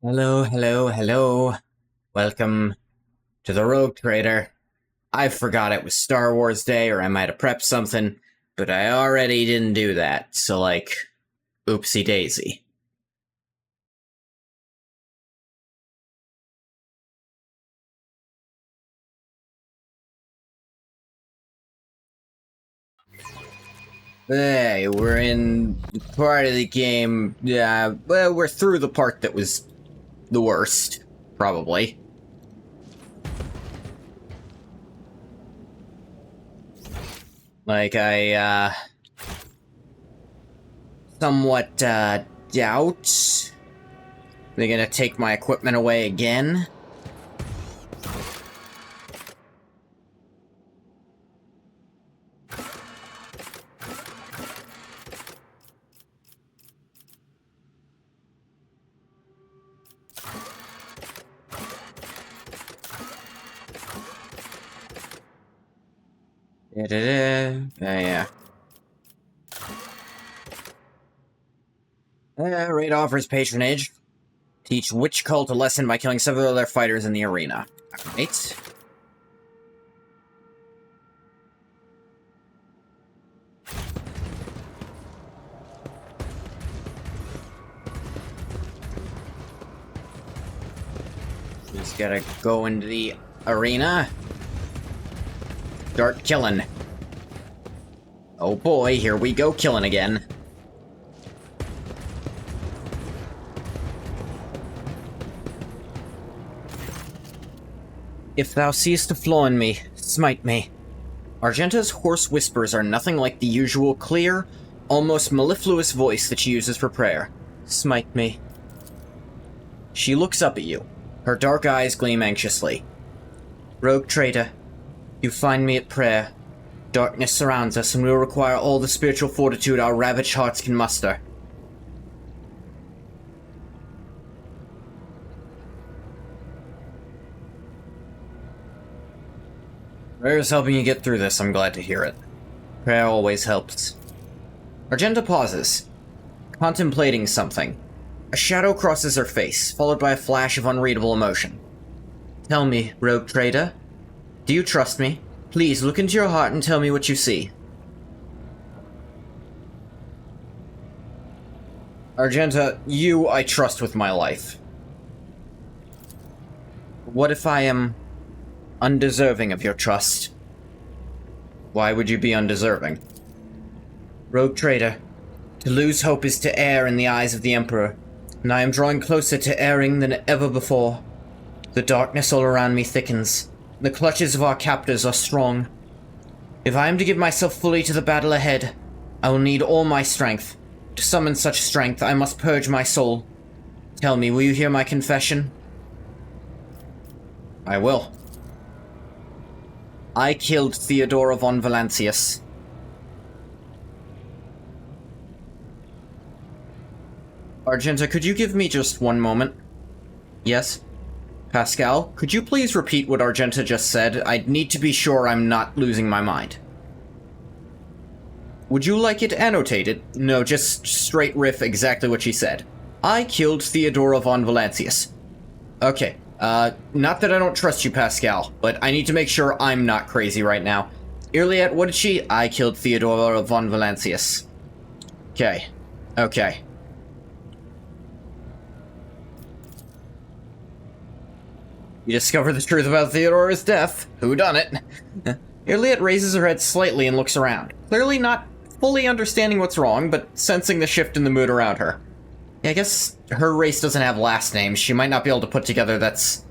Hello, hello, hello. Welcome to the Rogue Trader. I forgot it was Star Wars Day, or I might have prepped something, but I already didn't do that, so oopsie daisy. Hey, we're in part of the game. Yeah, well, we're through the part that was the worst, probably. I somewhat, doubt they're gonna take my equipment away again. Yeah. Raid offers patronage. Teach which cult a lesson by killing several of their fighters in the arena. Right. Just gotta go into the arena. Start killing. Oh boy, here we go killing again. If thou seest a flaw in me, smite me. Argenta's hoarse whispers are nothing like the usual clear, almost mellifluous voice that she uses for prayer. Smite me. She looks up at you. Her dark eyes gleam anxiously. Rogue traitor, you find me at prayer. Darkness surrounds us, and we will require all the spiritual fortitude our ravaged hearts can muster. Prayer's helping you get through this, I'm glad to hear it. Prayer always helps. Argenta pauses, contemplating something. A shadow crosses her face, followed by a flash of unreadable emotion. Tell me, rogue trader, do you trust me? Please look into your heart and tell me what you see. Argenta, you I trust with my life. What if I am undeserving of your trust? Why would you be undeserving? Rogue trader, to lose hope is to err in the eyes of the Emperor, and I am drawing closer to erring than ever before. The darkness all around me thickens. The clutches of our captors are strong. If I am to give myself fully to the battle ahead, I will need all my strength. To summon such strength, I must purge my soul. Tell me, will you hear my confession? I will. I killed Theodora von Valancius. Argenta, could you give me just one moment? Yes? Pascal, could you please repeat what Argenta just said? I need to be sure I'm not losing my mind. Would you like it annotated? No, just straight riff exactly what she said. I killed Theodora von Valancius. Okay, not that I don't trust you, Pascal, but I need to make sure I'm not crazy right now. Iliad, what did she? I killed Theodora von Valancius. Okay. You discover the truth about Theodora's death. Who done it? Iliad raises her head slightly and looks around, clearly not fully understanding what's wrong, but sensing the shift in the mood around her. Yeah, I guess her race doesn't have last names. She might not be able to put together that's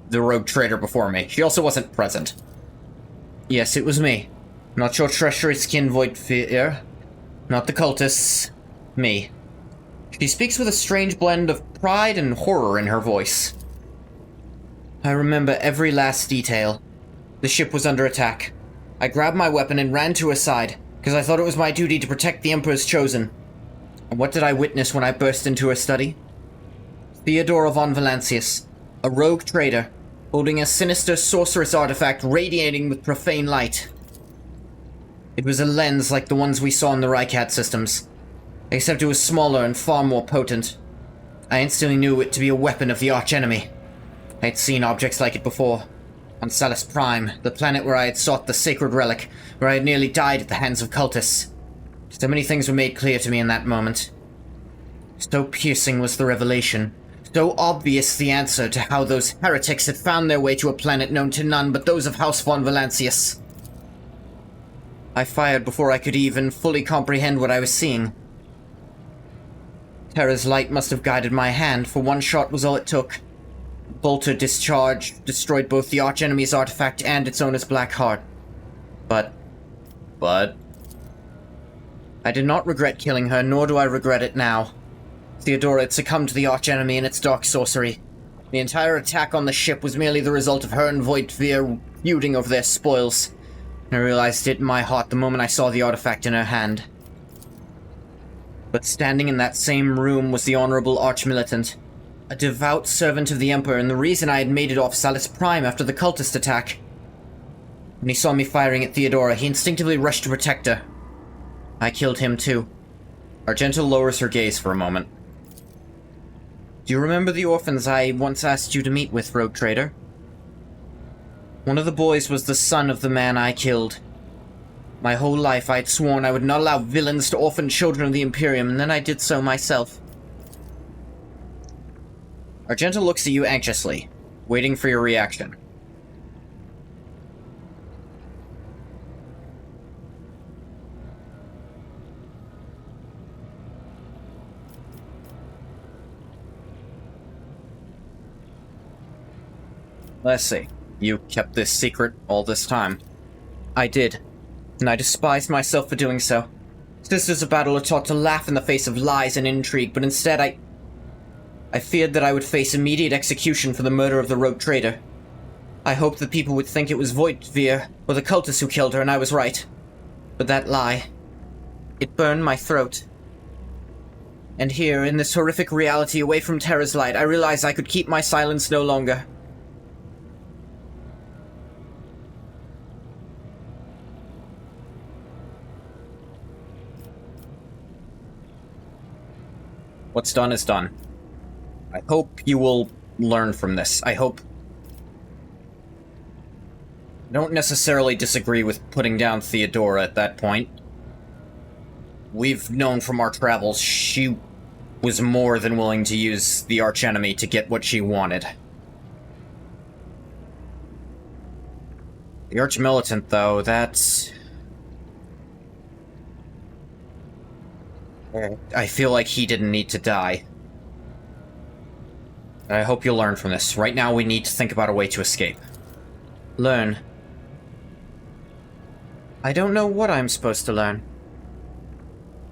the rogue trader before me. She also wasn't present. Yes, it was me. Not your treacherous kinvoid fear. Not the cultists. Me. She speaks with a strange blend of pride and horror in her voice. I remember every last detail. The ship was under attack. I grabbed my weapon and ran to her side, because I thought it was my duty to protect the Emperor's chosen. And what did I witness when I burst into her study? Theodora von Valancius, a rogue trader, holding a sinister sorceress artifact radiating with profane light. It was a lens like the ones we saw in the Rycat systems, except it was smaller and far more potent. I instantly knew it to be a weapon of the archenemy. I had seen objects like it before. On Salus Prime, the planet where I had sought the sacred relic, where I had nearly died at the hands of cultists. So many things were made clear to me in that moment. So piercing was the revelation. So obvious the answer to how those heretics had found their way to a planet known to none but those of House von Valancius. I fired before I could even fully comprehend what I was seeing. Terra's light must have guided my hand, for one shot was all it took. Bolter discharge destroyed both the archenemy's artifact and its owner's black heart. But... I did not regret killing her, nor do I regret it now. Theodora had succumbed to the archenemy and its dark sorcery. The entire attack on the ship was merely the result of her and Voidtvir feuding over their spoils. I realized it in my heart the moment I saw the artifact in her hand. But standing in that same room was the Honorable Archmilitant, a devout servant of the Emperor, and the reason I had made it off Salus Prime after the cultist attack. When he saw me firing at Theodora, he instinctively rushed to protect her. I killed him too. Argenta lowers her gaze for a moment. Do you remember the orphans I once asked you to meet with, Rogue Trader? One of the boys was the son of the man I killed. My whole life I had sworn I would not allow villains to orphan children of the Imperium, and then I did so myself. Argenta looks at you anxiously, waiting for your reaction. Let's see. You kept this secret all this time. I did, and I despised myself for doing so. Sisters of Battle are taught to laugh in the face of lies and intrigue, but instead I feared that I would face immediate execution for the murder of the Rogue Trader. I hoped that people would think it was Voidtvir or the cultists who killed her, and I was right. But that lie, it burned my throat. And here, in this horrific reality away from Terra's light, I realized I could keep my silence no longer. What's done is done. I hope you will learn from this. I don't necessarily disagree with putting down Theodora at that point. We've known from our travels she was more than willing to use the archenemy to get what she wanted. The Archmilitant, though, that's... I feel like he didn't need to die. I hope you'll learn from this. Right now we need to think about a way to escape. Learn. I don't know what I'm supposed to learn.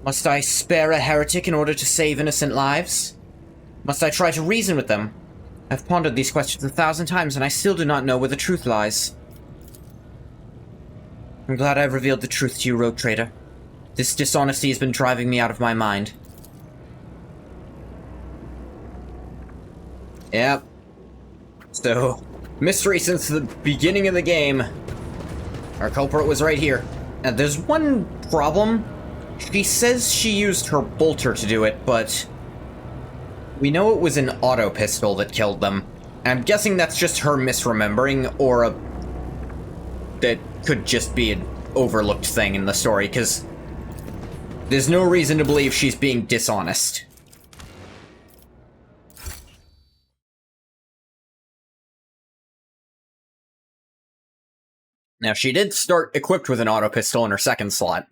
Must I spare a heretic in order to save innocent lives? Must I try to reason with them? I've pondered these questions 1,000 times and I still do not know where the truth lies. I'm glad I've revealed the truth to you, Rogue Trader. This dishonesty has been driving me out of my mind. Yep. So, mystery since the beginning of the game. Our culprit was right here. Now, there's one problem. She says she used her bolter to do it, but we know it was an auto pistol that killed them. I'm guessing that's just her misremembering, or that could just be an overlooked thing in the story, because there's no reason to believe she's being dishonest. Now, she did start equipped with an auto pistol in her second slot.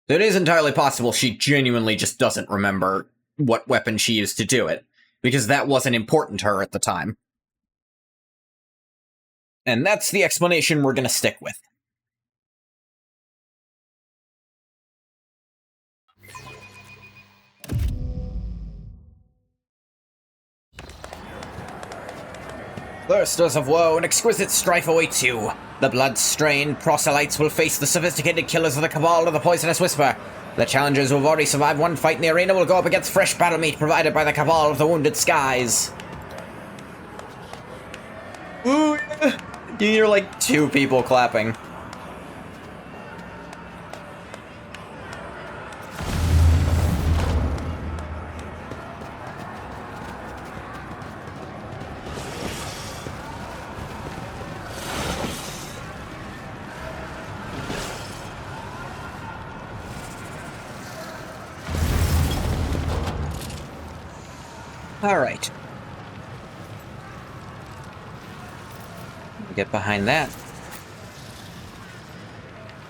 So it is entirely possible she genuinely just doesn't remember what weapon she used to do it, because that wasn't important to her at the time. And that's the explanation we're gonna stick with. Thirsters of woe, an exquisite strife awaits you. The blood-stained proselytes will face the sophisticated killers of the Cabal of the Poisonous Whisper. The challengers who have already survived one fight in the arena will go up against fresh battle meat provided by the Cabal of the Wounded Skies. Ooh, you hear like 2 people clapping. Alright. Get behind that.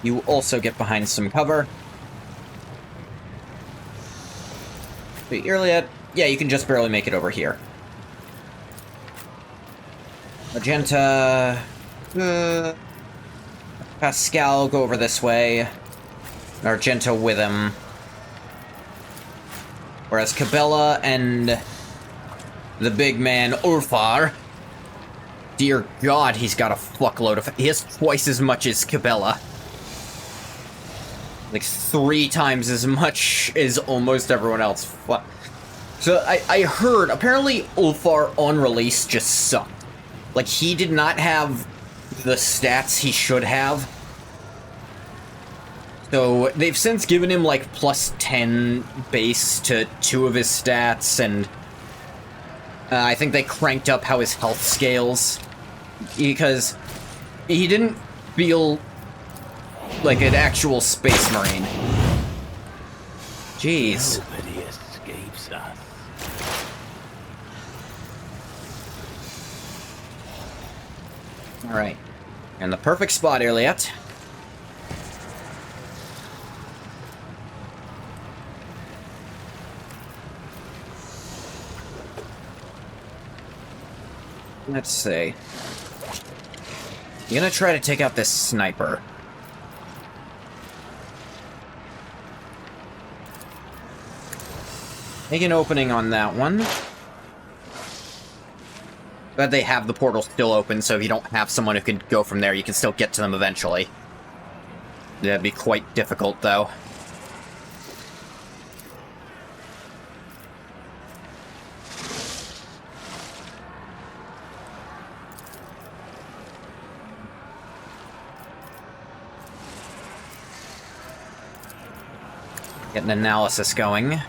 You also get behind some cover. But Irliet, yeah, you can just barely make it over here. Magenta... Pascal, go over this way. Argento with him. Whereas Cabela and the big man, Ulfar... Dear God, he's got a fuckload of... He has twice as much as Cabela. Like 3 times as much as almost everyone else. So I heard, apparently Ulfar on release just sucked. Like, he did not have the stats he should have. So they've since given him like plus 10 base to 2 of his stats, and I think they cranked up how his health scales, because he didn't feel like an actual space marine. Jeez. Nobody escapes us. Alright. In the perfect spot, Irliet. Let's see. You're gonna try to take out this sniper. Make an opening on that one. But they have the portal still open, so if you don't have someone who can go from there, you can still get to them eventually. That'd be quite difficult, though. Get an analysis going.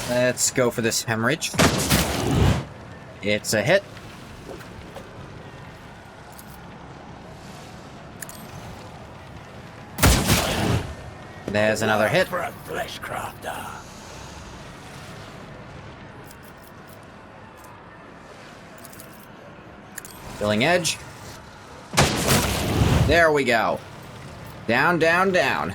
Let's go for this hemorrhage. It's a hit. There's another hit. For a flesh crafter. Filling edge. There we go. Down, down, down.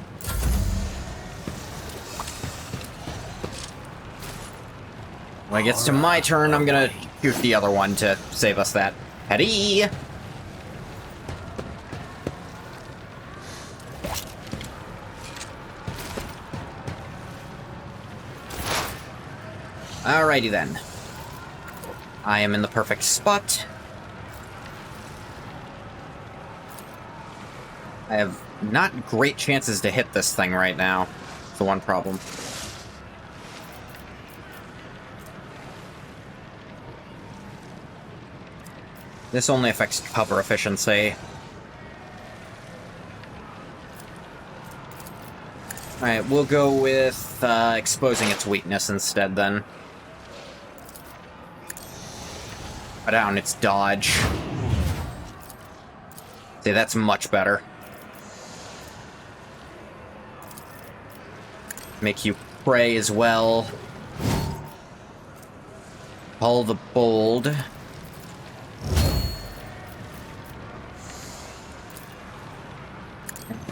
When it gets to my turn, I'm gonna shoot the other one to save us that. Petty! Alrighty then. I am in the perfect spot. I have not great chances to hit this thing right now. It's the one problem. This only affects cover efficiency. Alright, we'll go with exposing its weakness instead then. Cut down its dodge. See, that's much better. Make you pray as well. Call the bold.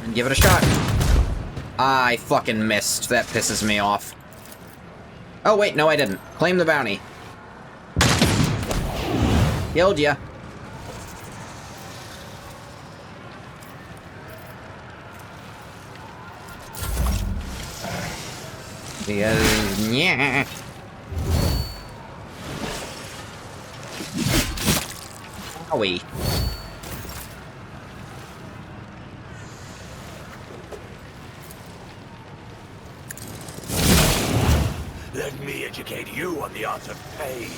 And give it a shot. I fucking missed. That pisses me off. Oh wait, no I didn't. Claim the bounty. Killed ya. Yeah. Owie. Let me educate you on the art of pain.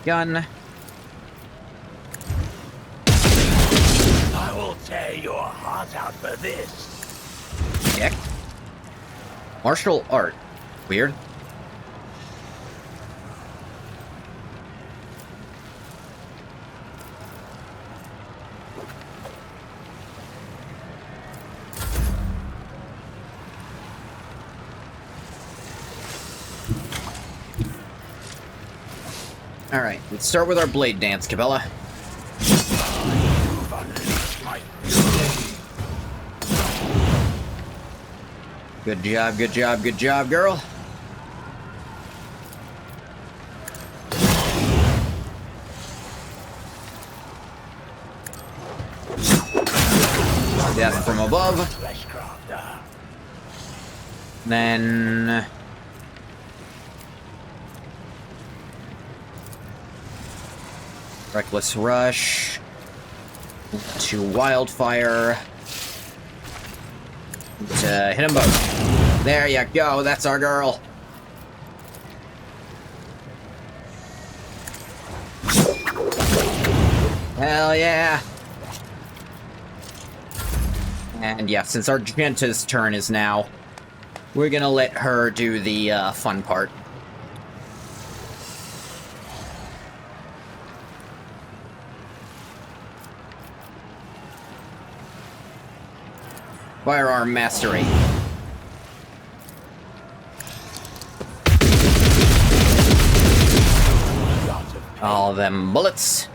Gun. I will tear your heart out for this. Heck. Martial art. Weird. Alright, let's start with our blade dance, Cabela. You've unleashed my Good job, good job, good job, girl. Death from above. fleshcrafter. Then... Reckless Rush. To Wildfire. To hit them both. There you go, that's our girl. Hell yeah. And yeah, since Argenta's turn is now, we're gonna let her do the fun part. Firearm mastery. All them bullets.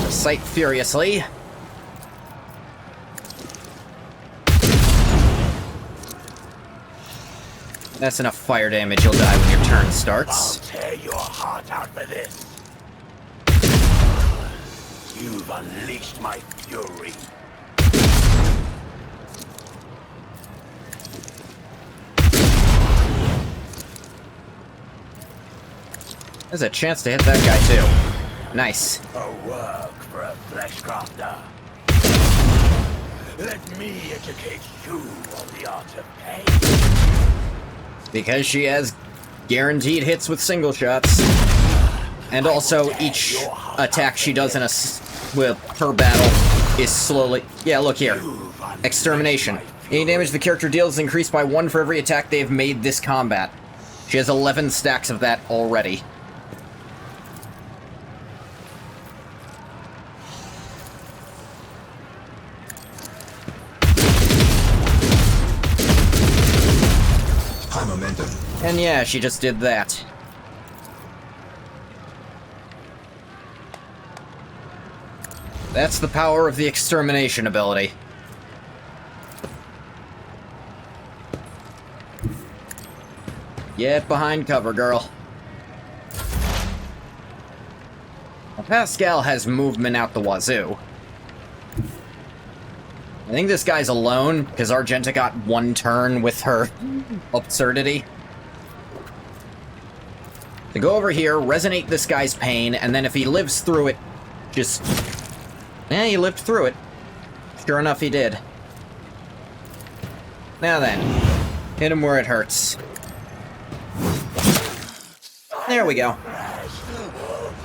Sight furiously. That's enough fire damage, you'll die when your turn starts. I'll tear your heart out for this. You've unleashed my fury. There's a chance to hit that guy too. Nice. A work for a fleshcrafter. Let me educate you on the art of pain. Because she has guaranteed hits with single shots. And also, each attack she does in with her battle is slowly... Yeah, look here. Extermination. Any damage the character deals is increased by 1 for every attack they have made this combat. She has 11 stacks of that already. High momentum. And yeah, she just did that. That's the power of the extermination ability. Get behind cover, girl. Well, Pascal has movement out the wazoo. I think this guy's alone, because Argenta got 1 turn with her absurdity. So go over here, resonate this guy's pain, and then if he lives through it, just... Yeah, he lived through it. Sure enough, he did. Now then, hit him where it hurts. There we go.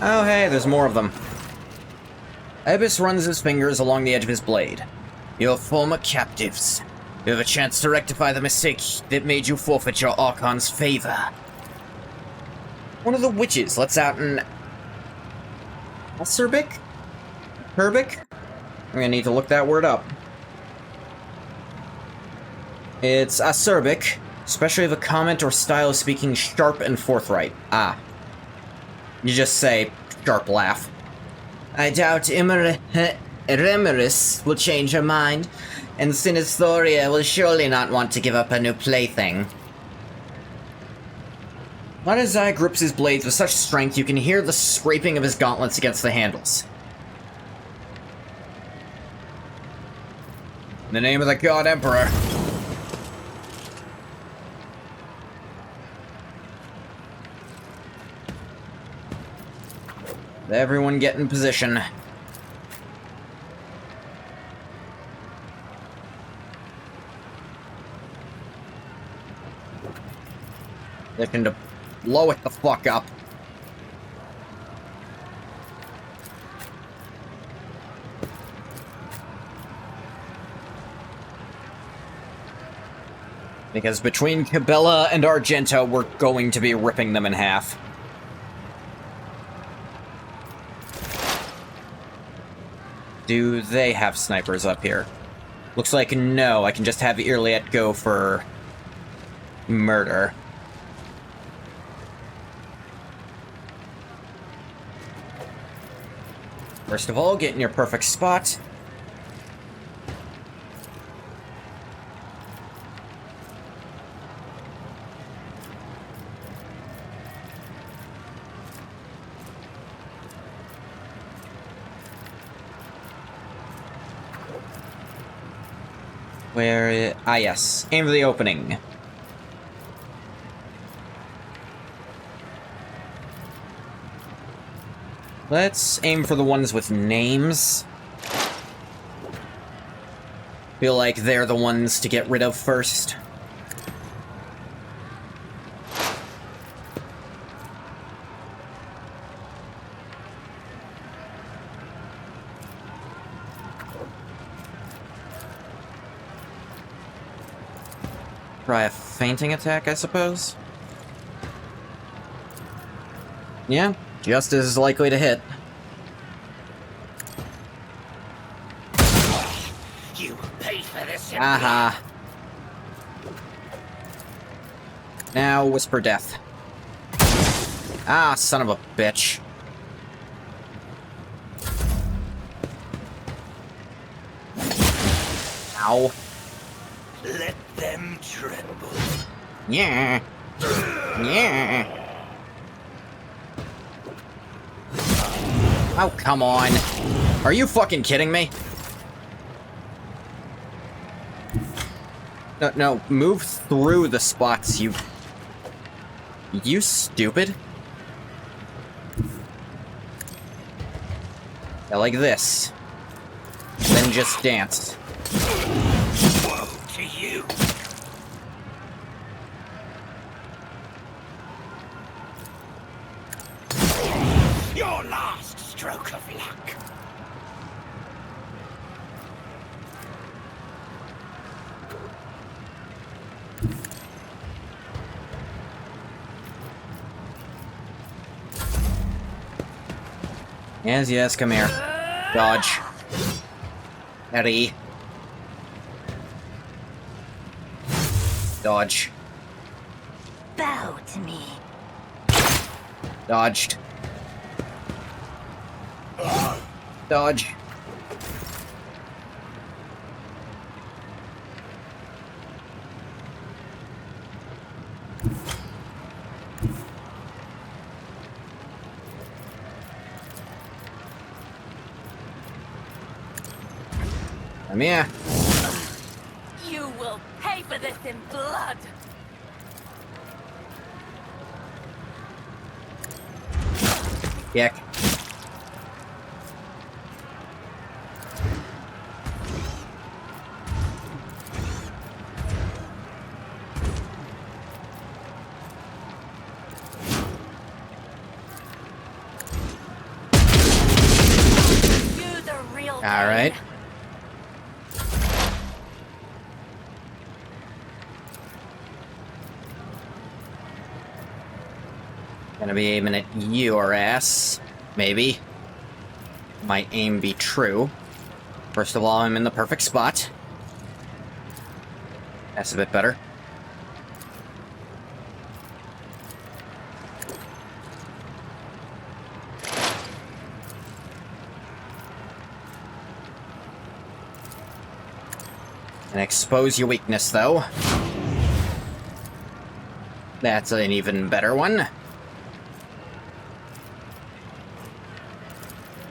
Oh hey, there's more of them. Ibis runs his fingers along the edge of his blade. Your former captives. You have a chance to rectify the mistake that made you forfeit your Archon's favor. One of the witches lets out an... Acerbic? Herbic? I'm gonna need to look that word up. It's acerbic, especially if a comment or style of speaking sharp and forthright. Ah. You just say, sharp laugh. I doubt Remeris will change her mind, and Sinisthoria will surely not want to give up a new plaything. Lanazai grips his blades with such strength you can hear the scraping of his gauntlets against the handles. In the name of the God Emperor. Everyone get in position. They can blow it the fuck up. Because between Cabela and Argento, we're going to be ripping them in half. Do they have snipers up here? Looks like no, I can just have Irliet go for murder. First of all, get in your perfect spot. Where... Ah, yes. Aim for the opening. Let's aim for the ones with names. Feel like they're the ones to get rid of first. Try a fainting attack, I suppose? Yeah, just as likely to hit. You pay for this. Aha. Now, Whisper Death. Ah, son of a bitch. Ow. Let them tremble. Yeah. Yeah. Oh, come on. Are you fucking kidding me? No, move through the spots, you stupid. Yeah, like this. Then just dance. Woe to you. Your last stroke of luck. Yes, come here. Dodge. Eddie. Dodge. Bow to me. Dodged. Dodge. Come here. You will pay for this in blood. Yuck. You the real All right. Gonna be aiming at your ass. Maybe. Might aim be true. First of all, I'm in the perfect spot. That's a bit better. And expose your weakness, though. That's an even better one.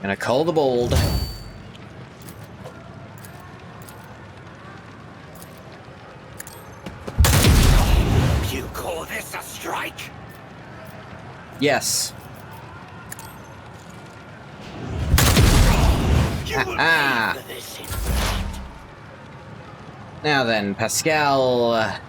Gonna call the bold. You call this a strike? Yes. You will Ah. pay for this in Now then, Pascal.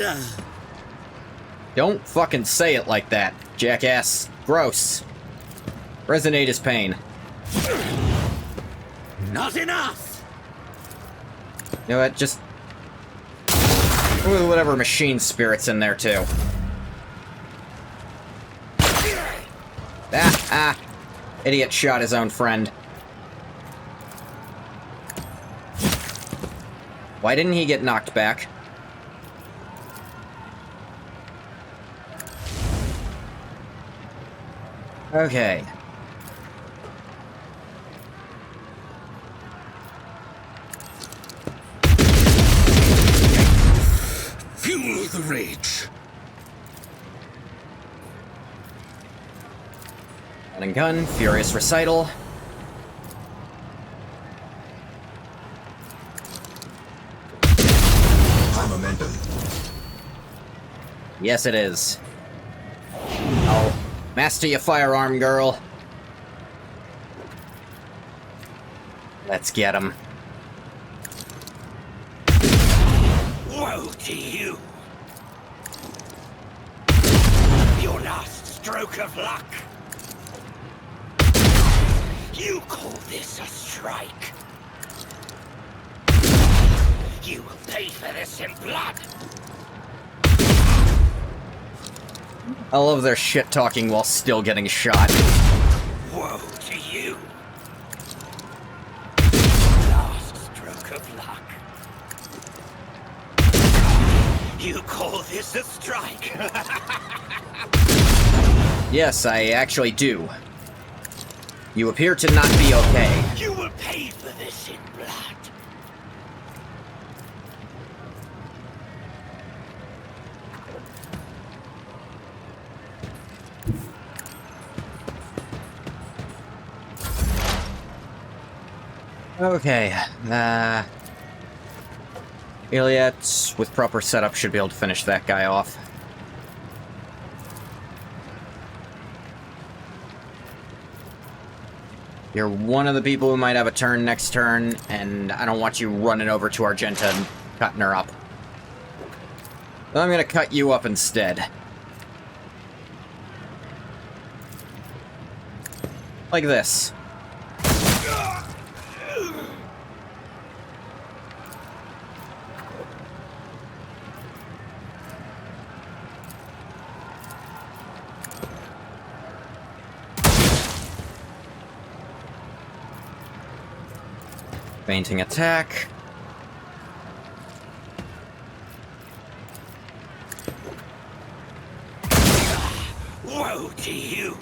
monster! Don't fucking say it like that, jackass. Gross. Resonate his pain. Not enough! You know what, just... whatever machine spirit's in there, too. Ah! Idiot shot his own friend. Why didn't he get knocked back? Okay. Fuel the rage! Run and gun, furious recital. High momentum. Yes, it is. Oh, master your firearm, girl. Let's get him. Woe to you! Your last stroke of luck! You call this a strike? You will pay for this in blood! I love their shit talking while still getting shot. Woe to you! Last stroke of luck. You call this a strike? Yes, I actually do. You appear to not be okay. You will pay for this in blood. Okay, Iliad, with proper setup, should be able to finish that guy off. You're one of the people who might have a turn next turn, and I don't want you running over to Argenta and cutting her up. So I'm gonna cut you up instead. Like this. Fainting attack. Woe to you!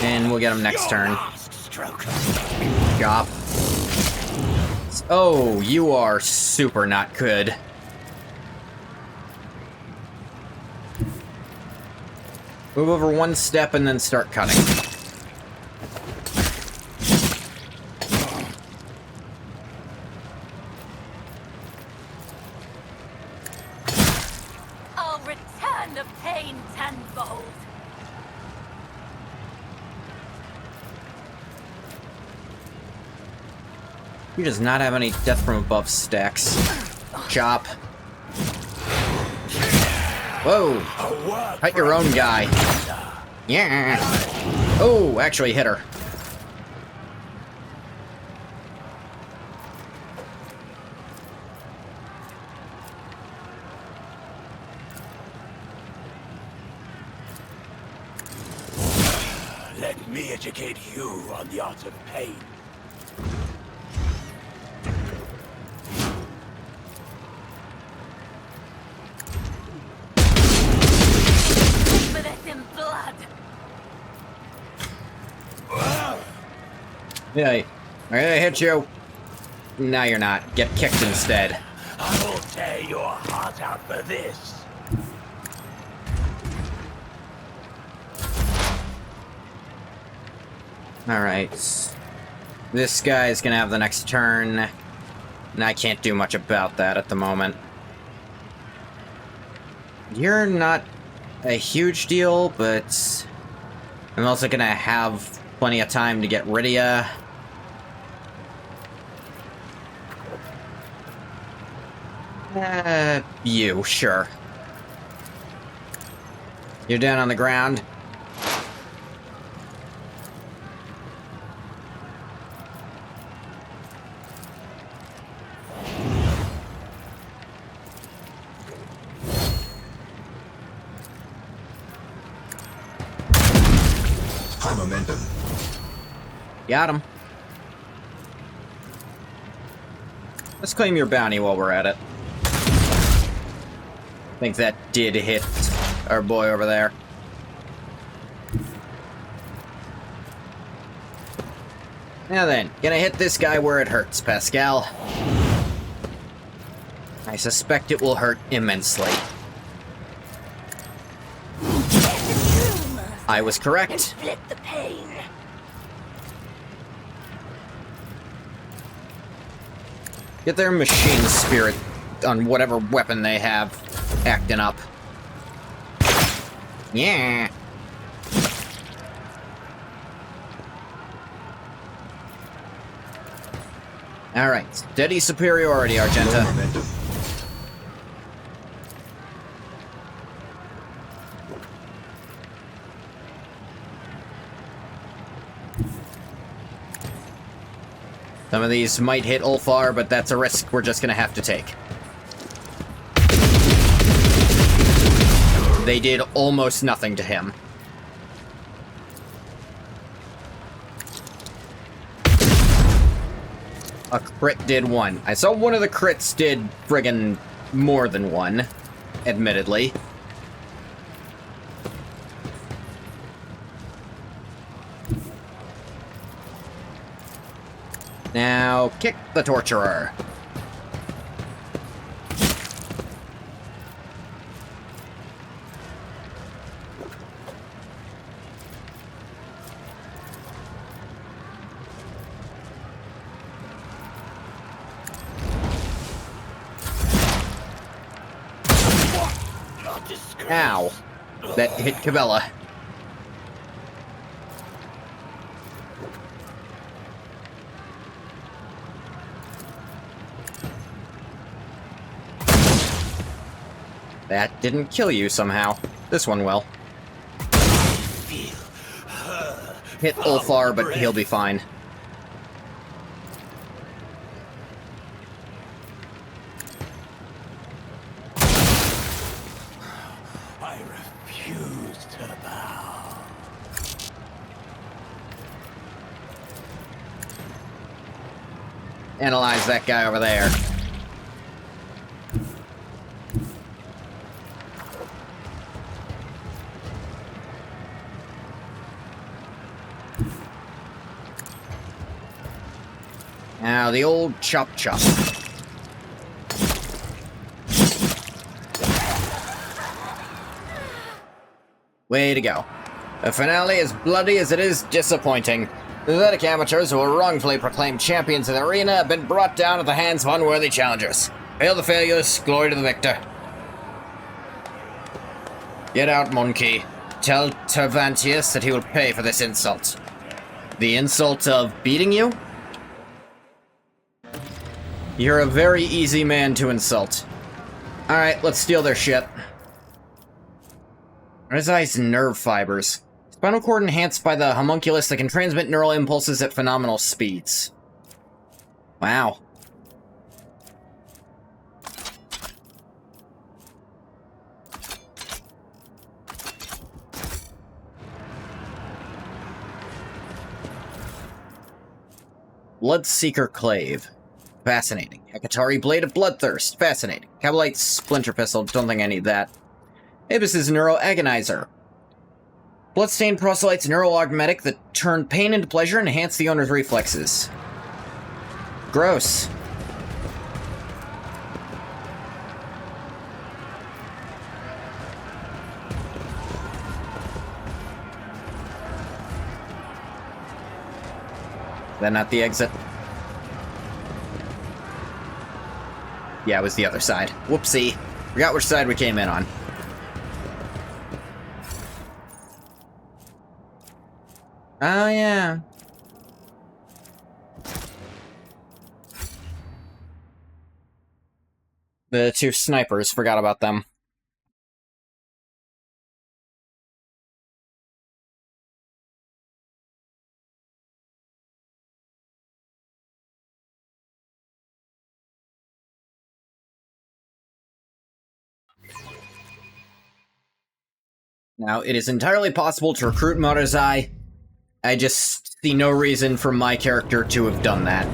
And we'll get him next Your turn. last stroke. Chop. Oh, you are super not good. Move over one step and then start cutting. I'll return the pain tenfold. He does not have any death from above stacks. Chop. Whoa! Cut your own guy. Yeah. Oh, actually hit her. Let me educate you on the art of pain. For this in blood. Yeah, I'm gonna hit you. Now you're not. Get kicked instead. I will tear your heart out for this. Alright. This guy's gonna have the next turn. And I can't do much about that at the moment. You're not a huge deal, but I'm also gonna have plenty of time to get rid of ya. You, sure. You're down on the ground. High momentum. Got him. Let's claim your bounty while we're at it. I think that did hit our boy over there. Now then, gonna hit this guy where it hurts, Pascal. I suspect it will hurt immensely. I was correct. Inflict the pain. Get their machine spirit on whatever weapon they have acting up. Yeah. Alright, steady superiority, Low Argenta. momentum. Some of these might hit Ulfar, but that's a risk we're just gonna have to take. They did almost nothing to him. A crit did one. I saw one of the crits did friggin' more than one, admittedly. Now, kick the torturer. Ow. That hit Cabela. That didn't kill you somehow. This one will. Hit Ulfar, but he'll be fine. I refuse to bow. Analyze that guy over there. Now, the old chop chop. Way to go. A finale as bloody as it is disappointing. The pathetic amateurs who were wrongfully proclaimed champions of the arena have been brought down at the hands of unworthy challengers. Hail the failures, glory to the victor. Get out, Monkey. Tell Tervantius that he will pay for this insult. The insult of beating you? You're a very easy man to insult. Alright, let's steal their shit. Rizai's nerve fibers. Spinal cord enhanced by the homunculus that can transmit neural impulses at phenomenal speeds. Wow. Bloodseeker Clave. Fascinating. Hekatari Blade of Bloodthirst. Fascinating. Kabalite Splinter Pistol. Don't think I need that. Ibis's Neuro Agonizer. Bloodstained proselytes neuroaugmetic that turn pain into pleasure and enhance the owner's reflexes. Gross. Is that not the exit? Yeah, it was the other side. Whoopsie. Forgot which side we came in on. Oh, yeah. The two snipers, forgot about them. Now, it is entirely possible to recruit Comorroagh. I just see no reason for my character to have done that.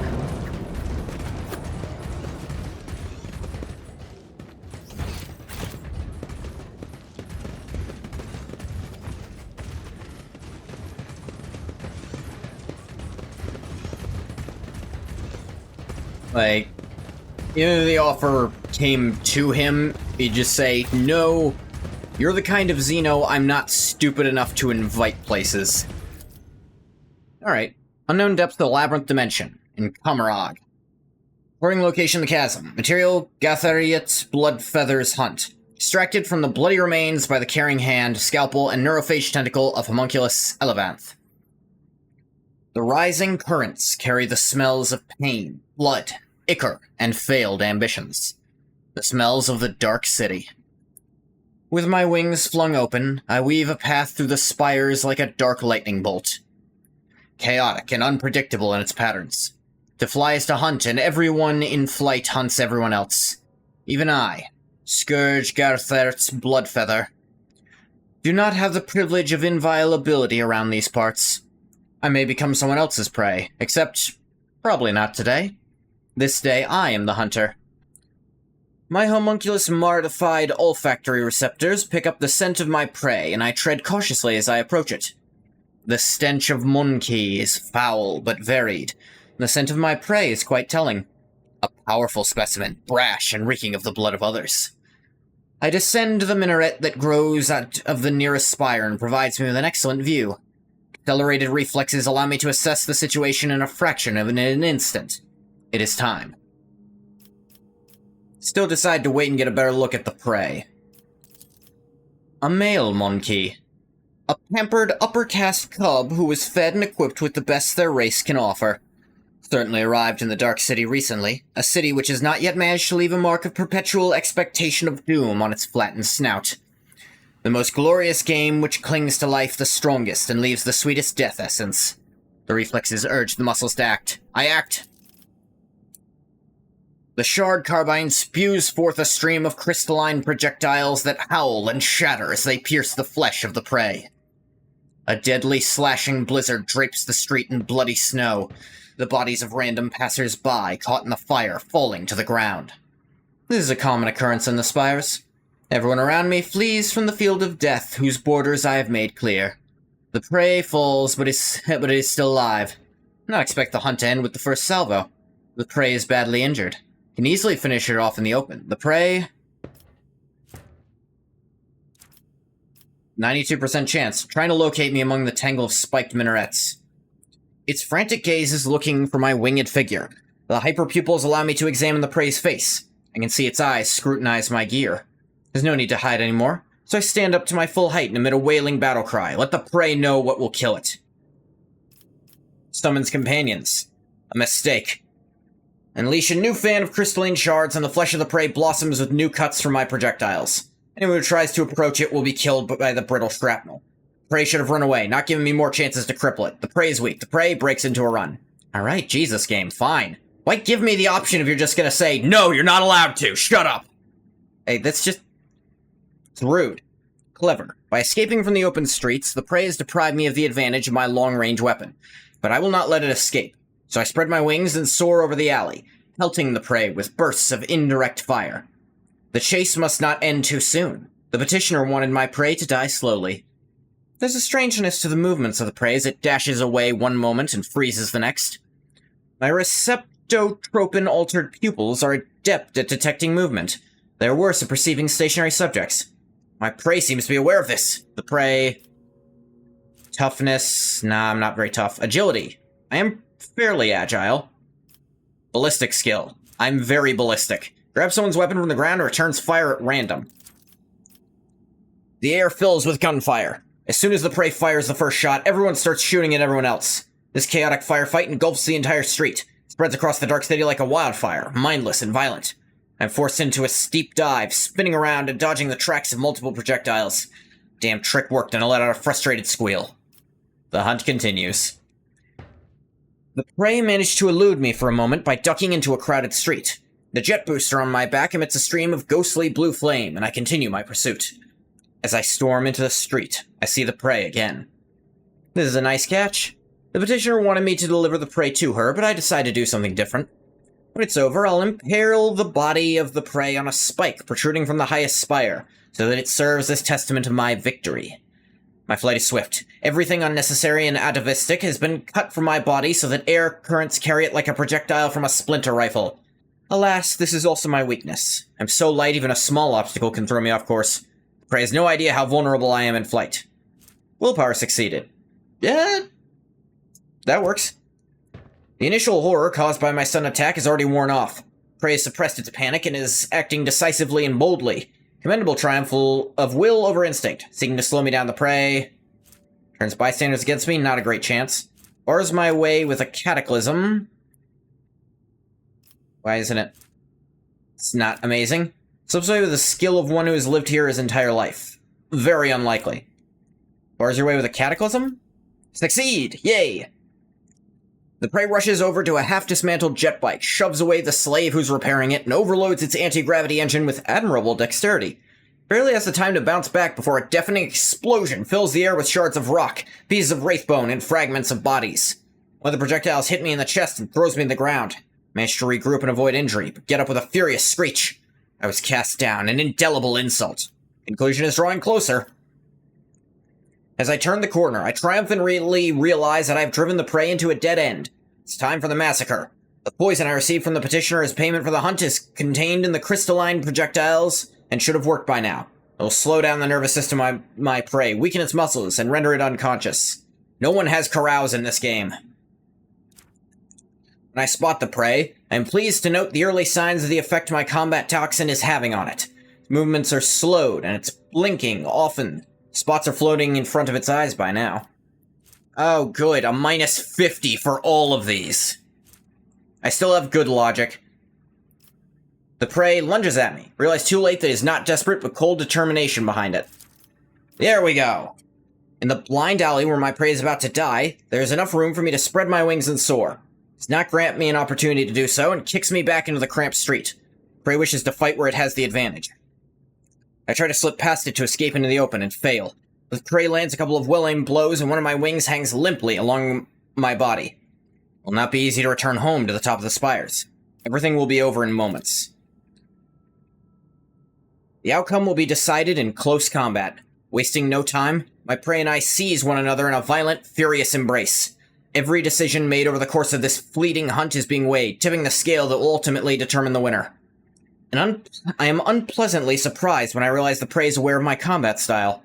Like, if the offer came to him, he'd just say, no, you're the kind of Xeno I'm not stupid enough to invite places. Alright. Unknown depth of the Labyrinth Dimension, in Comorroagh. Reporting location the chasm. Material, Gathariot, Blood Feathers Hunt. Extracted from the bloody remains by the carrying hand, scalpel, and neurophage tentacle of Homunculus Elevanth. The rising currents carry the smells of pain, blood, ichor, and failed ambitions. The smells of the dark city. With my wings flung open, I weave a path through the spires like a dark lightning bolt. Chaotic and unpredictable in its patterns. To fly is to hunt, and everyone in flight hunts everyone else. Even I, Scourge Garthert's Bloodfeather, do not have the privilege of inviolability around these parts. I may become someone else's prey, except probably not today. This day I am the hunter. My homunculus modified olfactory receptors pick up the scent of my prey, and I tread cautiously as I approach it. The stench of Monkey is foul but varied. The scent of my prey is quite telling. A powerful specimen, brash and reeking of the blood of others. I descend the minaret that grows out of the nearest spire and provides me with an excellent view. Accelerated reflexes allow me to assess the situation in a fraction of an instant. It is time. Still decide to wait and get a better look at the prey. A male monkey. A pampered upper caste cub who was fed and equipped with the best their race can offer. Certainly arrived in the Dark City recently, a city which has not yet managed to leave a mark of perpetual expectation of doom on its flattened snout. The most glorious game which clings to life the strongest and leaves the sweetest death essence. The reflexes urge the muscles to act. I act. The shard carbine spews forth a stream of crystalline projectiles that howl and shatter as they pierce the flesh of the prey. A deadly slashing blizzard drapes the street in bloody snow, the bodies of random passers-by caught in the fire falling to the ground. This is a common occurrence in the spires. Everyone around me flees from the field of death whose borders I have made clear. The prey falls, but it is still alive. I not expect the hunt to end with the first salvo. The prey is badly injured. Can easily finish it off in the open. The prey... 92% chance, trying to locate me among the tangle of spiked minarets. Its frantic gaze is looking for my winged figure. The hyperpupils allow me to examine the prey's face. I can see its eyes scrutinize my gear. There's no need to hide anymore, so I stand up to my full height and emit a wailing battle cry. Let the prey know what will kill it. Summons companions. A mistake. Unleash a new fan of crystalline shards, and the flesh of the prey blossoms with new cuts from my projectiles. Anyone who tries to approach it will be killed by the brittle shrapnel. Prey should have run away, not giving me more chances to cripple it. The prey is weak. The prey breaks into a run. Alright, Jesus game, fine. Why give me the option if you're just gonna say, no, you're not allowed to, shut up! Hey, that's just... it's rude. Clever. By escaping from the open streets, the prey has deprived me of the advantage of my long-range weapon. But I will not let it escape. So I spread my wings and soar over the alley, pelting the prey with bursts of indirect fire. The chase must not end too soon. The petitioner wanted my prey to die slowly. There's a strangeness to the movements of the prey as it dashes away one moment and freezes the next. My receptotropin-altered pupils are adept at detecting movement. They are worse at perceiving stationary subjects. My prey seems to be aware of this. The prey... Toughness... Nah, I'm not very tough. Agility. I am fairly agile. Ballistic skill. I'm very ballistic. Grabs someone's weapon from the ground and returns fire at random. The air fills with gunfire. As soon as the prey fires the first shot, everyone starts shooting at everyone else. This chaotic firefight engulfs the entire street, spreads across the Dark City like a wildfire, mindless and violent. I'm forced into a steep dive, spinning around and dodging the tracks of multiple projectiles. Damn trick worked, and I let out a frustrated squeal. The hunt continues. The prey managed to elude me for a moment by ducking into a crowded street. The jet booster on my back emits a stream of ghostly blue flame, and I continue my pursuit. As I storm into the street, I see the prey again. This is a nice catch. The petitioner wanted me to deliver the prey to her, but I decide to do something different. When it's over, I'll impale the body of the prey on a spike protruding from the highest spire, so that it serves as testament of my victory. My flight is swift. Everything unnecessary and atavistic has been cut from my body so that air currents carry it like a projectile from a splinter rifle. Alas, this is also my weakness. I'm so light even a small obstacle can throw me off course. The prey has no idea how vulnerable I am in flight. Willpower succeeded. Yeah, that works. The initial horror caused by my sudden attack is already worn off. Prey has suppressed its panic and is acting decisively and boldly. Commendable triumph of will over instinct, seeking to slow me down. The prey turns bystanders against me, not a great chance. Bars my way with a cataclysm. Why isn't it? It's not amazing. Slips away with the skill of one who has lived here his entire life. Very unlikely. Bars your way with a cataclysm? Succeed! Yay! The prey rushes over to a half-dismantled jet bike, shoves away the slave who's repairing it, and overloads its anti-gravity engine with admirable dexterity. Barely has the time to bounce back before a deafening explosion fills the air with shards of rock, pieces of wraithbone, and fragments of bodies. One of the projectiles hit me in the chest and throws me to the ground. Managed to regroup and avoid injury, but get up with a furious screech. I was cast down, an indelible insult. Conclusion is drawing closer. As I turn the corner, I triumphantly realize that I've driven the prey into a dead end. It's time for the massacre. The poison I received from the petitioner as payment for the hunt is contained in the crystalline projectiles and should have worked by now. It will slow down the nervous system of my prey, weaken its muscles, and render it unconscious. No one has carouse in this game. When I spot the prey, I am pleased to note the early signs of the effect my combat toxin is having on it. Its movements are slowed, and it's blinking often. Spots are floating in front of its eyes by now. Oh good, a minus 50 for all of these. I still have good logic. The prey lunges at me. Realize too late that it is not desperate, but cold determination behind it. There we go. In the blind alley where my prey is about to die, there is enough room for me to spread my wings and soar. It does not grant me an opportunity to do so, and kicks me back into the cramped street. Prey wishes to fight where it has the advantage. I try to slip past it to escape into the open and fail. The prey lands a couple of well-aimed blows, and one of my wings hangs limply along my body. It will not be easy to return home to the top of the spires. Everything will be over in moments. The outcome will be decided in close combat. Wasting no time, my prey and I seize one another in a violent, furious embrace. Every decision made over the course of this fleeting hunt is being weighed, tipping the scale that will ultimately determine the winner. And I am unpleasantly surprised when I realize the prey is aware of my combat style.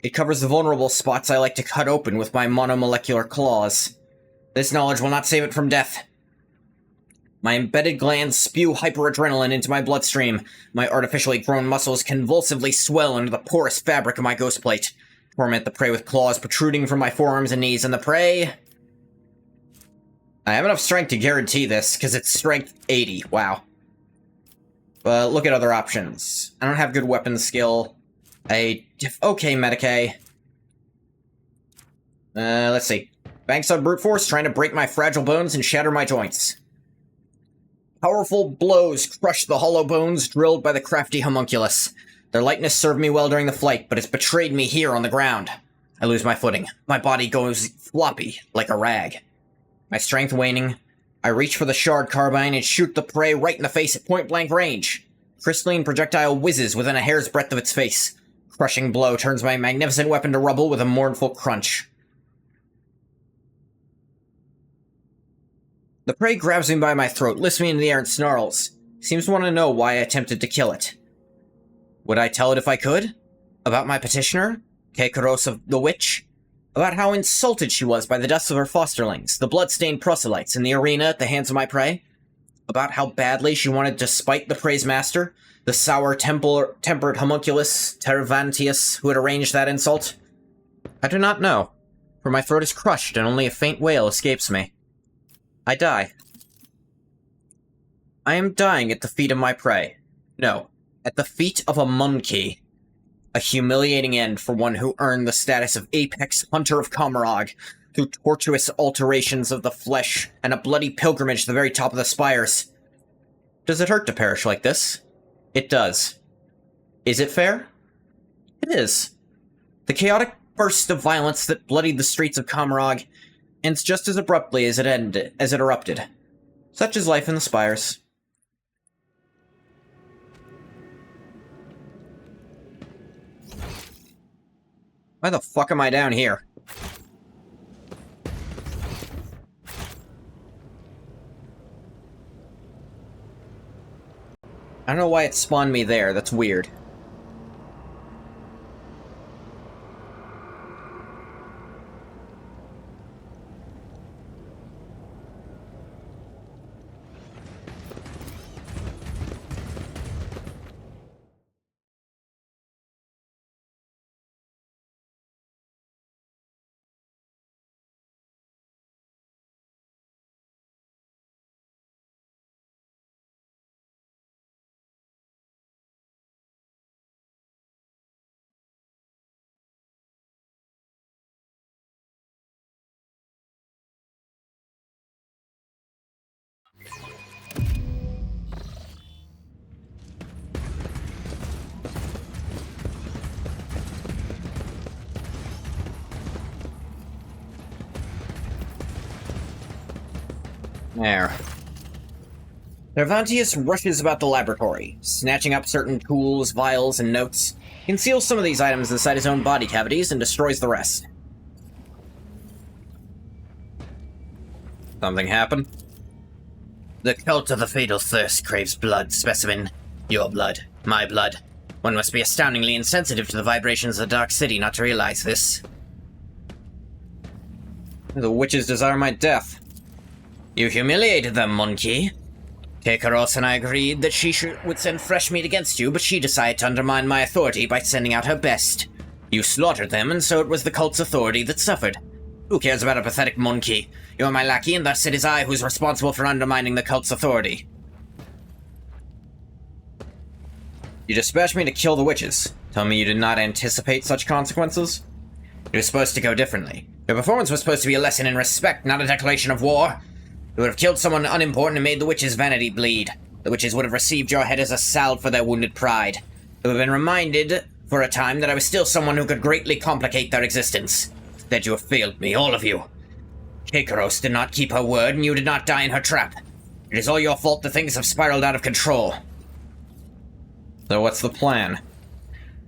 It covers the vulnerable spots I like to cut open with my monomolecular claws. This knowledge will not save it from death. My embedded glands spew hyperadrenaline into my bloodstream. My artificially grown muscles convulsively swell into the porous fabric of my ghost plate. Torment the prey with claws protruding from my forearms and knees, and the prey... I have enough strength to guarantee this, because it's strength 80. Wow. But look at other options. I don't have good weapon skill. Okay, Medicae. Let's see. Banks on brute force, trying to break my fragile bones and shatter my joints. Powerful blows crush the hollow bones drilled by the crafty homunculus. Their lightness served me well during the flight, but it's betrayed me here on the ground. I lose my footing. My body goes floppy, like a rag. My strength waning, I reach for the shard carbine and shoot the prey right in the face at point-blank range. Crystalline projectile whizzes within a hair's breadth of its face. Crushing blow turns my magnificent weapon to rubble with a mournful crunch. The prey grabs me by my throat, lifts me into the air and snarls. Seems to want to know why I attempted to kill it. Would I tell it if I could? About my petitioner? Comorroagh the witch? About how insulted she was by the deaths of her fosterlings, the blood-stained proselytes in the arena at the hands of my prey? About how badly she wanted to spite the prey's master, the sour-tempered homunculus Tervantius who had arranged that insult? I do not know, for my throat is crushed and only a faint wail escapes me. I die. I am dying at the feet of my prey. No, at the feet of a monkey. A humiliating end for one who earned the status of apex hunter of Comorroagh through tortuous alterations of the flesh and a bloody pilgrimage to the very top of the spires. Does it hurt to perish like this? It does. Is it fair? It is. The chaotic burst of violence that bloodied the streets of Comorroagh ends just as abruptly as it erupted. Such is life in the spires. Why the fuck am I down here? I don't know why it spawned me there, that's weird. There. Cervantes rushes about the laboratory, snatching up certain tools, vials, and notes, conceals some of these items inside his own body cavities, and destroys the rest. Something happen? The cult of the fatal thirst craves blood, specimen. Your blood. My blood. One must be astoundingly insensitive to the vibrations of the Dark City not to realize this. The witches desire my death. You humiliated them, monkey. Comorroagh and I agreed that she would send fresh meat against you, but she decided to undermine my authority by sending out her best. You slaughtered them, and so it was the cult's authority that suffered. Who cares about a pathetic monkey? You are my lackey, and thus it is I who's responsible for undermining the cult's authority. You dispatched me to kill the witches. Tell me you did not anticipate such consequences? It was supposed to go differently. Your performance was supposed to be a lesson in respect, not a declaration of war. You would have killed someone unimportant and made the witches' vanity bleed. The witches would have received your head as a salve for their wounded pride. They would have been reminded, for a time, that I was still someone who could greatly complicate their existence. Instead, you have failed me, all of you. Comorroagh did not keep her word, and you did not die in her trap. It is all your fault that things have spiraled out of control. So what's the plan?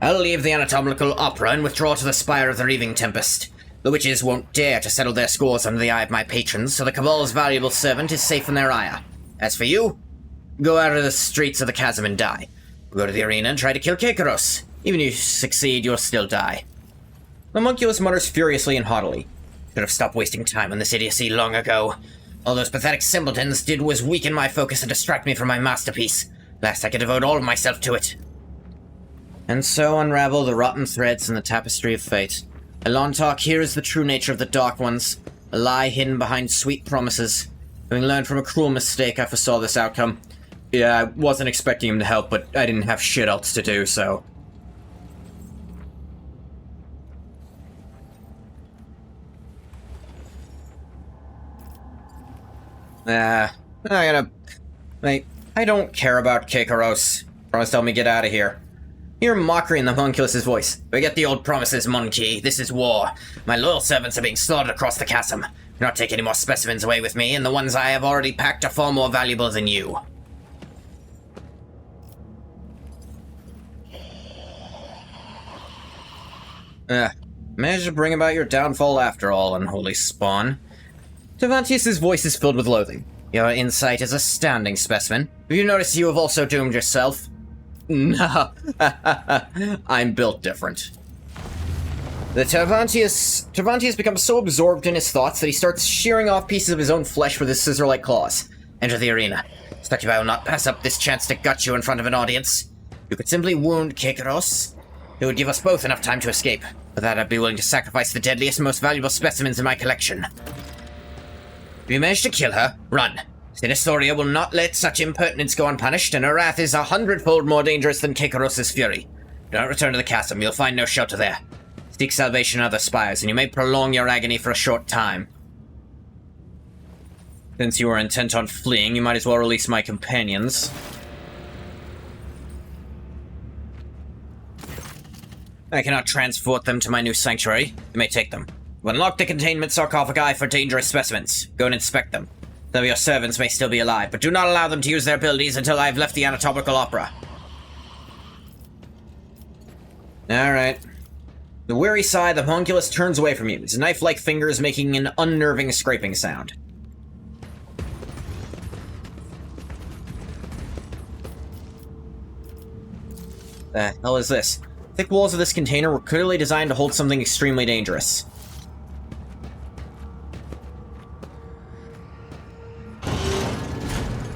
I'll leave the anatomical opera and withdraw to the spire of the Reaving Tempest. The witches won't dare to settle their scores under the eye of my patrons, so the Cabal's valuable servant is safe in their ire. As for you, go out of the streets of the chasm and die. Go to the arena and try to kill Comorroagh. Even if you succeed, you'll still die. The homunculus mutters furiously and haughtily. Should have stopped wasting time on this idiocy long ago. All those pathetic simpletons did was weaken my focus and distract me from my masterpiece. Last I could devote all of myself to it. And so unravel the rotten threads in the tapestry of fate. Elantok here is the true nature of the Dark Ones, a lie hidden behind sweet promises. Having learned from a cruel mistake, I foresaw this outcome. Yeah, I wasn't expecting him to help, but I didn't have shit else to do, so... I don't care about Comorroagh. Promise to help me get out of here. Hear mockery in the homunculus's voice. Forget the old promises, monkey. This is war. My loyal servants are being slaughtered across the chasm. Do not take any more specimens away with me, and the ones I have already packed are far more valuable than you. Managed to bring about your downfall after all, unholy spawn. Cervantes' voice is filled with loathing. Your insight is astounding, specimen. Have you noticed you have also doomed yourself? No, I'm built different. The Cervantes becomes so absorbed in his thoughts that he starts shearing off pieces of his own flesh with his scissor-like claws. Enter the arena. Succubi will not pass up this chance to gut you in front of an audience. You could simply wound Comorroagh. It would give us both enough time to escape. For that, I'd be willing to sacrifice the deadliest and most valuable specimens in my collection. If you manage to kill her, run. Sinistoria will not let such impertinence go unpunished, and her wrath is 100-fold more dangerous than Kekaros's fury. Do not return to the castle, you'll find no shelter there. Seek salvation in other spires, and you may prolong your agony for a short time. Since you are intent on fleeing, you might as well release my companions. I cannot transport them to my new sanctuary. You may take them. Unlock the containment sarcophagi for dangerous specimens. Go and inspect them. Though your servants may still be alive, but do not allow them to use their abilities until I have left the anatomical opera. Alright. The weary sigh, the homunculus turns away from you, his knife-like fingers making an unnerving scraping sound. The hell is this? Thick walls of this container were clearly designed to hold something extremely dangerous.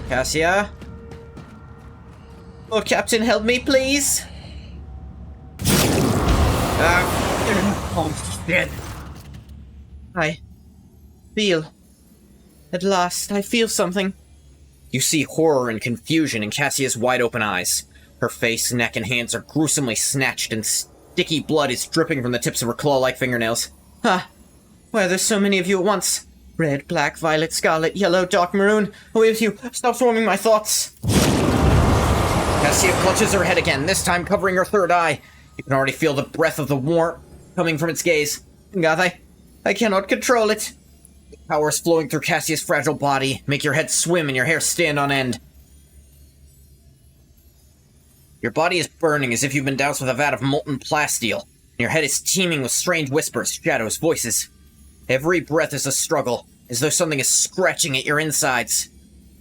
Cassia? Oh, Captain, help me, please! Oh, shit. I feel... At last, I feel something. You see horror and confusion in Cassia's wide-open eyes. Her face, neck, and hands are gruesomely snatched, and sticky blood is dripping from the tips of her claw-like fingernails. Ah, why are there so many of you at once? Red, black, violet, scarlet, yellow, dark maroon. Away with you! Stop swarming my thoughts! Cassia clutches her head again, this time covering her third eye. You can already feel the breath of the warmth coming from its gaze. God, I cannot control it. The powers flowing through Cassia's fragile body make your head swim and your hair stand on end. Your body is burning as if you've been doused with a vat of molten plasteel, and your head is teeming with strange whispers, shadows, voices. Every breath is a struggle, as though something is scratching at your insides,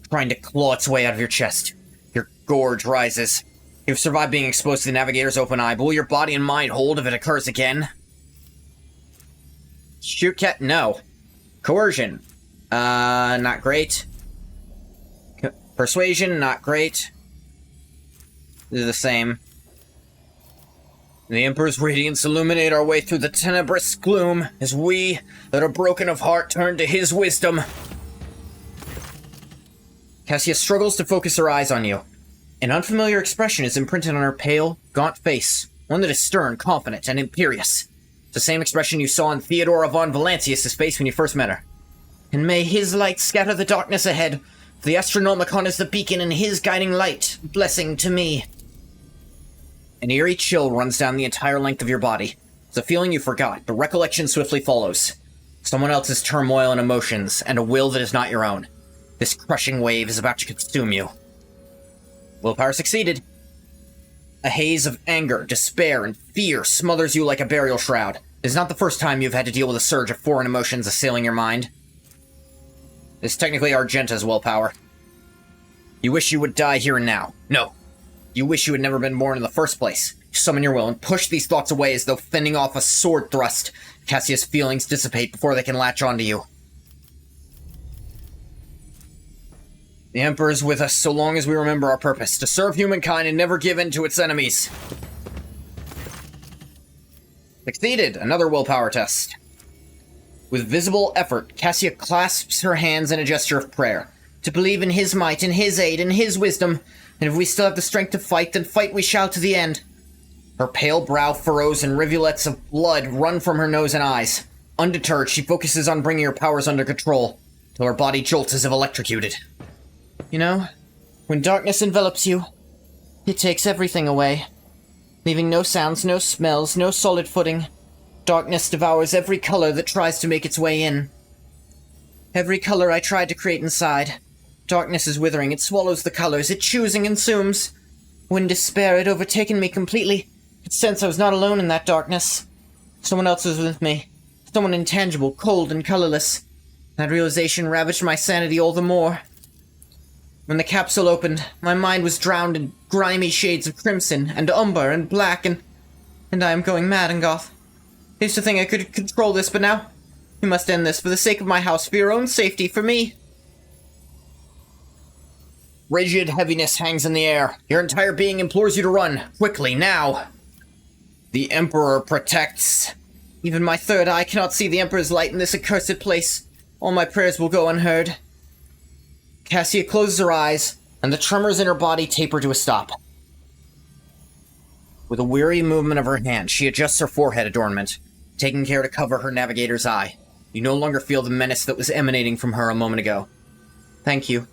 trying to claw its way out of your chest. Your gorge rises. You've survived being exposed to the Navigator's open eye, but will your body and mind hold if it occurs again? Shoot cat? No. Coercion. Not great. Persuasion? Not great. They're the same. The Emperor's radiance illuminate our way through the tenebrous gloom, as we, that are broken of heart, turn to his wisdom. Cassia struggles to focus her eyes on you. An unfamiliar expression is imprinted on her pale, gaunt face, one that is stern, confident, and imperious. It's the same expression you saw on Theodora von Valancius' face when you first met her. And may his light scatter the darkness ahead, for the Astronomicon is the beacon and his guiding light, blessing to me. An eerie chill runs down the entire length of your body. It's a feeling you forgot, but recollection swiftly follows. Someone else's turmoil and emotions, and a will that is not your own. This crushing wave is about to consume you. Willpower succeeded. A haze of anger, despair, and fear smothers you like a burial shroud. It is not the first time you've had to deal with a surge of foreign emotions assailing your mind. It's technically Argenta's willpower. You wish you would die here and now. No. You wish you had never been born in the first place. You summon your will and push these thoughts away as though fending off a sword thrust. Cassia's feelings dissipate before they can latch onto you. The Emperor is with us so long as we remember our purpose, to serve humankind and never give in to its enemies. Succeeded! Another willpower test. With visible effort, Cassia clasps her hands in a gesture of prayer, to believe in his might, in his aid, in his wisdom, and if we still have the strength to fight, then fight we shall to the end. Her pale brow furrows and rivulets of blood run from her nose and eyes. Undeterred, she focuses on bringing her powers under control, till her body jolts as if electrocuted. You know, when darkness envelops you, it takes everything away, leaving no sounds, no smells, no solid footing. Darkness devours every color that tries to make its way in. Every color I tried to create inside. Darkness is withering, it swallows the colors, it chews and consumes. When despair had overtaken me completely, I could sense I was not alone in that darkness. Someone else was with me. Someone intangible, cold, and colorless. That realization ravaged my sanity all the more. When the capsule opened, my mind was drowned in grimy shades of crimson, and umber, and black, and I am going mad, Ngoth. I used to think I could control this, but now, you must end this for the sake of my house, for your own safety, for me. Rigid heaviness hangs in the air. Your entire being implores you to run. Quickly, now. The Emperor protects. Even my third eye cannot see the Emperor's light in this accursed place. All my prayers will go unheard. Cassia closes her eyes, and the tremors in her body taper to a stop. With a weary movement of her hand, she adjusts her forehead adornment, taking care to cover her navigator's eye. You no longer feel the menace that was emanating from her a moment ago. Thank you.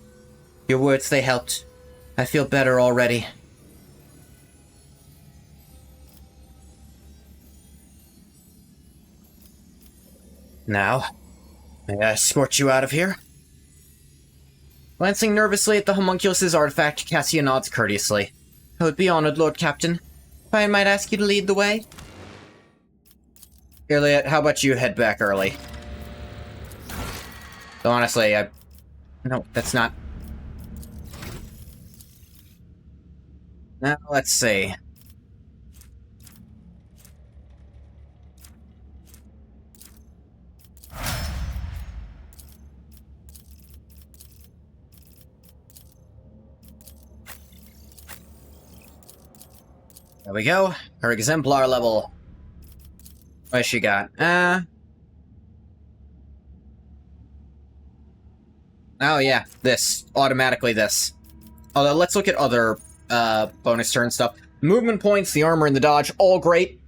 Your words, they helped. I feel better already. Now, may I escort you out of here? Glancing nervously at the homunculus's artifact, Cassia nods courteously. I would be honored, Lord Captain. If I might ask you to lead the way? Iliad, how about you head back early? Though honestly, no, that's not... Now, let's see. There we go. Her exemplar level. What she got? Oh yeah, this. Automatically this. Although, let's look at other, bonus turn stuff. Movement points, the armor, and the dodge, all great.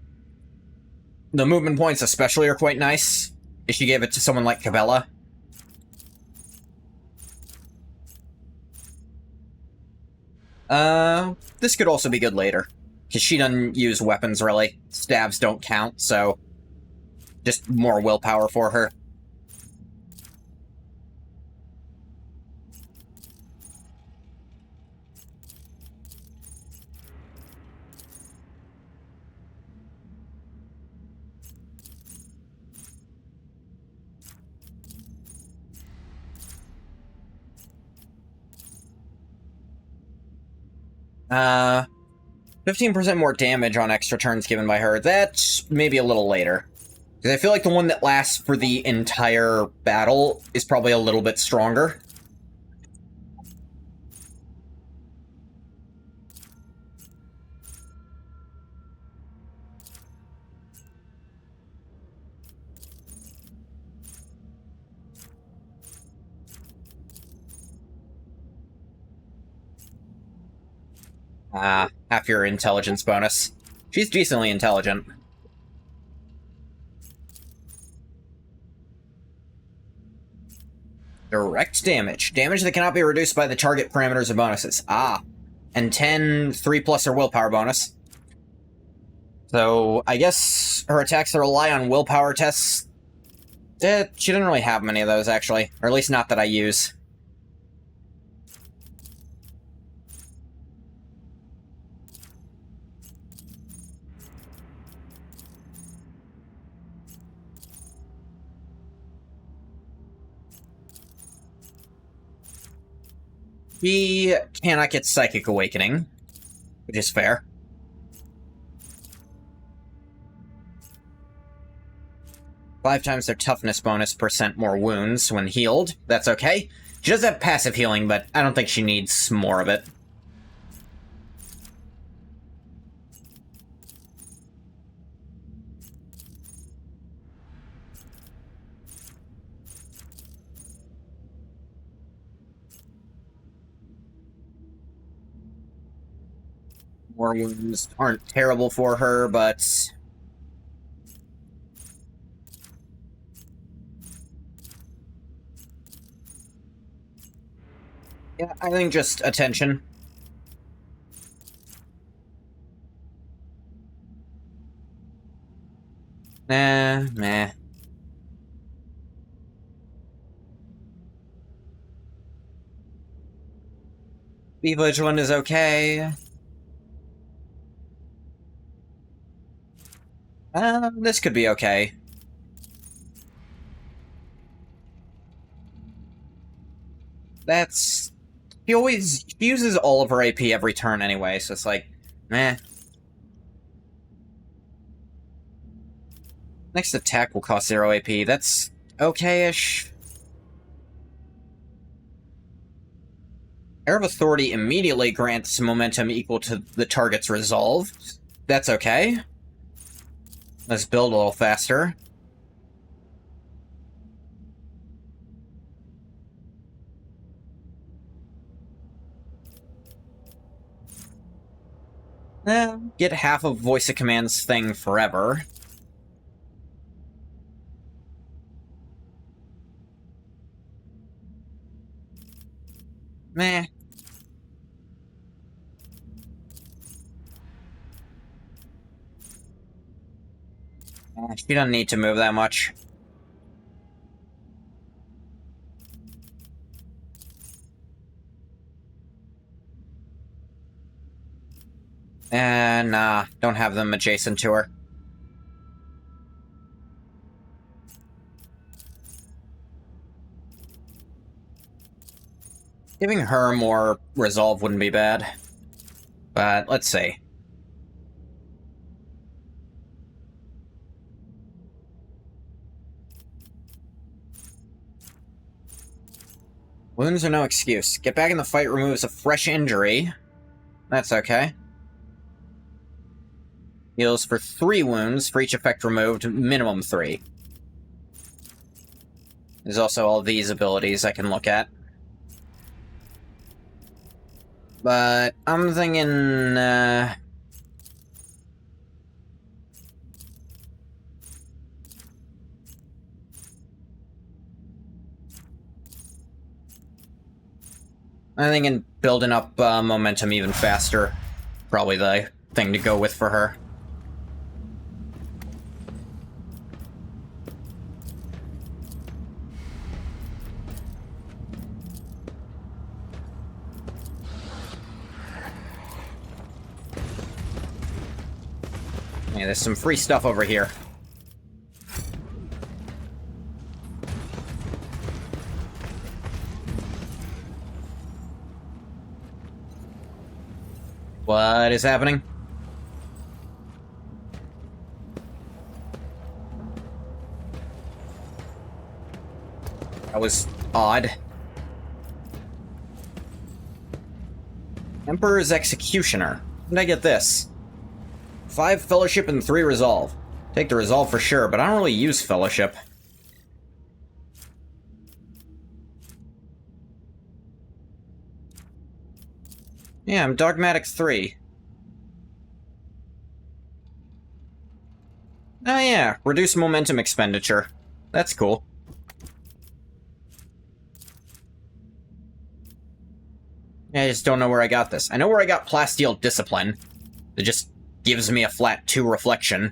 The movement points especially are quite nice. If she gave it to someone like Cabela. This could also be good later. Because she doesn't use weapons, really. Stabs don't count, so... just more willpower for her. Uh... 15% more damage on extra turns given by her. That's maybe a little later. Because I feel like the one that lasts for the entire battle is probably a little bit stronger. Half your intelligence bonus. She's decently intelligent. Direct damage. Damage that cannot be reduced by the target parameters or bonuses. And 10 3+ or willpower bonus. So, I guess her attacks that rely on willpower tests... she didn't really have many of those, actually. Or at least not that I use. She cannot get Psychic Awakening, which is fair. Five times their toughness bonus, % more wounds when healed. That's okay. She does have passive healing, but I don't think she needs more of it. More wounds aren't terrible for her, but... yeah, I think just attention. Meh. Be Vigilant is okay. This could be okay. That's... she uses all of her AP every turn anyway, so it's like, meh. Next attack will cost 0 AP. That's okay-ish. Air of Authority immediately grants momentum equal to the target's resolve. That's okay. Let's build a little faster. Get half of Voice of Command's thing forever. Meh. She doesn't need to move that much. Nah, don't have them adjacent to her. Giving her more resolve wouldn't be bad. But, let's see. Wounds are no excuse. Get back in the fight removes a fresh injury. That's okay. Heals for 3 wounds for each effect removed, minimum 3. There's also all these abilities I can look at. But I'm thinking, I'm thinking building up momentum even faster. Probably the thing to go with for her. Yeah, there's some free stuff over here. What is happening? That was odd. Emperor's Executioner. When did I get this? 5 Fellowship and 3 Resolve. Take the Resolve for sure, but I don't really use Fellowship. Yeah, I'm Dogmatic 3. Oh yeah, reduce momentum expenditure. That's cool. I just don't know where I got this. I know where I got Plasteel Discipline. It just gives me a flat 2 reflection.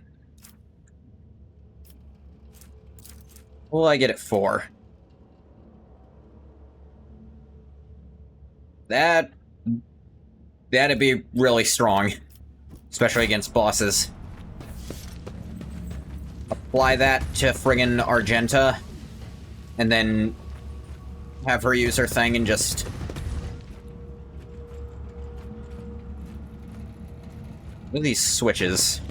What will I get it for? That'd be really strong. Especially against bosses. Apply that to friggin' Argenta. And then have her use her thing and just... Look at these switches.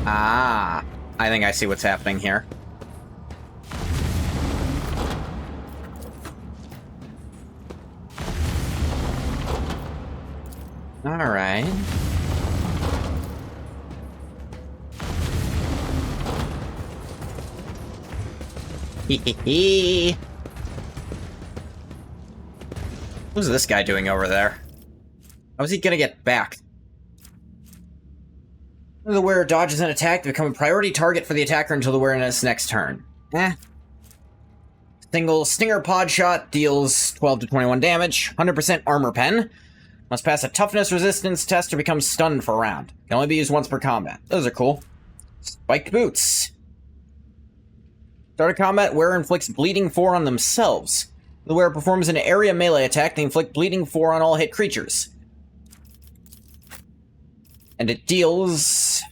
Ah, I think I see what's happening here. Alright. Hee. What's this guy doing over there? How's he gonna get back? The wearer dodges an attack to become a priority target for the attacker until the wearer in its next turn. Single Stinger Pod Shot deals 12 to 21 damage. 100% armor pen. Must pass a toughness resistance test or become stunned for a round. Can only be used once per combat. Those are cool. Spiked Boots. Start a combat, wearer inflicts bleeding 4 on themselves. The wearer performs an area melee attack to inflict bleeding 4 on all hit creatures. And it deals...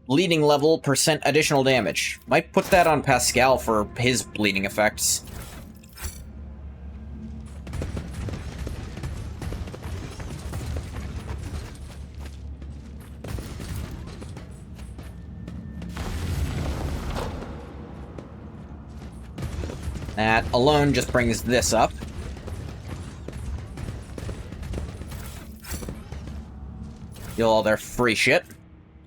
bleeding level % additional damage. Might put that on Pascal for his bleeding effects. That alone just brings this up. Deal all their free shit.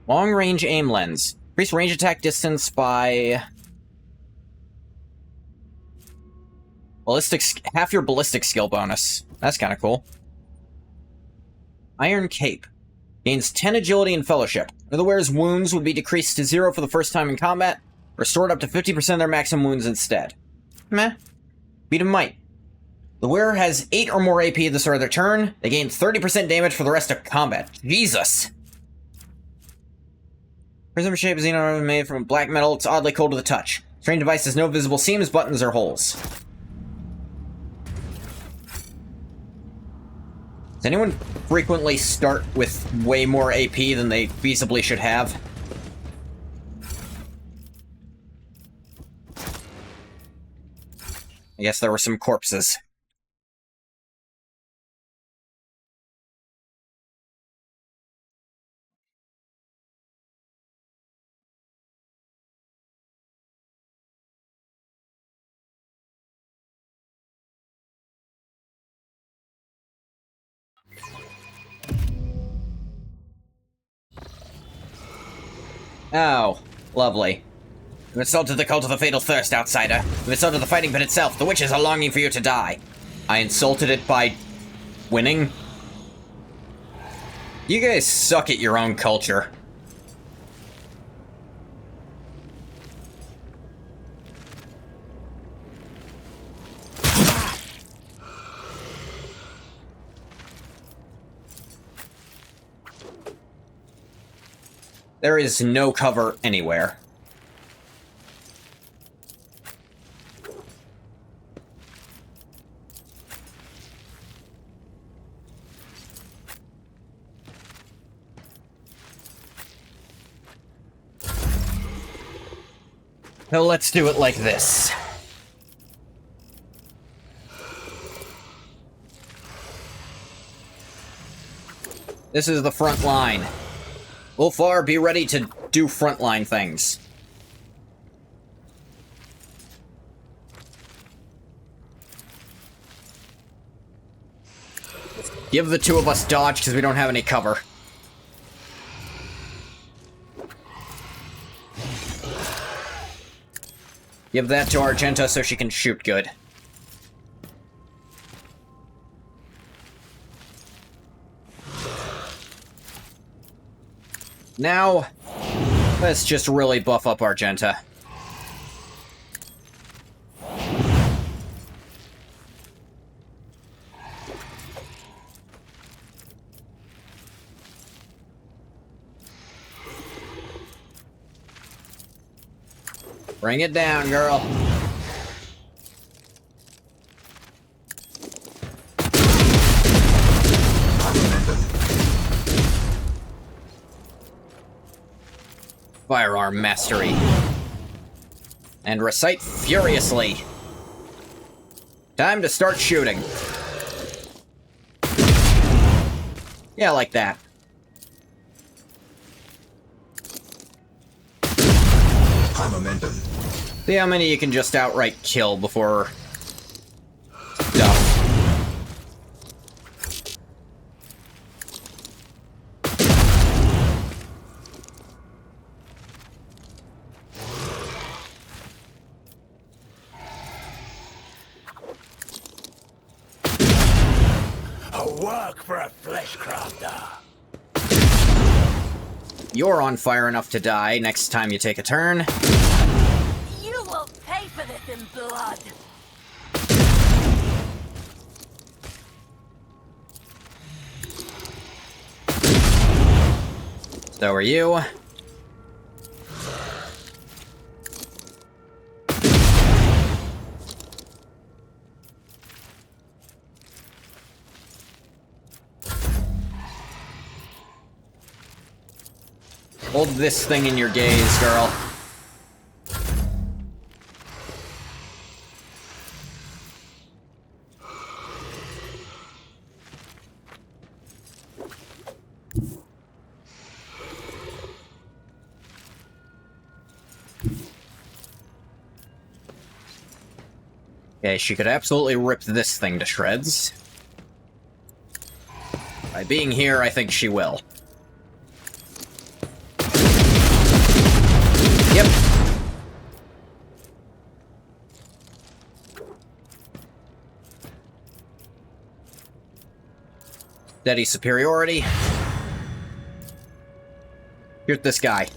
Long-range aim lens. Increase range attack distance by... half your ballistic skill bonus. That's kind of cool. Iron Cape. Gains 10 agility and fellowship. The wearer's wounds would be decreased to 0 for the first time in combat. Restored up to 50% of their maximum wounds instead. Meh. Beat 'em might. The wearer has 8 or more AP at the start of their turn. They gain 30% damage for the rest of combat. Jesus! Prism shape is made from black metal. It's oddly cold to the touch. Strange device has no visible seams, buttons, or holes. Does anyone frequently start with way more AP than they feasibly should have? I guess there were some corpses. Oh, lovely. You've insulted the cult of the Fatal Thirst, outsider. You've insulted the fighting pit itself. The witches are longing for you to die. I insulted it by... winning? You guys suck at your own culture. There is no cover anywhere. So let's do it like this. This is the front line. Ulfar, be ready to do frontline things. Give the two of us dodge because we don't have any cover. Give that to Argenta so she can shoot good. Now, let's just really buff up Argenta. Bring it down, girl. Firearm mastery. And recite furiously. Time to start shooting. Yeah, like that. High momentum. See how many you can just outright kill before... stuff. A work for a flesh crafter. You're on fire enough to die next time you take a turn. You will pay for this in blood. So are you. Hold this thing in your gaze, girl. Okay, she could absolutely rip this thing to shreds. By being here, I think she will. Steady superiority. Shoot this guy.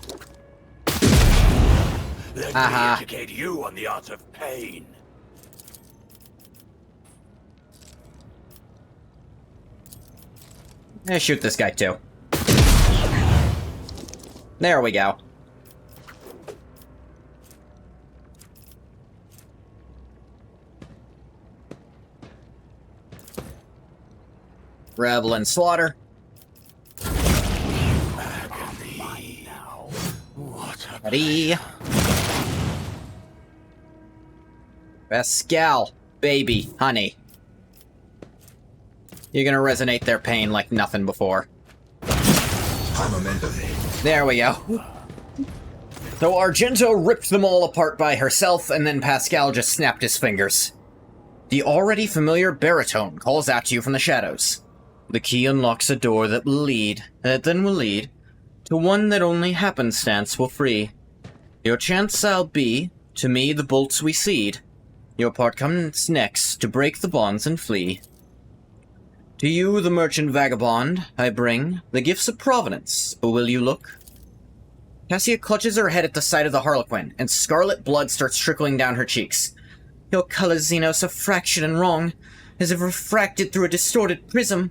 Let Aha. me educate you on the art of pain. Shoot this guy too. There we go. Revel and slaughter. Ready. Pascal, baby, honey. You're gonna resonate their pain like nothing before. High momentum. There we go. So Argento ripped them all apart by herself, and then Pascal just snapped his fingers. The already familiar baritone calls out to you from the shadows. The key unlocks a door that will lead, to one that only happenstance will free. Your chance I'll be, to me the bolts we cede. Your part comes next, to break the bonds and flee. To you, the merchant vagabond, I bring the gifts of providence, but will you look? Cassia clutches her head at the sight of the Harlequin, and scarlet blood starts trickling down her cheeks. Your colors, Xenos, are fractured and wrong, as if refracted through a distorted prism.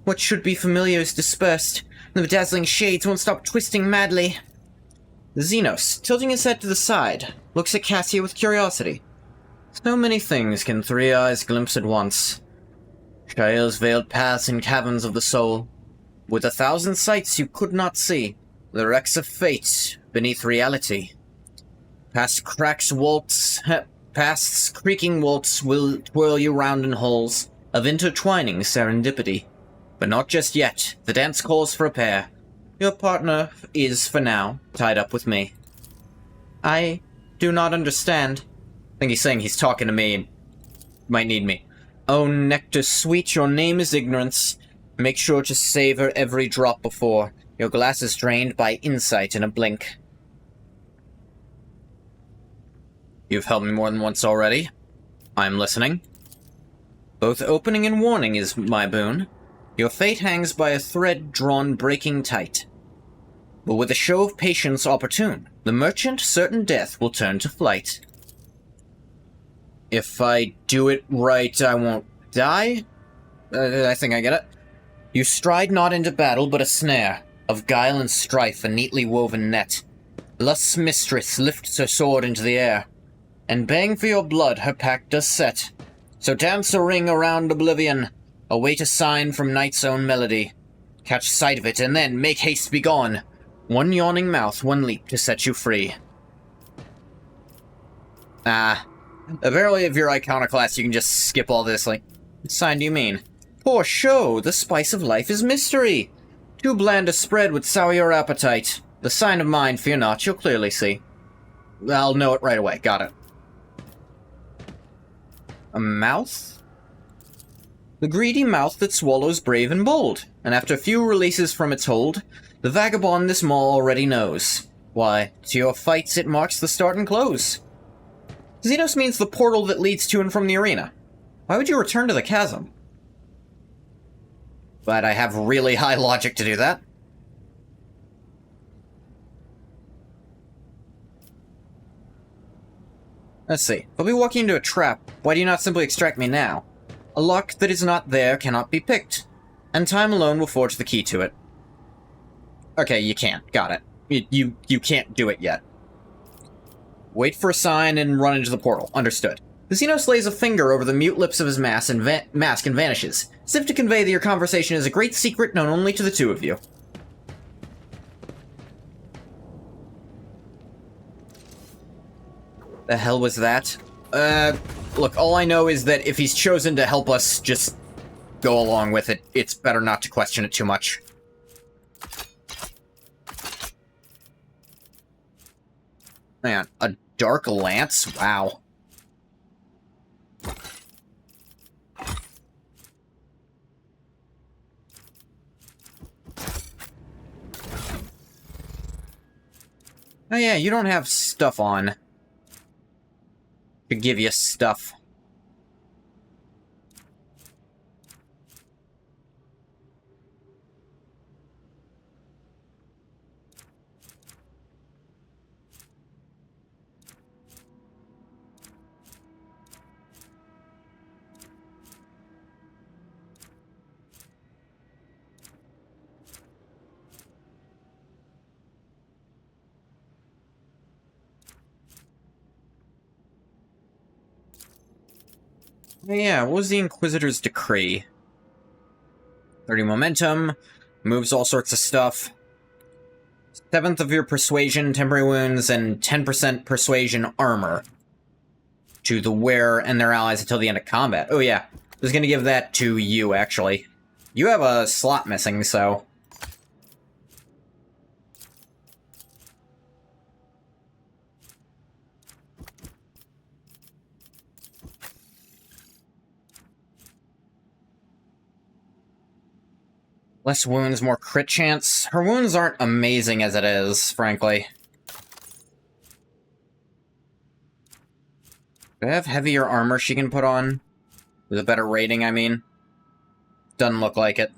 What should be familiar is dispersed, and the dazzling shades won't stop twisting madly. Xenos, tilting his head to the side, looks at Cassia with curiosity. So many things can three eyes glimpse at once. Shael's veiled paths and caverns of the soul. With 1,000 sights you could not see, the wrecks of fate beneath reality. Past creaking waltz will twirl you round in holes of intertwining serendipity. But not just yet. The dance calls for a pair. Your partner is, for now, tied up with me. I do not understand. I think he's saying he's talking to me and might need me. Oh, nectar sweet, your name is ignorance. Make sure to savor every drop before your glass is drained by insight in a blink. You've helped me more than once already. I'm listening. Both opening and warning is my boon. Your fate hangs by a thread drawn breaking tight. But with a show of patience opportune, the merchant certain death will turn to flight. If I do it right, I won't die? I think I get it. You stride not into battle, but a snare of guile and strife, a neatly woven net. Lust's mistress lifts her sword into the air, and bang for your blood her pact does set. So dance a ring around oblivion, await a sign from night's own melody. Catch sight of it, and then make haste be gone. One yawning mouth, one leap to set you free. Apparently if you're iconoclast, you can just skip all this, like, what sign do you mean? Poor show, the spice of life is mystery. Too bland a spread would sour your appetite. The sign of mine, fear not, you'll clearly see. I'll know it right away, got it. A mouth? The greedy mouth that swallows brave and bold, and after a few releases from its hold, the vagabond this maw already knows. Why, to your fights it marks the start and close. Xenos means the portal that leads to and from the arena. Why would you return to the chasm? But I have really high logic to do that. Let's see. If I'll be walking into a trap, why do you not simply extract me now? A lock that is not there cannot be picked, and time alone will forge the key to it. Okay, you can't. Got it. You can't do it yet. Wait for a sign and run into the portal. Understood. Xenos lays a finger over the mute lips of his mask and vanishes, as if to convey that your conversation is a great secret known only to the two of you. The hell was that? Look, all I know is that if he's chosen to help us, just go along with it. It's better not to question it too much. Man, a dark lance? Wow. Oh yeah, you don't have stuff on. To give you stuff. Yeah, what was the Inquisitor's decree? 30 momentum, moves all sorts of stuff. 7th of your persuasion, temporary wounds, and 10% persuasion armor to the wearer and their allies until the end of combat. Oh yeah, I was gonna give that to you, actually. You have a slot missing, so... Less wounds, more crit chance. Her wounds aren't amazing as it is, frankly. Do I have heavier armor she can put on? With a better rating, I mean? Doesn't look like it.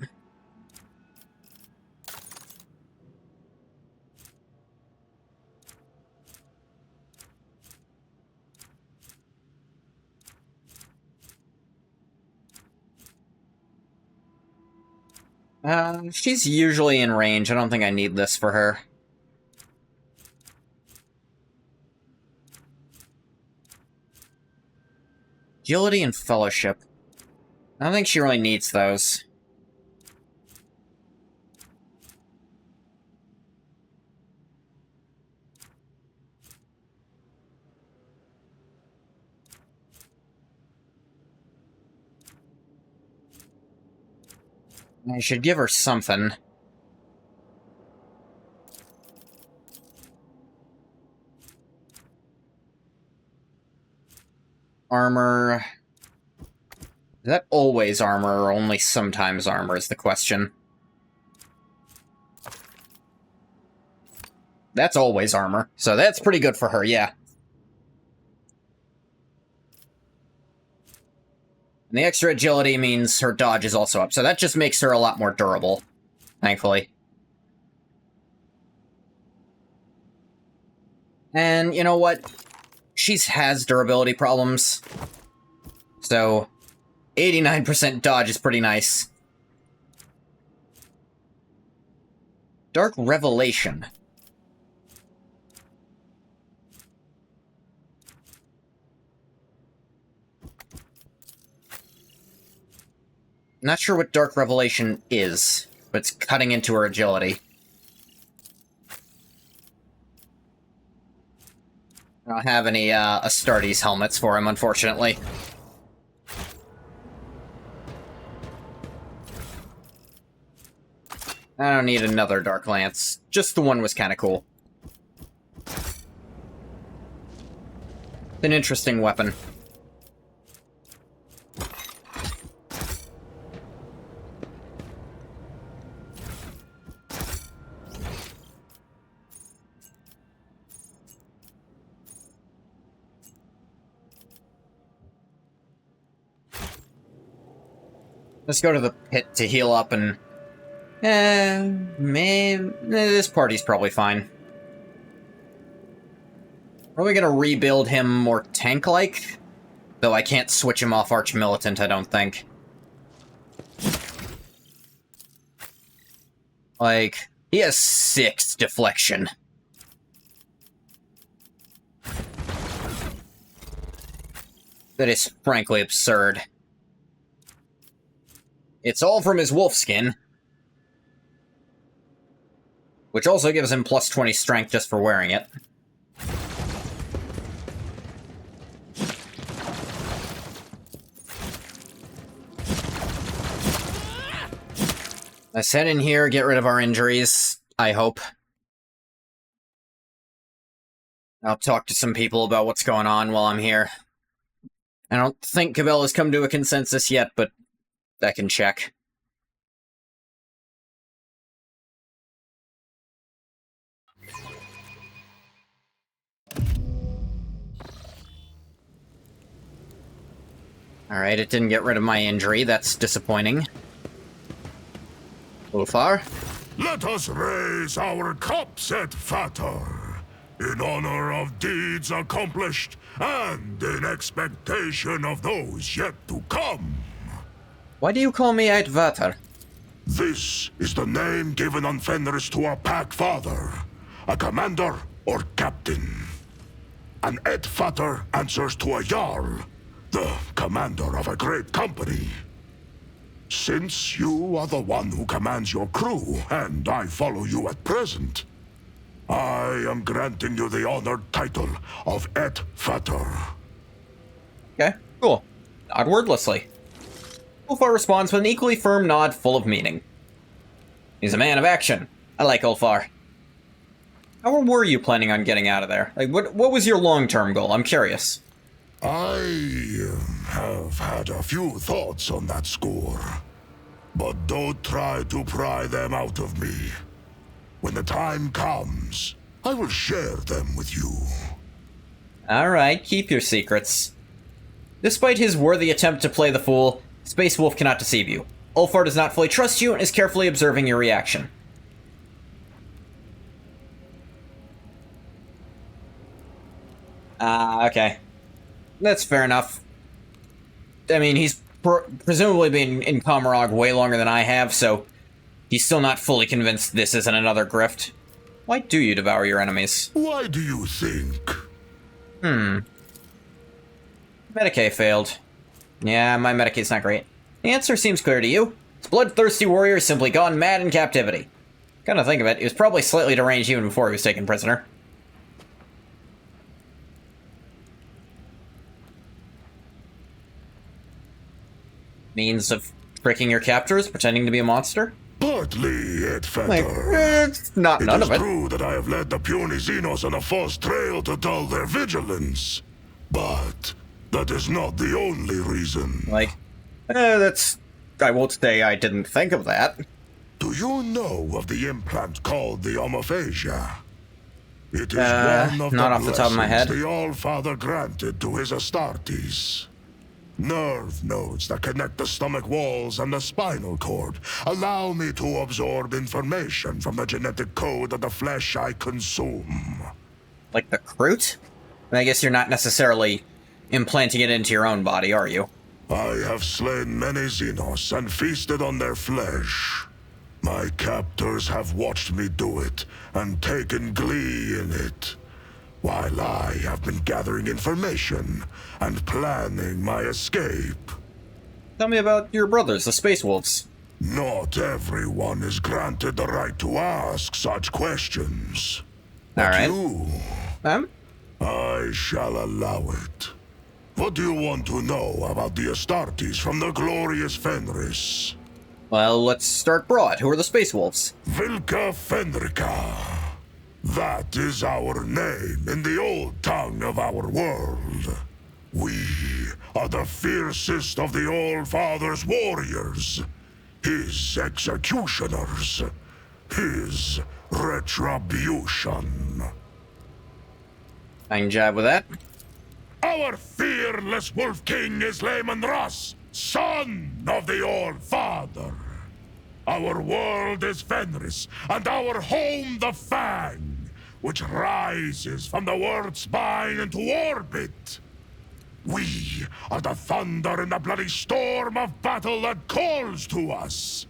She's usually in range. I don't think I need this for her. Agility and Fellowship. I don't think she really needs those. I should give her something. Armor... Is that always armor, or only sometimes armor, is the question. That's always armor, so that's pretty good for her, yeah. And the extra agility means her dodge is also up, so that just makes her a lot more durable, thankfully. And you know what? She has durability problems, so 89% dodge is pretty nice. Dark Revelation. Not sure what Dark Revelation is, but it's cutting into her agility. I don't have any Astartes helmets for him, unfortunately. I don't need another Dark Lance. Just the one was kind of cool. It's an interesting weapon. Let's go to the pit to heal up and... this party's probably fine. Are we gonna rebuild him more tank-like? Though I can't switch him off Arch Militant, I don't think. Like, he has 6 deflection. That is frankly absurd. It's all from his wolf skin. Which also gives him plus 20 strength just for wearing it. Let's head in here, get rid of our injuries, I hope. I'll talk to some people about what's going on while I'm here. I don't think Cabell has come to a consensus yet, but I can check. Alright, it didn't get rid of my injury. That's disappointing. Ulfar? Let us raise our cups at Vatar, in honor of deeds accomplished and in expectation of those yet to come. Why do you call me Ait Vatar? This is the name given on Fenris to a pack father, a commander or captain. An Ait Vatar answers to a Jarl, the commander of a great company. Since you are the one who commands your crew, and I follow you at present, I am granting you the honored title of Et Fater. Okay, cool. Nod wordlessly. Ulfar responds with an equally firm nod full of meaning. He's a man of action. I like Ulfar. How were you planning on getting out of there? Like, what was your long-term goal? I'm curious. I have had a few thoughts on that score, but don't try to pry them out of me. When the time comes, I will share them with you. Alright, keep your secrets. Despite his worthy attempt to play the fool, Space Wolf cannot deceive you. Ulfar does not fully trust you and is carefully observing your reaction. Okay. That's fair enough. I mean, he's presumably been in Comorroagh way longer than I have, so he's still not fully convinced this isn't another grift. Why do you devour your enemies? Why do you think? Medicae failed. Yeah, my Medicae's not great. The answer seems clear to you. This bloodthirsty warrior has simply gone mad in captivity. Come to think of it, he was probably slightly deranged even before he was taken prisoner. Means of tricking your captors, pretending to be a monster? Partly, Et Fater. Like, it's not none of It it. is true that I have led the puny Xenos on a false trail to dull their vigilance, but that is not the only reason. Like, that's... I won't say I didn't think of that. Do you know of the implant called the Omophasia? It is one of not the off the top of my head. blessings the All-Father granted to his Astartes. Nerve nodes that connect the stomach walls and the spinal cord allow me to absorb information from the genetic code of the flesh I consume. Like the Kroot? I guess you're not necessarily implanting it into your own body, are you? I have slain many Xenos and feasted on their flesh. My captors have watched me do it and taken glee in it, while I have been gathering information and planning my escape. Tell me about your brothers, the Space Wolves. Not everyone is granted the right to ask such questions. But Alright. you, I shall allow it. What do you want to know about the Astartes from the glorious Fenris? Well, let's start broad. Who are the Space Wolves? Vilka Fenrika. That is our name in the old tongue of our world. We are the fiercest of the All-Father's warriors, his executioners, his retribution. I can jive with that. Our fearless Wolf King is Lehman Ross, son of the All-Father. Our world is Fenris, and our home the Fang, which rises from the world's spine into orbit. We are the thunder in the bloody storm of battle that calls to us.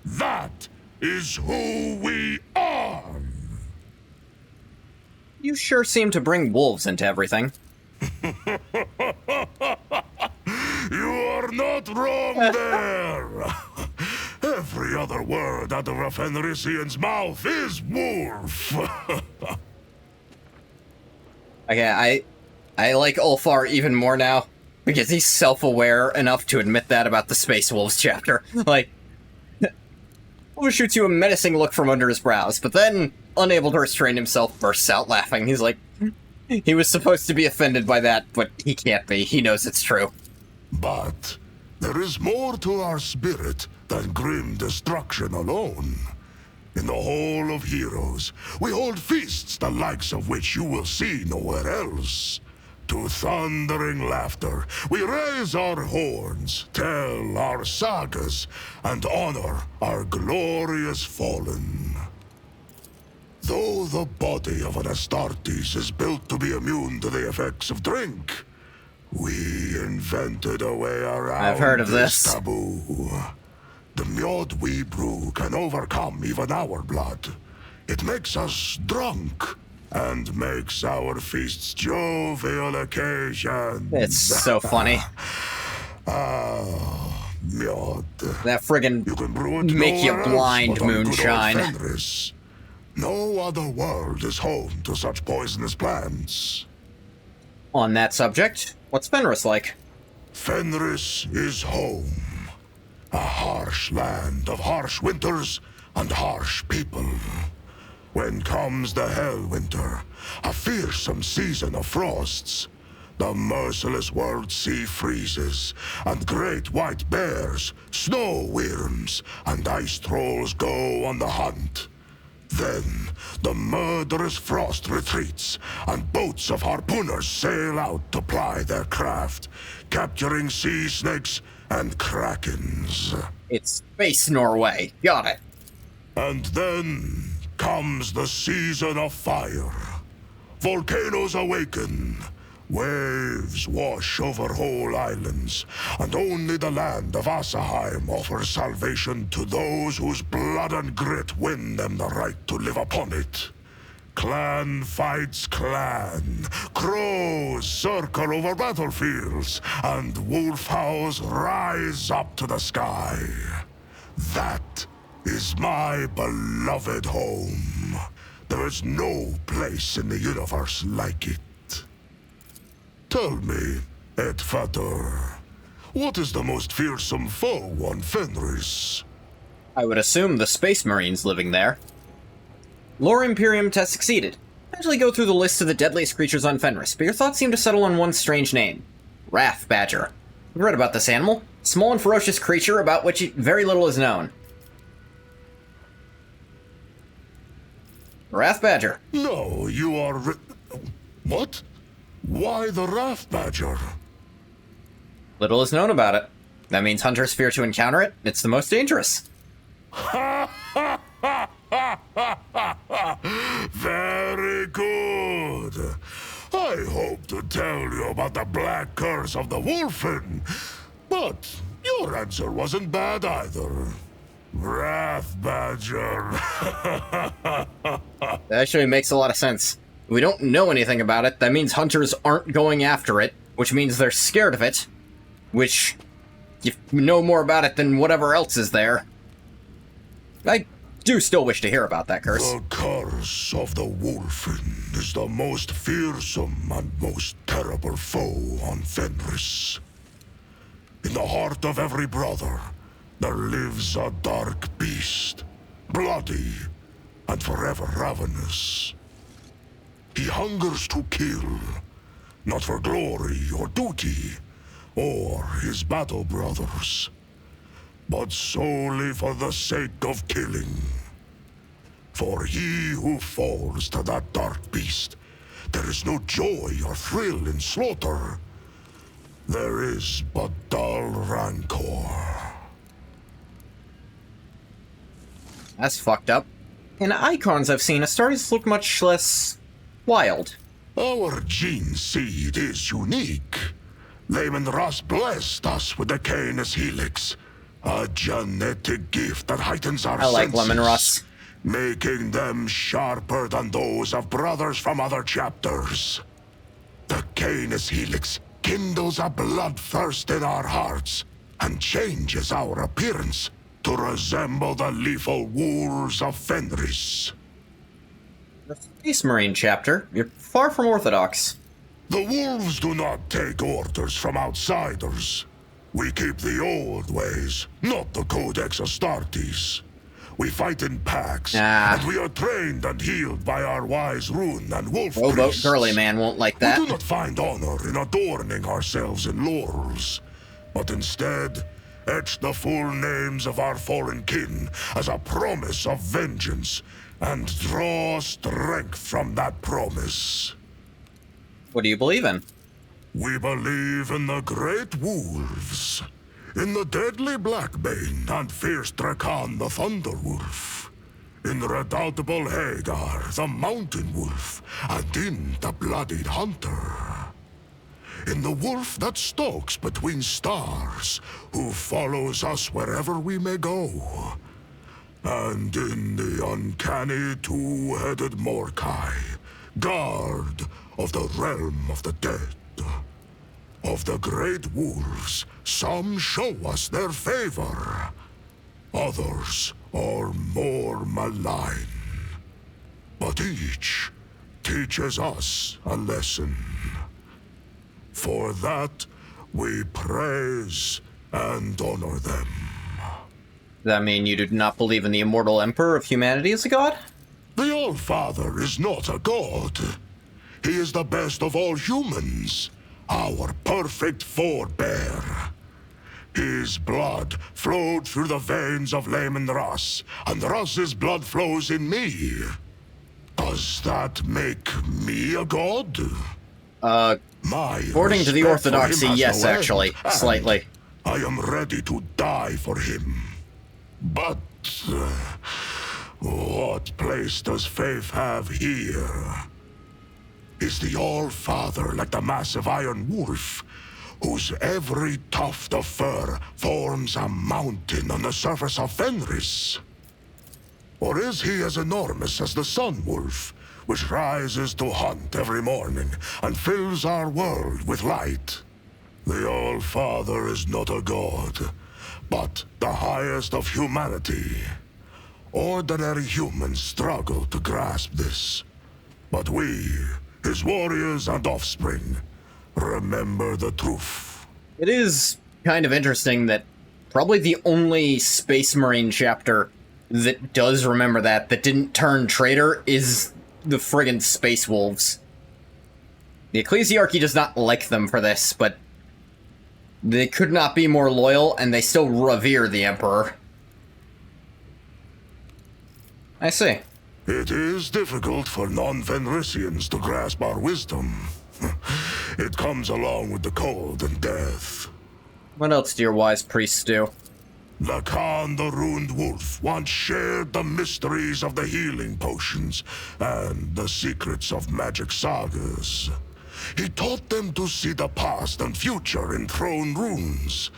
That is who we are. You sure seem to bring wolves into everything. You are not wrong there. Every other word out of a Fenrisian's mouth is wolf. Okay, I like Ulfar even more now, because he's self-aware enough to admit that about the Space Wolves chapter. Like, Ulfar shoots you a menacing look from under his brows, but then, unable to restrain himself, bursts out laughing. He's like, he was supposed to be offended by that, but he can't be. He knows it's true. But there is more to our spirit than grim destruction alone. In the Hall of Heroes, we hold feasts the likes of which you will see nowhere else. To thundering laughter, we raise our horns, tell our sagas, and honor our glorious fallen. Though the body of an Astartes is built to be immune to the effects of drink, we invented a way around I've heard of this. taboo. The mead we brew can overcome even our blood. It makes us drunk, and makes our feasts jovial occasions. It's so funny. Ah, Mjod. That friggin' You can brew it make you nowhere else blind but on good old moonshine. Fenris. No other world is home to such poisonous plants. On that subject, what's Fenris like? Fenris is home. A harsh land of harsh winters and harsh people. When comes the Hell Winter, a fearsome season of frosts, the merciless world sea freezes, and great white bears, snow wyrms, and ice trolls go on the hunt. Then the murderous frost retreats, and boats of harpooners sail out to ply their craft, capturing sea snakes and krakens. It's Space Norway. Got it. And then comes the season of fire. Volcanoes awaken. Waves wash over whole islands, and only the land of Asaheim offers salvation to those whose blood and grit win them the right to live upon it. Clan fights clan, crows circle over battlefields, and wolf howls rise up to the sky. That is my beloved home. There is no place in the universe like it. Tell me, Edfater, what is the most fearsome foe on Fenris? I would assume the Space Marines living there. Lore Imperium test succeeded. Eventually go through the list of the deadliest creatures on Fenris, but your thoughts seem to settle on one strange name. Wrath Badger. You've read about this animal? Small and ferocious creature about which very little is known. Wrath Badger. No, you are... What? Why the Wrath Badger? Little is known about it. That means hunters fear to encounter it. It's the most dangerous. Very good. I hope to tell you about the black curse of the Wolfen, but your answer wasn't bad either. Wrath Badger. That actually makes a lot of sense. We don't know anything about it. That means hunters aren't going after it, which means they're scared of it, which you know more about it than whatever else is there. I do still wish to hear about that curse. The curse of the Wolfen is the most fearsome and most terrible foe on Fenris. In the heart of every brother, there lives a dark beast, bloody and forever ravenous. He hungers to kill, not for glory or duty, or his battle brothers, but solely for the sake of killing. For he who falls to that dark beast, there is no joy or thrill in slaughter. There is but dull rancor. That's fucked up. In icons I've seen, Astartes look much less wild. Our gene seed is unique. Lehman Russ blessed us with the Canis Helix, a genetic gift that heightens our I like senses, Lemon Russ. making them sharper than those of brothers from other chapters. The Canis Helix kindles a bloodthirst in our hearts and changes our appearance to resemble the lethal wolves of Fenris. The Space Marine chapter, you're far from orthodox. The wolves do not take orders from outsiders. We keep the old ways, not the Codex Astartes. We fight in packs, and we are trained and healed by our wise rune and wolf priests. Girly man won't like that. We do not find honor in adorning ourselves in laurels, but instead etch the full names of our fallen kin as a promise of vengeance, and draw strength from that promise. What do you believe in? We believe in the great wolves, in the deadly Blackbane and fierce Drakan the Thunderwolf, in the redoubtable Hagar the Mountain Wolf, and in the Bloodied Hunter. In the wolf that stalks between stars, who follows us wherever we may go. And in the uncanny two-headed Morkai, guard of the realm of the dead. Of the great wolves, some show us their favor. Others are more malign. But each teaches us a lesson. For that, we praise and honor them. Does that mean you do not believe in the immortal emperor of humanity as a god? The All-Father is not a god. He is the best of all humans, our perfect forebear. His blood flowed through the veins of Layman Russ, and Russ's blood flows in me. Does that make me a god? According to the Orthodoxy, yes, actually. Slightly. I am ready to die for him. But what place does faith have here? Is the All-Father like the massive iron wolf, whose every tuft of fur forms a mountain on the surface of Fenris? Or is he as enormous as the Sun Wolf, which rises to hunt every morning and fills our world with light? The All-Father is not a god, but the highest of humanity. Ordinary humans struggle to grasp this. But we, his warriors and offspring, remember the truth. It is kind of interesting that probably the only Space Marine chapter that does remember that didn't turn traitor is the friggin' Space Wolves. The Ecclesiarchy does not like them for this, but they could not be more loyal, and they still revere the Emperor. I see. It is difficult for non-Fenrisians to grasp our wisdom. It comes along with the cold and death. What else do your wise priests do? Lacan the Ruined Wolf once shared the mysteries of the healing potions and the secrets of magic sagas. He taught them to see the past and future in throne runes,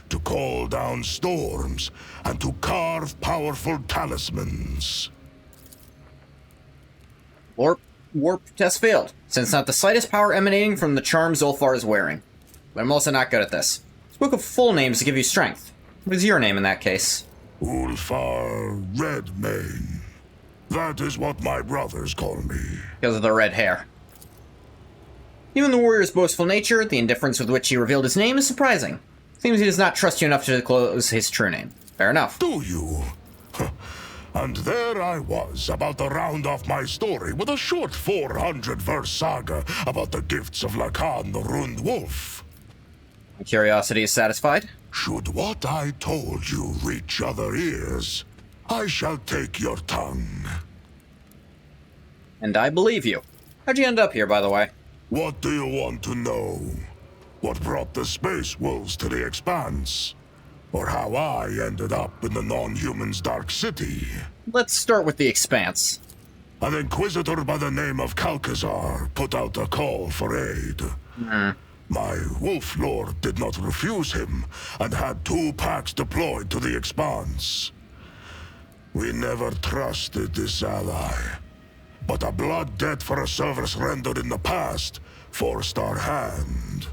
to call down storms, and to carve powerful talismans. Warp test failed, since not the slightest power emanating from the charm Zulfar is wearing. But I'm also not good at this. Spoke of full names to give you strength. What is your name in that case? Ulfar Redmane. That is what my brothers call me. Because of the red hair. Even the warrior's boastful nature, the indifference with which he revealed his name is surprising. Seems he does not trust you enough to disclose his true name. Fair enough. Do you? And there I was, about to round off my story with a short 400-verse saga about the gifts of Lacan the Ruined Wolf. My curiosity is satisfied. Should what I told you reach other ears, I shall take your tongue. And I believe you. How'd you end up here, by the way? What do you want to know? What brought the Space Wolves to the Expanse? Or how I ended up in the non-human's Dark City? Let's start with the Expanse. An inquisitor by the name of Calcazar put out a call for aid. My wolf lord did not refuse him, and had 2 packs deployed to the Expanse. We never trusted this ally, but a blood debt for a service rendered in the past forced our hand.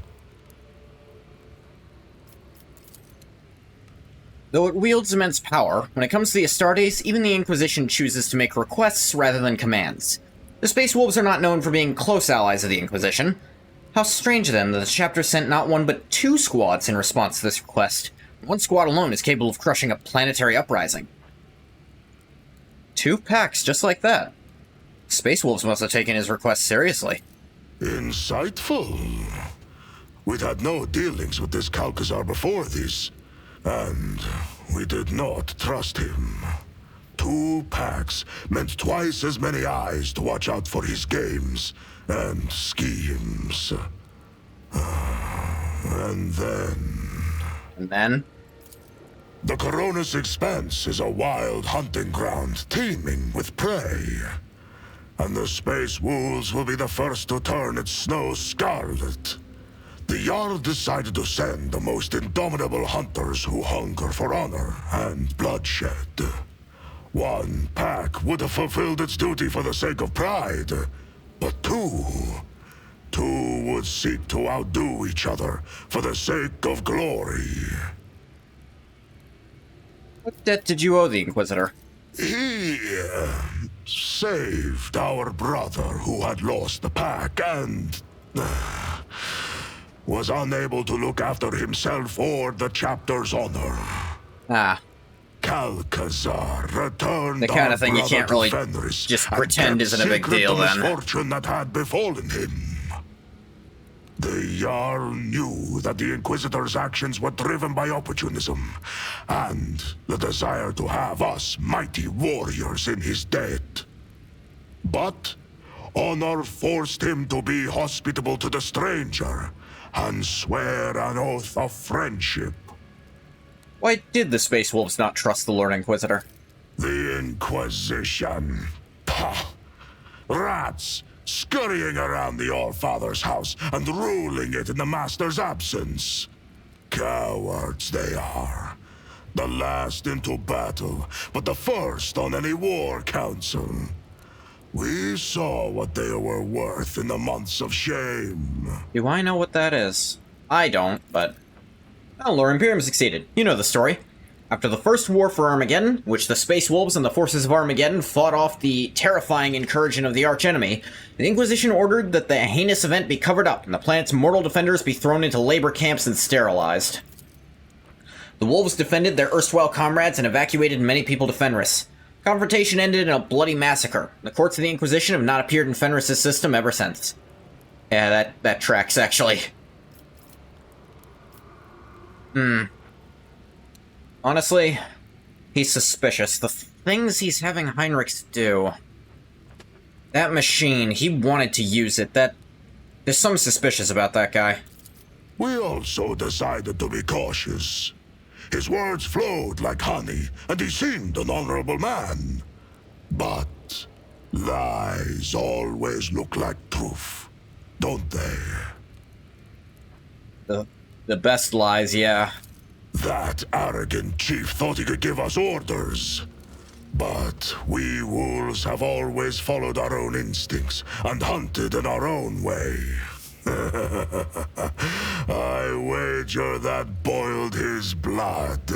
Though it wields immense power, when it comes to the Astartes, even the Inquisition chooses to make requests rather than commands. The Space Wolves are not known for being close allies of the Inquisition. How strange, then, that the chapter sent not 1 but 2 squads in response to this request. 1 squad alone is capable of crushing a planetary uprising. 2 packs, just like that. Space Wolves must have taken his request seriously. Insightful. We'd had no dealings with this Calcazar before this, and we did not trust him. 2 packs meant twice as many eyes to watch out for his games and schemes. And then... The Coronis Expanse is a wild hunting ground teeming with prey. And the Space Wolves will be the first to turn its snow scarlet. The Jarl decided to send the most indomitable hunters who hunger for honor and bloodshed. 1 pack would have fulfilled its duty for the sake of pride, but two would seek to outdo each other for the sake of glory. What debt did you owe the Inquisitor? He saved our brother who had lost the pack and was unable to look after himself or the chapter's honor. Ah, Calcazar returned the kind our of thing you brother can't to really Fenris just and pretend kept isn't a big secret deal, the then. misfortune that had befallen him. The Jarl knew that the Inquisitor's actions were driven by opportunism, and the desire to have us mighty warriors in his debt. But honor forced him to be hospitable to the stranger, and swear an oath of friendship. Why did the Space Wolves not trust the Lord Inquisitor? The Inquisition. Pah! Rats! Scurrying around the All-Father's house and ruling it in the Master's absence. Cowards they are. The last into battle, but the first on any war council. We saw what they were worth in the months of shame. Do I know what that is? I don't, but... Well, Lord Imperium succeeded. You know the story. After the first war for Armageddon, which the Space Wolves and the forces of Armageddon fought off the terrifying incursion of the archenemy, the Inquisition ordered that the heinous event be covered up and the planet's mortal defenders be thrown into labor camps and sterilized. The Wolves defended their erstwhile comrades and evacuated many people to Fenris. Confrontation ended in a bloody massacre. The courts of the Inquisition have not appeared in Fenris' system ever since. Yeah, that tracks, actually. Honestly, he's suspicious. The things he's having Heinrichs do... That machine, he wanted to use it. There's something suspicious about that guy. We also decided to be cautious. His words flowed like honey, and he seemed an honorable man. But lies always look like truth, don't they? The best lies, yeah. That arrogant chief thought he could give us orders. But we wolves have always followed our own instincts and hunted in our own way. I wager that boiled his blood.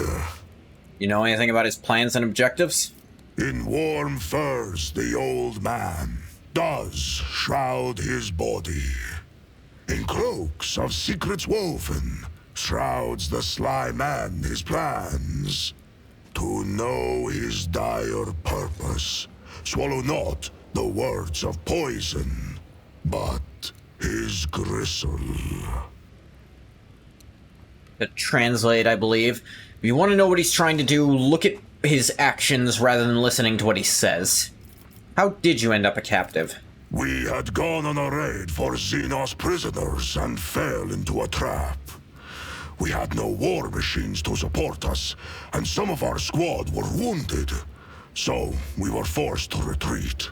You know anything about his plans and objectives? In warm furs, the old man does shroud his body. In cloaks of secrets woven, shrouds the sly man his plans. To know his dire purpose, swallow not the words of poison, but his gristle. To translate, I believe. If you want to know what he's trying to do, look at his actions rather than listening to what he says. How did you end up a captive? We had gone on a raid for Xenos prisoners and fell into a trap. We had no war machines to support us, and some of our squad were wounded, so we were forced to retreat.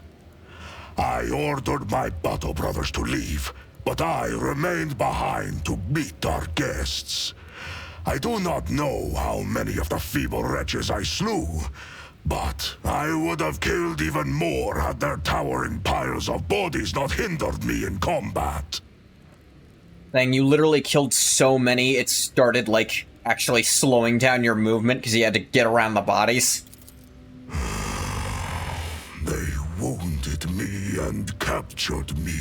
I ordered my battle brothers to leave, but I remained behind to meet our guests. I do not know how many of the feeble wretches I slew, but I would have killed even more had their towering piles of bodies not hindered me in combat. Thing, you literally killed so many, it started, like, actually slowing down your movement because you had to get around the bodies. They wounded me and captured me.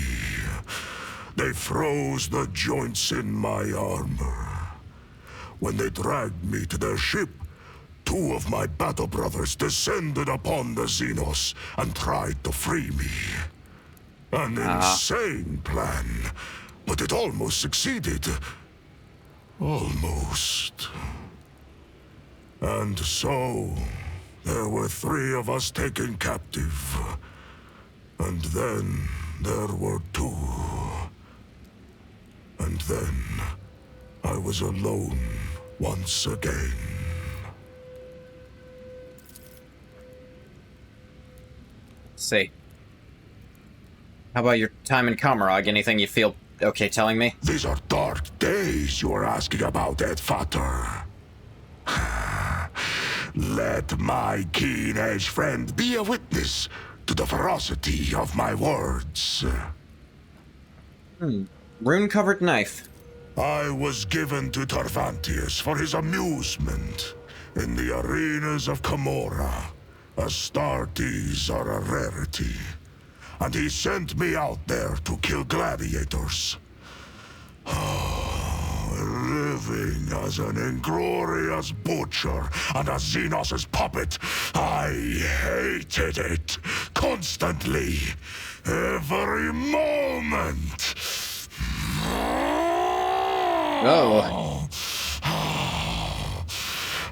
They froze the joints in my armor. When they dragged me to their ship, two of my battle brothers descended upon the Xenos and tried to free me. An insane plan, but it almost succeeded. Almost. And so, there were 3 of us taken captive. And then there were 2. And then I was alone once again. Let's see. How about your time in Comorroagh? Anything you feel okay telling me? These are dark days you are asking about, Ed Fatter. Let my keen-edged friend be a witness to the ferocity of my words. Rune-covered knife. I was given to Tarvantius for his amusement. In the arenas of Comorroagh, Astartes are a rarity. And he sent me out there to kill gladiators. Living as an inglorious butcher and a Xenos' puppet, I hated it. Constantly. Every moment. Oh.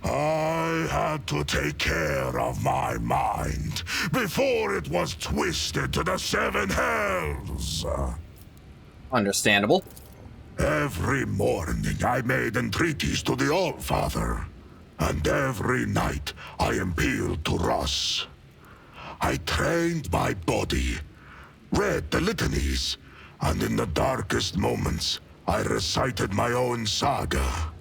I had to take care of my mind before it was twisted to the seven hells. Understandable. Every morning I made entreaties to the Allfather, and every night I appealed to Russ. I trained my body, read the litanies, and in the darkest moments I recited my own saga.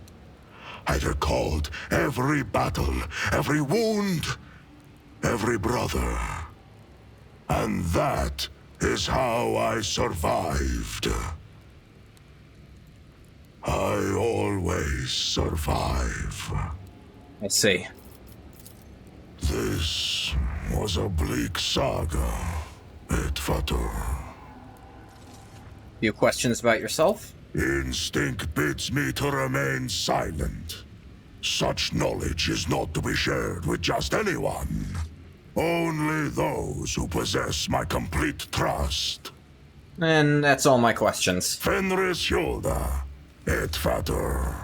I recalled every battle, every wound, every brother. And that is how I survived. I always survive. I see. This was a bleak saga, Itvator. Few questions about yourself? Instinct bids me to remain silent. Such knowledge is not to be shared with just anyone. Only those who possess my complete trust. And that's all my questions. Fenris Hjolda, Itvator.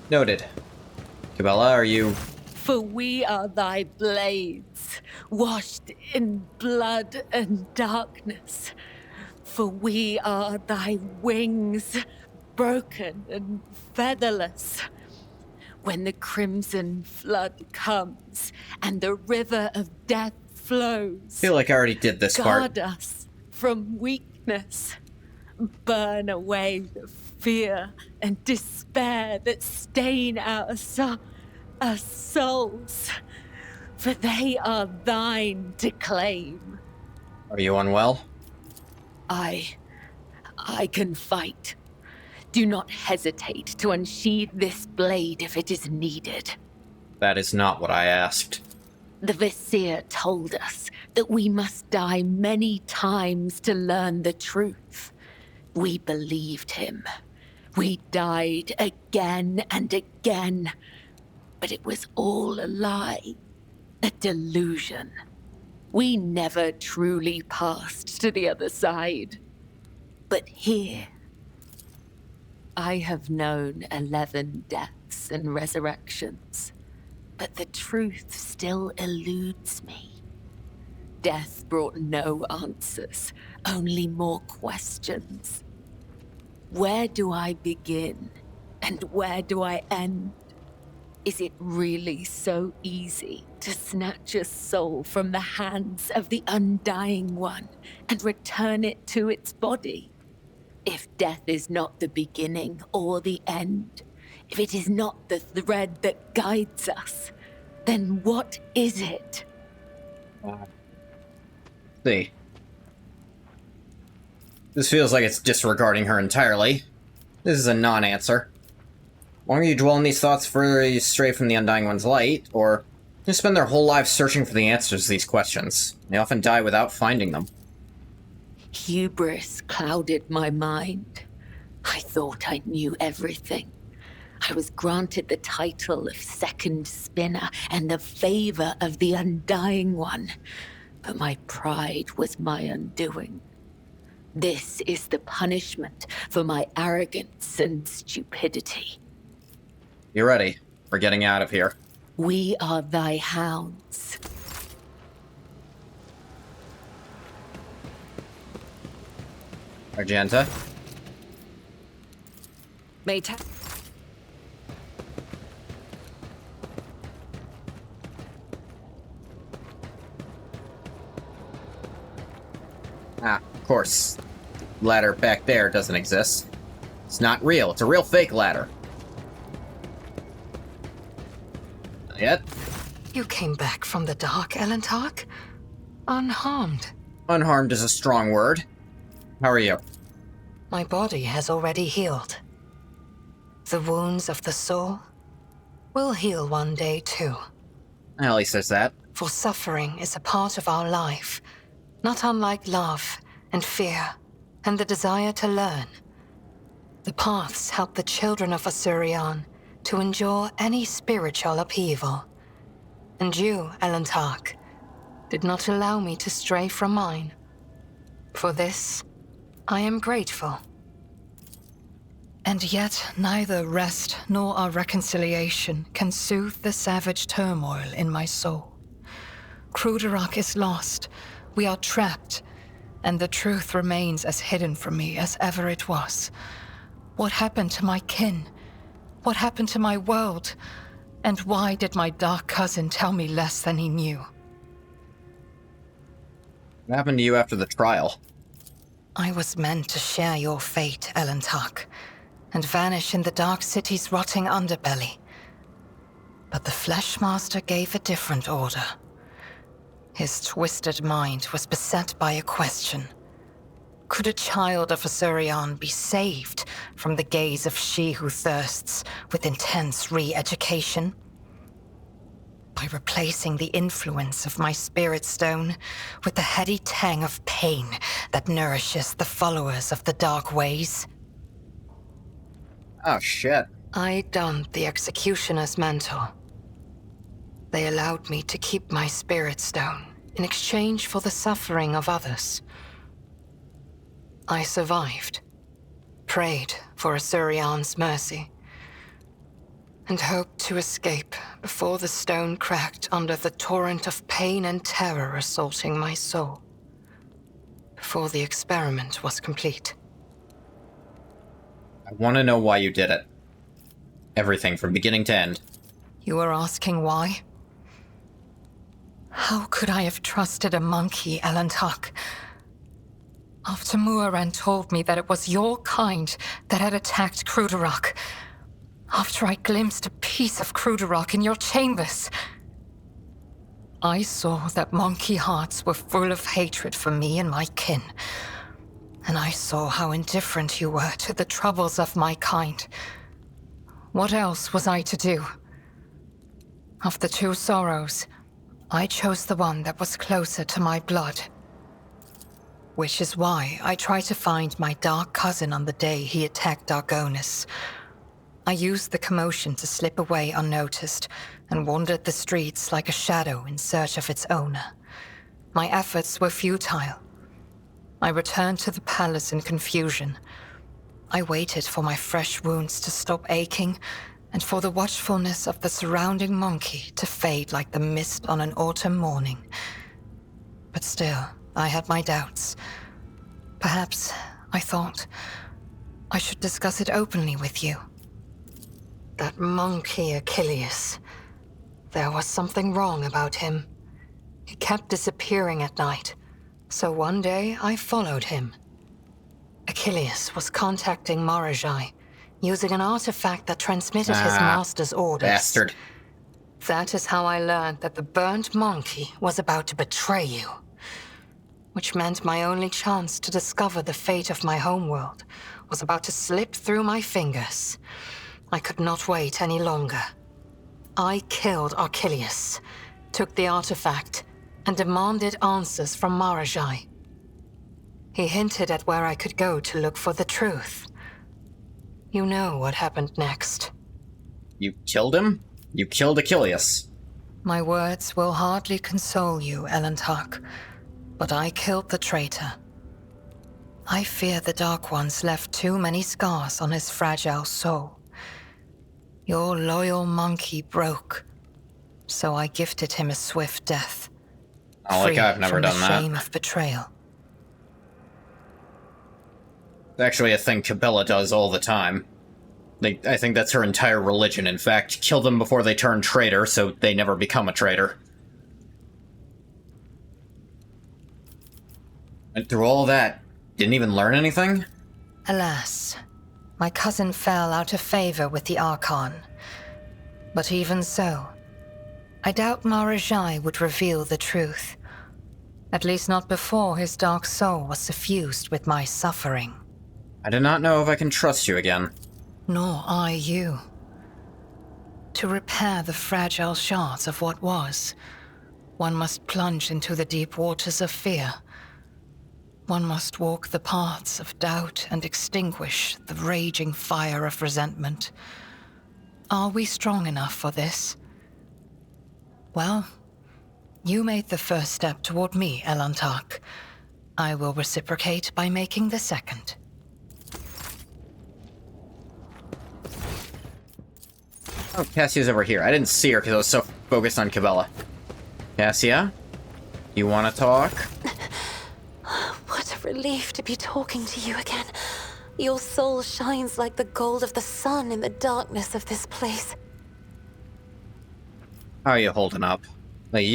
Noted. Cabela, are you... For we are thy blades, washed in blood and darkness. For we are thy wings, broken and featherless. When the crimson flood comes and the river of death flows, I feel like I already did this part. guard us from weakness. Burn away the fear and despair that stain our souls, for they are thine to claim. Are you unwell? I can fight. Do not hesitate to unsheathe this blade if it is needed. That is not what I asked. The Vizier told us that we must die many times to learn the truth. We believed him. We died again and again. But it was all a lie, a delusion. We never truly passed to the other side. But here, I have known 11 deaths and resurrections, but the truth still eludes me. Death brought no answers, only more questions. Where do I begin, and where do I end? Is it really so easy to snatch a soul from the hands of the Undying One and return it to its body? If death is not the beginning or the end, if it is not the thread that guides us, then what is it? See. This feels like it's disregarding her entirely. This is a non-answer. The longer you dwell on these thoughts, further you stray from the Undying One's light, or you spend their whole lives searching for the answers to these questions. They often die without finding them. Hubris clouded my mind. I thought I knew everything. I was granted the title of Second Spinner and the favor of the Undying One, but my pride was my undoing. This is the punishment for my arrogance and stupidity. You ready? We're getting out of here. We are thy hounds. Argenta? Meta. Ah, of course. Ladder back there doesn't exist. It's not real. It's a real fake ladder. Not yet. You came back from the dark, Elentark? Unharmed. Unharmed is a strong word. How are you? My body has already healed. The wounds of the soul will heal one day too. At least there's that. For suffering is a part of our life, not unlike love and fear and the desire to learn. The paths help the children of Asurion to endure any spiritual upheaval. And you, Elentark, did not allow me to stray from mine. For this, I am grateful. And yet, neither rest nor our reconciliation can soothe the savage turmoil in my soul. Comorroagh is lost. We are trapped. And the truth remains as hidden from me as ever it was. What happened to my kin? What happened to my world? And why did my dark cousin tell me less than he knew? What happened to you after the trial? I was meant to share your fate, Elentark, and vanish in the Dark City's rotting underbelly. But the Fleshmaster gave a different order. His twisted mind was beset by a question. Could a child of Asurion be saved from the gaze of she who thirsts with intense re-education? By replacing the influence of my spirit stone with the heady tang of pain that nourishes the followers of the dark ways? Oh, shit. I donned the executioner's mantle. They allowed me to keep my spirit stone in exchange for the suffering of others. I survived, prayed for Asurion's mercy, and hoped to escape before the stone cracked under the torrent of pain and terror assaulting my soul. Before the experiment was complete. I want to know why you did it. Everything from beginning to end. You are asking why? How could I have trusted a monkey, Elentark? After Muaran told me that it was your kind that had attacked Comorroagh. After I glimpsed a piece of Comorroagh in your chambers. I saw that monkey hearts were full of hatred for me and my kin. And I saw how indifferent you were to the troubles of my kind. What else was I to do? Of the two sorrows, I chose the one that was closer to my blood. Which is why I tried to find my dark cousin on the day he attacked Argonis. I used the commotion to slip away unnoticed and wandered the streets like a shadow in search of its owner. My efforts were futile. I returned to the palace in confusion. I waited for my fresh wounds to stop aching and for the watchfulness of the surrounding monkey to fade like the mist on an autumn morning. But still, I had my doubts. Perhaps, I thought, I should discuss it openly with you. That monkey Achilles. There was something wrong about him. He kept disappearing at night, so one day I followed him. Achilles was contacting Comorroagh, using an artifact that transmitted his master's orders. Bastard. That is how I learned that the burnt monkey was about to betray you. Which meant my only chance to discover the fate of my homeworld was about to slip through my fingers. I could not wait any longer. I killed Achilles, took the artifact, and demanded answers from Comorroagh. He hinted at where I could go to look for the truth. You know what happened next. You killed him? You killed Achilles. My words will hardly console you, Elentark, but I killed the traitor. I fear the Dark Ones left too many scars on his fragile soul. Your loyal monkey broke, so I gifted him a swift death. Oh, like I've never done the that. shame of betrayal. It's actually a thing Cabela does all the time. I think that's her entire religion, in fact. Kill them before they turn traitor, so they never become a traitor. Went through all that. Didn't even learn anything? Alas, my cousin fell out of favor with the Archon. But even so, I doubt Comorroagh would reveal the truth. At least not before his dark soul was suffused with my suffering. I do not know if I can trust you again. Nor I you. To repair the fragile shards of what was, one must plunge into the deep waters of fear. One must walk the paths of doubt and extinguish the raging fire of resentment. Are we strong enough for this? Well, you made the first step toward me, Elantark. I will reciprocate by making the second. Oh, Cassia's over here. I didn't see her because I was so focused on Cabela. Cassia? You want to talk? What a relief to be talking to you again. Your soul shines like the gold of the sun in the darkness of this place. How are you holding up? Like,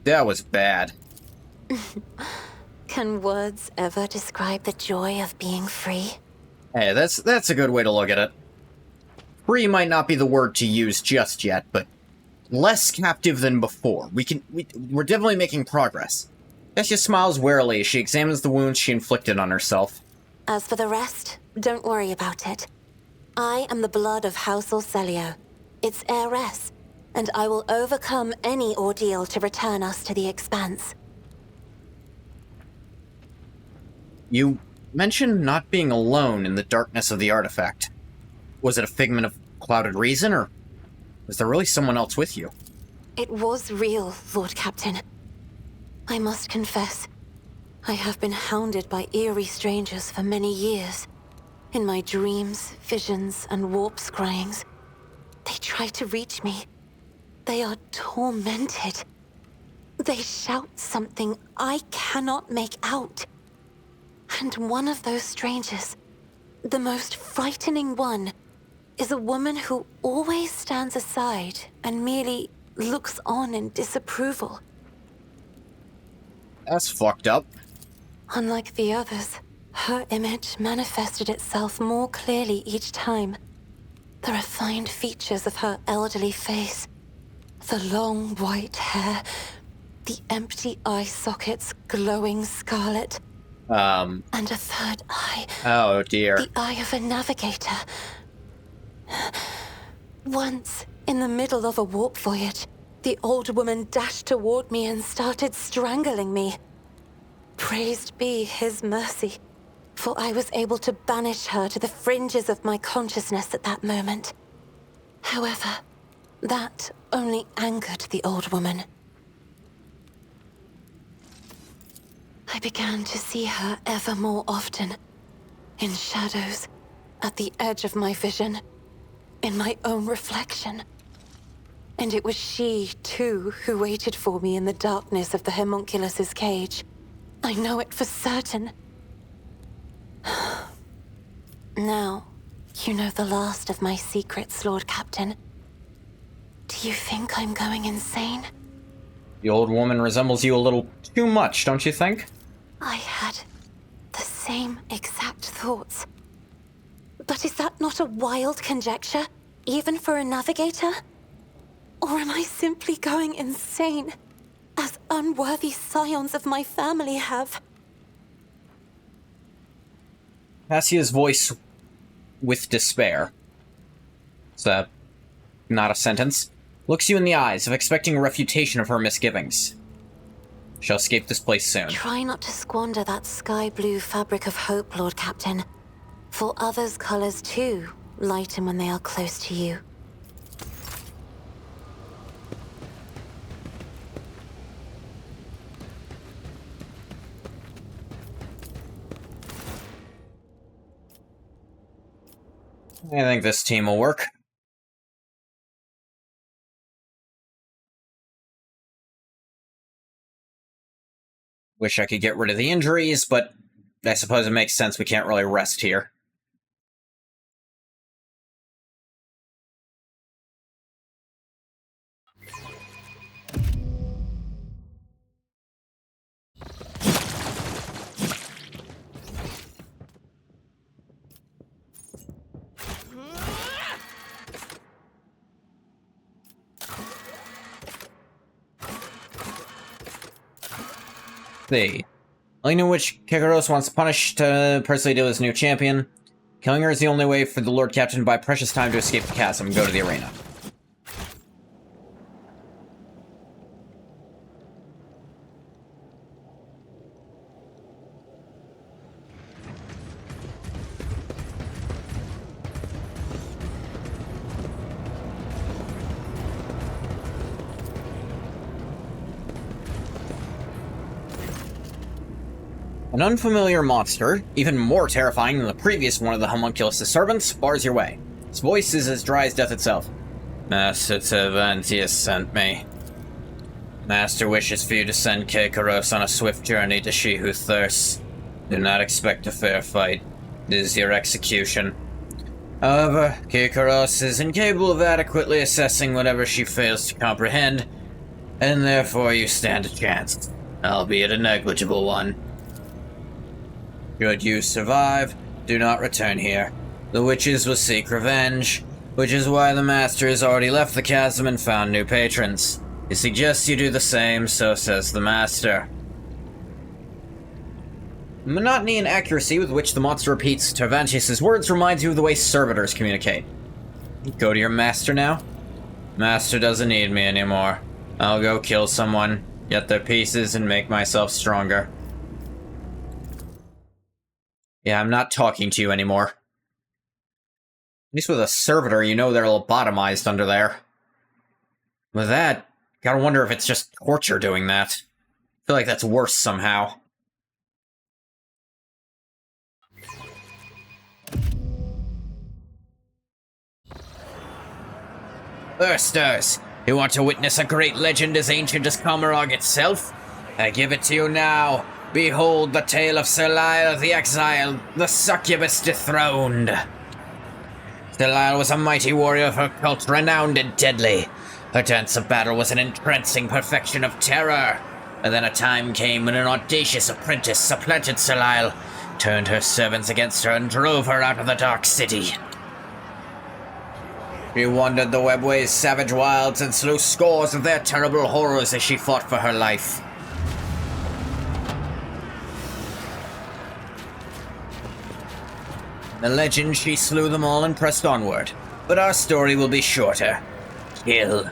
that was bad. Can words ever describe the joy of being free? Hey, that's a good way to look at it. Free might not be the word to use just yet, but less captive than before. We're definitely making progress. Cassia smiles warily as she examines the wounds she inflicted on herself. As for the rest, don't worry about it. I am the blood of House Orcelio, its heiress, and I will overcome any ordeal to return us to the Expanse. You mentioned not being alone in the darkness of the artifact. Was it a figment of clouded reason, or was there really someone else with you? It was real, Lord Captain. I must confess, I have been hounded by eerie strangers for many years. In my dreams, visions, and warp scryings, they try to reach me. They are tormented. They shout something I cannot make out. And one of those strangers, the most frightening one, is a woman who always stands aside and merely looks on in disapproval. That's fucked up. Unlike the others, her image manifested itself more clearly each time. The refined features of her elderly face, the long white hair, the empty eye sockets glowing scarlet, and a third eye. Oh dear. The eye of a navigator. Once, in the middle of a warp voyage, the old woman dashed toward me and started strangling me. Praised be his mercy, for I was able to banish her to the fringes of my consciousness at that moment. However, that only angered the old woman. I began to see her ever more often, in shadows, at the edge of my vision, in my own reflection. And it was she, too, who waited for me in the darkness of the homunculus's cage. I know it for certain. Now, you know the last of my secrets, Lord Captain. Do you think I'm going insane? The old woman resembles you a little too much, don't you think? I had the same exact thoughts. But is that not a wild conjecture, even for a navigator? Or am I simply going insane, as unworthy scions of my family have? Cassia's voice with despair. Is that not a sentence? Looks you in the eyes, of expecting a refutation of her misgivings. Shall escape this place soon. Try not to squander that sky blue fabric of hope, Lord Captain. For others' colors, too, lighten when they are close to you. I think this team will work. Wish I could get rid of the injuries, but I suppose it makes sense we can't really rest here. See. I know which Kekaros wants punished to personally deal with his new champion. Killing her is the only way for the Lord Captain to buy precious time to escape the chasm and go to the arena. An unfamiliar monster, even more terrifying than the previous one of the homunculus' servants, bars your way. His voice is as dry as death itself. Master Cervantes sent me. Master wishes for you to send Kekaros on a swift journey to She Who Thirsts. Do not expect a fair fight. This is your execution. However, Kekaros is incapable of adequately assessing whatever she fails to comprehend, and therefore you stand a chance, albeit a negligible one. Should you survive, do not return here. The witches will seek revenge, which is why the Master has already left the chasm and found new patrons. He suggests you do the same, so says the Master. The monotony and accuracy with which the monster repeats Cervantes' words reminds you of the way servitors communicate. Go to your Master now? Master doesn't need me anymore. I'll go kill someone, get their pieces, and make myself stronger. Yeah, I'm not talking to you anymore. At least with a servitor, you know they're lobotomized under there. With that, gotta wonder if it's just torture doing that. I feel like that's worse somehow. Thirsters, you want to witness a great legend as ancient as Comorroagh itself? I give it to you now. Behold the tale of Sir Lyle the Exiled, the succubus dethroned. Sir Lyle was a mighty warrior of her cult, renowned and deadly. Her dance of battle was an entrancing perfection of terror. And then a time came when an audacious apprentice supplanted Sir Lyle, turned her servants against her, and drove her out of the Dark City. She wandered the Webway's savage wilds and slew scores of their terrible horrors as she fought for her life. The legend, she slew them all and pressed onward. But our story will be shorter. Kill.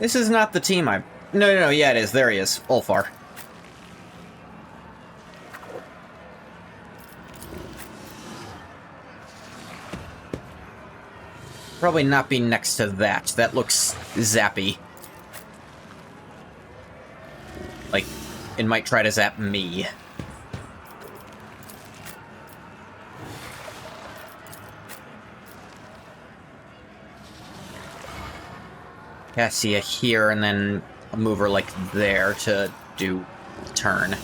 This is not the team I... No, yeah, it is. There he is. Ulfar. Probably not be next to that. That looks zappy. Like, it might try to zap me. Cassia here, and then a mover like there to do turn.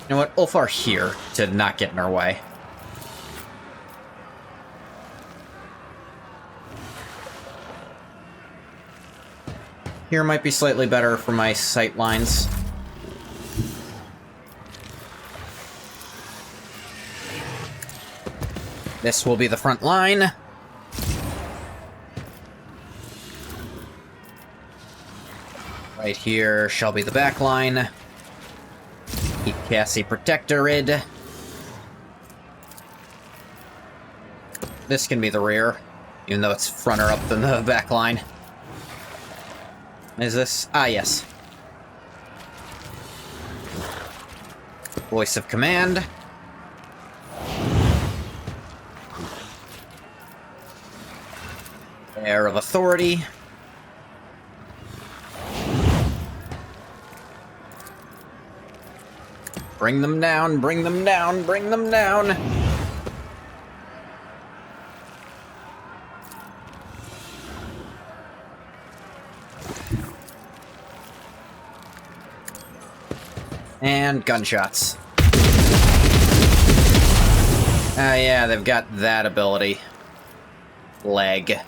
You know what? Ulfar here to not get in our way. Here might be slightly better for my sight lines. This will be the front line. Right here shall be the back line. Keep Cassie protected. This can be the rear, even though it's fronter up than the back line. Is this? Ah, yes. Voice of command. Air of authority. Bring them down, bring them down, bring them down! And gunshots. Ah, yeah, they've got that ability. Leg.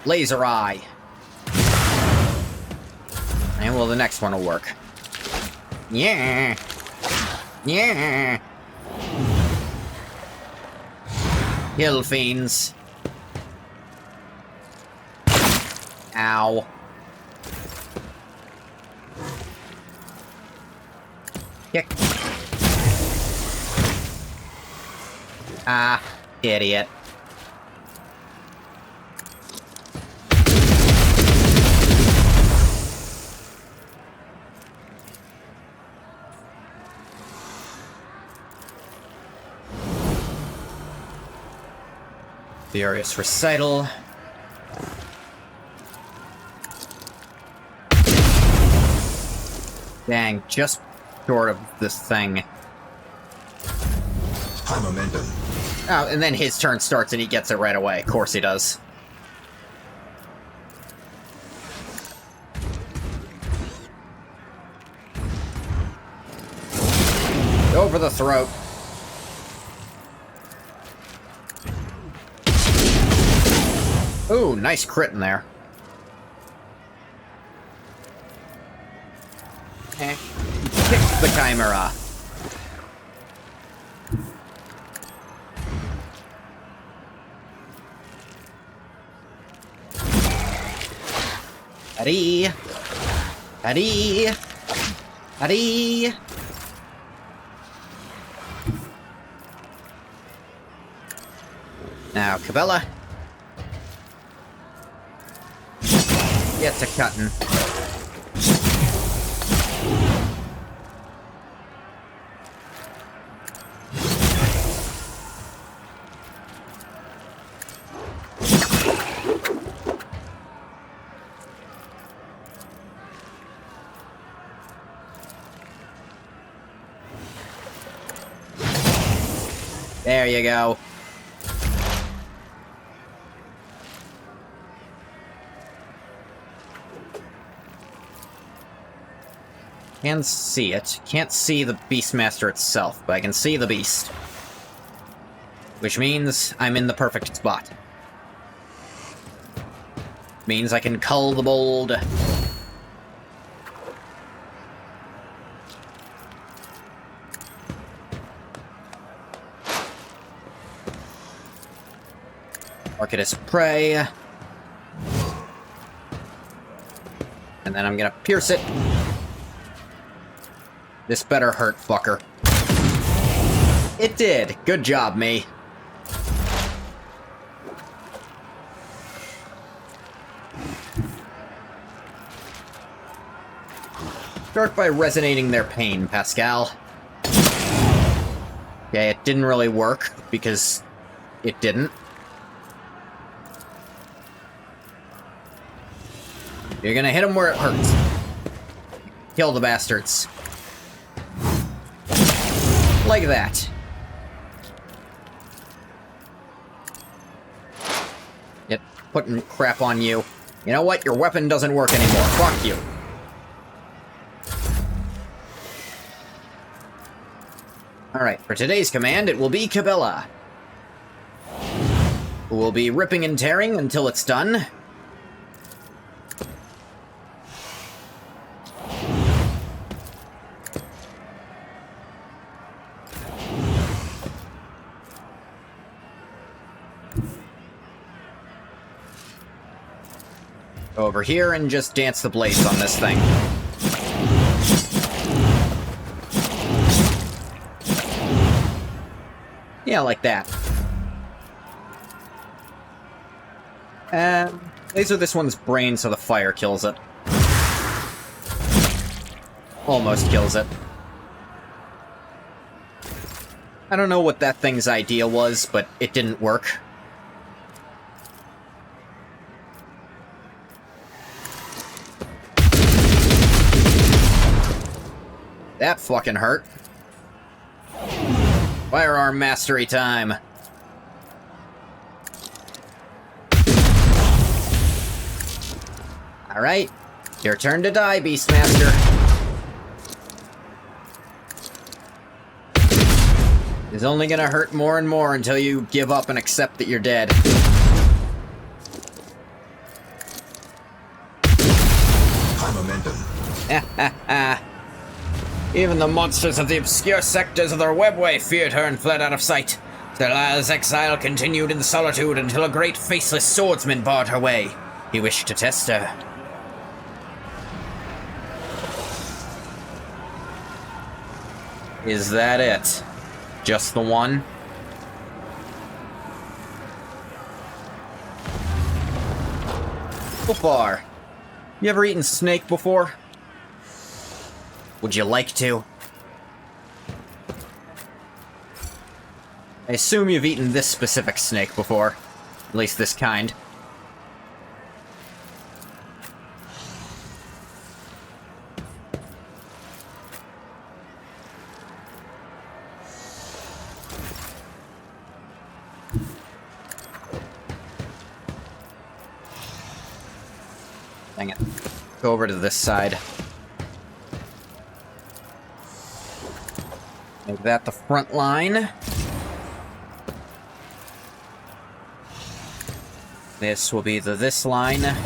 Laser eye. And well, the next one will work. Yeah! Yeah! Kill fiends. Ow. Kick. Ah, idiot. Furious Recital. Dang, just short of this thing. High momentum. Oh, and then his turn starts and he gets it right away. Of course he does. Over the throat. Ooh, nice crit in there. Okay. Kick the Chimera. Hurry! Hurry! Hurry! Now, Cabela. Get to cutting. There you go. Can see it. Can't see the Beastmaster itself, but I can see the beast. Which means I'm in the perfect spot. Means I can cull the bold. Arcadus Prey. And then I'm gonna pierce it. This better hurt, fucker. It did. Good job, me. Start by resonating their pain, Pascal. Okay, it didn't really work, because it didn't. You're gonna hit them where it hurts. Kill the bastards. Like that. Yet, putting crap on you. You know what? Your weapon doesn't work anymore. Fuck you. Alright, for today's command, it will be Cabela, who will be ripping and tearing until it's done. Over here and just dance the blades on this thing. Yeah, like that. Laser this one's brain so the fire kills it. Almost kills it. I don't know what that thing's idea was, but it didn't work. That fucking hurt. Firearm mastery time. Alright, your turn to die, Beastmaster. It's only gonna hurt more and more until you give up and accept that you're dead. High Even the monsters of the obscure sectors of the webway feared her and fled out of sight. Delilah's exile continued in solitude until a great faceless swordsman barred her way. He wished to test her. Is that it? Just the one? So far. You ever eaten snake before? Would you like to? I assume you've eaten this specific snake before. At least this kind. Dang it. Go over to this side. Make that the front line. This will be this line.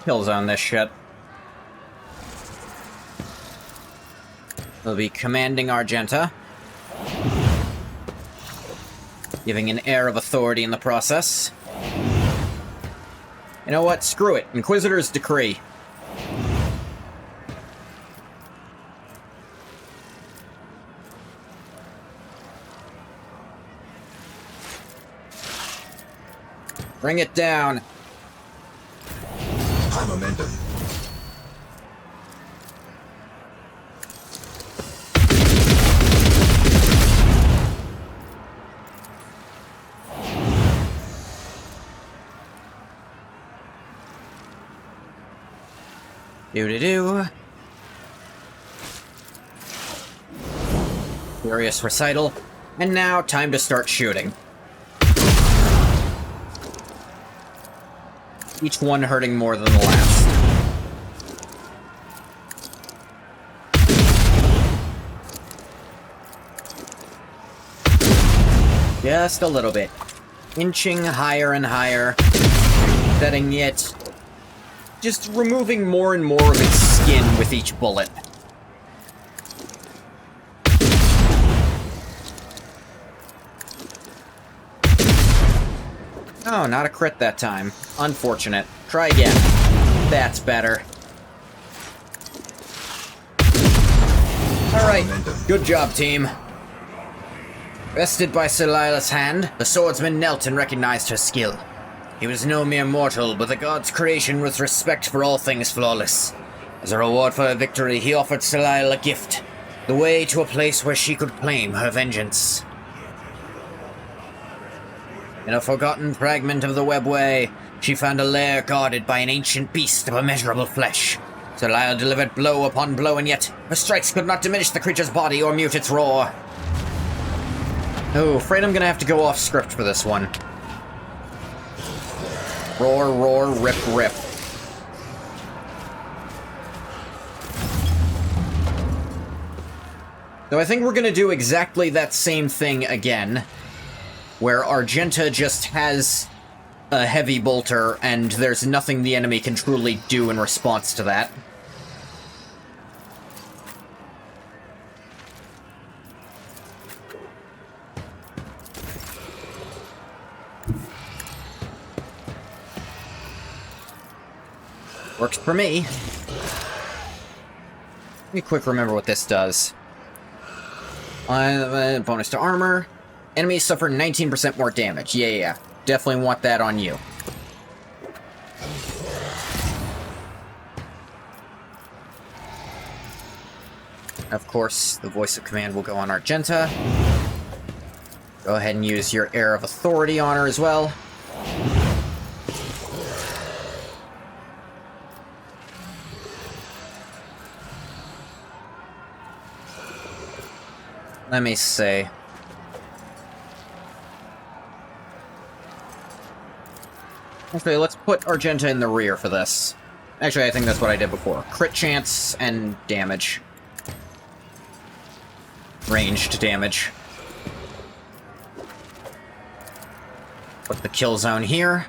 Kills on this shit. We'll be commanding Argenta, giving an air of authority in the process. You know what? Screw it. Inquisitor's decree. Bring it down. High momentum. Do-do-do. Furious recital. And now, time to start shooting. Each one hurting more than the last. Just a little bit. Inching higher and higher. Setting it. Just removing more and more of its skin with each bullet. Oh, not a crit that time. Unfortunate. Try again. That's better. Alright, good job, team. Rested by Sir Lila's hand, the swordsman knelt and recognized her skill. He was no mere mortal, but the god's creation with respect for all things flawless. As a reward for her victory, he offered Sir Lila a gift, the way to a place where she could claim her vengeance. In a forgotten fragment of the webway, she found a lair guarded by an ancient beast of immeasurable flesh. Sir Lila delivered blow upon blow, and yet her strikes could not diminish the creature's body or mute its roar. Oh, afraid I'm gonna have to go off script for this one. Roar, roar, rip, rip. So I think we're gonna do exactly that same thing again, where Argenta just has a heavy bolter, and there's nothing the enemy can truly do in response to that. Works for me. Let me quick remember what this does. Bonus to armor. Enemies suffer 19% more damage. Yeah. Definitely want that on you. Of course, the voice of command will go on Argenta. Go ahead and use your air of authority on her as well. Let me see. Actually, let's put Argenta in the rear for this. Actually, I think that's what I did before. Crit chance and damage. Ranged damage. Put the kill zone here.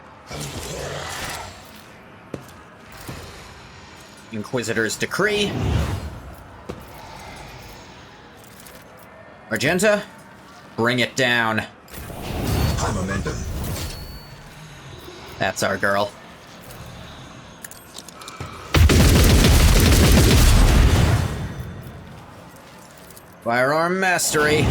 Inquisitor's Decree. Argenta, bring it down. High momentum. That's our girl. Firearm mastery.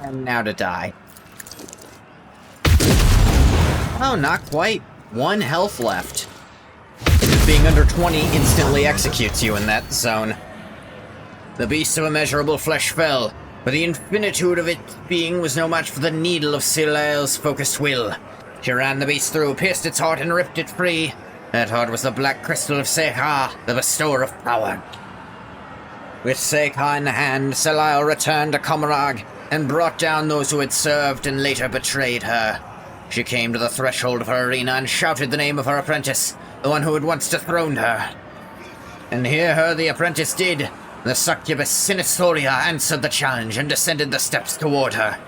And now to die. Oh, not quite. 1 health left. Being under 20 instantly executes you in that zone. The beast of immeasurable flesh fell, but the infinitude of its being was no match for the needle of Silael's focused will. She ran the beast through, pierced its heart, and ripped it free. That heart was the black crystal of Sekha, the bestower of power. With Sekha in hand, Silael returned to Comorroagh, and brought down those who had served and later betrayed her. She came to the threshold of her arena and shouted the name of her apprentice, the one who had once dethroned her. And hear her the apprentice did. The succubus Sinistoria answered the challenge and descended the steps toward her.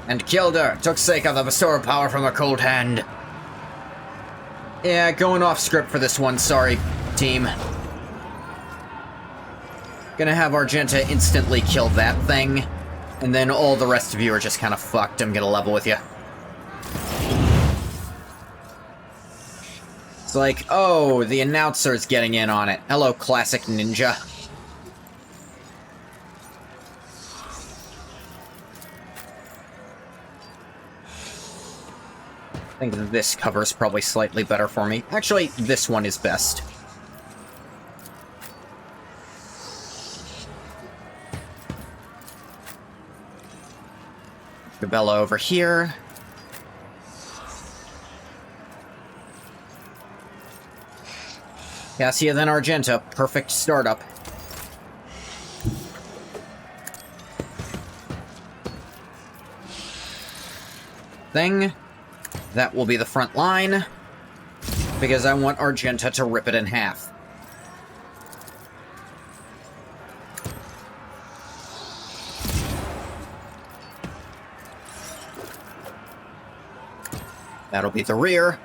And killed her, took Sekha the bestower of power from her cold hand. Yeah, going off script for this one, sorry, team. Gonna have Argenta instantly kill that thing, and then all the rest of you are just kind of fucked. I'm gonna level with you. It's like, oh, the announcer's getting in on it. Hello, classic ninja. I think this cover's probably slightly better for me. Actually, this one is best. Gabella over here. Cassia, then Argenta. Perfect startup. Thing. That will be the front line. Because I want Argenta to rip it in half. That'll be the rear.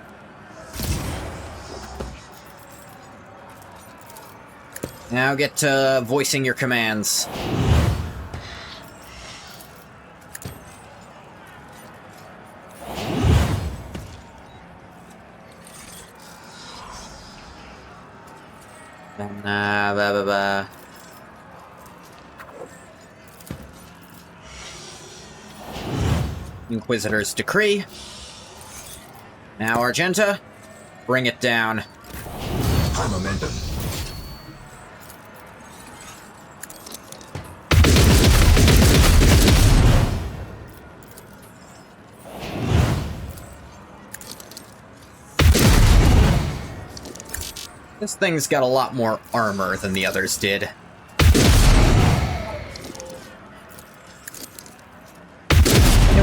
Now get to voicing your commands. And, Inquisitor's Decree. Now, Argenta, bring it down. High momentum. This thing's got a lot more armor than the others did. It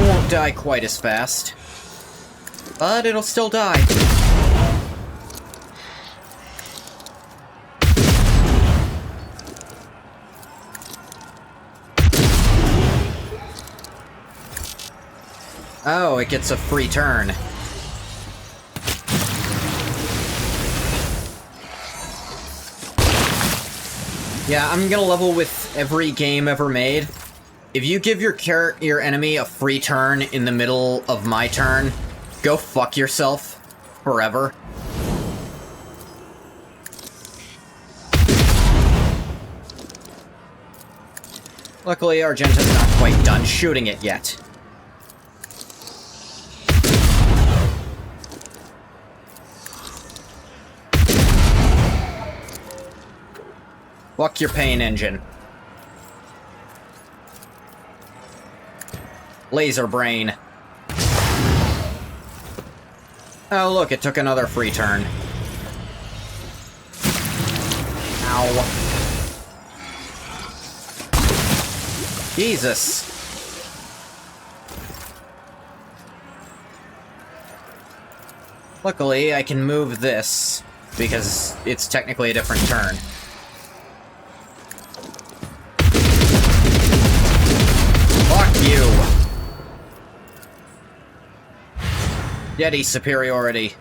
won't die quite as fast. But it'll still die. Oh, it gets a free turn. Yeah, I'm gonna level with every game ever made. If you give your enemy a free turn in the middle of my turn, go fuck yourself forever. Luckily, Argenta's not quite done shooting it yet. Fuck your pain engine. Laser brain. Oh, look, it took another free turn. Ow. Jesus. Luckily, I can move this, because it's technically a different turn. Fuck you! Yeti superiority.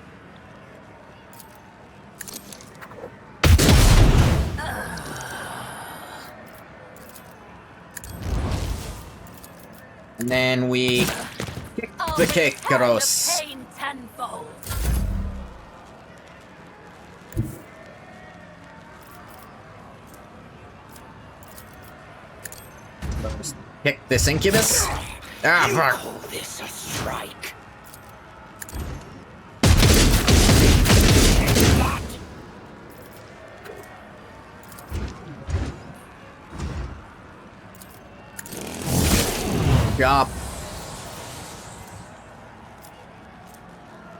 And then we kick the Kekaros. Pain tenfold. Kick this incubus. Ah, You fuck. call this a strike? Job.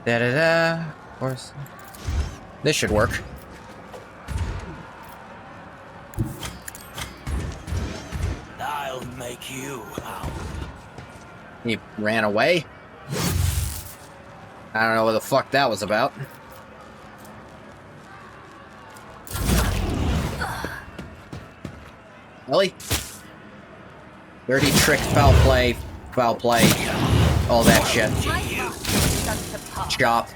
Da-da-da. Of course. This should work. I'll make you howl. He ran away? I don't know what the fuck that was about. Really? Dirty trick, foul play, all that shit. Chop.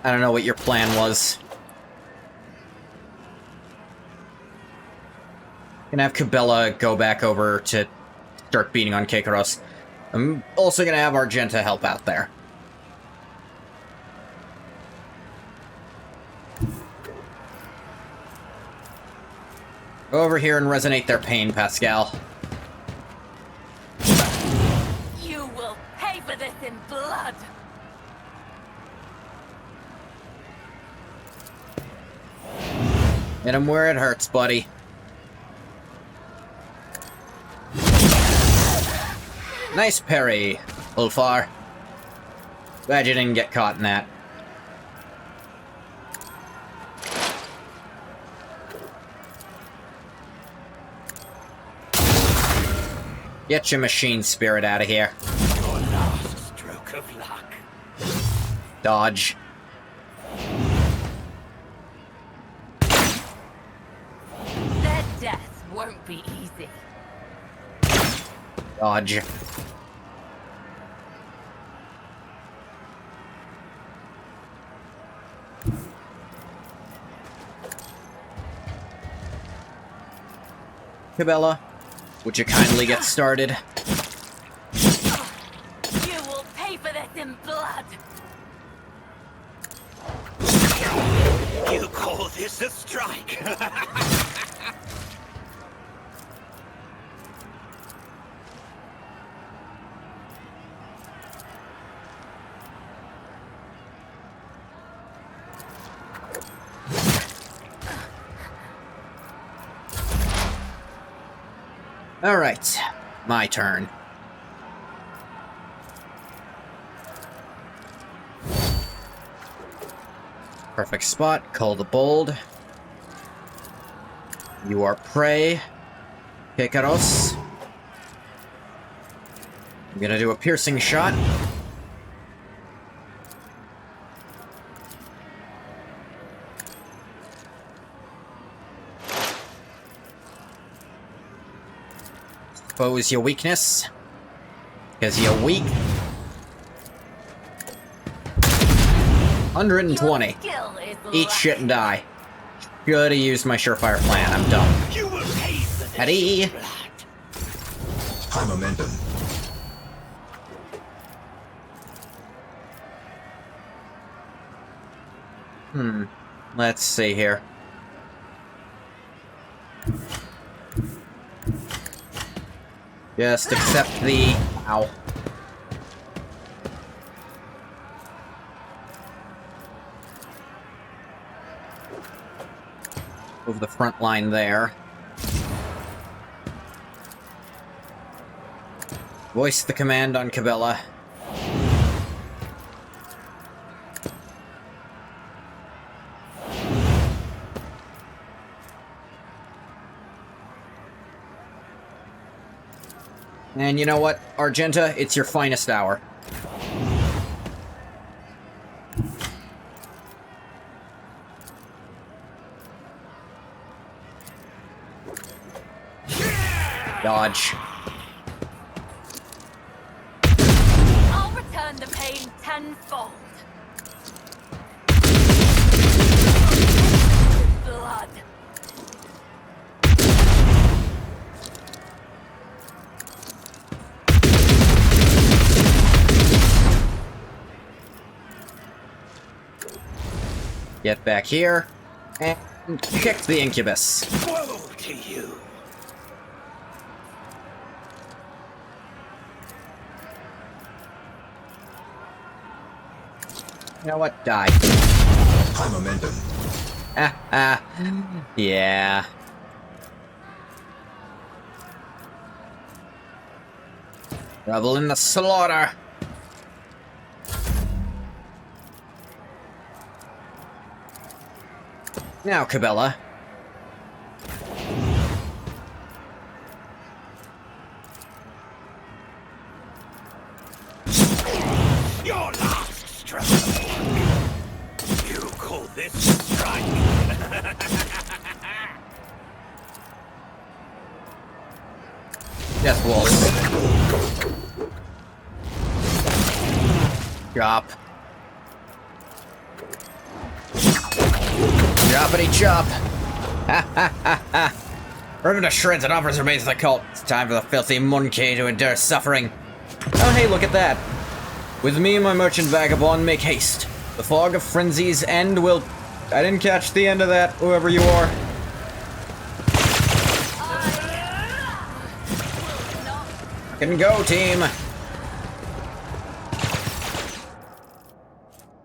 I don't know what your plan was. Gonna have Cabela go back over to start beating on Kekaros. I'm also gonna have Argenta help out there. Go over here and resonate their pain, Pascal. You will pay for this in blood. Hit him where it hurts, buddy. Nice parry, Ulfar. Glad you didn't get caught in that. Get your machine spirit out of here. Your last stroke of luck. Dodge. Their death won't be easy. Dodge. Cabela, would you kindly get started? You will pay for this in blood. You call this a strike? Alright, my turn. Perfect spot, call the bold. You are prey. Kekaros. I'm gonna do a piercing shot. Expose your weakness. Because you're weak. 120. Your skill is Eat shit and die. Should've used my surefire plan. I'm dumb. You will pay for this Eddie. in blood. High momentum. Let's see here. Just accept the... Ow. Move the front line there. Voice the command on Cabela. And you know what, Argenta? It's your finest hour. Dodge. I'll return the pain tenfold. Blood. Get back here. And kick the incubus. Woe to you! You know what? Die. High momentum. Yeah. Revel in the slaughter. Now, Cabela. Your last stroke. You call this strike? Death Wolf. Chop. Choppity chop. Ha ha ha ha. Riven to shreds and offers remains of the cult. It's time for the filthy monkey to endure suffering. Oh hey, look at that. With me and my merchant vagabond, make haste. The fog of frenzy's end will... I didn't catch the end of that, whoever you are. Can go, team.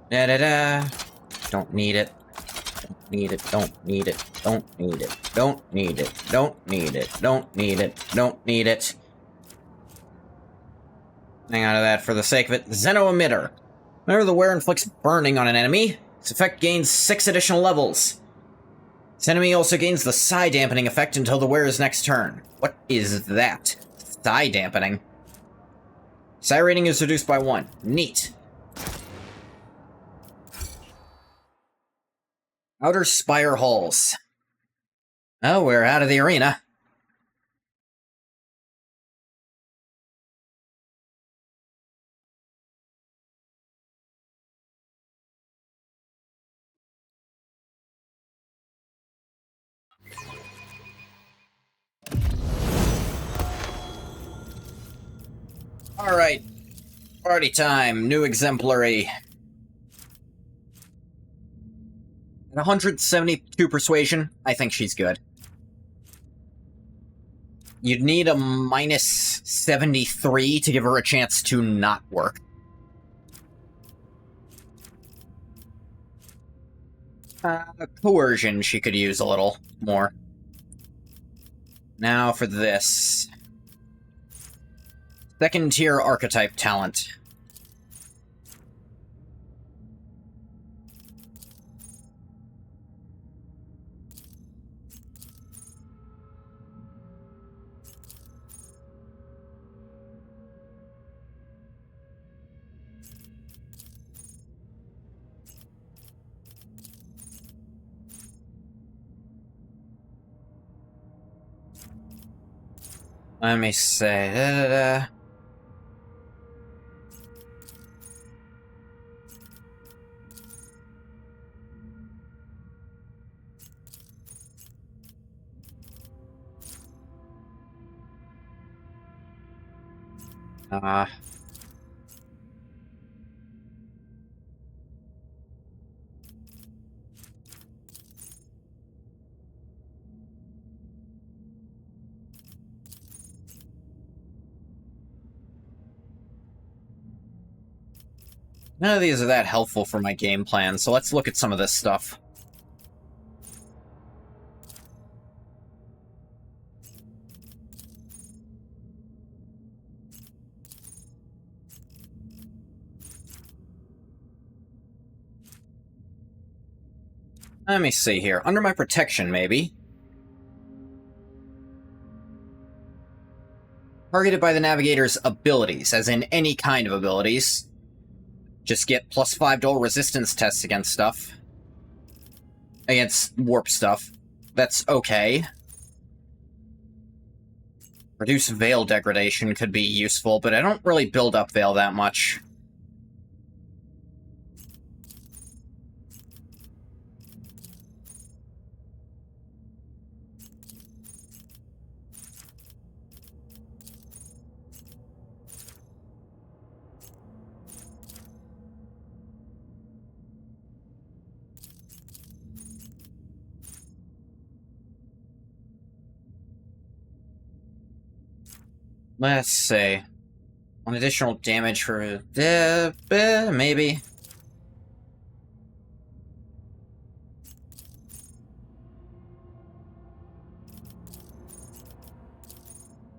Da-da-da. Don't need it. Don't need it. Don't need it. Don't need it. Don't need it. Don't need it. Don't need it. Don't need it. Hang on to that for the sake of it. Xeno Emitter. Whenever the wear inflicts burning on an enemy, its effect gains 6 additional levels. This enemy also gains the psi dampening effect until the wearer's next turn. What is that? Psi dampening. Psi rating is reduced by 1. Neat. Outer Spire Halls. Oh, we're out of the arena. Alright. Party time. New exemplary. At 172 persuasion, I think she's good. You'd need a minus 73 to give her a chance to not work. Coercion she could use a little more. Now for this. Second tier archetype talent. Let me say, none of these are that helpful for my game plan, so let's look at some of this stuff. Let me see here. Under my protection, maybe. Targeted by the Navigator's abilities, as in any kind of abilities. Just get +5 to all resistance tests against stuff. Against warp stuff. That's okay. Reduce Veil degradation could be useful, but I don't really build up Veil that much. Let's see. One additional damage for... maybe.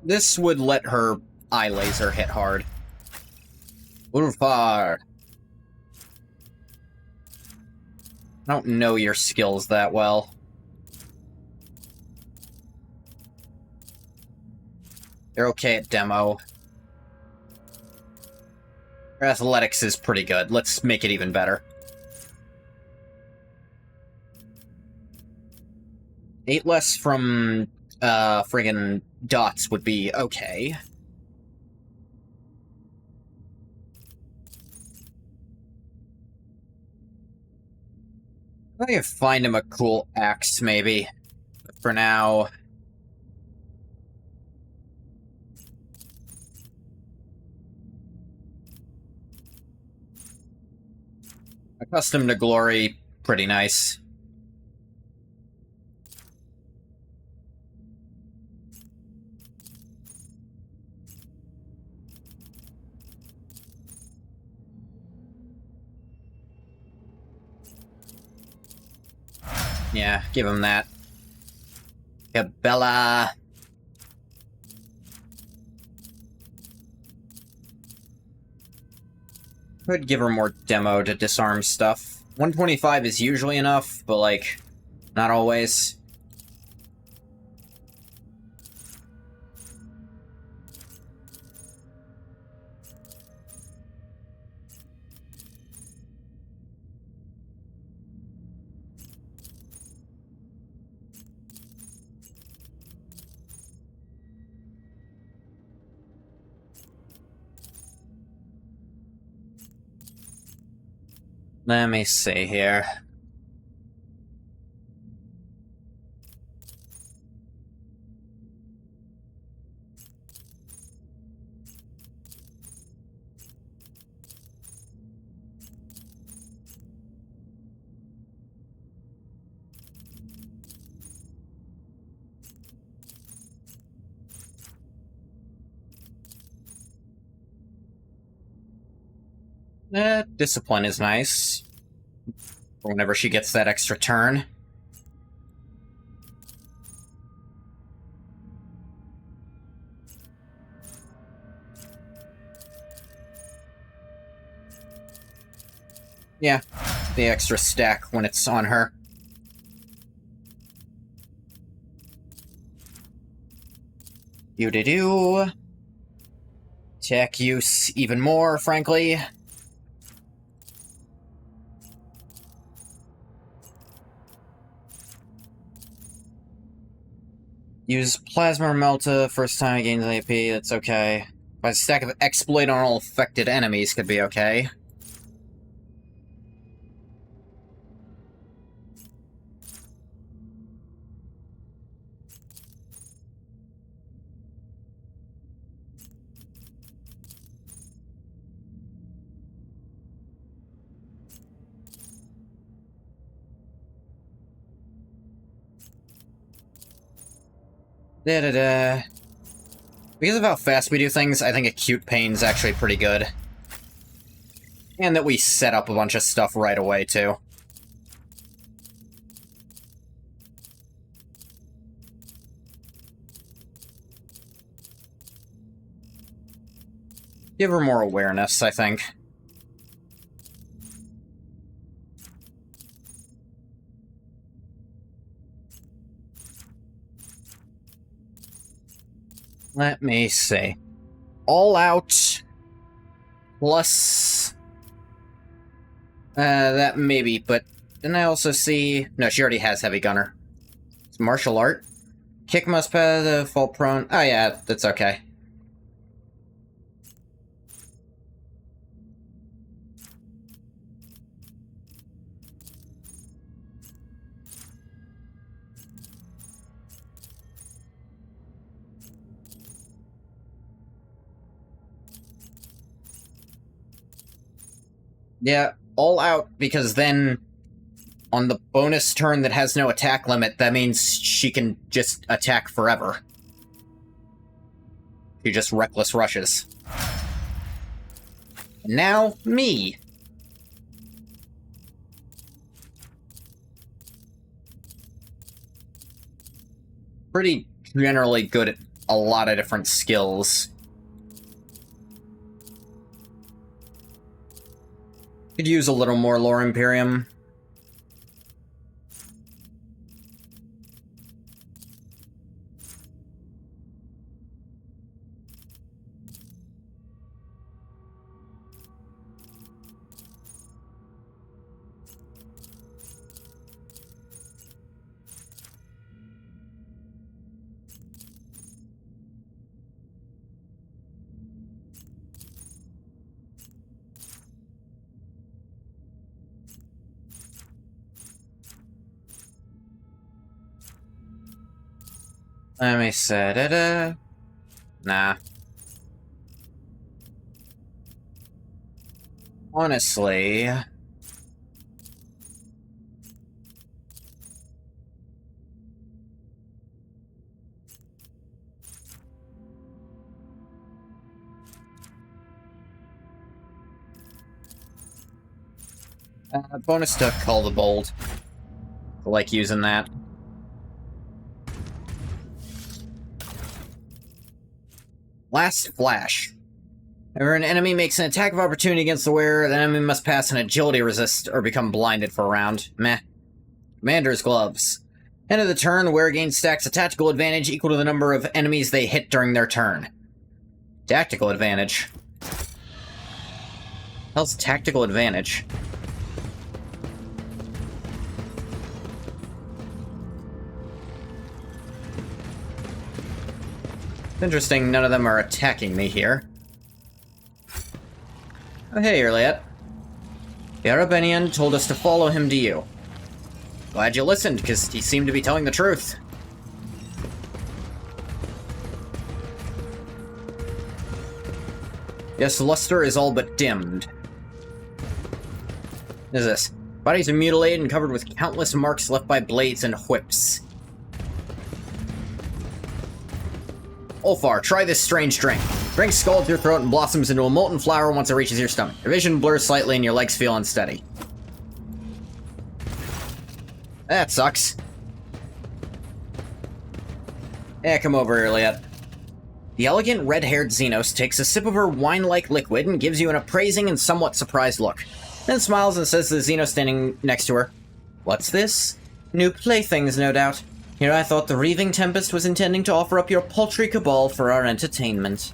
This would let her eye laser hit hard. Urfar. I don't know your skills that well. They're okay at demo. Her athletics is pretty good. Let's make it even better. 8 less from, friggin' dots would be okay. I can find him a cool axe, maybe. But for now... Accustomed to Glory, pretty nice. Yeah, give him that. Cabela. Could give her more demo to disarm stuff. 125 is usually enough, but, like, not always. Let me see here. Discipline is nice. For whenever she gets that extra turn. Yeah, the extra stack when it's on her. Do-do-do. Tech use even more, frankly. Use Plasma Melta first time it gains AP, that's okay. But a stack of Exploit on all affected enemies could be okay. Da-da-da. Because of how fast we do things, I think Acute Pain's actually pretty good. And that we set up a bunch of stuff right away, too. Give her more awareness, I think. Let me see. All out plus that maybe, but then I also see no, she already has heavy gunner. It's martial art. Kick must pass, fall prone. Oh yeah, that's okay. Yeah, all out, because then on the bonus turn that has no attack limit, that means she can just attack forever. She just reckless rushes. And now, me. Pretty generally good at a lot of different skills. Could use a little more Lore Imperium. Let me set it up. Nah. Honestly... bonus to Call the Bold. I like using that. Last Flash. Whenever an enemy makes an attack of opportunity against the wearer, the enemy must pass an agility resist or become blinded for a round. Meh. Commander's Gloves. End of the turn, the wearer gains stacks a tactical advantage equal to the number of enemies they hit during their turn. Tactical advantage. Hell's tactical advantage? It's interesting, none of them are attacking me here. Oh hey, Erliet. The Arabenian told us to follow him to you. Glad you listened, because he seemed to be telling the truth. Yes, luster is all but dimmed. What is this? Bodies are mutilated and covered with countless marks left by blades and whips. Ulfar, try this strange drink. Drink scalds your throat and blossoms into a molten flower once it reaches your stomach. Your vision blurs slightly and your legs feel unsteady. That sucks. Yeah, come over, Erliet. The elegant red-haired Xenos takes a sip of her wine-like liquid and gives you an appraising and somewhat surprised look. Then smiles and says to the Xenos standing next to her, "What's this? New playthings, no doubt. Here I thought the Reaving Tempest was intending to offer up your paltry cabal for our entertainment."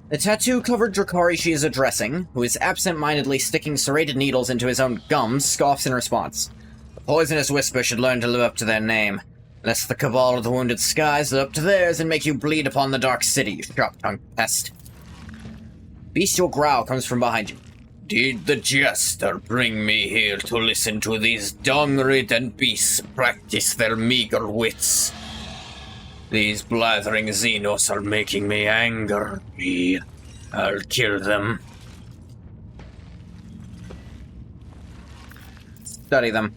The tattoo-covered Drakari she is addressing, who is absent-mindedly sticking serrated needles into his own gums, scoffs in response. The poisonous whisper should learn to live up to their name, lest the cabal of the Wounded Skies live up to theirs and make you bleed upon the Dark City, you sharp-tongued pest. Bestial growl comes from behind you. Did the jester bring me here to listen to these dung-ridden beasts practice their meager wits? These blathering Xenos are making me angry. I'll kill them. Study them.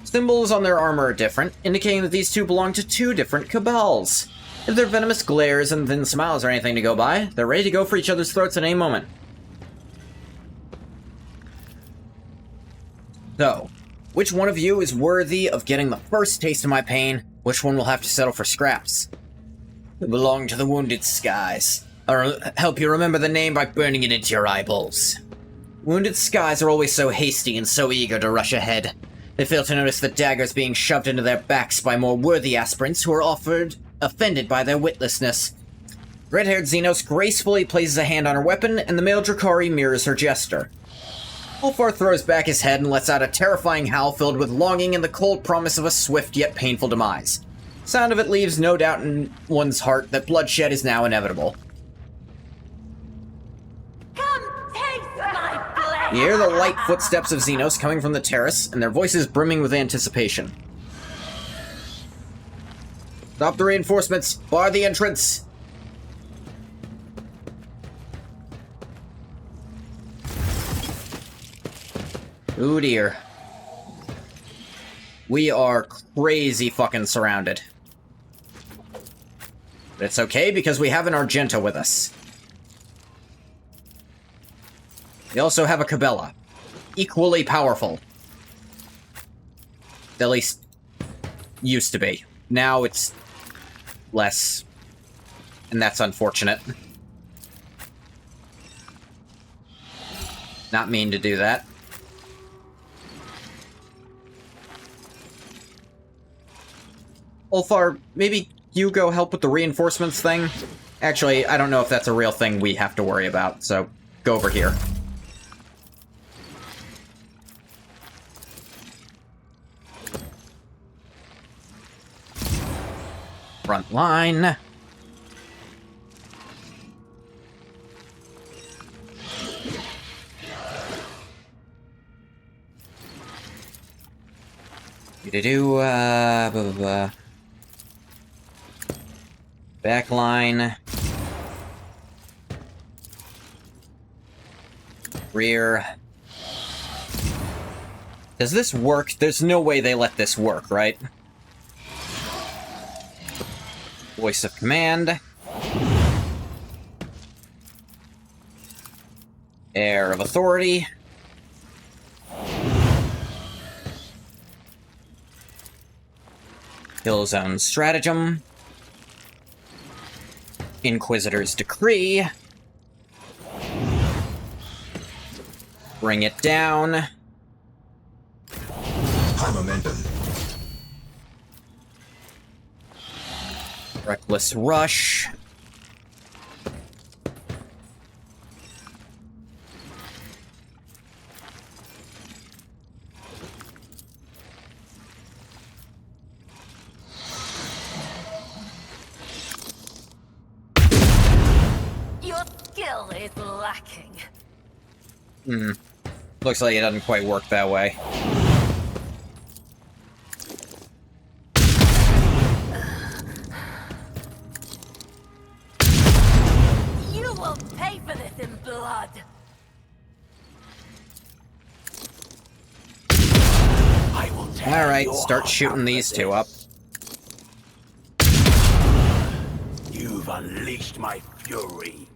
Symbols on their armor are different, indicating that these two belong to two different cabals. If their venomous glares and thin smiles are anything to go by, they're ready to go for each other's throats at any moment. So, which one of you is worthy of getting the first taste of my pain? Which one will have to settle for scraps? You belong to the Wounded Skies. I'll help you remember the name by burning it into your eyeballs. Wounded Skies are always so hasty and so eager to rush ahead. They fail to notice the daggers being shoved into their backs by more worthy aspirants who are offered offended by their witlessness. Red-haired Xenos gracefully places a hand on her weapon, and the male Drakari mirrors her gesture. Ulfar throws back his head and lets out a terrifying howl filled with longing and the cold promise of a swift yet painful demise. Sound of it leaves no doubt in one's heart that bloodshed is now inevitable. Come taste my blade! You hear the light footsteps of Xenos coming from the terrace, and their voices brimming with anticipation. Stop the reinforcements! Bar the entrance! Oh dear. We are crazy fucking surrounded. But it's okay because we have an Argenta with us. We also have a Cabela. Equally powerful. At least, used to be. Now it's less. And that's unfortunate. Not mean to do that. Ulfar, maybe you go help with the reinforcements thing? Actually, I don't know if that's a real thing we have to worry about, so go over here. Front line. Blah, blah, blah. Backline. Rear. Does this work? There's no way they let this work, right? Voice of command. Air of authority. Kill zone stratagem. Inquisitor's decree. Bring it down. High momentum. Reckless rush. Your skill is lacking. Looks like it doesn't quite work that way. You will pay for this in blood. I will tear Alright, your start heart shooting out these for two this. up. You've unleashed my fury.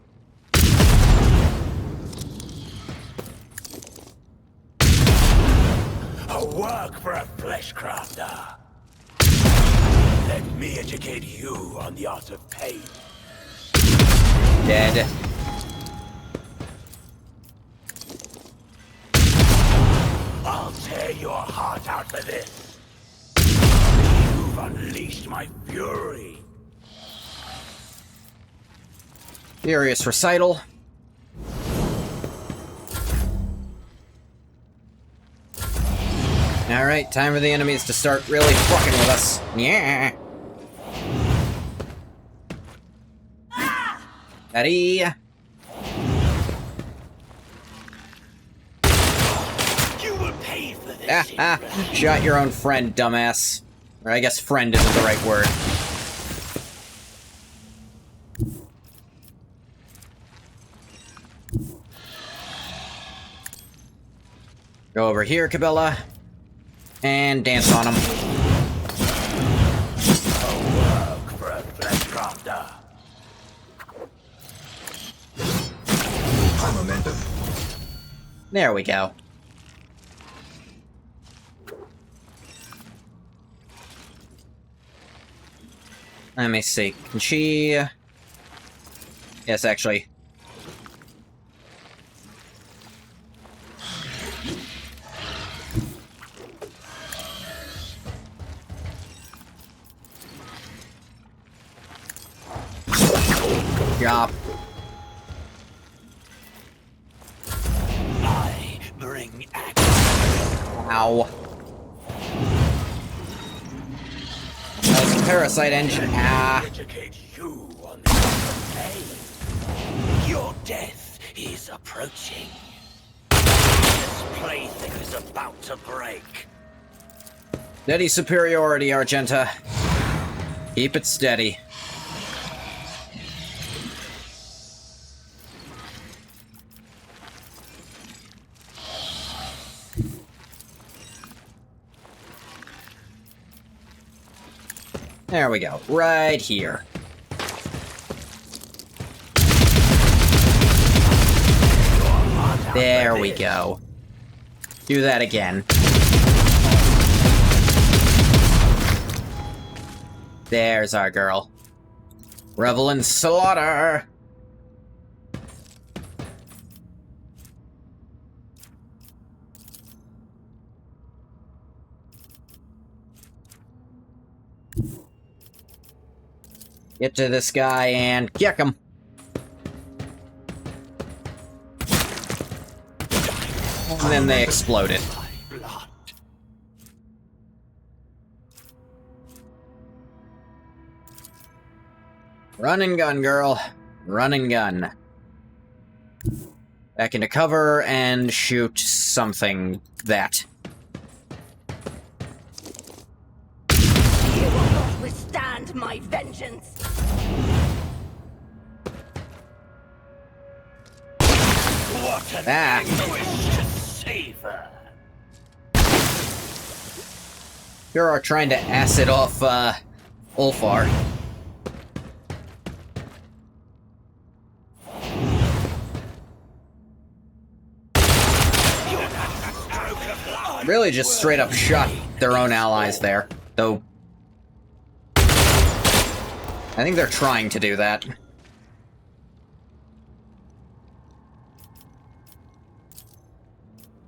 A work for a flesh crafter. Let me educate you on the art of pain. Dead. I'll tear your heart out for this. You've unleashed my fury. Furious recital. Alright, time for the enemies to start really fucking with us. Yeah. Daddy. You will pay for this. Shot your own friend, dumbass. Or I guess friend isn't the right word. Go over here, Cabela. And dance on him. A work for a flesh crafter. High momentum. There we go. Let me see. Can she... Yes, actually. job. I bring action. Ow. That was a parasite engine. Ah. Educate you on the art of pain. Your death is approaching. This plaything is about to break. Steady superiority, Argenta. Keep it steady. There we go. Right here. There we go. Do that again. There's our girl. Revel in slaughter! Get to this guy and kick him. And then they exploded. Blood. Run and gun, girl. Run and gun. Back into cover and shoot something that. You will not withstand my vengeance. What an Ah. anguish to savor. Here are trying to acid off, Ulfar. Really just straight up shot their own allies there, though. I think they're trying to do that.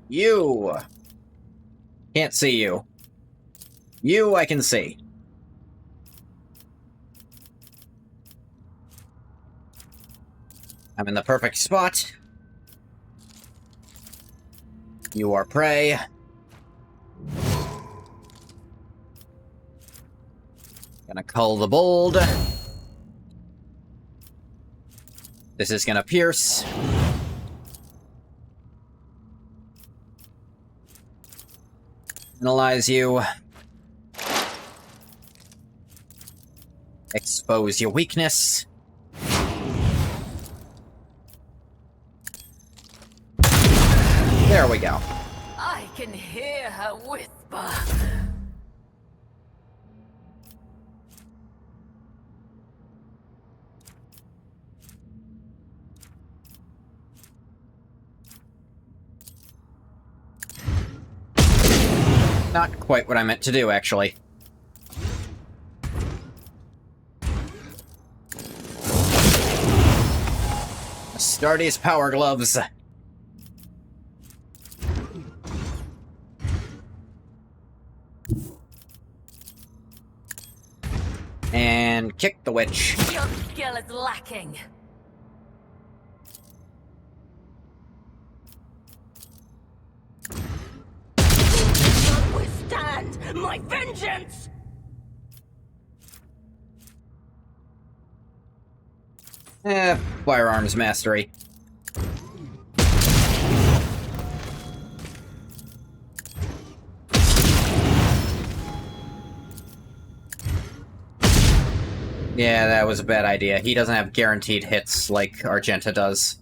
You! Can't see you. You, I can see. I'm in the perfect spot. You are prey. Gonna cull the bold. This is gonna pierce. Analyze you. Expose your weakness. There we go. I can hear her whisper. Not quite what I meant to do, actually. Astartes power gloves. And kick the witch. Your skill is lacking. You will not withstand my vengeance. Firearms mastery. Yeah, that was a bad idea. He doesn't have guaranteed hits like Argenta does.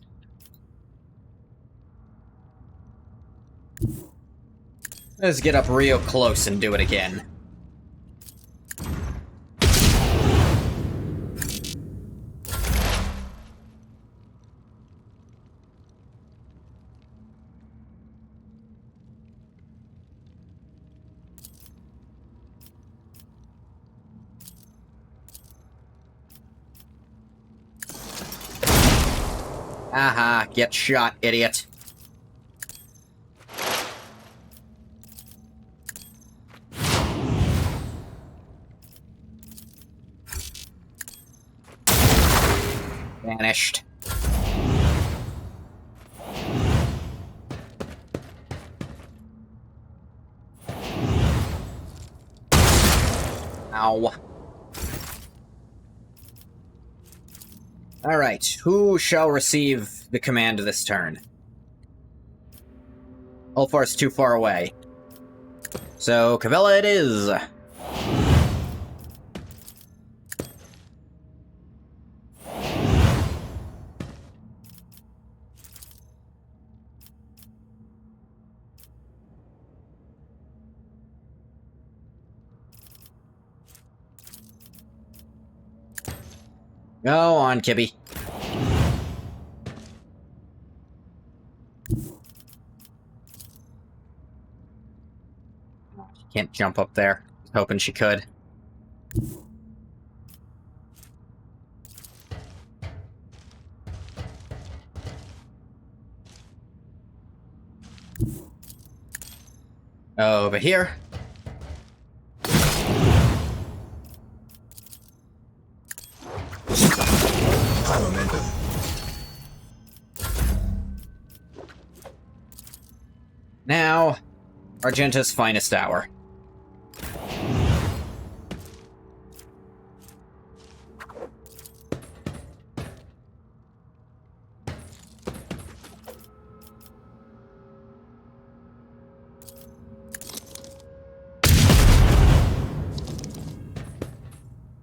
Let's get up real close and do it again. Aha, get shot, idiot. Vanished. Ow. Alright, who shall receive the command this turn? Ulfar's too far away. So, Cavella it is! Go on, Kibby. She can't jump up there. Was hoping she could. Over here. High momentum. Now, Argenta's finest hour.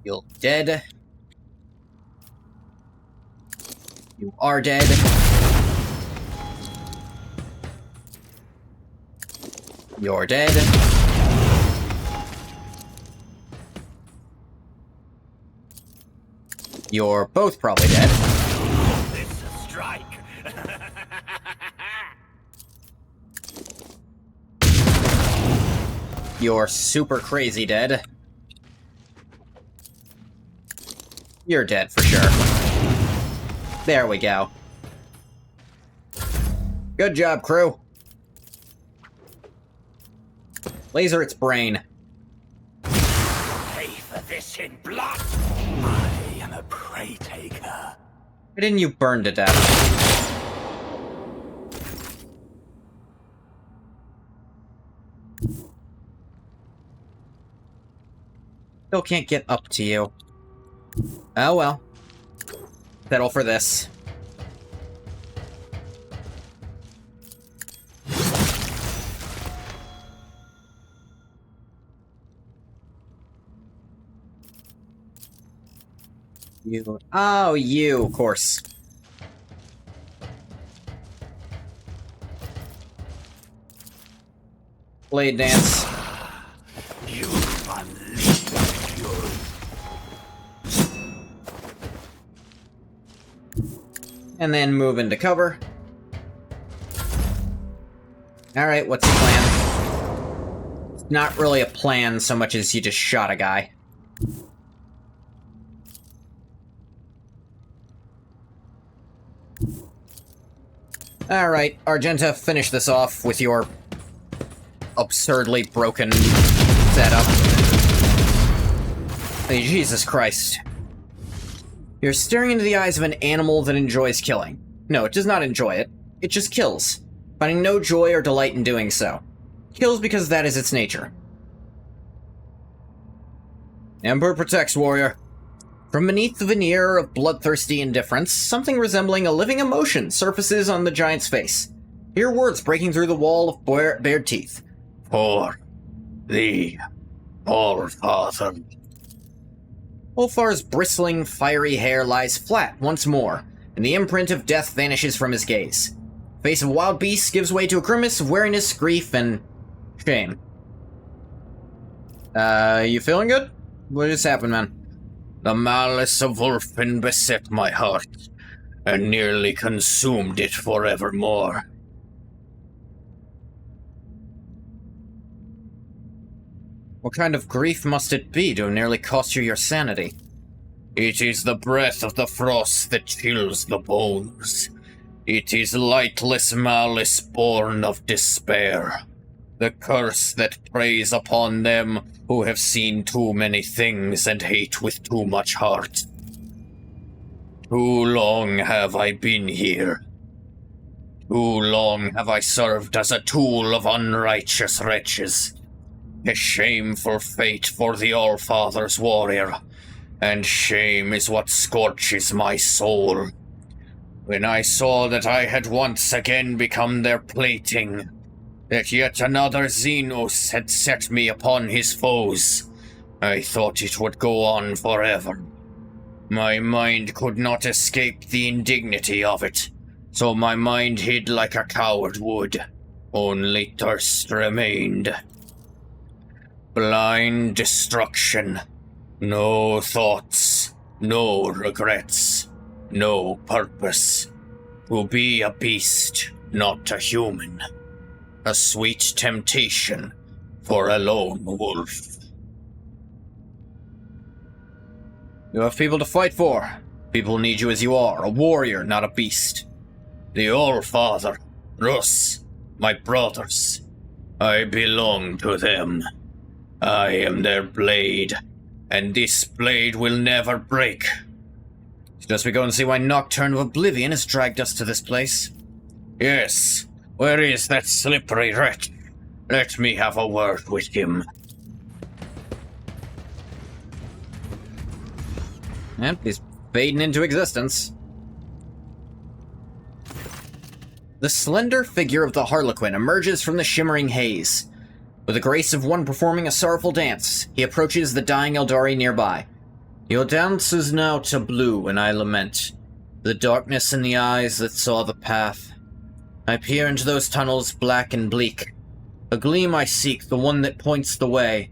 You're dead. You are dead. You're dead. You're both probably dead. It's a strike. You're super crazy dead. You're dead for sure. There we go. Good job, crew. Laser its brain. Pay for this in blood. I am a prey taker. Why didn't you burn to death? Still can't get up to you. Oh well. Settle for this. You. Oh, you, of course. Blade dance. You unleash the fury. And then move into cover. Alright, what's the plan? It's not really a plan so much as you just shot a guy. Alright, Argenta, finish this off with your absurdly broken setup. Hey, Jesus Christ. You're staring into the eyes of an animal that enjoys killing. No, it does not enjoy it. It just kills, finding no joy or delight in doing so. Kills because that is its nature. Emperor protects, warrior. From beneath the veneer of bloodthirsty indifference, something resembling a living emotion surfaces on the giant's face. Hear words breaking through the wall of bared teeth. For thee, all father. Ulfar's bristling, fiery hair lies flat once more, and the imprint of death vanishes from his gaze. The face of a wild beast gives way to a grimace of weariness, grief, and shame. You feeling good? What just happened, man? The malice of Wolfen beset my heart, and nearly consumed it forevermore. What kind of grief must it be to nearly cost you your sanity? It is the breath of the frost that chills the bones. It is lightless malice born of despair. The curse that preys upon them who have seen too many things and hate with too much heart. Too long have I been here. Too long have I served as a tool of unrighteous wretches. A shameful fate for the All-Father's warrior, and shame is what scorches my soul. When I saw that I had once again become their plaything, that yet another Xenos had set me upon his foes, I thought it would go on forever. My mind could not escape the indignity of it, so my mind hid like a coward would. Only thirst remained. Blind destruction. No thoughts, no regrets, no purpose. To be a beast, not a human. A sweet temptation for a lone wolf. You have people to fight for. People need you as you are, a warrior, not a beast. The All-Father, Rus, my brothers. I belong to them. I am their blade, and this blade will never break. Suggest we go and see why Nocturne of Oblivion has dragged us to this place. Yes, where is that slippery wretch? Let me have a word with him. And he's fading into existence. The slender figure of the Harlequin emerges from the shimmering haze. With the grace of one performing a sorrowful dance, he approaches the dying Eldari nearby. Your dance is now to blue, and I lament the darkness in the eyes that saw the path. I peer into those tunnels black and bleak. A gleam I seek, the one that points the way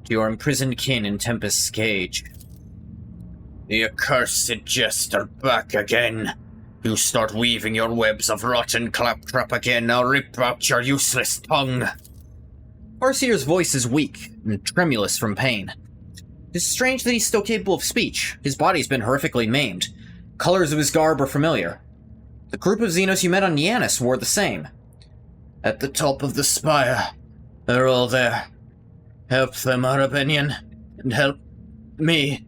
to your imprisoned kin in Tempest's cage. The accursed jester back again. You start weaving your webs of rotten claptrap again, I'll rip out your useless tongue. Farseer's voice is weak and tremulous from pain. It's strange that he's still capable of speech. His body's been horrifically maimed. Colors of his garb are familiar. The group of Xenos you met on Yanis wore the same. At the top of the spire. They're all there. Help them, Arabinian, and help me.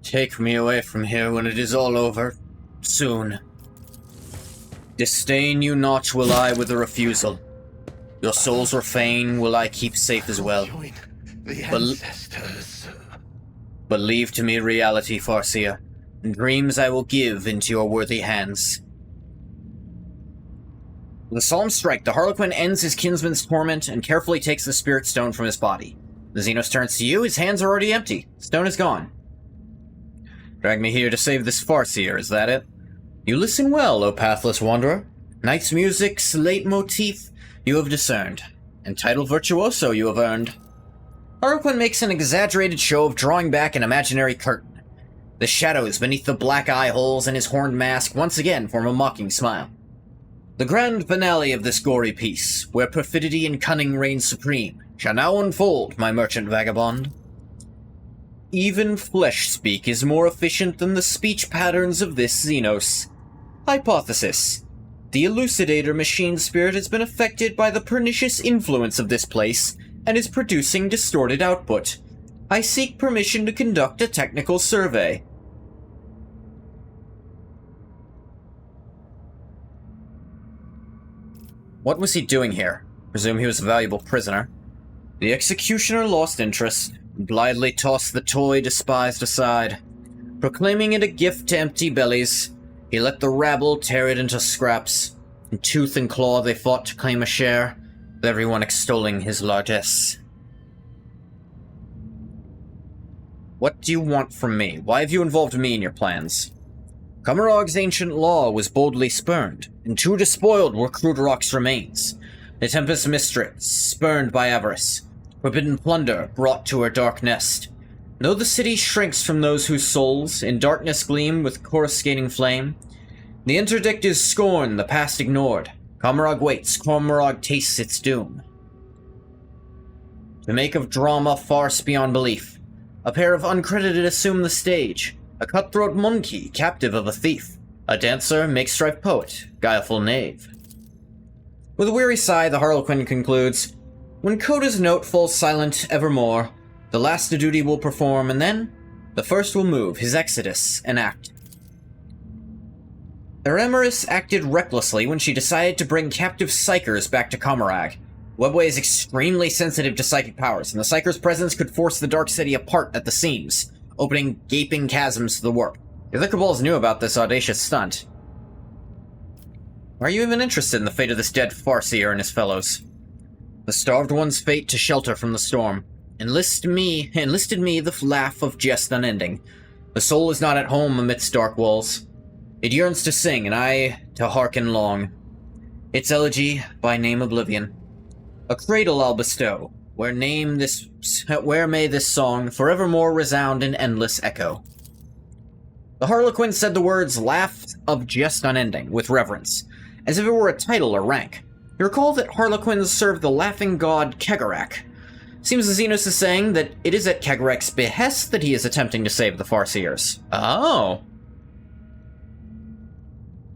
Take me away from here when it is all over. Soon. Disdain you not will I with a refusal. Your souls refrain will I keep safe as well. Join the ancestors. But leave to me reality, Farseer, and dreams I will give into your worthy hands. With a solemn strike, the Harlequin ends his kinsman's torment and carefully takes the spirit stone from his body. The Xenos turns to you, his hands are already empty. Stone is gone. Drag me here to save this Farseer, is that it? You listen well, O pathless wanderer. Night's music's leitmotif you have discerned, and title virtuoso you have earned. Harlequin makes an exaggerated show of drawing back an imaginary curtain. The shadows beneath the black eye holes in his horned mask once again form a mocking smile. The grand finale of this gory piece, where perfidy and cunning reign supreme, shall now unfold, my merchant vagabond. Even flesh speak is more efficient than the speech patterns of this Xenos. Hypothesis. The Elucidator machine spirit has been affected by the pernicious influence of this place and is producing distorted output. I seek permission to conduct a technical survey. What was he doing here? Presume he was a valuable prisoner. The executioner lost interest, and blithely tossed the toy despised aside. Proclaiming it a gift to empty bellies, he let the rabble tear it into scraps. In tooth and claw they fought to claim a share, with everyone extolling his largesse. What do you want from me? Why have you involved me in your plans? Comorrogh's ancient law was boldly spurned, and too despoiled were Cruderock's remains. The Tempest's mistress, spurned by avarice, forbidden plunder brought to her dark nest. Though the city shrinks from those whose souls in darkness gleam with coruscating flame, the interdict is scorned, the past ignored. Comorrough waits, Comorrough tastes its doom. To make of drama farce beyond belief, a pair of uncredited assume the stage, a cutthroat monkey captive of a thief, a dancer makes strife poet, guileful knave. With a weary sigh, the Harlequin concludes, when Coda's note falls silent evermore, the last a duty will perform, and then the first will move his exodus and act. Eremeris acted recklessly when she decided to bring captive Psychers back to Comorroagh. Webway is extremely sensitive to psychic powers, and the Psycher's presence could force the Dark City apart at the seams, opening gaping chasms to the warp. The other Cabals knew about this audacious stunt. Why are you even interested in the fate of this dead Farseer and his fellows? The starved one's fate to shelter from the storm. Enlisted me the laugh of jest unending. The soul is not at home amidst dark walls. It yearns to sing, and I to hearken long. Its elegy, by name Oblivion. A cradle I'll bestow, where may this song forevermore resound in endless echo. The Harlequin said the words laugh of jest unending with reverence, as if it were a title or rank. You recall that Harlequins serve the laughing god Kegarak. Seems the Xenos is saying that it is at Kegarak's behest that he is attempting to save the Farseers. Oh.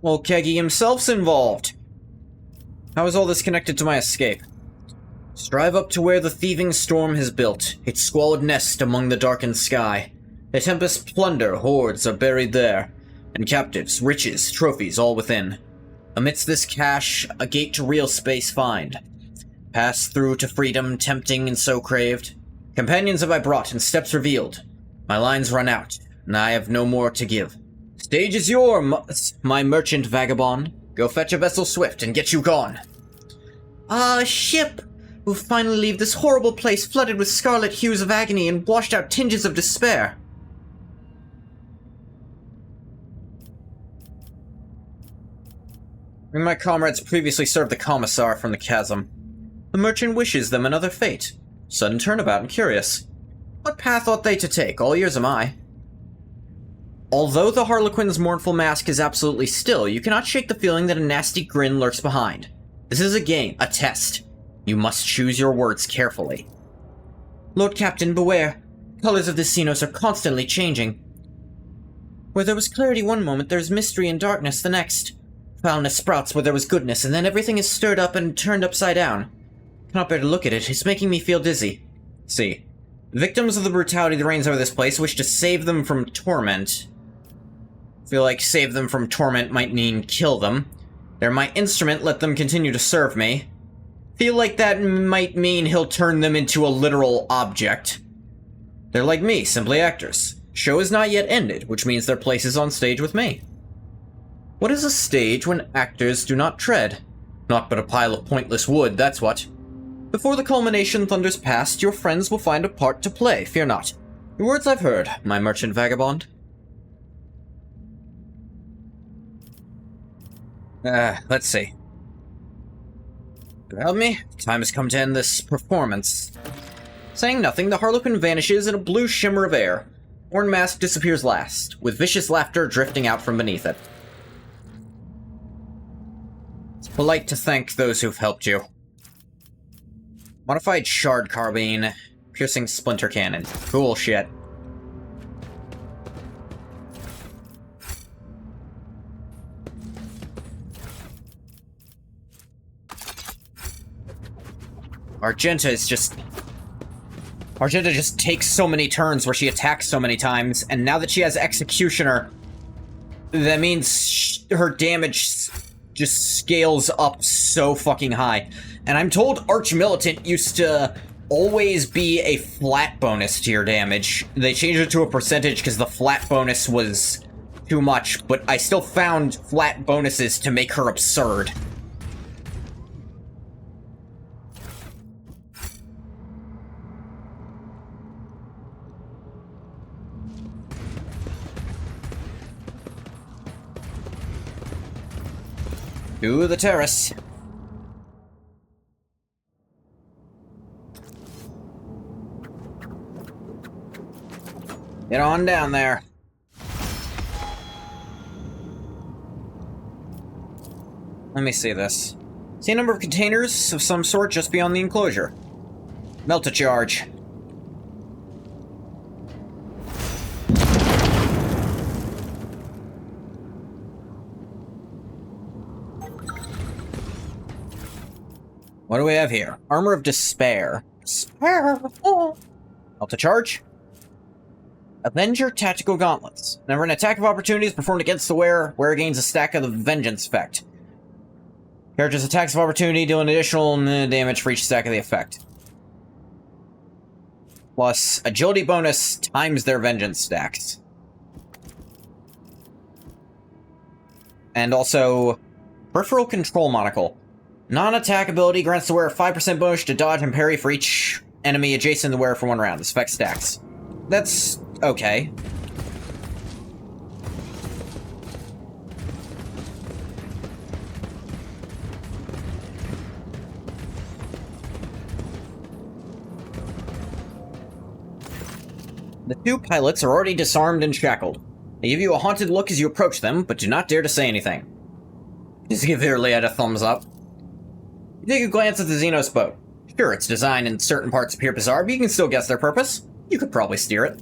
Well, Kegi himself's involved. How is all this connected to my escape? Strive up to where the thieving storm has built its squalid nest among the darkened sky. The tempest's plunder hoards are buried there, and captives, riches, trophies all within. Amidst this cache, a gate to real space find. Pass through to freedom, tempting and so craved. Companions have I brought and steps revealed. My lines run out, and I have no more to give. Stage is yours, my merchant vagabond. Go fetch a vessel swift and get you gone. Ah, ship! We'll finally leave this horrible place flooded with scarlet hues of agony and washed out tinges of despair. My comrades previously served the commissar from the chasm. The merchant wishes them another fate. Sudden turnabout and curious. What path ought they to take? All ears am I. Although the Harlequin's mournful mask is absolutely still, you cannot shake the feeling that a nasty grin lurks behind. This is a game, a test. You must choose your words carefully. Lord Captain, beware. Colors of the Xenos are constantly changing. Where there was clarity one moment, there is mystery and darkness the next. Foulness sprouts where there was goodness, and then everything is stirred up and turned upside down. Cannot bear to look at it, it's making me feel dizzy. See. Victims of the brutality that reigns over this place wish to save them from torment. I feel like save them from torment might mean kill them. They're my instrument, let them continue to serve me. Feel like that might mean he'll turn them into a literal object. They're like me, simply actors. Show is not yet ended, which means their place is on stage with me. What is a stage when actors do not tread? Naught but a pile of pointless wood, that's what. Before the culmination thunders past, your friends will find a part to play, fear not. Your words I've heard, my merchant vagabond. Let's see. Help me? Time has come to end this performance. Saying nothing, the Harlequin vanishes in a blue shimmer of air. Horn mask disappears last, with vicious laughter drifting out from beneath it. It's polite to thank those who've helped you. Modified shard carbine, piercing splinter cannon. Cool shit. Argenta just takes so many turns where she attacks so many times, and now that she has Executioner, that means her damage just scales up so fucking high. And I'm told Archmilitant used to always be a flat bonus to your damage. They changed it to a percentage because the flat bonus was too much, but I still found flat bonuses to make her absurd. To the terrace. Get on down there. Let me see this. See a number of containers of some sort just beyond the enclosure. Melt a charge. What do we have here? Armor of Despair. Despair! Oh. Melt a charge. Avenger Tactical Gauntlets. Whenever an attack of opportunity is performed against the wearer, wearer gains a stack of the Vengeance effect. Characters' attacks of opportunity deal an additional damage for each stack of the effect. Plus, agility bonus times their Vengeance stacks. And also, Peripheral Control Monocle. Non-attack ability grants the wearer 5% bonus to dodge and parry for each enemy adjacent to the wearer for 1 round. This effect stacks. That's okay. The 2 pilots are already disarmed and shackled. They give you a haunted look as you approach them, but do not dare to say anything. Just give Iliad a thumbs up. You take a glance at the Xenos boat. Sure, its design in certain parts appear bizarre, but you can still guess their purpose. You could probably steer it.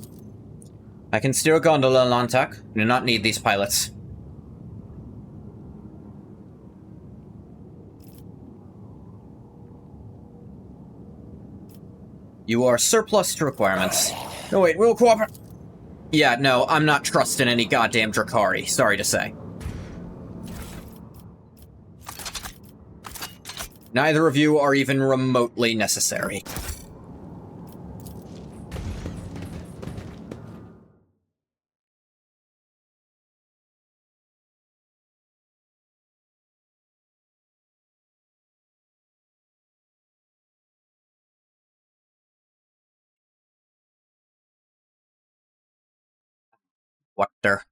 I can steer a gondola, Lantak. I do not need these pilots. You are surplus to requirements. No, wait, we'll cooperate. Yeah, no, I'm not trusting any goddamn Drakari, sorry to say. Neither of you are even remotely necessary. Water.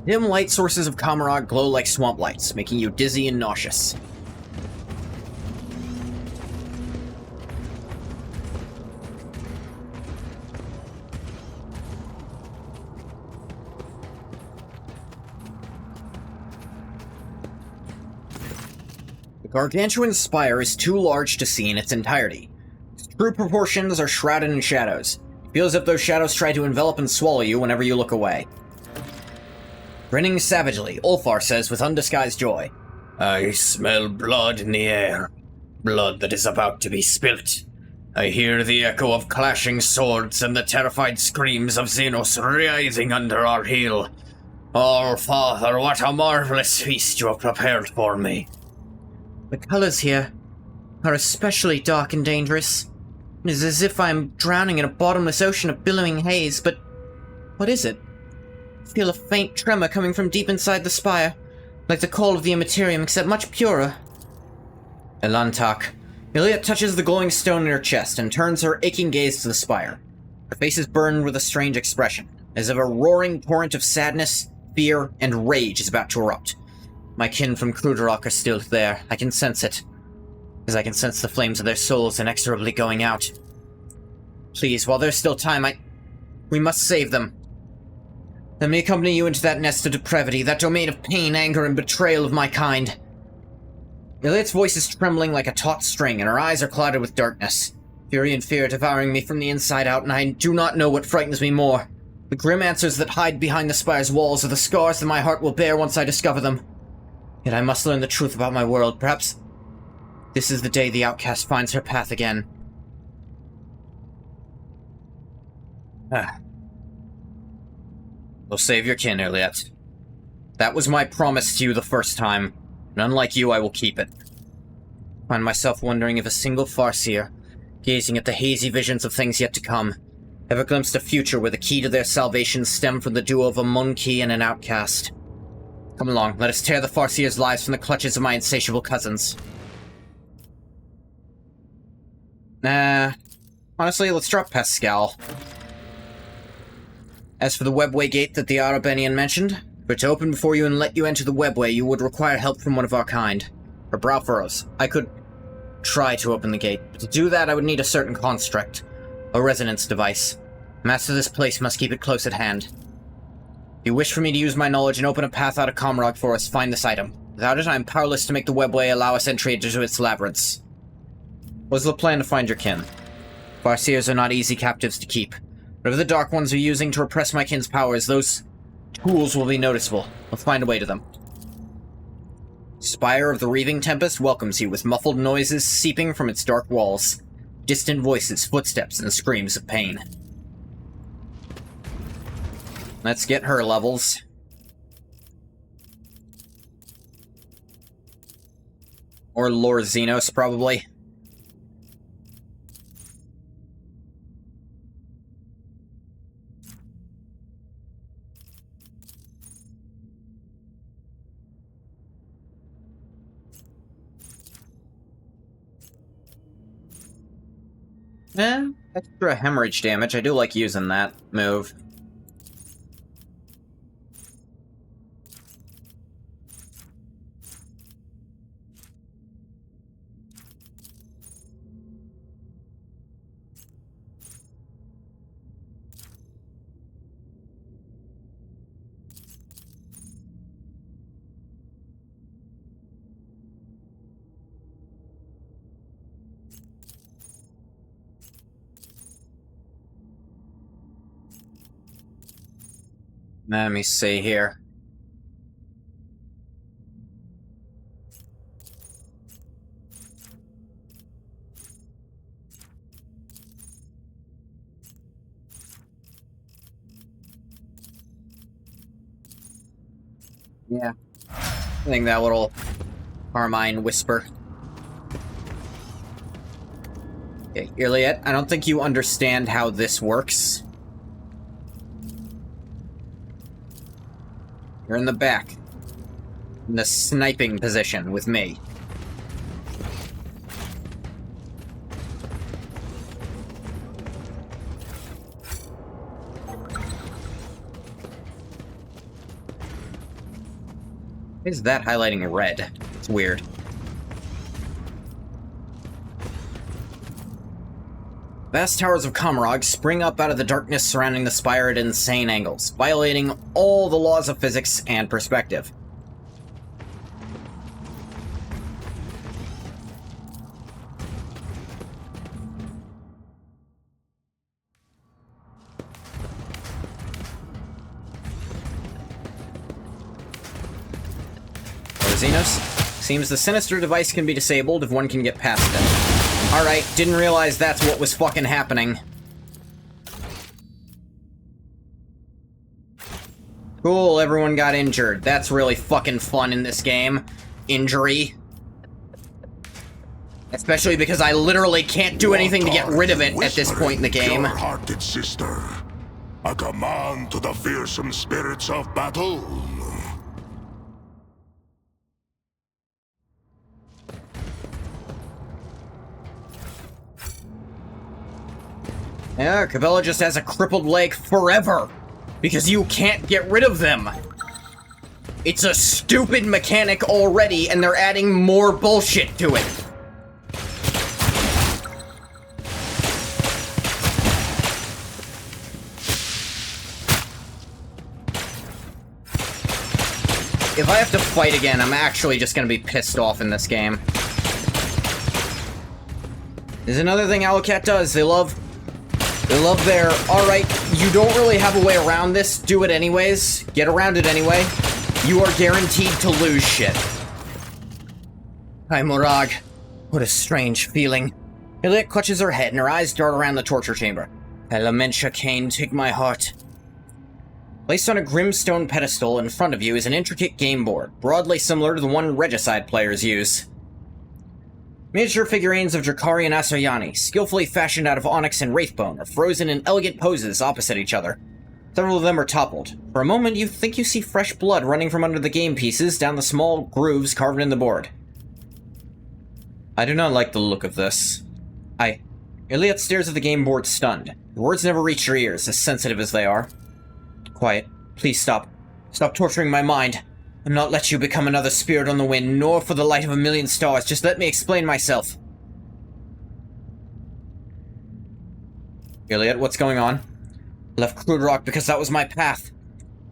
Dim light sources of Comorroagh glow like swamp lights, making you dizzy and nauseous. The gargantuan spire is too large to see in its entirety. Its true proportions are shrouded in shadows. It feels as if those shadows try to envelop and swallow you whenever you look away. Grinning savagely, Ulfar says with undisguised joy, I smell blood in the air. Blood that is about to be spilt. I hear the echo of clashing swords and the terrified screams of Xenos writhing under our heel. Oh, Father, what a marvelous feast you have prepared for me. The colors here are especially dark and dangerous. It is as if I am drowning in a bottomless ocean of billowing haze, but what is it? I feel a faint tremor coming from deep inside the spire, like the call of the Immaterium, except much purer. Elantak. Iliad touches the glowing stone in her chest and turns her aching gaze to the spire. Her face is burned with a strange expression, as if a roaring torrent of sadness, fear, and rage is about to erupt. My kin from Krudrock are still there. I can sense it. As I can sense the flames of their souls inexorably going out. Please, while there's still time, we must save them. Let me accompany you into that nest of depravity, that domain of pain, anger, and betrayal of my kind. Iliad's voice is trembling like a taut string, and her eyes are clouded with darkness. Fury and fear devouring me from the inside out, and I do not know what frightens me more. The grim answers that hide behind the spire's walls are the scars that my heart will bear once I discover them. Yet I must learn the truth about my world. Perhaps this is the day the outcast finds her path again. We'll save your kin, Iliad. That was my promise to you the first time, and unlike you, I will keep it. I find myself wondering if a single Farseer, gazing at the hazy visions of things yet to come, ever glimpsed a future where the key to their salvation stemmed from the duo of a monkey and an outcast. Come along, let us tear the Farseer's lives from the clutches of my insatiable cousins. Honestly, let's drop Pascal. As for the webway gate that the Arabenian mentioned, for it to open before you and let you enter the webway, you would require help from one of our kind. Her brow furrows. I could try to open the gate, but to do that I would need a certain construct. A resonance device. Master of this place must keep it close at hand. If you wish for me to use my knowledge and open a path out of Comorroagh for us, find this item. Without it, I am powerless to make the webway allow us entry into its labyrinths. What's the plan to find your kin? Farseers are not easy captives to keep. Whatever the Dark Ones are using to repress my kin's powers, those tools will be noticeable. Let's find a way to them. Spire of the Reaving Tempest welcomes you with muffled noises seeping from its dark walls. Distant voices, footsteps, and screams of pain. Let's get her levels. Or Lord Xenos, probably. Extra hemorrhage damage. I do like using that move. Let me see here. Yeah. I think that little Carmine whisper. Okay, Iliad, I don't think you understand how this works. You're in the back. In the sniping position with me. Why is that highlighting red? It's weird. Vast towers of Comorroagh spring up out of the darkness surrounding the spire at insane angles, violating all the laws of physics and perspective. Xenos, seems the sinister device can be disabled if one can get past it. Alright, didn't realize that's what was fucking happening. Cool, everyone got injured. That's really fucking fun in this game. Injury. Especially because I literally can't do anything to get rid of it at this point in the game. Pure-hearted sister, a command to the fearsome spirits of battle. Yeah, Cabela just has a crippled leg forever, because you can't get rid of them. It's a stupid mechanic already, and they're adding more bullshit to it. If I have to fight again, I'm actually just gonna be pissed off in this game. There's another thing Owlcat does. They love their, alright, you don't really have a way around this, do it anyways, get around it anyway. You are guaranteed to lose shit. Comorroagh, what a strange feeling. Iliad clutches her head and her eyes dart around the torture chamber. I lament Chicane, take my heart. Placed on a grim stone pedestal in front of you is an intricate game board, broadly similar to the one Regicide players use. Miniature figurines of Drakari and Asoyani, skillfully fashioned out of onyx and wraithbone, are frozen in elegant poses opposite each other. Several of them are toppled. For a moment, you think you see fresh blood running from under the game pieces down the small grooves carved in the board. I do not like the look of this. Iliad stares at the game board stunned. The words never reach your ears, as sensitive as they are. Quiet. Please stop. Stop torturing my mind. I'm not let you become another spirit on the wind, nor for the light of a million stars. Just let me explain myself. Iliad, what's going on? I left Comorroagh because that was my path.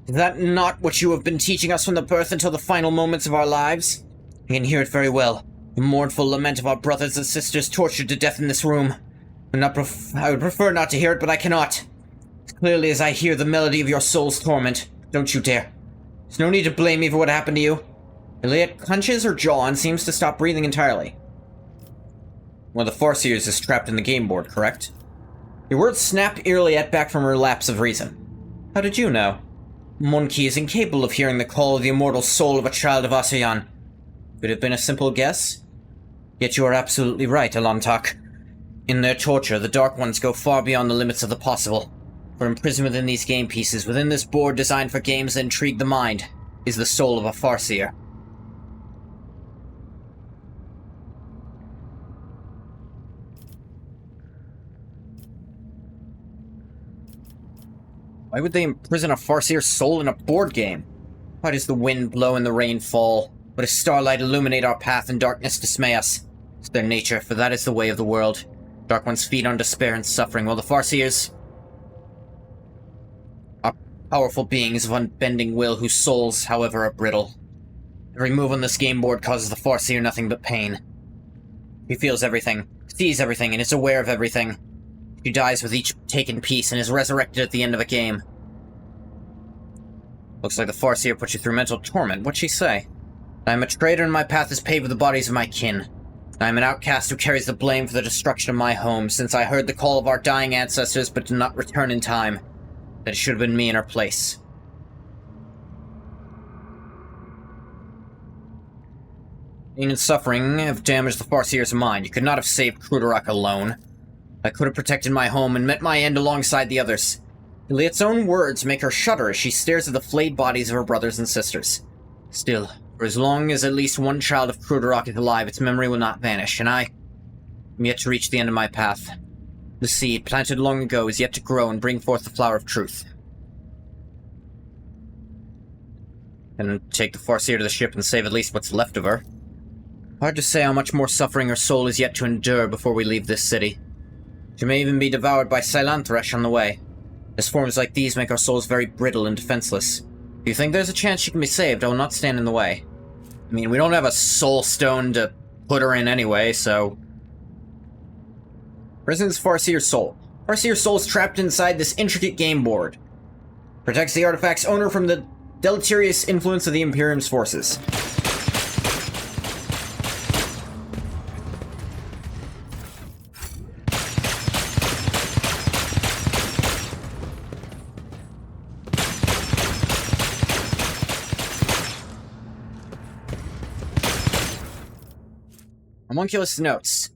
Is that not what you have been teaching us from the birth until the final moments of our lives? I can hear it very well. The mournful lament of our brothers and sisters tortured to death in this room. I would prefer not to hear it, but I cannot. As clearly as I hear the melody of your soul's torment. Don't you dare. There's no need to blame me for what happened to you. Iliad clenches her jaw and seems to stop breathing entirely. One of the Farseers is trapped in the game board, correct? Your words snap Iliad back from her lapse of reason. How did you know? Monkey is incapable of hearing the call of the immortal soul of a child of Asayan. Could have been a simple guess? Yet you are absolutely right, Alantak. In their torture, the Dark Ones go far beyond the limits of the possible. For imprisoned within these game pieces, within this board designed for games that intrigue the mind, is the soul of a Farseer. Why would they imprison a Farseer's soul in a board game? Why does the wind blow and the rain fall? Why does starlight illuminate our path and darkness dismay us? It's their nature, for that is the way of the world. Dark Ones feed on despair and suffering, while the Farseers are powerful beings of unbending will whose souls, however, are brittle. Every move on this game board causes the Farseer nothing but pain. He feels everything, sees everything, and is aware of everything. He dies with each taken piece and is resurrected at the end of a game. Looks like the Farseer put you through mental torment. What'd she say? I am a traitor and my path is paved with the bodies of my kin. I am an outcast who carries the blame for the destruction of my home, since I heard the call of our dying ancestors but did not return in time. That it should have been me in her place. Pain and suffering have damaged the Farseer's mind. You could not have saved Comorroagh alone. I could have protected my home and met my end alongside the others. Iliad's own words make her shudder as she stares at the flayed bodies of her brothers and sisters. Still, for as long as at least one child of Comorroagh is alive, its memory will not vanish, and I am yet to reach the end of my path. The seed, planted long ago, is yet to grow and bring forth the flower of truth. And take the Farseer to the ship and save at least what's left of her. Hard to say how much more suffering her soul is yet to endure before we leave this city. She may even be devoured by Silantresh on the way. As forms like these make our souls very brittle and defenseless. If you think there's a chance she can be saved, I will not stand in the way. I mean, we don't have a soul stone to put her in anyway, so... Prison's Farseer's soul. Farseer's soul is trapped inside this intricate game board. Protects the artifact's owner from the deleterious influence of the Imperium's forces. Homunculus notes.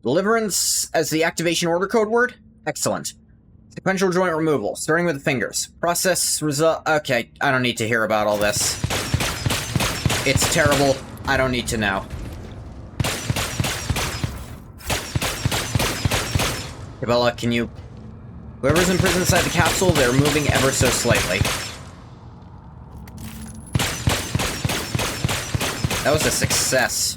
Deliverance as the activation order code word? Excellent. Sequential joint removal, starting with the fingers. Process result... Okay, I don't need to hear about all this. It's terrible. I don't need to know. Bella, can you... Whoever's imprisoned inside the capsule, they're moving ever so slightly. That was a success.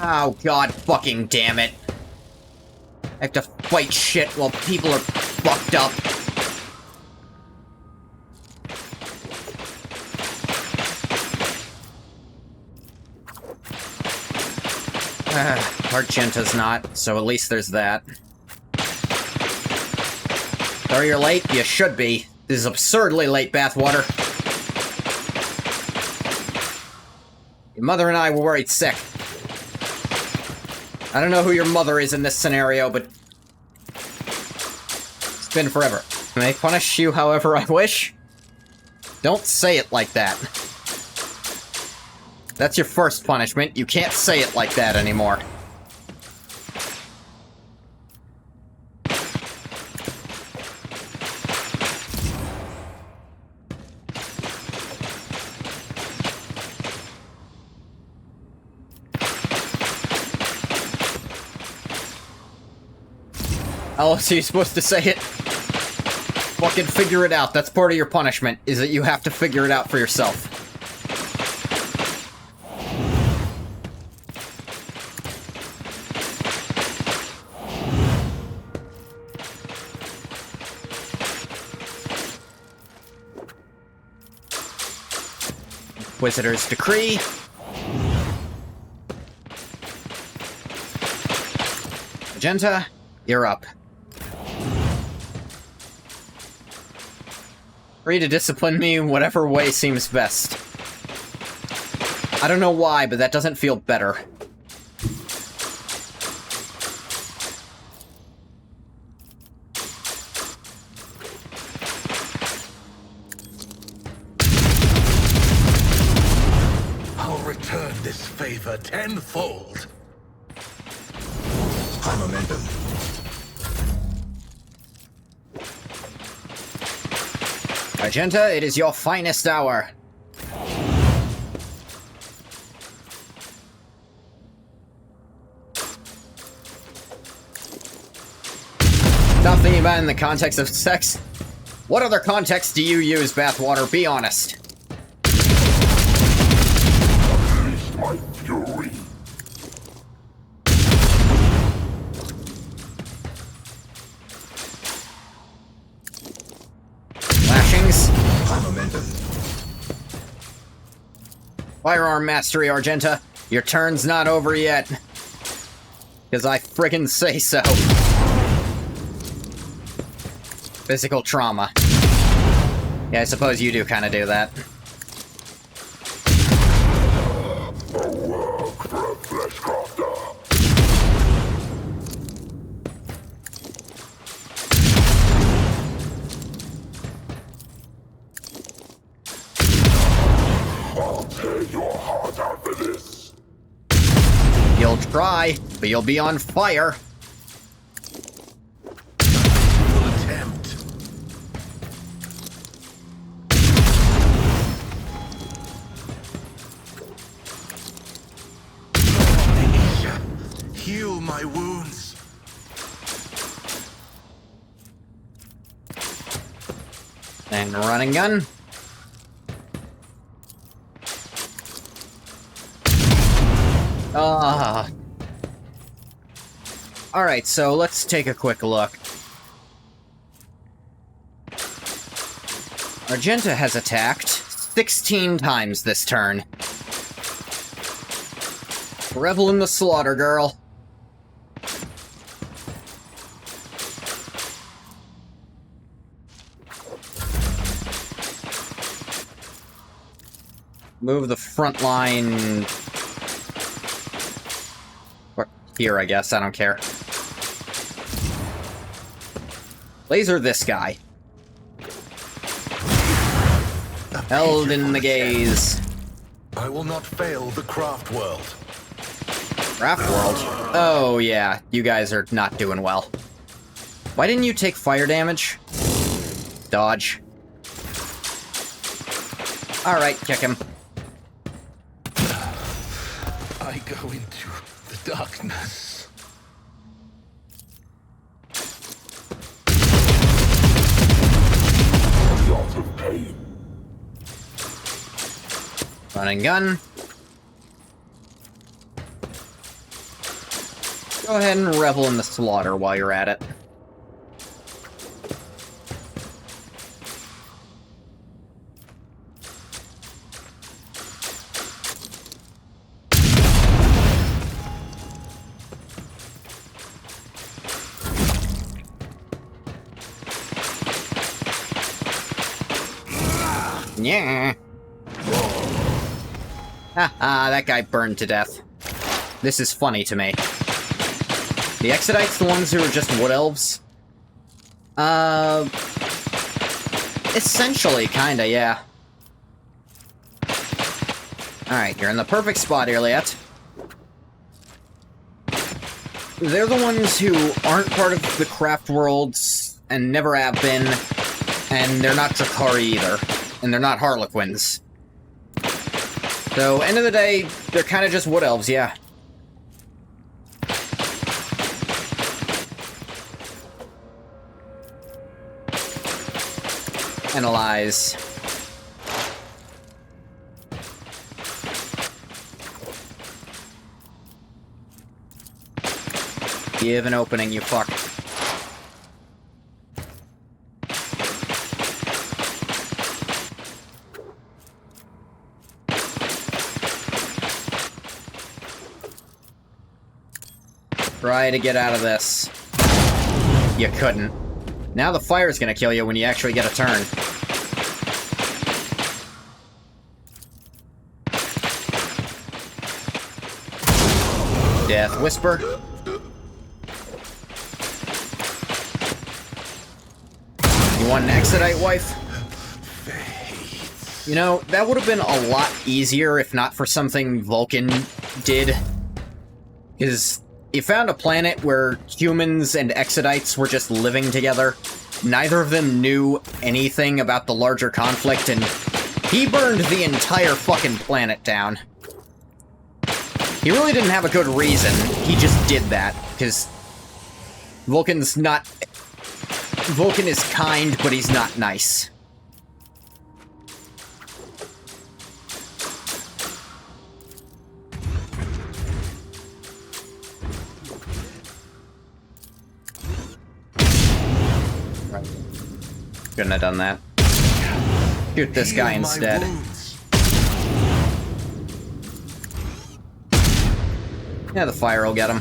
Oh god fucking damn it. I have to fight shit while people are fucked up. Argenta's not, so at least there's that. Sorry you're late? You should be. This is absurdly late, Bathwater. Your mother and I were worried sick. I don't know who your mother is in this scenario, but it's been forever. May I punish you however I wish? Don't say it like that. That's your first punishment. You can't say it like that anymore. How else are you supposed to say it? Fucking figure it out. That's part of your punishment, is that you have to figure it out for yourself. Inquisitor's Decree. Magenta, you're up. Free to discipline me whatever way seems best. I don't know why, but that doesn't feel better. I'll return this favor tenfold. High momentum. Magenta, it is your finest hour. Stop thinking about it in the context of sex. What other context do you use, Bathwater? Be honest. Unleash my fury. Lashings. High momentum. Firearm mastery, Argenta. Your turn's not over yet. Because I friggin' say so. Physical trauma. Yeah, I suppose you do kind of do that. A work for a flesh crafter. I'll tear your heart out for this. You'll try, but you'll be on fire. Full attempt. Aisha, heal my wounds. And run and gun. Alright, so let's take a quick look. Argenta has attacked 16 times this turn. Revel in the slaughter, girl. Move the front line... here, I guess. I don't care. Laser this guy. Held in the gaze. I will not fail the craft world. Craft world? Oh, yeah. You guys are not doing well. Why didn't you take fire damage? Dodge. Alright, kick him. I go into the darkness. A lot of pain. Run and gun. Go ahead and revel in the slaughter while you're at it. Yeah. Haha, that guy burned to death. This is funny to me. The Exodites, the ones who are just wood elves? Essentially, kinda, yeah. Alright, you're in the perfect spot, Iliad. They're the ones who aren't part of the craft worlds, and never have been, and they're not Drakari either. And they're not Harlequins. So, end of the day, they're kind of just wood elves, yeah. Analyze. Give an opening, you fuck. Try to get out of this. You couldn't. Now the fire's gonna kill you when you actually get a turn. Death Whisper. You want an Exodite, wife? You know, that would have been a lot easier if not for something Vulcan did. Because he found a planet where humans and Exodites were just living together. Neither of them knew anything about the larger conflict, and he burned the entire fucking planet down. He really didn't have a good reason, he just did that, because Vulcan is kind, but he's not nice. Couldn't have done that. Shoot this guy instead. Yeah, the fire will get him.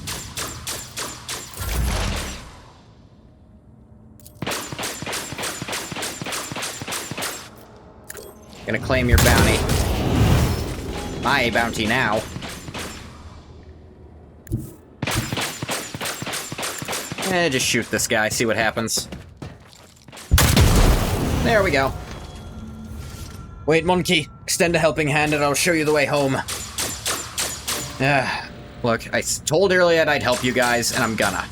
Gonna claim your bounty. My bounty now. Just shoot this guy, see what happens. There we go. Wait, monkey. Extend a helping hand and I'll show you the way home. Look, I told Iliad I'd help you guys, and I'm gonna.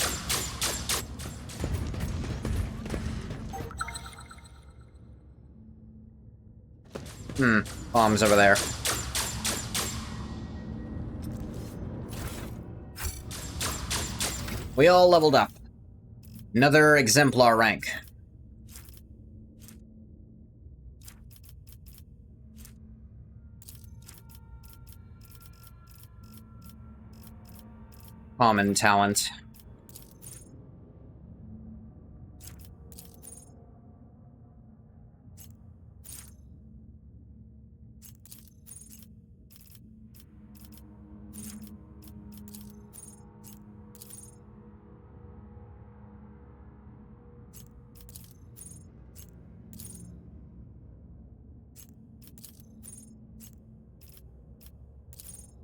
Bombs over there. We all leveled up. Another exemplar rank. Common talent.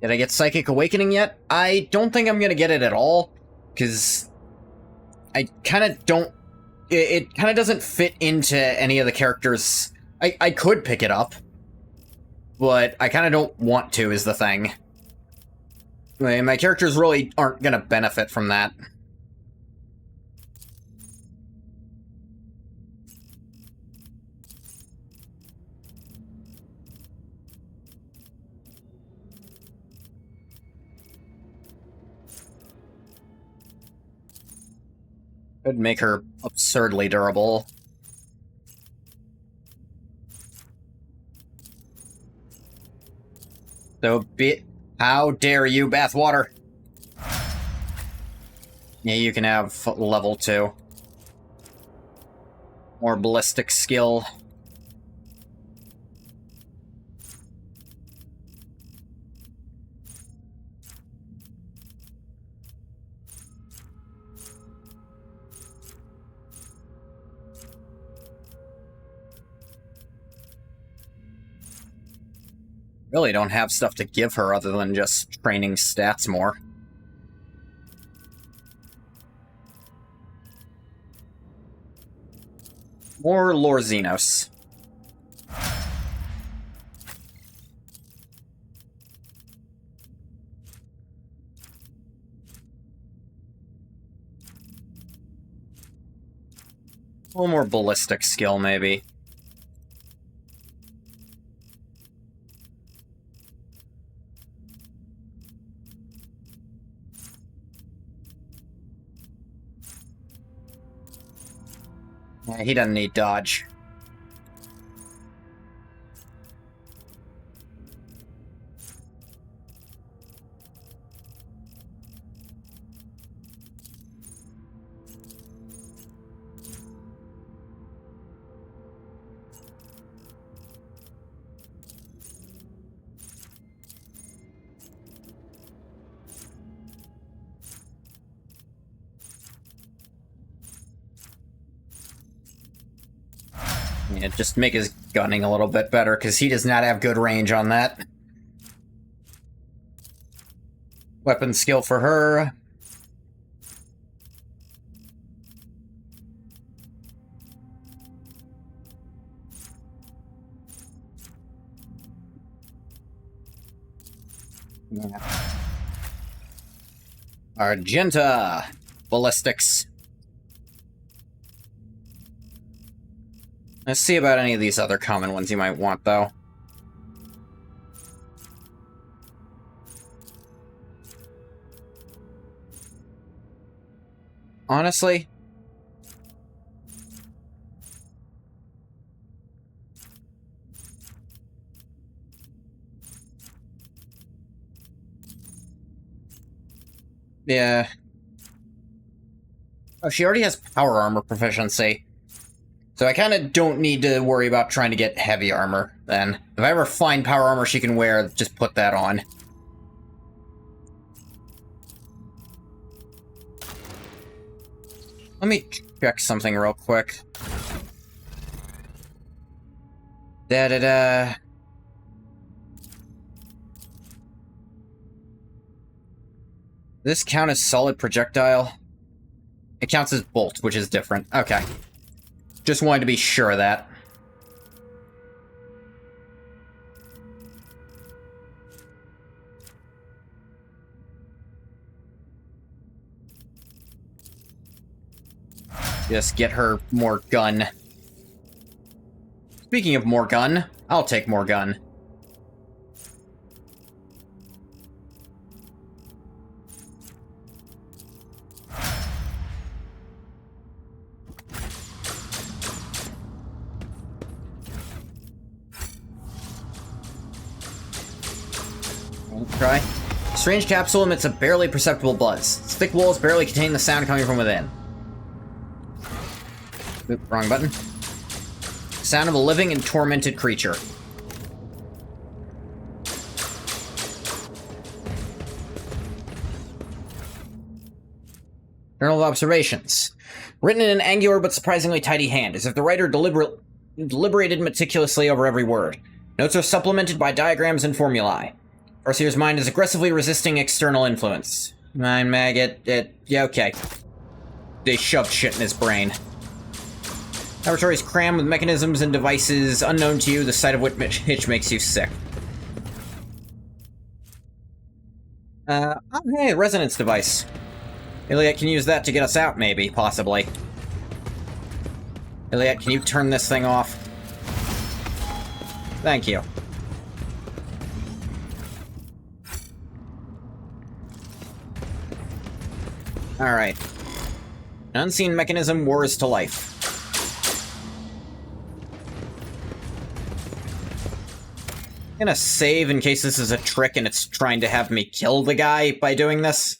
Did I get Psychic Awakening yet? I don't think I'm gonna get it at all, because I kind of don't... It kind of doesn't fit into any of the characters. I could pick it up, but I kind of don't want to, is the thing. My characters really aren't gonna benefit from that. Could make her absurdly durable. So how dare you, Bathwater? Yeah, you can have level 2. More ballistic skill. Really don't have stuff to give her other than just training stats more. More Lore Xenos. A little more ballistic skill, maybe. Yeah, he doesn't need dodge. Yeah, just make his gunning a little bit better, because he does not have good range on that. Weapon skill for her. Yeah. Argenta. Ballistics. Let's see about any of these other common ones you might want, though. Honestly, yeah. Oh, she already has power armor proficiency. So I kind of don't need to worry about trying to get heavy armor, then. If I ever find power armor she can wear, just put that on. Let me check something real quick. Da-da-da. This count as solid projectile? It counts as bolt, which is different. Okay. Just wanted to be sure of that. Just get her more gun. Speaking of more gun, I'll take more gun. Try. Strange capsule emits a barely perceptible buzz. Its thick walls barely contain the sound coming from within. Oop, wrong button. Sound of a living and tormented creature. Journal of Observations. Written in an angular but surprisingly tidy hand, as if the writer deliberated meticulously over every word. Notes are supplemented by diagrams and formulae. Farseer's mind is aggressively resisting external influence. Mind maggot, yeah, okay. They shoved shit in his brain. Laboratory is crammed with mechanisms and devices unknown to you, the sight of which makes you sick. Oh, hey, resonance device. Iliad can use that to get us out, maybe, possibly. Iliad, can you turn this thing off? Thank you. Alright. An unseen mechanism whirs to life. I'm gonna save in case this is a trick and it's trying to have me kill the guy by doing this.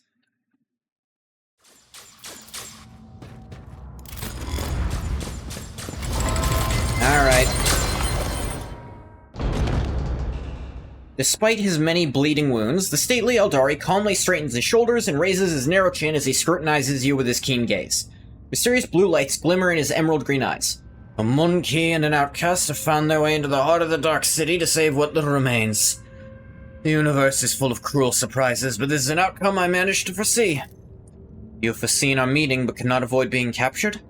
Alright. Despite his many bleeding wounds, the stately Eldari calmly straightens his shoulders and raises his narrow chin as he scrutinizes you with his keen gaze. Mysterious blue lights glimmer in his emerald green eyes. A monkey and an outcast have found their way into the heart of the Dark City to save what little remains. The universe is full of cruel surprises, but this is an outcome I managed to foresee. You have foreseen our meeting, but cannot avoid being captured?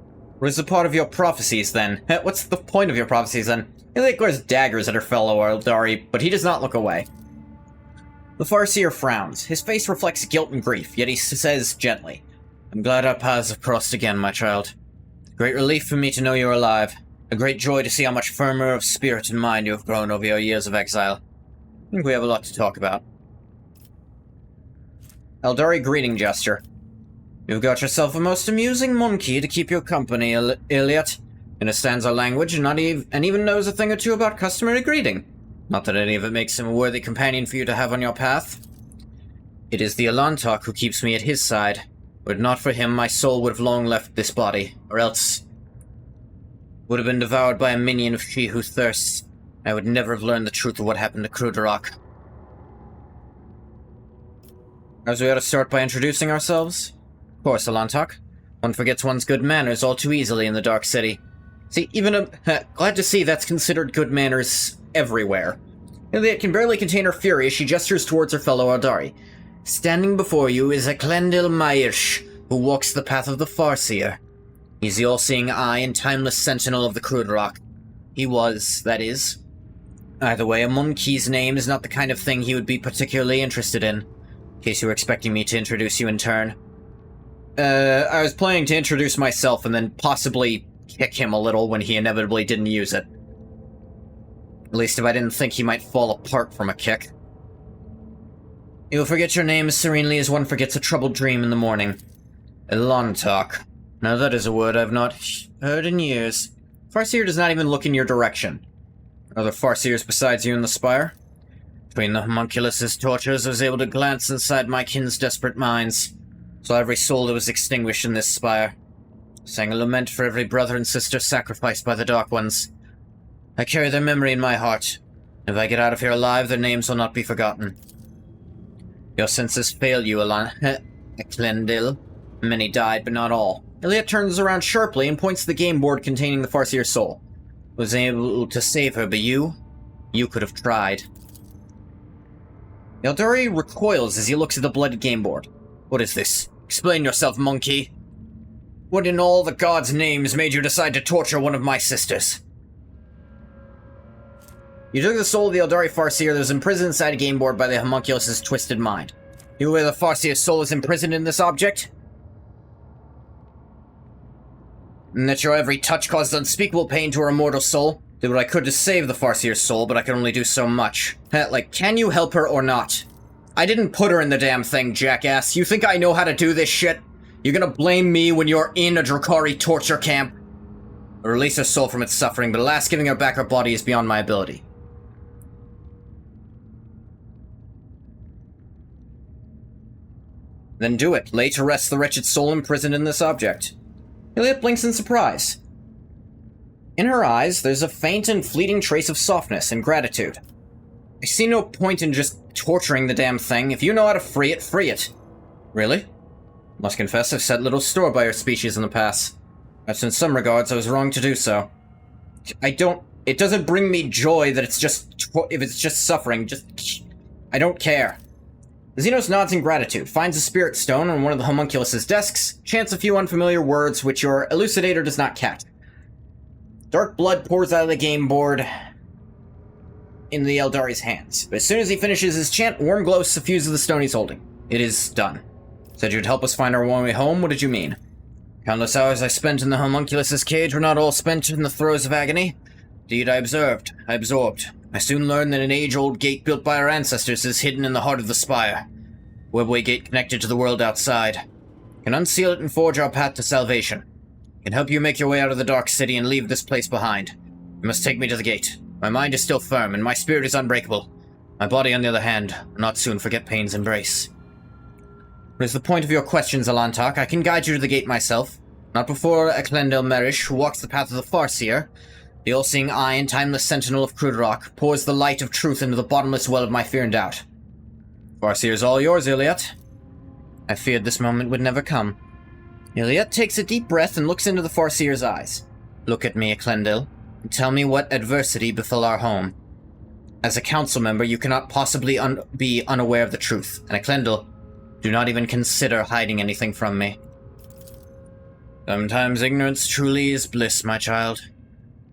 Or is it part of your prophecies, then? What's the point of your prophecies, then? Iliad glares daggers at her fellow Eldari, but he does not look away. The Farseer frowns. His face reflects guilt and grief, yet he says gently, I'm glad our paths have crossed again, my child. Great relief for me to know you're alive. A great joy to see how much firmer of spirit and mind you have grown over your years of exile. I think we have a lot to talk about. Eldari greeting gesture. You've got yourself a most amusing monkey to keep you company, Iliad. Understands our language and even knows a thing or two about customary greeting. Not that any of it makes him a worthy companion for you to have on your path. It is the Alantok who keeps me at his side. Were it not for him, my soul would have long left this body, or else would have been devoured by a minion of she who thirsts. I would never have learned the truth of what happened to Comorroagh. As we ought to start by introducing ourselves? Of course, Alantok. One forgets one's good manners all too easily in the Dark City. See, glad to see that's considered good manners everywhere. Iliad can barely contain her fury as she gestures towards her fellow Eldari. Standing before you is a Clendil Mairsh, who walks the path of the Farseer. He's the all-seeing eye and timeless sentinel of the Cruderach. He was, that is. Either way, a monkey's name is not the kind of thing he would be particularly interested in case you were expecting me to introduce you in turn. I was planning to introduce myself and then possibly kick him a little when he inevitably didn't use it. At least if I didn't think he might fall apart from a kick. You'll forget your name as serenely as one forgets a troubled dream in the morning. Elantok. Now that is a word I've not heard in years. Farseer does not even look in your direction. Are there Farseers besides you in the spire? Between the homunculus' tortures, I was able to glance inside my kin's desperate minds. Saw every soul that was extinguished in this spire. Sang a lament for every brother and sister sacrificed by the Dark Ones. I carry their memory in my heart. If I get out of here alive, their names will not be forgotten. Your senses fail you, Clendil. Many died, but not all. Iliad turns around sharply and points to the game board containing the Farseer soul. Was able to save her, but you could have tried. Eldari recoils as he looks at the blooded game board. What is this? Explain yourself, monkey. What in all the gods' names made you decide to torture one of my sisters? You took the soul of the Eldari Farseer that was imprisoned inside a game board by the homunculus' twisted mind. You know where the Farseer's soul is imprisoned in this object? And that your every touch caused unspeakable pain to her immortal soul? Did what I could to save the Farseer's soul, but I could only do so much. Can you help her or not? I didn't put her in the damn thing, jackass. You think I know how to do this shit? You're gonna blame me when you're in a Drakari torture camp? I'll release her soul from its suffering, but alas, giving her back her body is beyond my ability. Then do it. Lay to rest the wretched soul imprisoned in this object. Iliad blinks in surprise. In her eyes, there's a faint and fleeting trace of softness and gratitude. I see no point in just torturing the damn thing. If you know how to free it, free it. Really? Must confess I've set little store by your species in the past. Perhaps in some regards I was wrong to do so. It doesn't bring me joy that if it's just suffering, I don't care. Xenos nods in gratitude, finds a spirit stone on one of the homunculus' desks, chants a few unfamiliar words which your elucidator does not catch. Dark blood pours out of the game board in the Eldari's hands. But as soon as he finishes his chant, warm glow suffuses the stone he's holding. It is done. Said you'd help us find our way home? What did you mean? Countless hours I spent in the homunculus' cage were not all spent in the throes of agony. Indeed, I absorbed. I soon learned that an age-old gate built by our ancestors is hidden in the heart of the spire. Webway gate connected to the world outside. Can unseal it and forge our path to salvation. Can help you make your way out of the Dark City and leave this place behind. You must take me to the gate. My mind is still firm, and my spirit is unbreakable. My body, on the other hand, will not soon forget pain's embrace. What is the point of your questions, Elantok? I can guide you to the gate myself. Not before Clendil Mairsh, who walks the path of the Farseer, the all-seeing eye and timeless sentinel of Cruderach, pours the light of truth into the bottomless well of my fear and doubt. Farseer is all yours, Iliad. I feared this moment would never come. Iliad takes a deep breath and looks into the Farseer's eyes. Look at me, Clendil, and tell me what adversity befell our home. As a council member, you cannot possibly be unaware of the truth, and Clendil, do not even consider hiding anything from me. Sometimes ignorance truly is bliss, my child.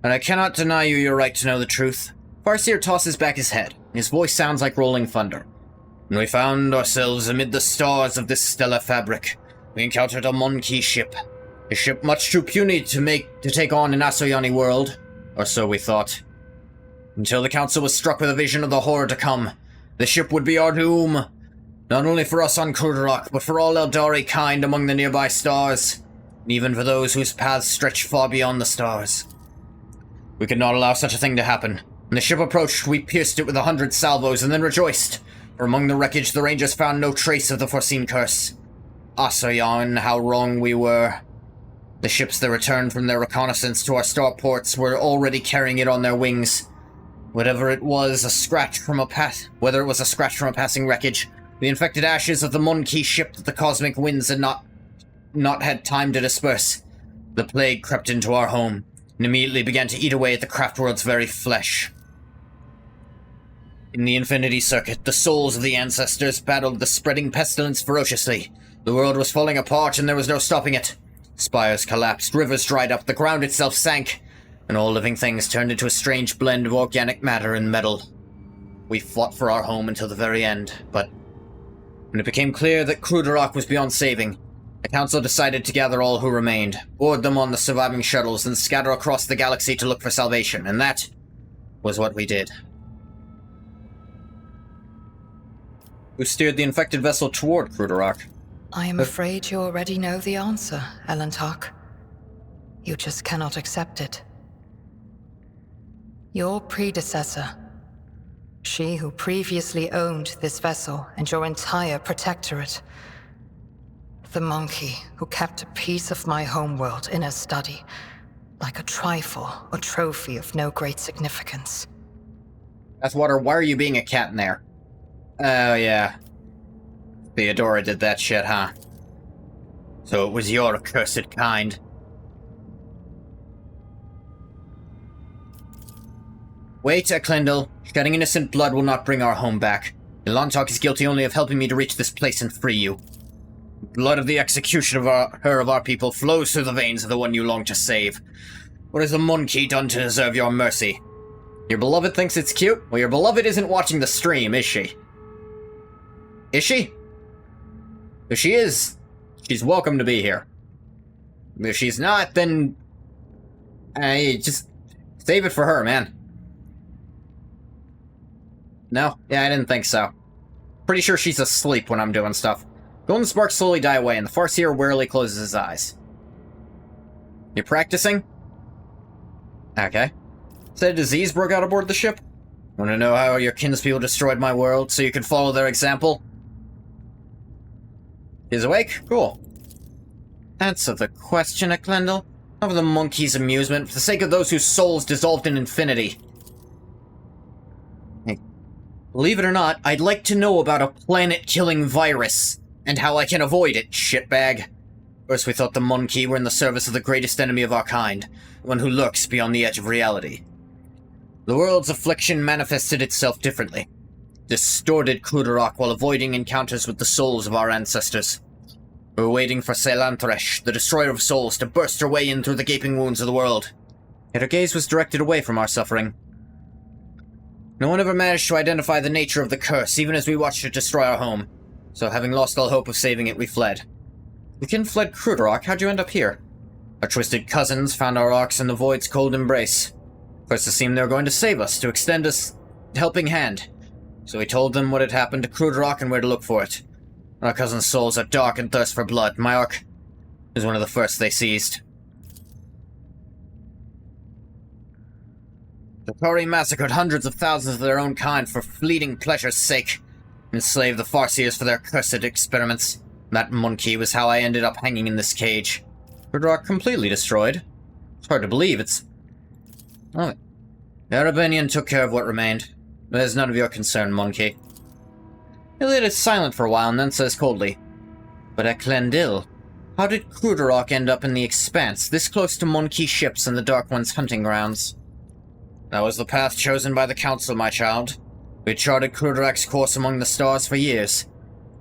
And I cannot deny you your right to know the truth. Farseer tosses back his head. His voice sounds like rolling thunder. When we found ourselves amid the stars of this stellar fabric, we encountered a monkey ship. A ship much too puny to take on an Asoyani world, or so we thought. Until the council was struck with a vision of the horror to come. The ship would be our doom. Not only for us on Cruderach, but for all Eldari kind among the nearby stars. And even for those whose paths stretch far beyond the stars. We could not allow such a thing to happen. When the ship approached, we pierced it with 100 salvos and then rejoiced. For among the wreckage, the Rangers found no trace of the foreseen curse. Asoyan, how wrong we were. The ships that returned from their reconnaissance to our starports were already carrying it on their wings. Whether it was a scratch from a passing wreckage, the infected ashes of the monkey ship that the cosmic winds had not had time to disperse. The plague crept into our home. and immediately began to eat away at the craftworld's very flesh. In the Infinity Circuit, the souls of the ancestors battled the spreading pestilence ferociously. The world was falling apart and there was no stopping it. Spires collapsed, rivers dried up, the ground itself sank, and all living things turned into a strange blend of organic matter and metal. We fought for our home until the very end, but when it became clear that Krudorok was beyond saving, the Council decided to gather all who remained, board them on the surviving shuttles, and scatter across the galaxy to look for salvation, and that was what we did. Who steered the infected vessel toward Krudorok? I am afraid you already know the answer, Elantok. You just cannot accept it. Your predecessor, she who previously owned this vessel and your entire protectorate, the monkey who kept a piece of my homeworld in her study, like a trifle or trophy of no great significance. Bathwater, why are you being a cat in there? Oh, yeah. Theodora did that shit, huh? So it was your accursed kind. Wait, Eklendil. Shedding innocent blood will not bring our home back. Elantok is guilty only of helping me to reach this place and free you. Blood of the execution of our people flows through the veins of the one you long to save. What has the monkey done to deserve your mercy? Your beloved thinks it's cute? Well, your beloved isn't watching the stream, is she? Is she? If she is, she's welcome to be here. If she's not, then just save it for her, man. No? Yeah, I didn't think so. Pretty sure she's asleep when I'm doing stuff. Golden sparks slowly die away, and the Farseer wearily closes his eyes. You're practicing? Okay. Said a disease broke out aboard the ship? Want to know how your kinspeople destroyed my world, so you can follow their example? He's awake? Cool. Answer the question, Eklendil. Not for the monkey's amusement, for the sake of those whose souls dissolved in infinity. Hey, believe it or not, I'd like to know about a planet-killing virus, and how I can avoid it, shitbag. First we thought the monkey were in the service of the greatest enemy of our kind, one who lurks beyond the edge of reality. The world's affliction manifested itself differently. Distorted Krudorok while avoiding encounters with the souls of our ancestors. We were waiting for Selanthresh, the destroyer of souls, to burst her way in through the gaping wounds of the world. Yet her gaze was directed away from our suffering. No one ever managed to identify the nature of the curse, even as we watched it destroy our home. So having lost all hope of saving it, we fled. The kin fled Krudorok. How'd you end up here? Our twisted cousins found our arks in the void's cold embrace. First it seemed they were going to save us, to extend us a helping hand. So we told them what had happened to Krudorok and where to look for it. Our cousins' souls are dark and thirst for blood. My ark is one of the first they seized. The Kori massacred hundreds of thousands of their own kind for fleeting pleasure's sake. Enslaved the Farseers for their cursed experiments. That monkey was how I ended up hanging in this cage. Krudorok completely destroyed. It's hard to believe, it's... Oh, the Arabanian took care of what remained. There's none of your concern, monkey. Iliad is silent for a while and then says coldly, But Eklendil, how did Krudorok end up in the Expanse, this close to monkey ships and the Dark One's hunting grounds? That was the path chosen by the Council, my child. We had charted Krudorok's course among the stars for years.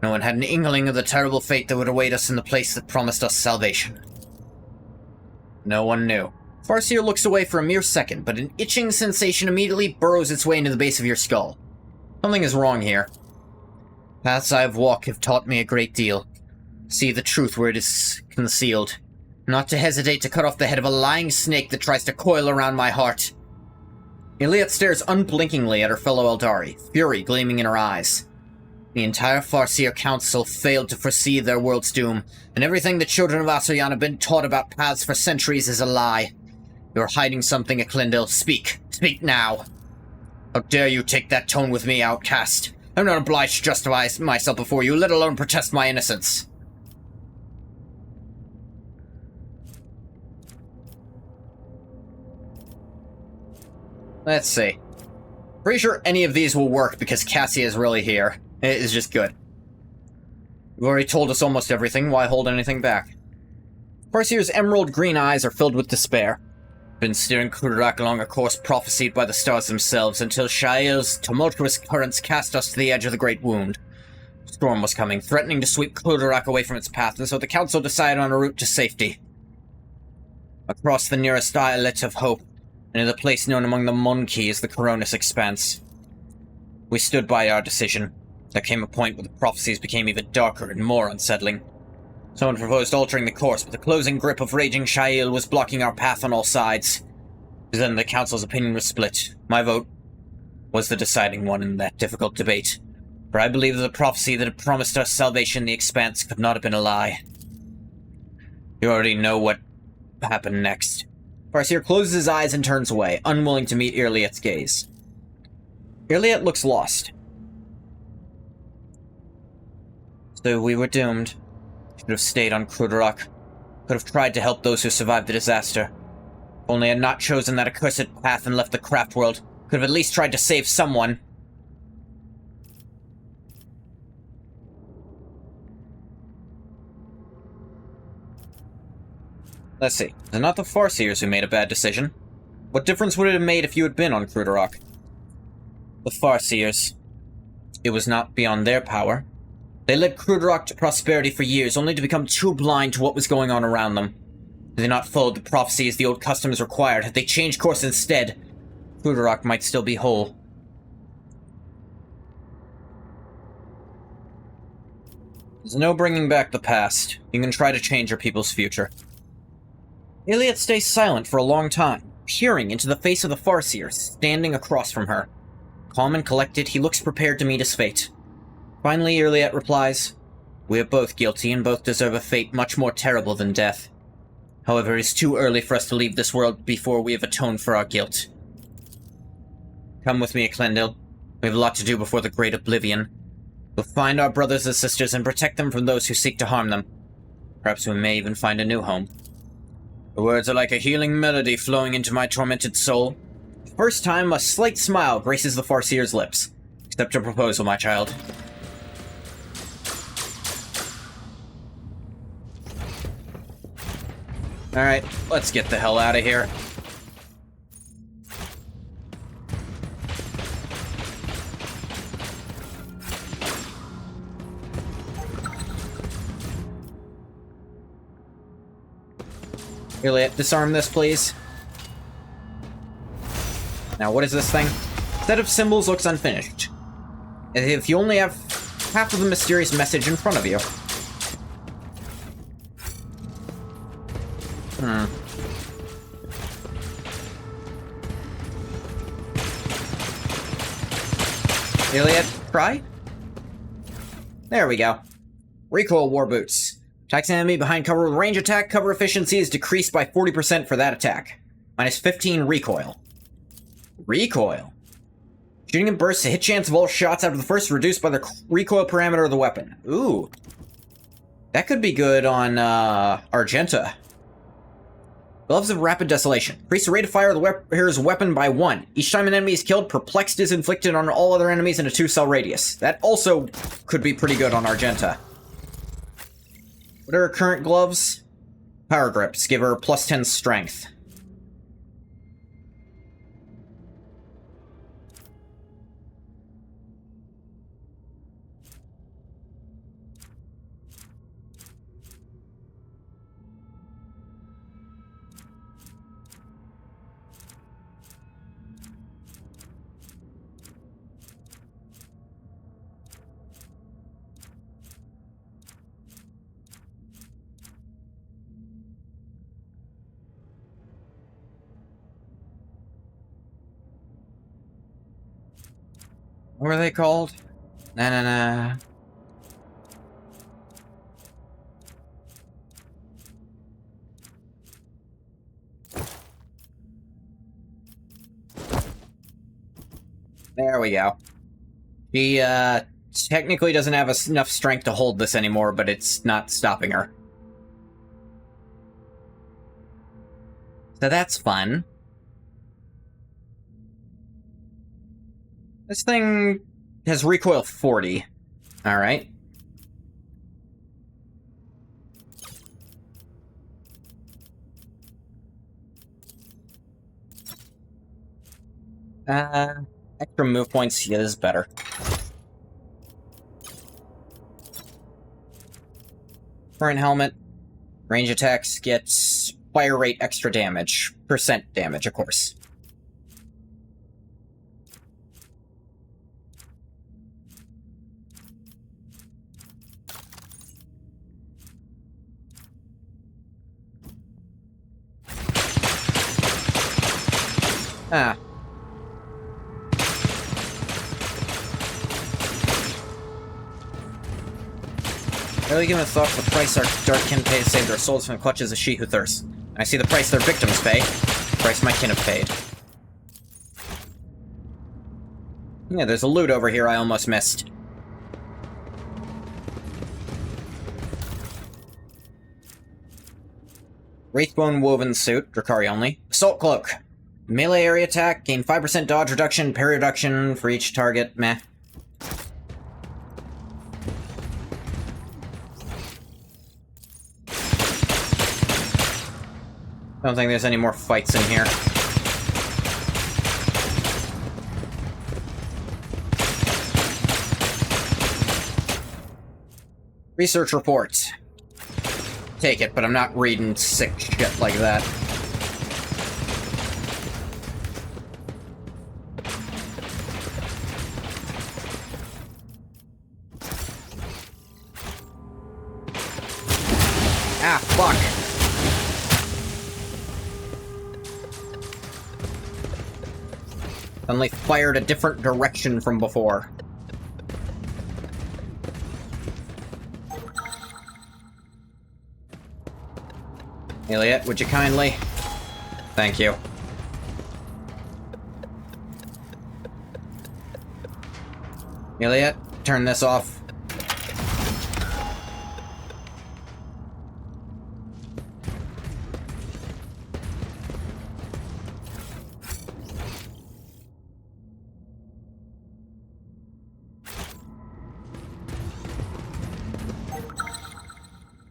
No one had an inkling of the terrible fate that would await us in the place that promised us salvation. No one knew. Farseer looks away for a mere second, but an itching sensation immediately burrows its way into the base of your skull. Something is wrong here. Paths I have walked have taught me a great deal. See the truth where it is concealed. Not to hesitate to cut off the head of a lying snake that tries to coil around my heart. Iliad stares unblinkingly at her fellow Eldari, fury gleaming in her eyes. The entire Farseer Council failed to foresee their world's doom, and everything the children of Asuryan have been taught about paths for centuries is a lie. You're hiding something, Eklendil. Speak. Speak now. How dare you take that tone with me, outcast? I'm not obliged to justify myself before you, let alone protest my innocence. Let's see. Pretty sure any of these will work because Cassia is really here. It is just good. You've already told us almost everything. Why hold anything back? Farseer's emerald green eyes are filled with despair. Been steering Krudrak along a course prophesied by the stars themselves until Shael's tumultuous currents cast us to the edge of the Great Wound. Storm was coming, threatening to sweep Krudrak away from its path, and so the Council decided on a route to safety. Across the nearest islet of hope, and in the place known among the Monkey as the Coronis Expanse. We stood by our decision. There came a point where the prophecies became even darker and more unsettling. Someone proposed altering the course, but the closing grip of raging Shael was blocking our path on all sides. Then the Council's opinion was split. My vote was the deciding one in that difficult debate, for I believe that the prophecy that had promised us salvation in the Expanse could not have been a lie. You already know what happened next. Farseer closes his eyes and turns away, unwilling to meet Irliet's gaze. Irliet looks lost. So we were doomed. Should have stayed on Krudrak. Could have tried to help those who survived the disaster. If only I had not chosen that accursed path and left the craft world. Could have at least tried to save someone. Let's see. They're not the Farseers who made a bad decision. What difference would it have made if you had been on Krudrak? The Farseers. It was not beyond their power. They led Krudrak to prosperity for years, only to become too blind to what was going on around them. Had they not followed the prophecy as the old customs required, had they changed course instead, Krudrak might still be whole. There's no bringing back the past. You can try to change your people's future. Iliad stays silent for a long time, peering into the face of the Farseer, standing across from her. Calm and collected, he looks prepared to meet his fate. Finally, Iliad replies, "We are both guilty and both deserve a fate much more terrible than death. However, it is too early for us to leave this world before we have atoned for our guilt. Come with me, Eklendil. We have a lot to do before the Great Oblivion. We'll find our brothers and sisters and protect them from those who seek to harm them. Perhaps we may even find a new home." The words are like a healing melody flowing into my tormented soul. First time, a slight smile graces the Farseer's lips. Accept your proposal, my child. Alright, let's get the hell out of here. Iliad, disarm this, please. Now, what is this thing? Set of symbols looks unfinished. As if you only have half of the mysterious message in front of you. Iliad, try? There we go. Recoil war boots. Attacks an enemy behind cover with range attack. Cover efficiency is decreased by 40% for that attack. Minus 15 recoil. Recoil. Shooting in bursts, the hit chance of all shots after the first reduced by the recoil parameter of the weapon. Ooh. That could be good on, Argenta. Gloves of Rapid Desolation. Increase the rate of fire of the wearer's weapon by 1. Each time an enemy is killed, Perplexed is inflicted on all other enemies in a 2-cell radius. That also could be pretty good on Argenta. What are her current gloves? Power Grips. Give her plus 10 strength. What were they called? Nah. There we go. She, technically doesn't have enough strength to hold this anymore, but it's not stopping her. So that's fun. This thing has recoil 40. Alright. Extra move points is better. Current helmet. Range attacks gets fire rate extra damage. Percent damage, of course. Ah. Really given a thought to the price our dark kin pay to save their souls from the clutches of she who thirsts. I see the price their victims pay. The price my kin have paid. Yeah, there's a loot over here I almost missed. Wraithbone woven suit, Drakari only. Assault cloak. Melee area attack, gain 5% dodge reduction, parry reduction for each target. Meh. Don't think there's any more fights in here. Research report. Take it, but I'm not reading sick shit like that. Ah, fuck. Suddenly fired a different direction from before. Elliot, would you kindly? Thank you. Elliot, turn this off.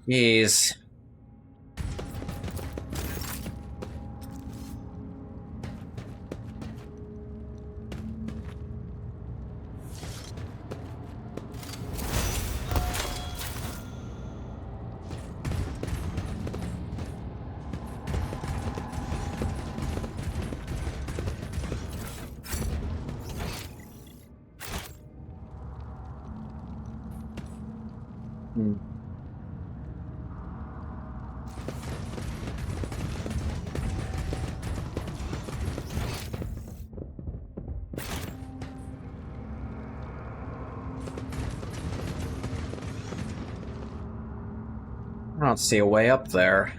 Jeez. I don't see a way up there.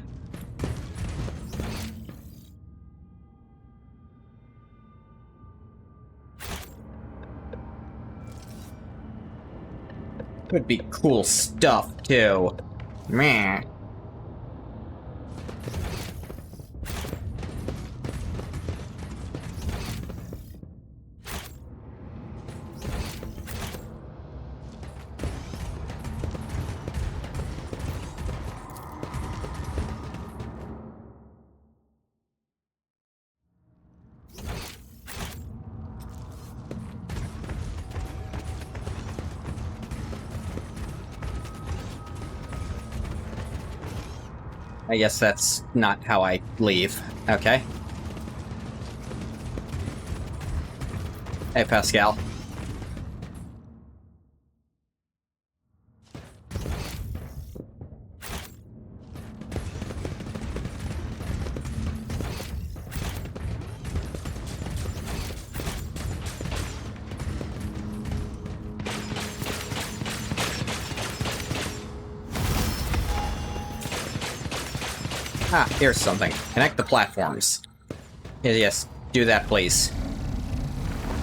Could be cool stuff, too. Meh. I guess that's not how I leave. Okay. Hey, Pascal. Ah, here's something. Connect the platforms. Yes, do that, please.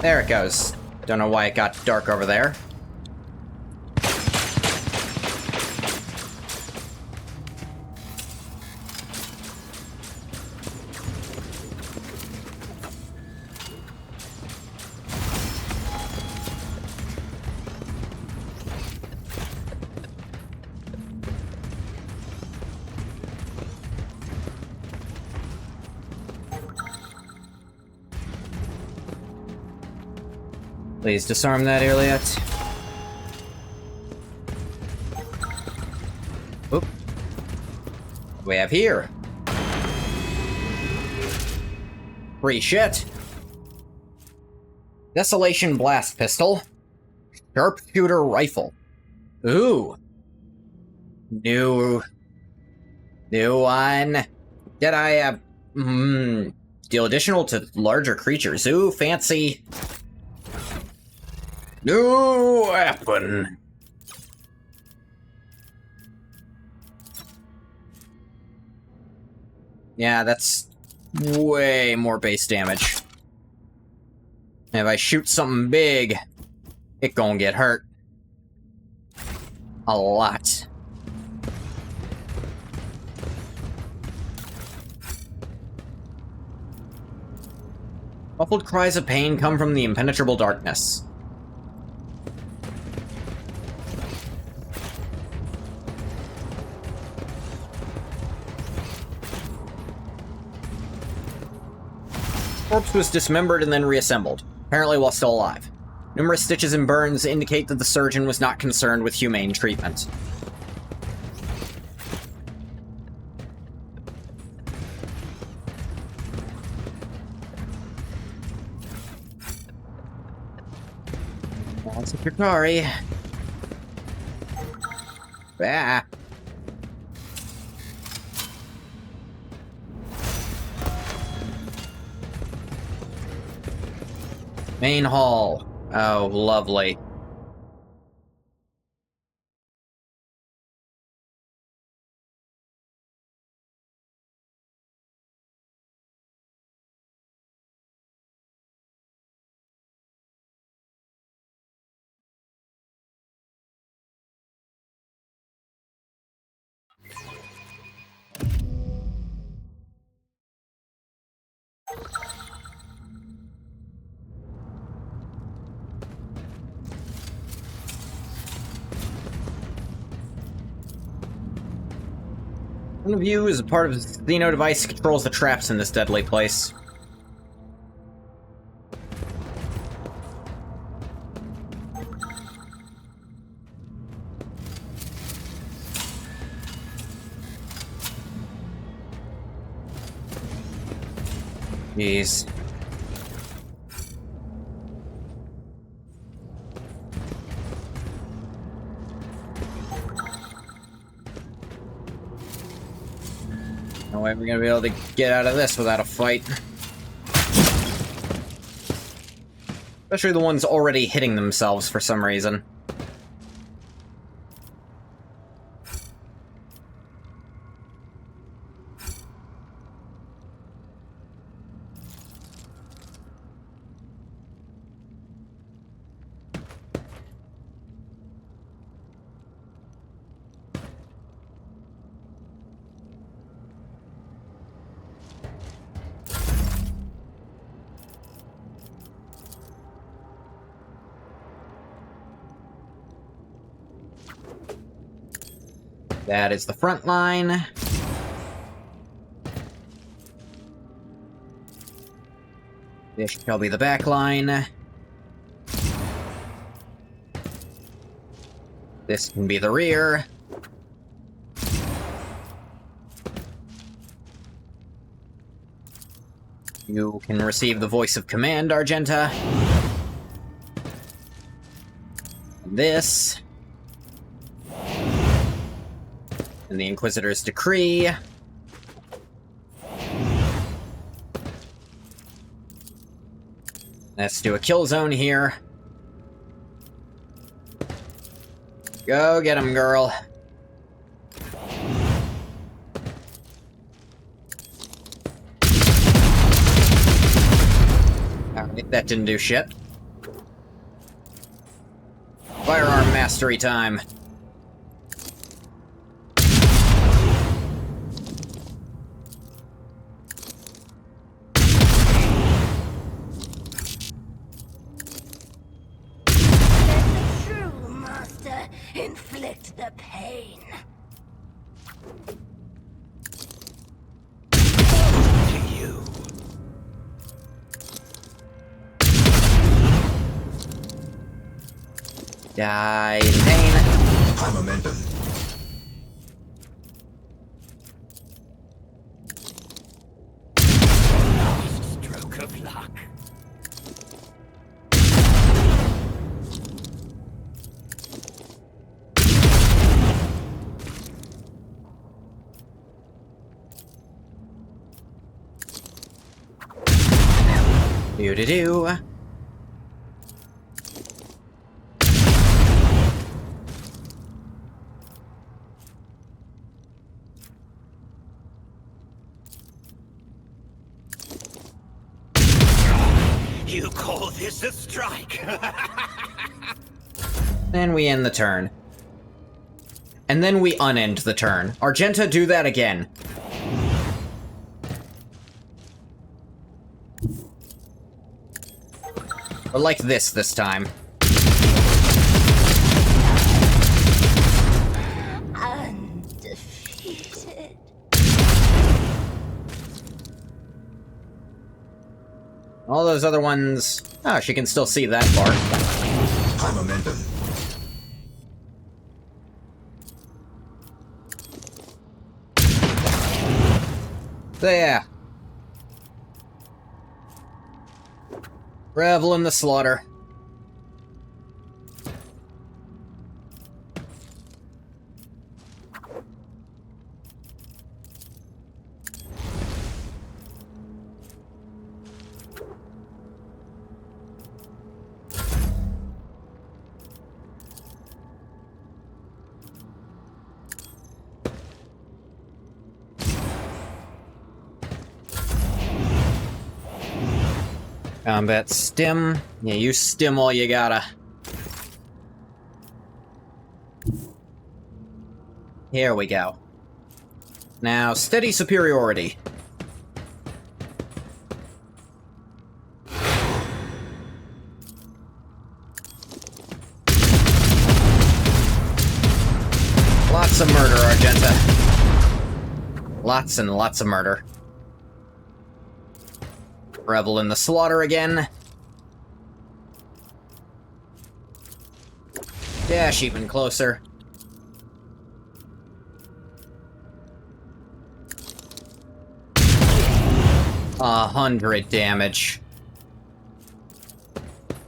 There it goes. Don't know why it got dark over there. Please disarm that, Elliot. Oop. What do we have here? Free shit. Desolation Blast Pistol. Sharpshooter Rifle. Ooh. New one. Did I have... deal additional to larger creatures. Ooh, fancy. New weapon. Yeah, that's way more base damage. If I shoot something big, it gonna get hurt. A lot. Muffled cries of pain come from the impenetrable darkness. Corpse was dismembered and then reassembled, apparently while still alive. Numerous stitches and burns indicate that the surgeon was not concerned with humane treatment. That's a Picari. Ah. Main hall. Oh, lovely. One of you is a part of the Xeno device controls the traps in this deadly place. Jeez. No way we're gonna be able to get out of this without a fight. Especially the ones already hitting themselves for some reason. That is the front line. This shall be the back line. This can be the rear. You can receive the voice of command, Argenta. And this. And the Inquisitor's decree. Let's do a kill zone here. Go get him, girl. Alright, that didn't do shit. Firearm mastery time. Inflict the pain. To you. Die in pain. High momentum. Stroke of luck. Do-do-do. You call this a strike? Then we end the turn. And then we unend the turn. Argenta, do that again. Or like this time. Undefeated. All those other ones... Oh, she can still see that far. High momentum. There. Revel in the slaughter. Combat stim. Yeah, you stim all you gotta. Here we go. Now, steady superiority. Lots of murder, Argenta. Lots and lots of murder. Revel in the slaughter again. Dash even closer. 100 damage.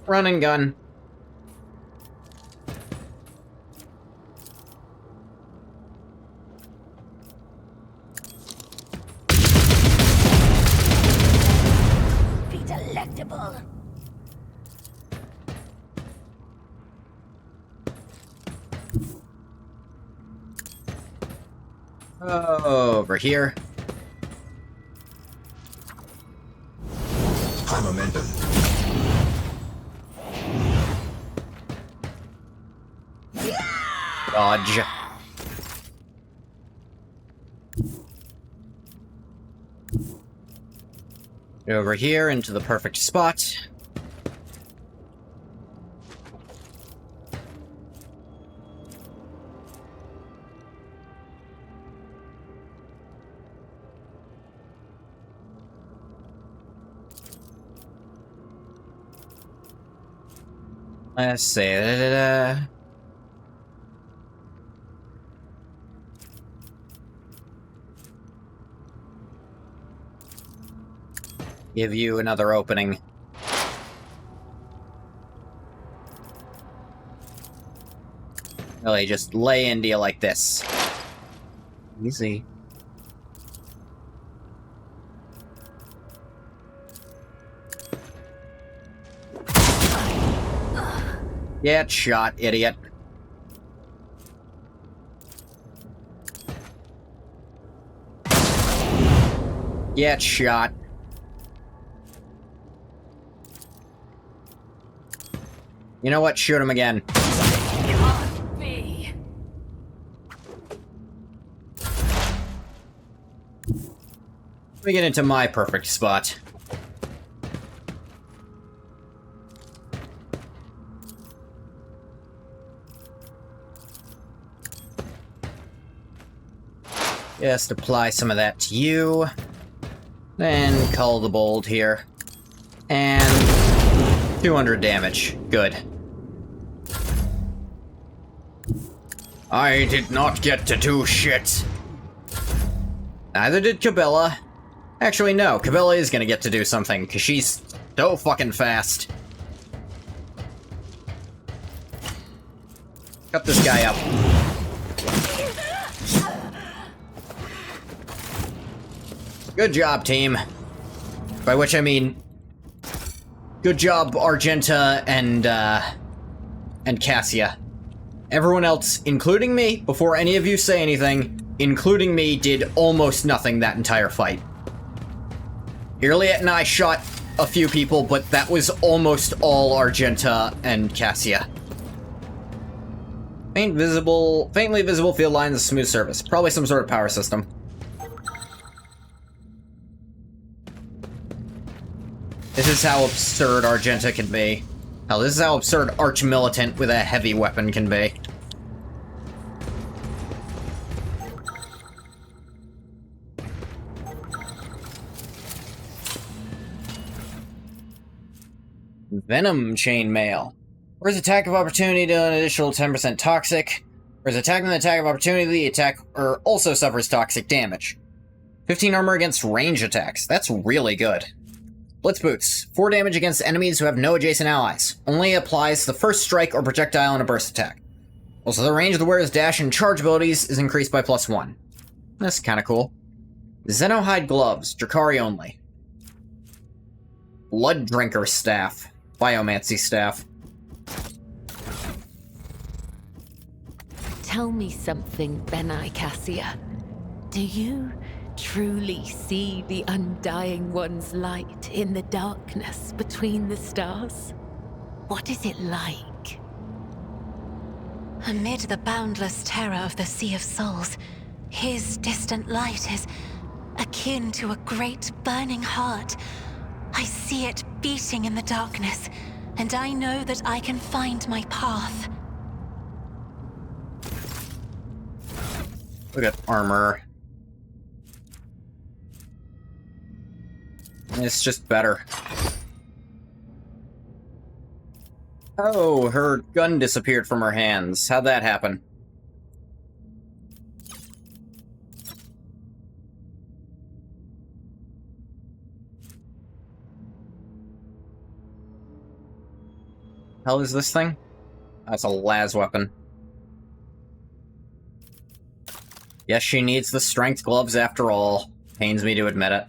Run and gun. Be delectable. Over here. High momentum. Dodge. Over here into the perfect spot. Let's see. Give you another opening. Really, just lay into you like this. Easy. Get shot, idiot. Get shot. You know what? Shoot him again. Can't be. Let me get into my perfect spot. Just apply some of that to you. Then cull the bolt here. And 200 damage. Good. I did not get to do shit. Neither did Cabela. Actually, no, Cabela is gonna get to do something, because she's so fucking fast. Cut this guy up. Good job, team. By which I mean, good job, Argenta and Cassia. Everyone else, including me, before any of you say anything, including me, did almost nothing that entire fight. Irliet and I shot a few people, but that was almost all Argenta and Cassia. Faintly visible field lines of smooth surface. Probably some sort of power system. This is how absurd Argenta can be. Hell, this is how absurd Arch-Militant with a heavy weapon can be. Venom Chainmail. Whereas attack of opportunity to an additional 10% toxic. Whereas attacking the attack of opportunity, the attacker also suffers toxic damage. 15 armor against range attacks. That's really good. Blitz Boots. 4 damage against enemies who have no adjacent allies. Only applies to the first strike or projectile in a burst attack. Also, the range of the wearer's dash and charge abilities is increased by +1. That's kinda cool. Xenohide Gloves. Drakari only. Blood Drinker Staff. Biomancy Staff. Tell me something, Benai Cassia. Do you truly see the Undying One's light in the darkness between the stars? What is it like? Amid the boundless terror of the Sea of Souls, his distant light is akin to a great burning heart. I see it beating in the darkness, and I know that I can find my path. Look at armor. It's just better. Oh, her gun disappeared from her hands. How'd that happen? Hell is this thing? That's a las weapon. Yes, she needs the strength gloves after all. Pains me to admit it.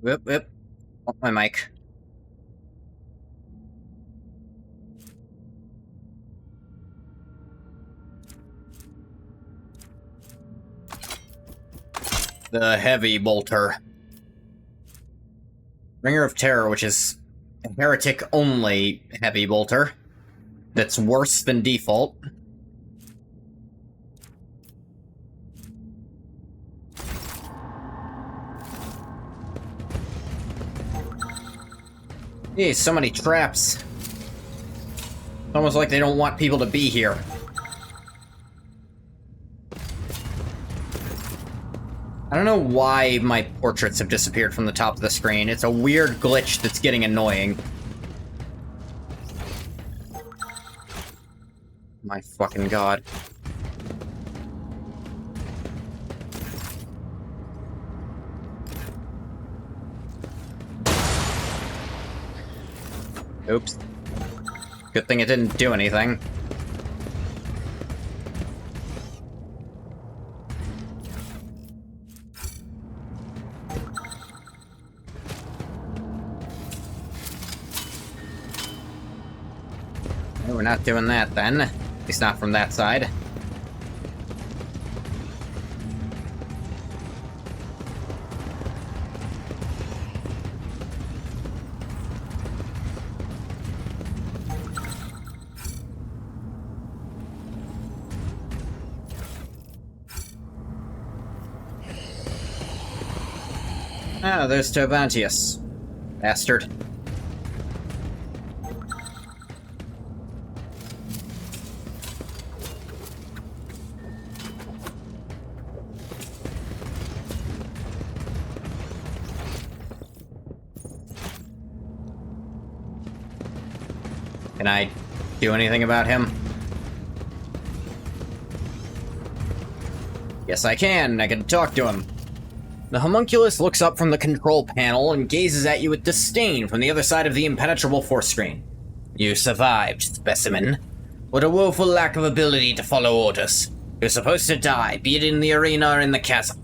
Whip. Oh, my mic. The Heavy Bolter. Ringer of Terror, which is a heretic-only Heavy Bolter. That's worse than default. Geez, so many traps. It's almost like they don't want people to be here. I don't know why my portraits have disappeared from the top of the screen. It's a weird glitch that's getting annoying. My fucking god. Oops. Good thing it didn't do anything. We're not doing that then. At least not from that side. Ah, there's Tervantius. Bastard. Can I do anything about him? Yes, I can. I can talk to him. The homunculus looks up from the control panel and gazes at you with disdain from the other side of the impenetrable force screen. You survived, specimen. What a woeful lack of ability to follow orders. You're supposed to die, be it in the arena or in the chasm.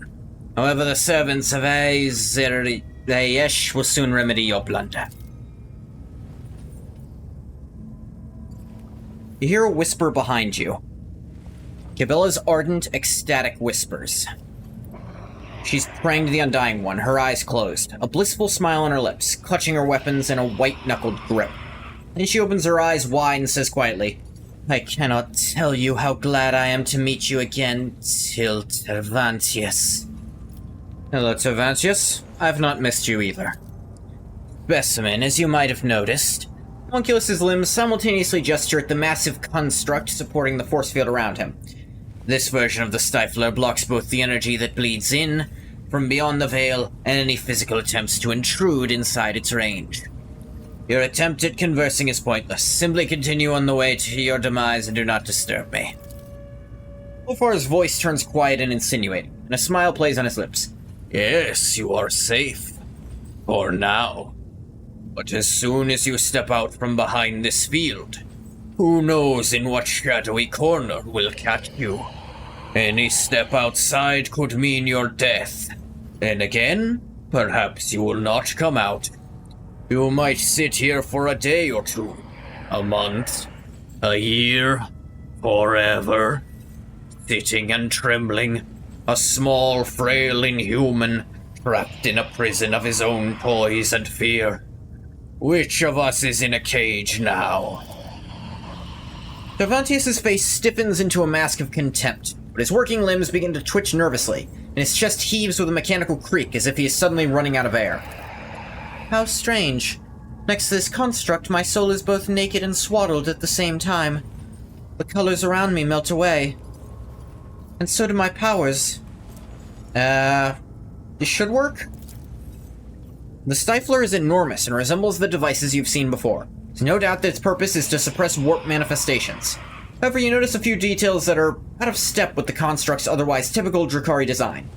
However, the servants of Ayesh will soon remedy your blunder. You hear a whisper behind you. Cabela's ardent, ecstatic whispers. She's praying to the Undying One, her eyes closed, a blissful smile on her lips, clutching her weapons in a white-knuckled grip. Then she opens her eyes wide and says quietly, I cannot tell you how glad I am to meet you again, till Tervantius. Hello, Tervantius. I've not missed you either. Specimen, as you might have noticed, Homunculus's limbs simultaneously gesture at the massive construct supporting the force field around him. This version of the Stifler blocks both the energy that bleeds in from beyond the veil and any physical attempts to intrude inside its range. Your attempt at conversing is pointless. Simply continue on the way to your demise and do not disturb me. Ulfar's voice turns quiet and insinuating, and a smile plays on his lips. Yes, you are safe. For now. But as soon as you step out from behind this field, who knows in what shadowy corner will catch you? Any step outside could mean your death. And again, perhaps you will not come out. You might sit here for a day or two, a month, a year, forever, sitting and trembling, a small, frail inhuman trapped in a prison of his own toys and fear. Which of us is in a cage now? Tervantius' face stiffens into a mask of contempt, but his working limbs begin to twitch nervously, and his chest heaves with a mechanical creak as if he is suddenly running out of air. How strange. Next to this construct, my soul is both naked and swaddled at the same time. The colors around me melt away. And so do my powers. This should work? The Stifler is enormous and resembles the devices you've seen before. There's no doubt that its purpose is to suppress warp manifestations. However, you notice a few details that are out of step with the construct's otherwise typical Drukhari design.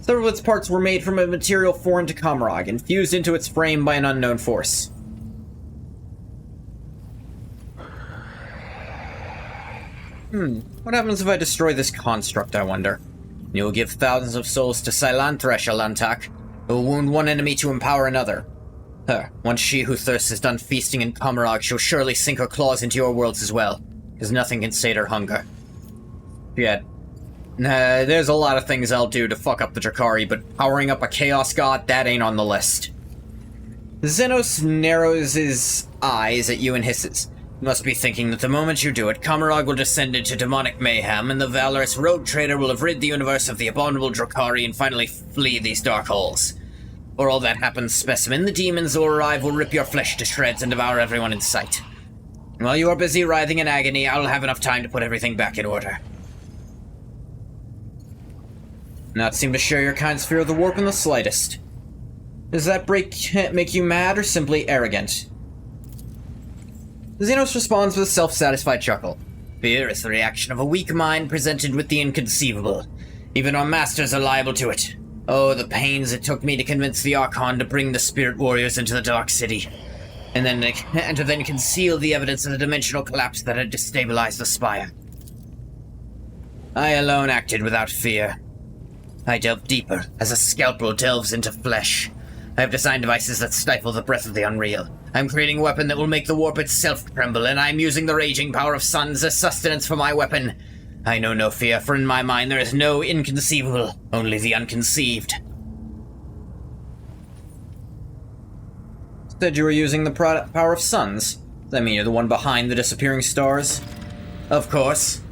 Several of its parts were made from a material foreign to Comorroagh and fused into its frame by an unknown force. What happens if I destroy this construct, I wonder? You'll give thousands of souls to Silanthresh, Alantak. It will wound one enemy to empower another. Once she who thirsts is done feasting in Comorroagh, she'll surely sink her claws into your worlds as well, because nothing can sate her hunger. Yet, there's a lot of things I'll do to fuck up the Drukhari, but powering up a Chaos God, that ain't on the list. Xenos narrows his eyes at you and hisses. You must be thinking that the moment you do it, Comorroagh will descend into demonic mayhem, and the valorous rogue trader will have rid the universe of the abominable Drukhari and finally flee these dark holes. Before all that happens, specimen, the demons will arrive, will rip your flesh to shreds and devour everyone in sight. And while you are busy writhing in agony, I'll have enough time to put everything back in order. Not seem to share your kind's fear of the warp in the slightest. Does that make you mad or simply arrogant? Xenos responds with a self-satisfied chuckle. Fear is the reaction of a weak mind presented with the inconceivable. Even our masters are liable to it. Oh, the pains it took me to convince the Archon to bring the Spirit Warriors into the Dark City. And to then conceal the evidence of the dimensional collapse that had destabilized the Spire. I alone acted without fear. I delved deeper, as a scalpel delves into flesh. I have designed devices that stifle the breath of the unreal. I'm creating a weapon that will make the warp itself tremble, and I'm using the raging power of suns as sustenance for my weapon. I know no fear, for in my mind there is no inconceivable, only the unconceived. Said you were using the power of suns. Does that mean you're the one behind the disappearing stars? Of course.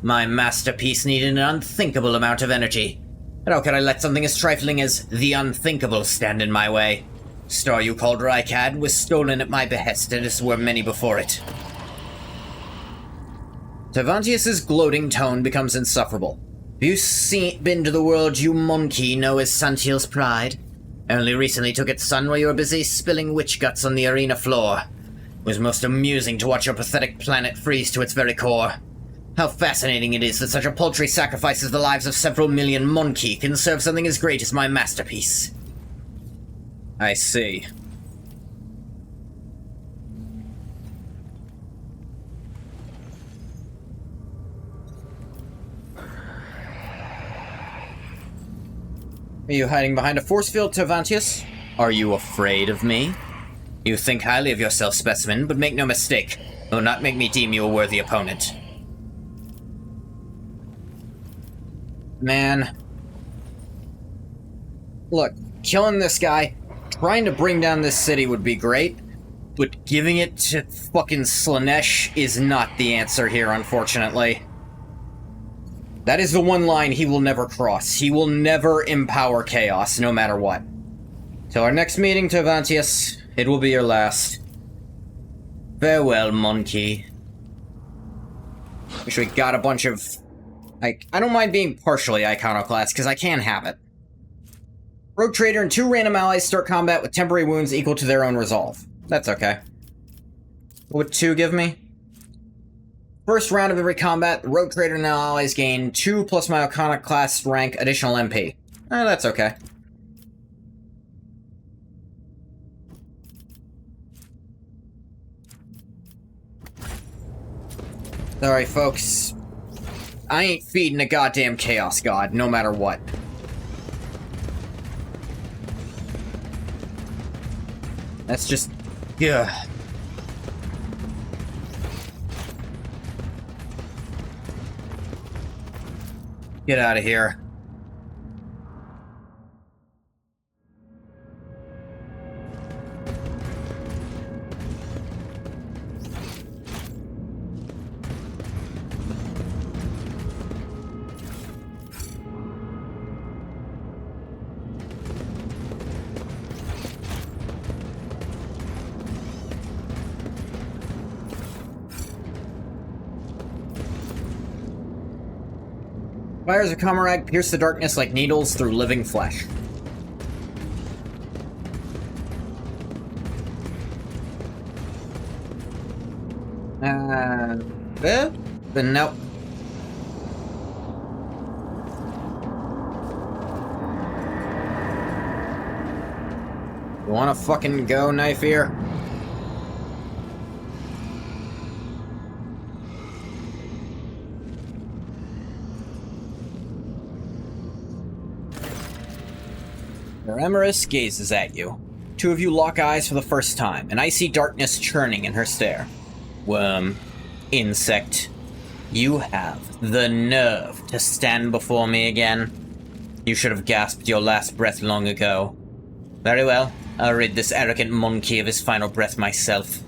My masterpiece needed an unthinkable amount of energy. But how could I let something as trifling as the unthinkable stand in my way? Star you called Rykad was stolen at my behest, as were many before it. Tavantius' gloating tone becomes insufferable. Have you been to the world you monkey know as Santiel's pride? Only recently took its son while you were busy spilling witch guts on the arena floor. It was most amusing to watch your pathetic planet freeze to its very core. How fascinating it is that such a paltry sacrifice as the lives of several million monkey can serve something as great as my masterpiece. I see. Are you hiding behind a force field, Tavantius? Are you afraid of me? You think highly of yourself, specimen, but make no mistake. It will not make me deem you a worthy opponent. Man. Look, killing this guy, trying to bring down this city would be great, but giving it to fucking Slaanesh is not the answer here, unfortunately. That is the one line he will never cross. He will never empower chaos, no matter what. Till our next meeting, Tavantius, it will be your last. Farewell, monkey. Wish we got a bunch of... I don't mind being partially iconoclast, because I can have it. Rogue Trader and 2 random allies start combat with temporary wounds equal to their own resolve. That's okay. What would 2 give me? First round of every combat, the Rogue Trader and allies gain 2 plus my iconoclast rank additional MP. That's okay. Sorry, folks. I ain't feeding a goddamn Chaos God, no matter what. That's just... Ugh. Get out of here. Fires of Comorroagh pierce the darkness like needles through living flesh. Then nope. You wanna fucking go, Knife Ear? Emerus gazes at you. 2 of you lock eyes for the first time, and I see darkness churning in her stare. Worm, insect, you have the nerve to stand before me again. You should have gasped your last breath long ago. Very well, I'll rid this arrogant monkey of his final breath myself.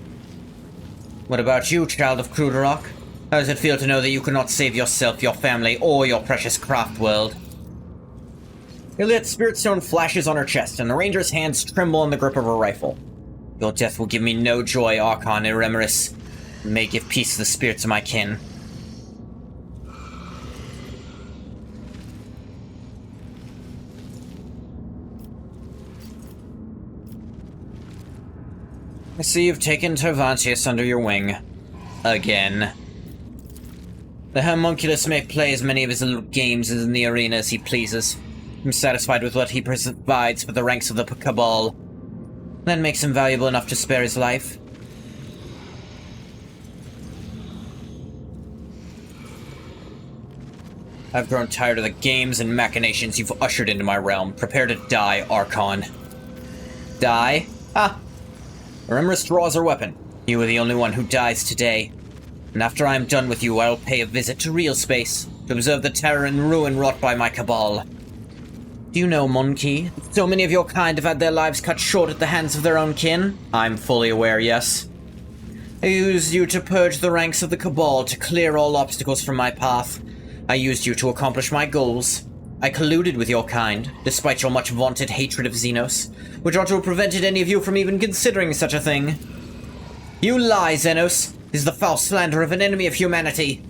What about you, child of Comorroagh? How does it feel to know that you could not save yourself, your family, or your precious craft world? Iliad's spirit stone flashes on her chest, and the ranger's hands tremble in the grip of her rifle. Your death will give me no joy, Archon Eremerus. May give peace to the spirits of my kin. I see you've taken Tavantius under your wing. Again. The homunculus may play as many of his little games in the arena as he pleases. I'm satisfied with what he provides for the ranks of the Cabal. That makes him valuable enough to spare his life. I've grown tired of the games and machinations you've ushered into my realm. Prepare to die, Archon. Die? Ah! Eremerus draws her weapon. You are the only one who dies today. And after I am done with you, I will pay a visit to real space, to observe the terror and ruin wrought by my Cabal. Do you know, Monkey, so many of your kind have had their lives cut short at the hands of their own kin? I'm fully aware, yes. I used you to purge the ranks of the Cabal, to clear all obstacles from my path. I used you to accomplish my goals. I colluded with your kind, despite your much vaunted hatred of Xenos, which ought to have prevented any of you from even considering such a thing. You lie, Xenos. This is the foul slander of an enemy of humanity.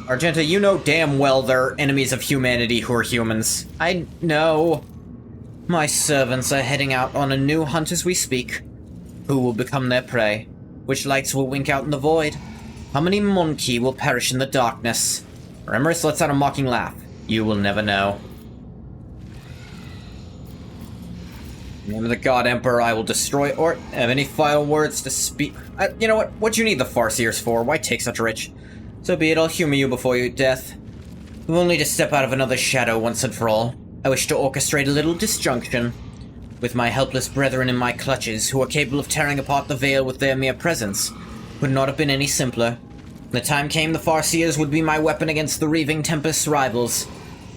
Argenta, you know damn well they're enemies of humanity who are humans. I know. My servants are heading out on a new hunt as we speak. Who will become their prey? Which lights will wink out in the void? How many Monkey will perish in the darkness? Remus lets out a mocking laugh. You will never know. In the name of the God Emperor, I will destroy or have any final words to speak. You know what? What you need the Farseers for? Why take such a rich? So be it, I'll humor you before your death. You will need to step out of another shadow once and for all. I wish to orchestrate a little disjunction. With my helpless brethren in my clutches, who are capable of tearing apart the veil with their mere presence, would not have been any simpler. When the time came, the Farseers would be my weapon against the Reaving Tempest's rivals.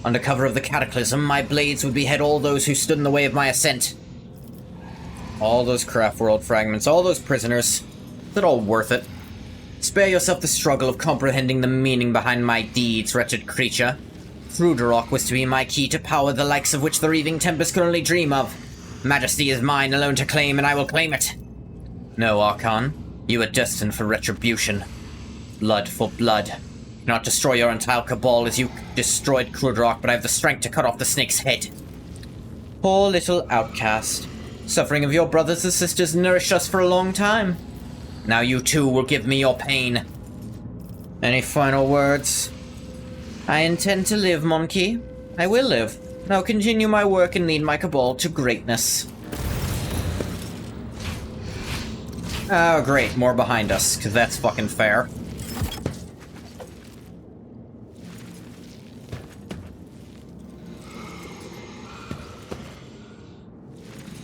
Under cover of the Cataclysm, my blades would behead all those who stood in the way of my ascent. All those craft world fragments, all those prisoners. Is it all worth it? Spare yourself the struggle of comprehending the meaning behind my deeds, wretched creature. Cruderach was to be my key to power, the likes of which the Reaving Tempest could only dream of. Majesty is mine alone to claim, and I will claim it. No, Archon, you are destined for retribution. Blood for blood. I cannot destroy your entire cabal as you destroyed Cruderach, but I have the strength to cut off the snake's head. Poor little outcast. Suffering of your brothers and sisters nourished us for a long time. Now you too will give me your pain. Any final words? I intend to live, Monkey. I will live. I'll continue my work and lead my cabal to greatness. Oh, great. More behind us, because that's fucking fair.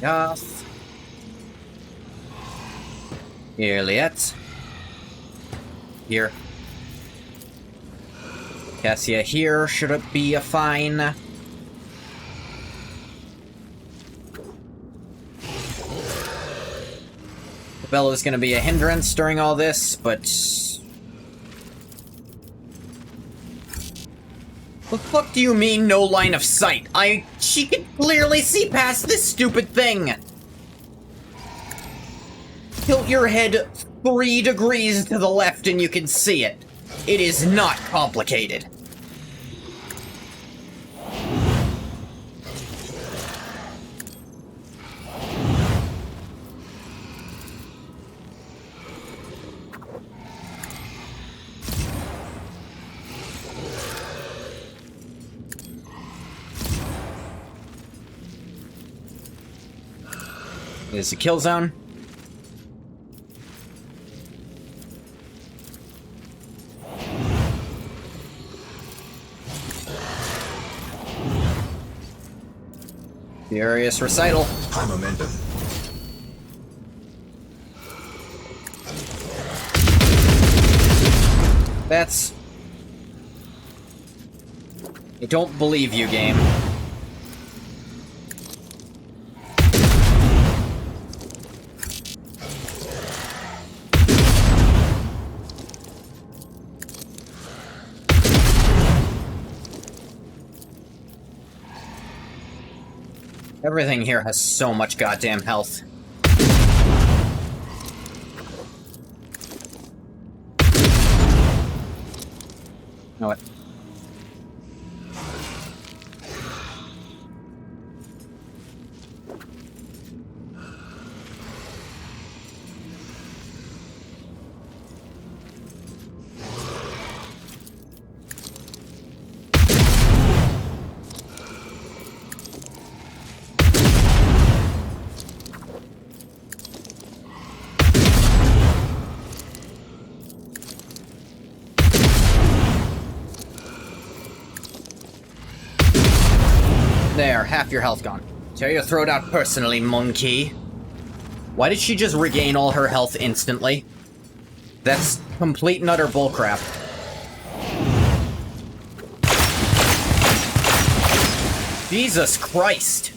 Yes. Here, Liet. Here. Cassia here. Should it be a fine? Bella's gonna be a hindrance during all this, but... What the fuck do you mean, no line of sight? She can clearly see past this stupid thing! Tilt your head 3 degrees to the left and you can see it. It is not complicated. Is a kill zone. Furious recital. High momentum. That's... I don't believe you, game. Everything here has so much goddamn health. Know what? There, half your health gone. Tear your throat out personally, Monkey. Why did she just regain all her health instantly? That's complete and utter bullcrap. Jesus Christ!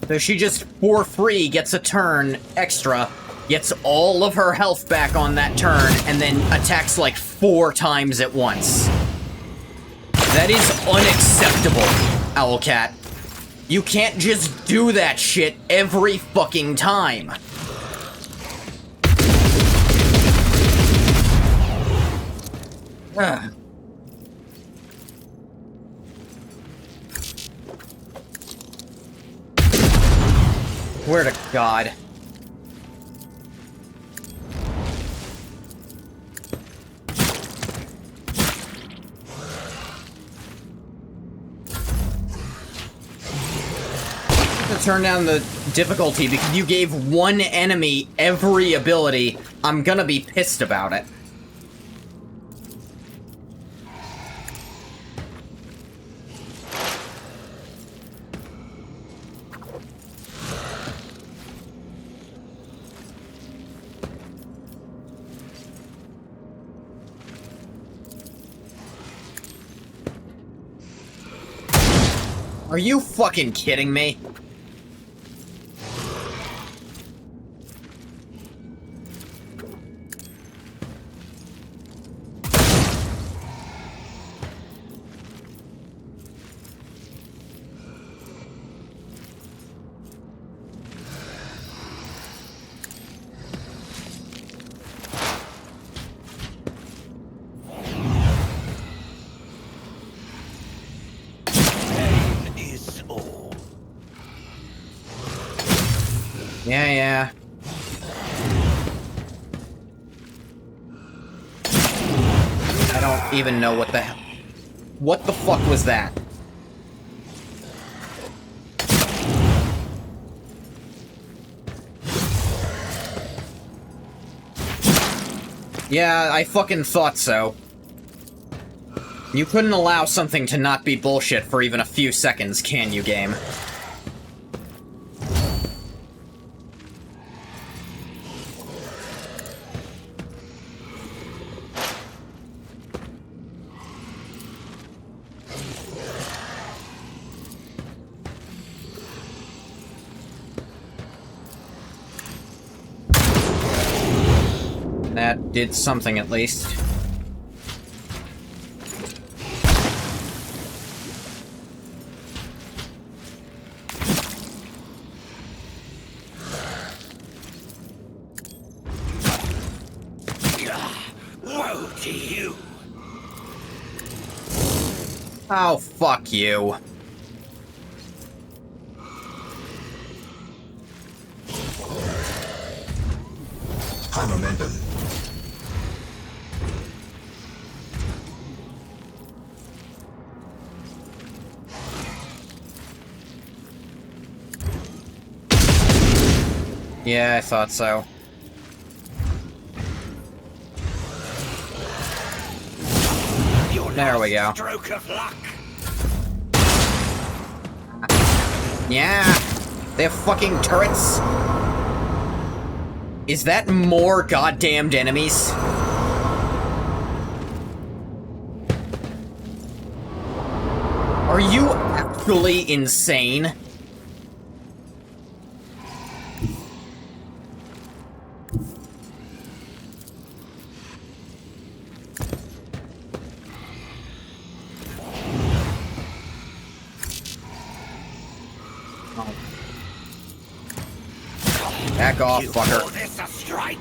So she just, for free, gets a turn extra gets all of her health back on that turn, and then attacks like 4 times at once. That is unacceptable, Owlcat. You can't just do that shit every fucking time. Ugh. Swear to God. To turn down the difficulty because you gave one enemy every ability. I'm gonna be pissed about it. Are you fucking kidding me? Yeah. I don't even know what the hell. What the fuck was that? Yeah, I fucking thought so. You couldn't allow something to not be bullshit for even a few seconds, can you, game? That did something, at least. Woe to you! Oh, fuck you. High momentum. Yeah, I thought so. There we go. Stroke of luck. Yeah! They have fucking turrets! Is that more goddamned enemies? Are you actually insane? Back off, You fucker. call this a strike?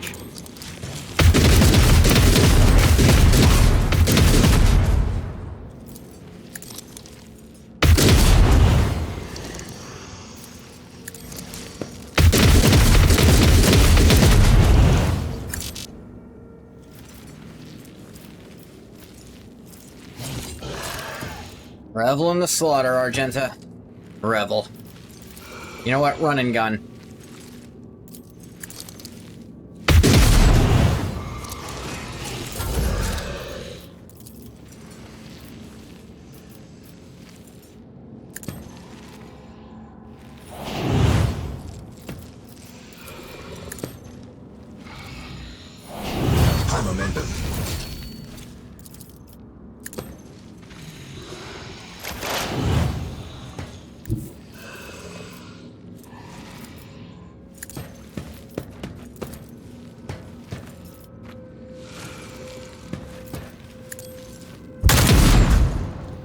Revel in the slaughter, Argenta. Revel. You know what? Run and gun. High momentum.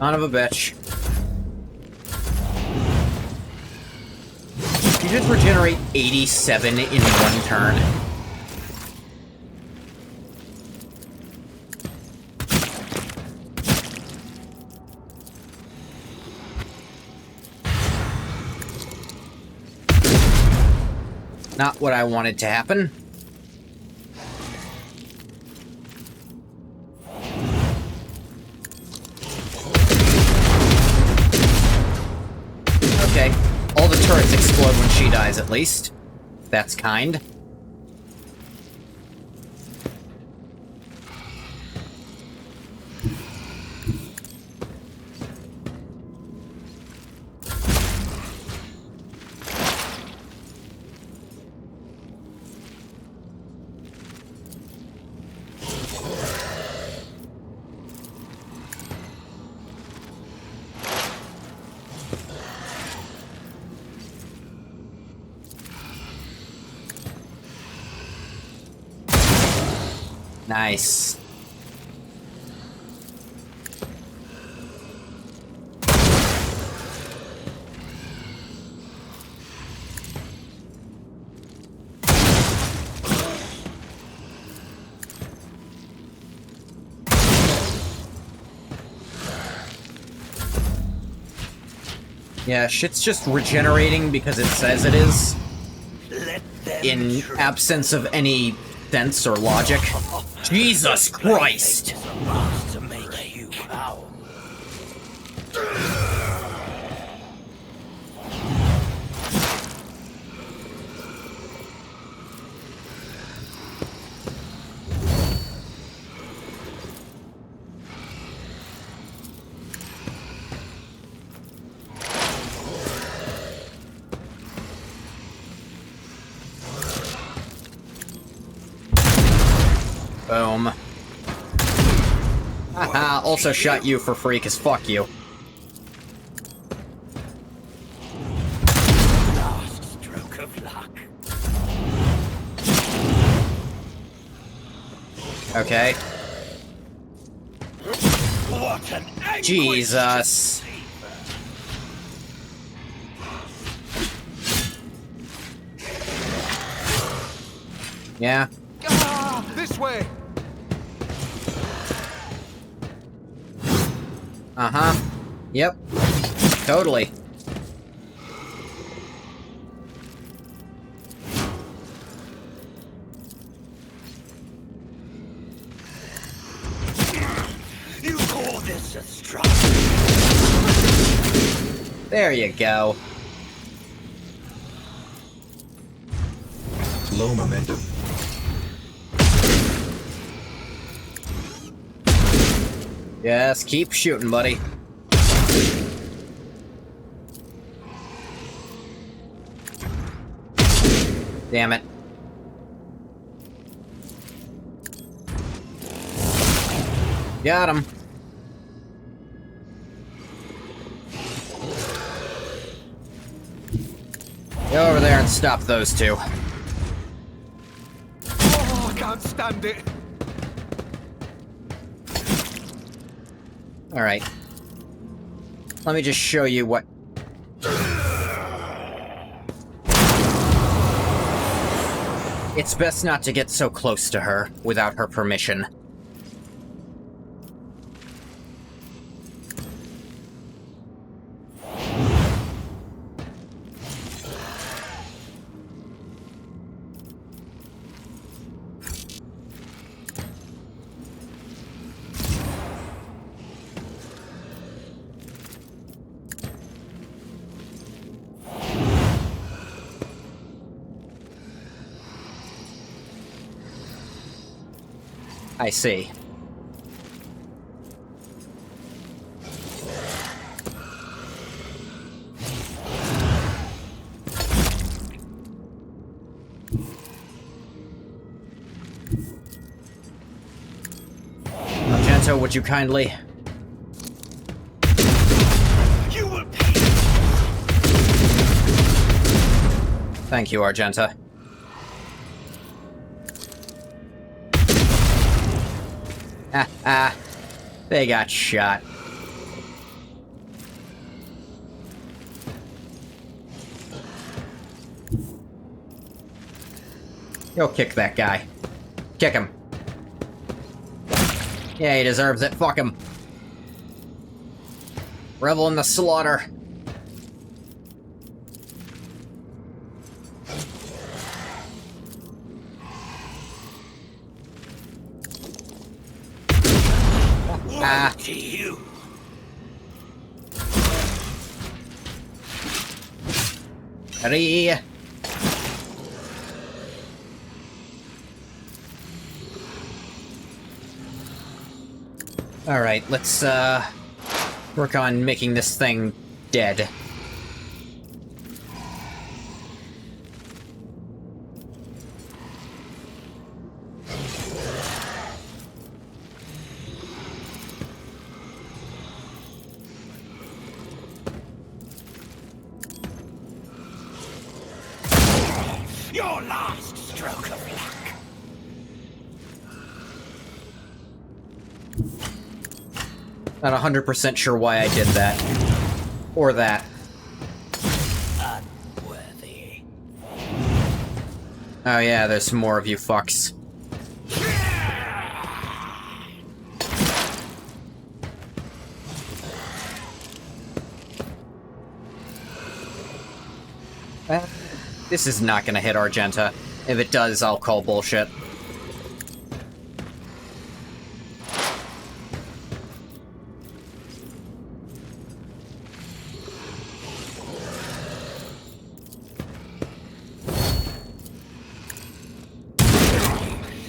Son of a bitch. You just regenerate 87 in one turn. Not what I wanted to happen. Okay, all the turrets explode when she dies, at least. That's kind. Nice. Yeah, shit's just regenerating because it says it is, in absence of any sense or logic. Jesus Christ! To make you cow. Boom. Haha, also shot you for free, cause fuck you. Last stroke of luck. Okay. What an anguish. Jesus. Yeah. This way! Uh-huh. Yep. Totally. You call this a strike? There you go. Low momentum. Yes, keep shooting, buddy. Damn it. Got him. Go over there and stop those two. Oh, I can't stand it! Alright. Let me just show you what... It's best not to get so close to her without her permission. I see. Argento, would you kindly? You will pay. Thank you, Argenta. Ha ha. They got shot. Go kick that guy. Kick him. Yeah, he deserves it. Fuck him. Revel in the slaughter. Ah. To you. Ready. Alright, let's, work on making this thing dead. Your last stroke of luck. Not 100% sure why I did that. Or that. Unworthy. Oh yeah, there's some more of you fucks. This is not gonna hit Argenta. If it does, I'll call bullshit.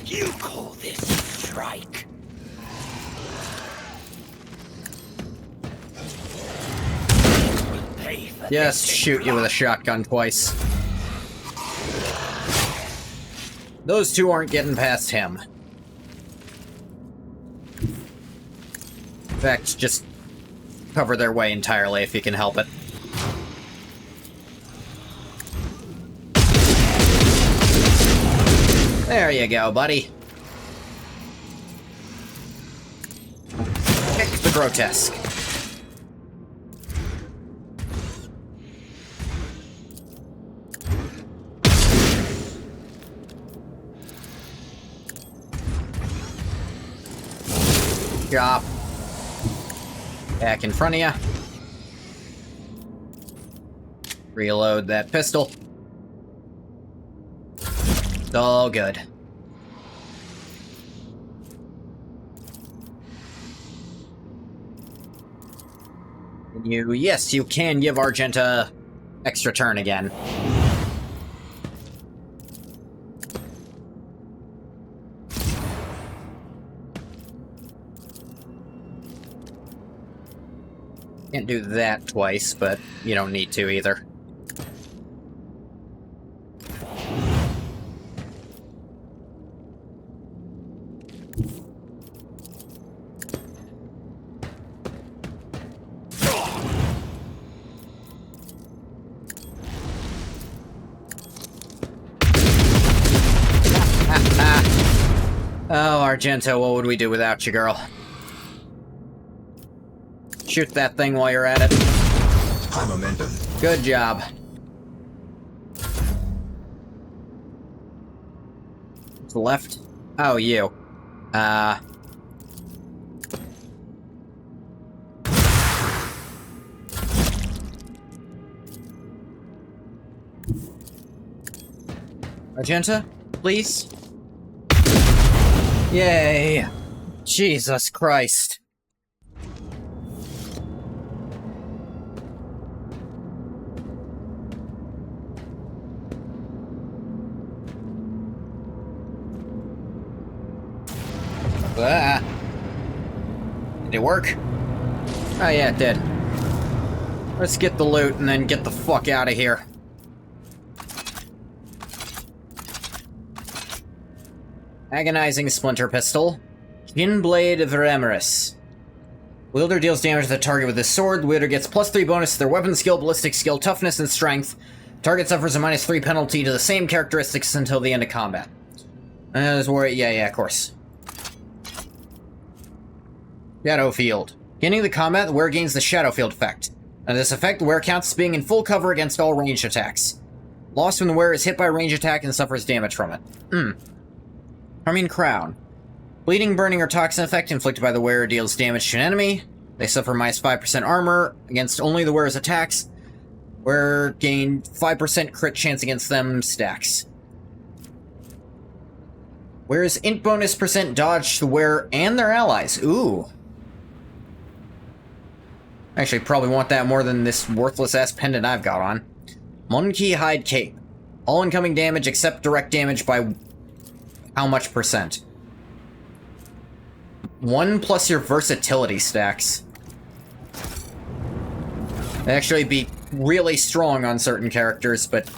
You call this a strike? Will pay for Just this shoot you with a shotgun twice. Those two aren't getting past him. In fact, just cover their way entirely if you can help it. There you go, buddy. Kick the grotesque. Chop. Back in front of you. Reload that pistol. It's all good. Yes, you can give Argenta extra turn again. Can't do that twice, but you don't need to either. Oh, Argento, what would we do without you, girl? Shoot that thing while you're at it. High momentum. Good job. To the left? Oh, you. Argenta, please? Yay! Jesus Christ. Ah. Did it work? Oh yeah, it did. Let's get the loot and then get the fuck out of here. Agonizing Splinter Pistol. Kinblade Vremeris. Wielder deals damage to the target with his sword. The wielder gets +3 bonus to their weapon skill, ballistic skill, toughness, and strength. Target suffers a -3 penalty to the same characteristics until the end of combat. Yeah, of course. Shadow Field. Beginning the combat, the wearer gains the Shadow Field effect. Under this effect, the wearer counts as being in full cover against all ranged attacks. Lost when the wearer is hit by a range attack and suffers damage from it. Harming Crown. Bleeding, burning, or toxin effect inflicted by the wearer deals damage to an enemy. They suffer minus 5% armor against only the wearer's attacks. Wearer gain 5% crit chance against them stacks. Wearer's int bonus percent dodge to the wearer and their allies. Ooh. Actually, probably want that more than this worthless-ass pendant I've got on. Monkey Hide Cape. All incoming damage except direct damage by how much percent? 1 plus your versatility stacks. It'd actually be really strong on certain characters, but...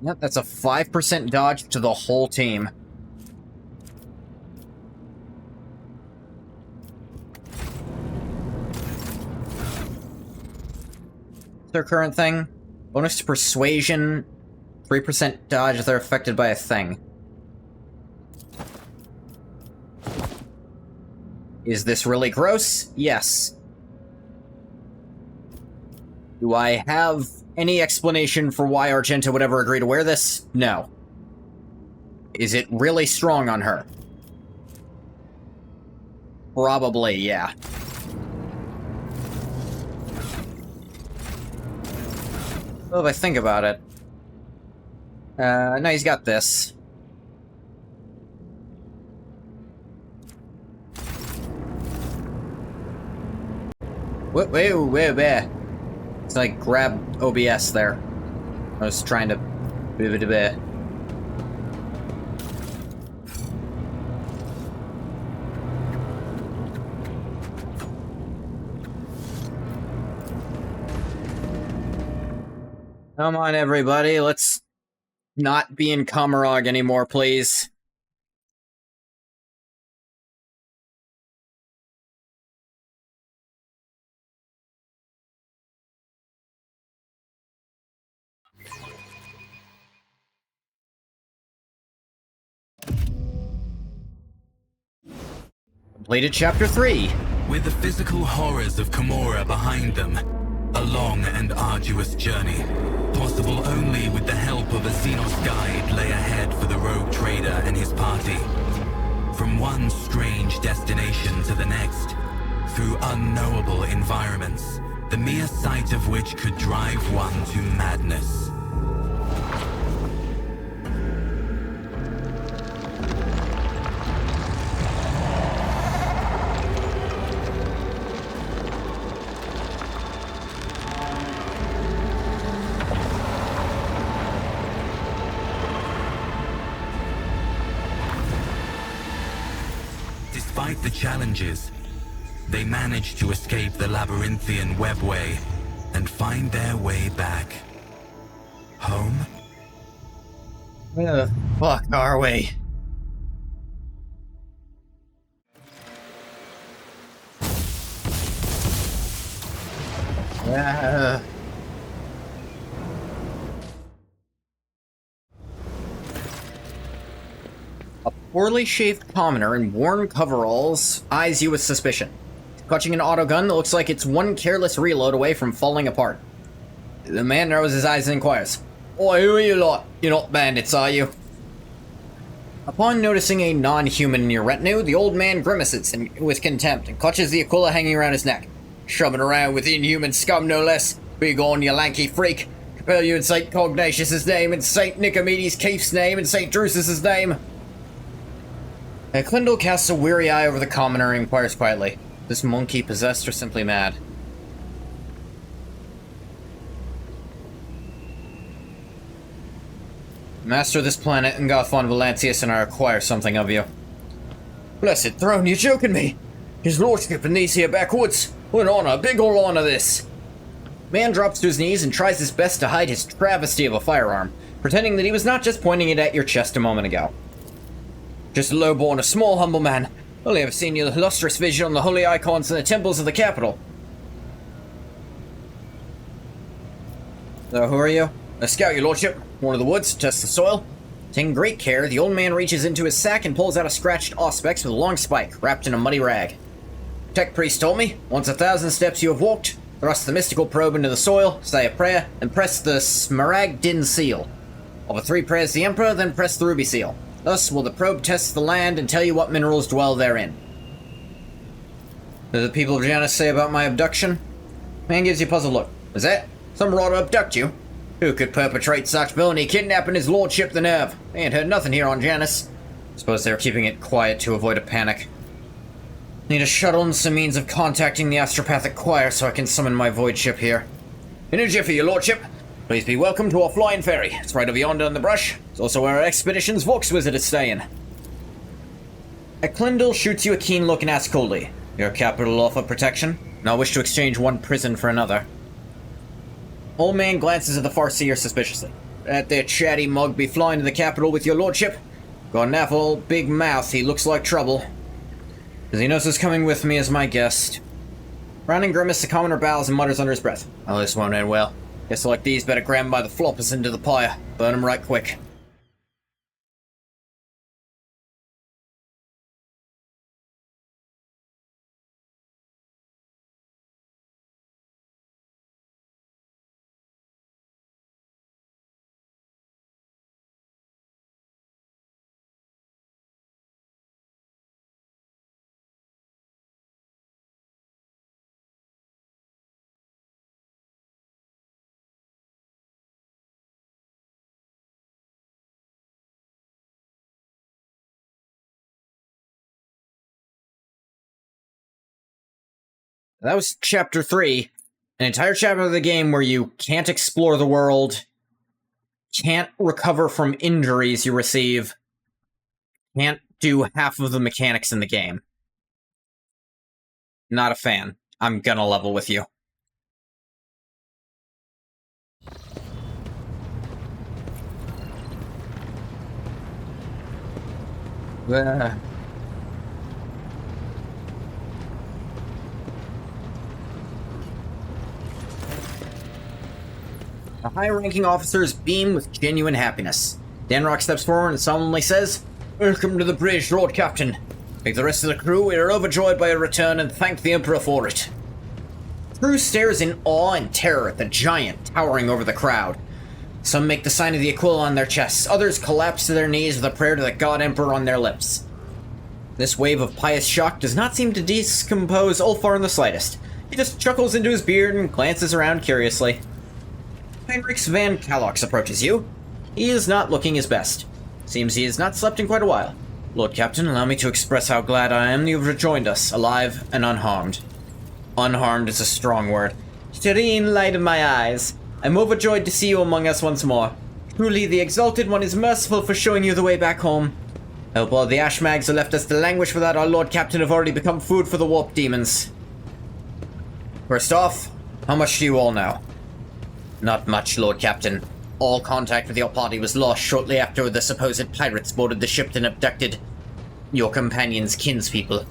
Yep, that's a 5% dodge to the whole team. Their current thing. Bonus to persuasion. 3% dodge if they're affected by a thing. Is this really gross? Yes. Do I have any explanation for why Argenta would ever agree to wear this? No. Is it really strong on her? Probably, yeah. Well, if I think about it... no, he's got this. Wait. It's like, grab OBS there. I was trying to... Come on, everybody, let's not be in Comorroagh anymore, please. Completed Chapter 3. With the physical horrors of Comorroagh behind them, a long and arduous journey, possible only with the help of a Xenos guide, lay ahead for the rogue trader and his party. From one strange destination to the next, through unknowable environments, the mere sight of which could drive one to madness. Despite the challenges, they managed to escape the labyrinthian webway and find their way back. Home? Where the fuck are we? A poorly shaved commoner in worn coveralls eyes you with suspicion, clutching an autogun that looks like it's one careless reload away from falling apart. The man narrows his eyes and inquires, "Oi, who are you lot? You're not bandits, are you?" Upon noticing a non-human in your retinue, the old man grimaces with contempt and clutches the Aquila hanging around his neck. "Shoving around with inhuman scum, no less. Be gone, you lanky freak. Compel you in St. Cognatius' name, in St. Nicomedes Keith's name, in St. Drusus' name." Clindle casts a weary eye over the commoner and inquires quietly, "This monkey possessed or simply mad?" "Master of this planet and Gothon Valancius, and I require something of you." "Blessed throne, you're joking me! His lordship and these here backwoods! What honor, big ol' honor this!" Man drops to his knees and tries his best to hide his travesty of a firearm, pretending that he was not just pointing it at your chest a moment ago. "Just a lowborn, a small, humble man. Only ever seen your lustrous vision on the holy icons in the temples of the capital." "So who are you?" "A scout, your lordship. one of the woods to test the soil. Taking great care, the old man reaches into his sack and pulls out a scratched auspex with a long spike, wrapped in a muddy rag. Tech priest told me, once 1,000 steps you have walked, thrust the mystical probe into the soil, say a prayer, and press the Smaragdin seal. Offer 3 prayers to the Emperor, then press the ruby seal. Thus will the probe test the land and tell you what minerals dwell therein. What do the people of Janus say about my abduction? Man gives you a puzzled look. Is that? Some rot to abduct you? Who could perpetrate such villainy, kidnapping his lordship the nerve? They ain't heard nothing here on Janus. Suppose they're keeping it quiet to avoid a panic. Need a shuttle and some means of contacting the astropathic choir so I can summon my void ship here. In a jiffy, your lordship. Please be welcome to our flying ferry. It's right over yonder in the brush. It's also where our expedition's Vox wizard is staying. Eklindel shoots you a keen look and asks coldly, your capital offer protection? And I wish to exchange one prison for another. Old man glances at the Farseer suspiciously. That there chatty mug be flying to the capital with your lordship? Got an awful big mouth, he looks like trouble. Xenos is coming with me as my guest. Browning grimace, the commoner bows and mutters under his breath. Oh, this won't end well. Guess like these better grab by the floppers into the pyre. Burn 'em right quick. That was chapter 3. An entire chapter of the game where you can't explore the world, can't recover from injuries you receive, can't do half of the mechanics in the game. Not a fan. I'm gonna level with you. The high-ranking officers beam with genuine happiness. Danrock steps forward and solemnly says, Welcome to the bridge, Lord Captain. Like the rest of the crew, we are overjoyed by your return and thank the Emperor for it. The crew stares in awe and terror at the giant towering over the crowd. Some make the sign of the Aquila on their chests, others collapse to their knees with a prayer to the God Emperor on their lips. This wave of pious shock does not seem to discompose Ulfar in the slightest. He just chuckles into his beard and glances around curiously. Heinrichs van Kalox approaches you. He is not looking his best. Seems he has not slept in quite a while. Lord Captain, allow me to express how glad I am you have rejoined us, alive and unharmed. Unharmed is a strong word. Serene light of my eyes. I'm overjoyed to see you among us once more. Truly, the Exalted One is merciful for showing you the way back home. I hope all the Ashmags who left us to languish without our Lord Captain have already become food for the warp demons. First off, how much do you all know? Not much, Lord Captain. All contact with your party was lost shortly after the supposed pirates boarded the ship and abducted your companion's kinspeople.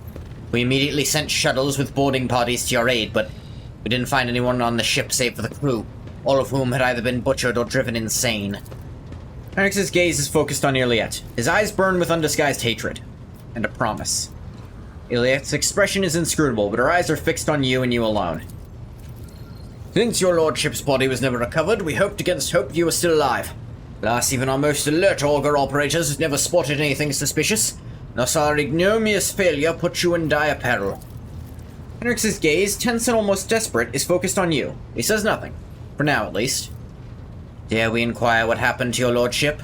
We immediately sent shuttles with boarding parties to your aid, but we didn't find anyone on the ship save for the crew, all of whom had either been butchered or driven insane. Heinrichs' gaze is focused on Iliet. His eyes burn with undisguised hatred. And a promise. Iliet's expression is inscrutable, but her eyes are fixed on you and you alone. Since your lordship's body was never recovered, we hoped against hope you were still alive. Alas, even our most alert auger operators never spotted anything suspicious. Thus our ignominious failure put you in dire peril. Heinrichs' gaze, tense and almost desperate, is focused on you. He says nothing. For now, at least. Dare we inquire what happened to your lordship?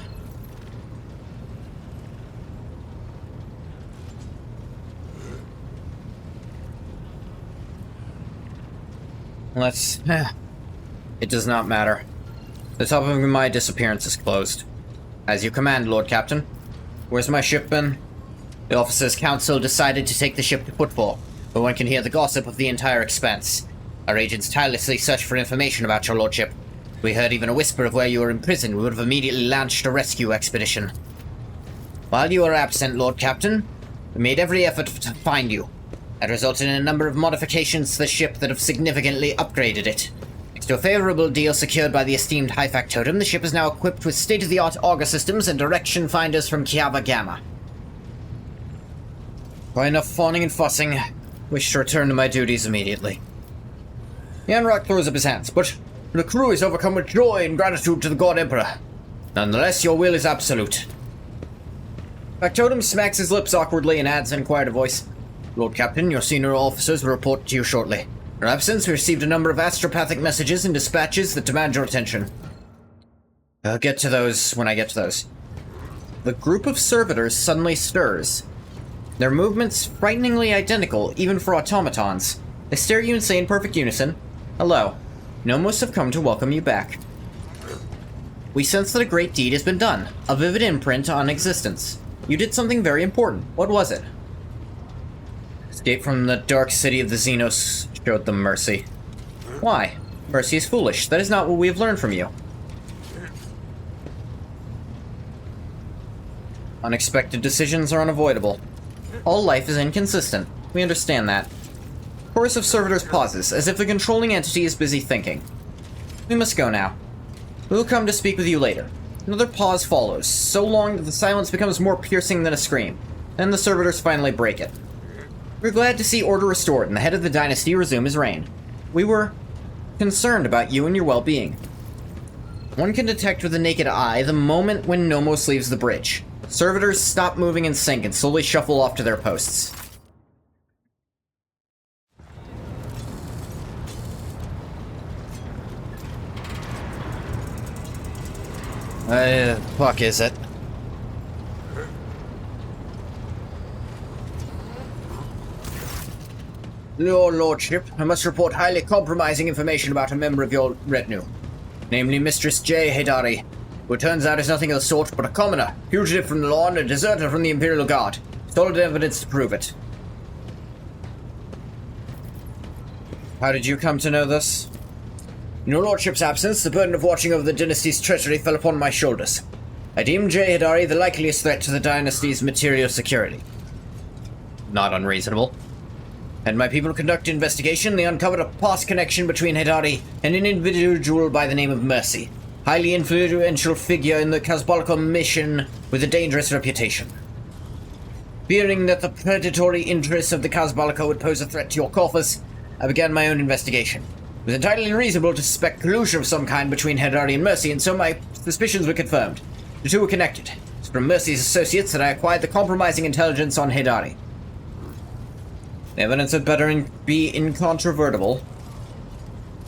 It does not matter. The topic of my disappearance is closed. As you command, Lord Captain. Where's my ship been? The officers' council decided to take the ship to Footfall, but one can hear the gossip of the entire expanse. Our agents tirelessly searched for information about your lordship. If we heard even a whisper of where you were imprisoned, we would have immediately launched a rescue expedition. While you were absent, Lord Captain, we made every effort to find you. That resulted in a number of modifications to the ship that have significantly upgraded it. Next to a favorable deal secured by the esteemed High Factotum, the ship is now equipped with state-of-the-art auger systems and direction finders from Kiava Gamma. Quite enough fawning and fussing. Wish to return to my duties immediately. Yanrock throws up his hands, but the crew is overcome with joy and gratitude to the God Emperor. Nonetheless, your will is absolute. Factotum smacks his lips awkwardly and adds in a quieter voice, Lord Captain, your senior officers will report to you shortly. In your absence, we received a number of astropathic messages and dispatches that demand your attention. I'll get to those when I get to those. The group of servitors suddenly stirs. Their movements frighteningly identical, even for automatons. They stare at you and say in perfect unison, Hello. Nomos have come to welcome you back. We sense that a great deed has been done, a vivid imprint on existence. You did something very important. What was it? Escape from the dark city of the Xenos showed them mercy. Why? Mercy is foolish. That is not what we have learned from you. Unexpected decisions are unavoidable. All life is inconsistent. We understand that. Chorus of servitors pauses, as if the controlling entity is busy thinking. We must go now. We will come to speak with you later. Another pause follows, so long that the silence becomes more piercing than a scream. Then the servitors finally break it. We're glad to see order restored and the head of the dynasty resume his reign. We were concerned about you and your well-being. One can detect with the naked eye the moment when Nomos leaves the bridge. Servitors stop moving in sync and slowly shuffle off to their posts. Fuck is it? Your Lordship, I must report highly compromising information about a member of your retinue. Namely Mistress J. Hedari, who turns out is nothing of the sort but a commoner, fugitive from the law and a deserter from the Imperial Guard. Solid evidence to prove it. How did you come to know this? In your Lordship's absence, the burden of watching over the dynasty's treasury fell upon my shoulders. I deemed J. Hedari the likeliest threat to the dynasty's material security. Not unreasonable. Had my people conduct an investigation, they uncovered a past connection between Hedari and an individual by the name of Mercy, highly influential figure in the Casbolico mission with a dangerous reputation. Fearing that the predatory interests of the Casbolico would pose a threat to your coffers, I began my own investigation. It was entirely reasonable to suspect collusion of some kind between Hedari and Mercy, and so my suspicions were confirmed. The two were connected. It's from Mercy's associates that I acquired the compromising intelligence on Hedari. The evidence had better be incontrovertible.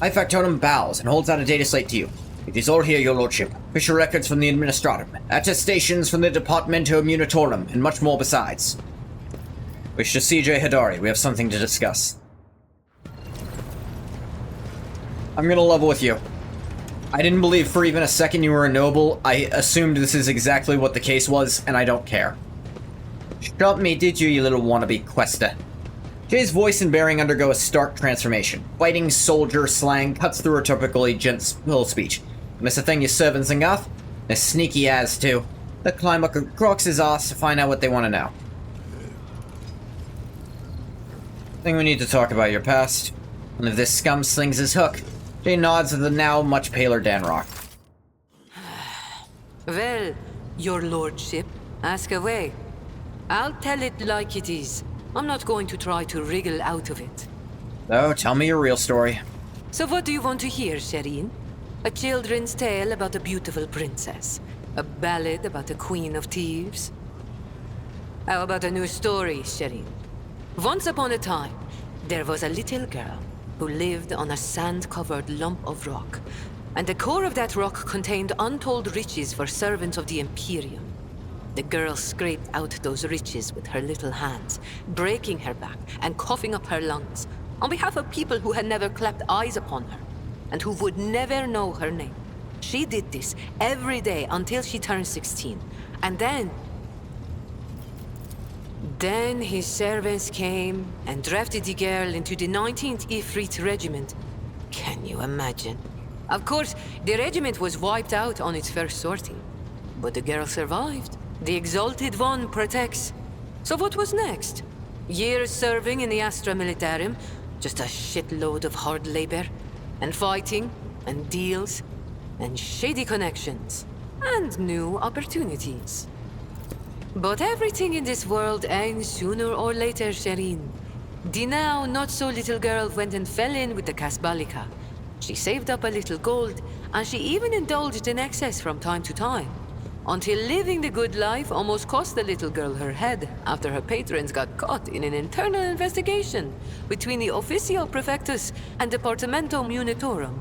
High Factotum bows and holds out a data slate to you. It is all here, your lordship. Official records from the Administratum, attestations from the Departamento Munitorum, and much more besides. Wish to see J. Hedari. We have something to discuss. I'm gonna level with you. I didn't believe for even a second you were a noble. I assumed this is exactly what the case was, and I don't care. Shot me, did you little wannabe quester? Jay's voice and bearing undergo a stark transformation. Fighting soldier slang cuts through her typically gentle speech. Miss a thing you servants and goth? They're sneaky as too. They'll climb up Crox's ass to find out what they want to know. I think we need to talk about your past. And if this scum slings his hook, Jay nods at the now much paler Danrock. Well, your lordship, ask away. I'll tell it like it is. I'm not going to try to wriggle out of it. Oh, tell me your real story. So what do you want to hear, Shireen? A children's tale about a beautiful princess? A ballad about a queen of thieves? How about a new story, Shireen? Once upon a time, there was a little girl who lived on a sand-covered lump of rock, and the core of that rock contained untold riches for servants of the Imperium. The girl scraped out those riches with her little hands, breaking her back and coughing up her lungs, on behalf of people who had never clapped eyes upon her, and who would never know her name. She did this every day until she turned 16, and then his servants came and drafted the girl into the 19th Ifrit Regiment. Can you imagine? Of course, the regiment was wiped out on its first sortie, but the girl survived. The Exalted One protects. So what was next? Years serving in the Astra Militarum, just a shitload of hard labor, and fighting, and deals, and shady connections, and new opportunities. But everything in this world ends sooner or later, Shireen. The now not-so-little girl went and fell in with the Kasbalika. She saved up a little gold, and she even indulged in excess from time to time. Until living the good life almost cost the little girl her head after her patrons got caught in an internal investigation between the Officio Prefectus and Departamento Munitorum.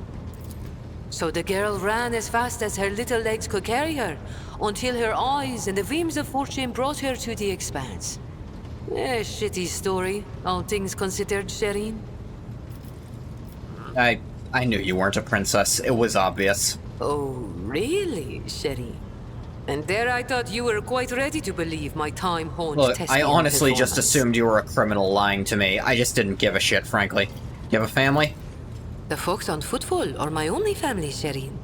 So the girl ran as fast as her little legs could carry her, until her eyes and the whims of fortune brought her to the expanse. A shitty story, all things considered, Shireen. I knew you weren't a princess. It was obvious. Oh, really, Shireen? And there I thought you were quite ready to believe my time-honed Look, testing I honestly just performance. assumed you were a criminal lying to me. I just didn't give a shit, frankly. You have a family? The folks on Footfall are my only family, Shireen.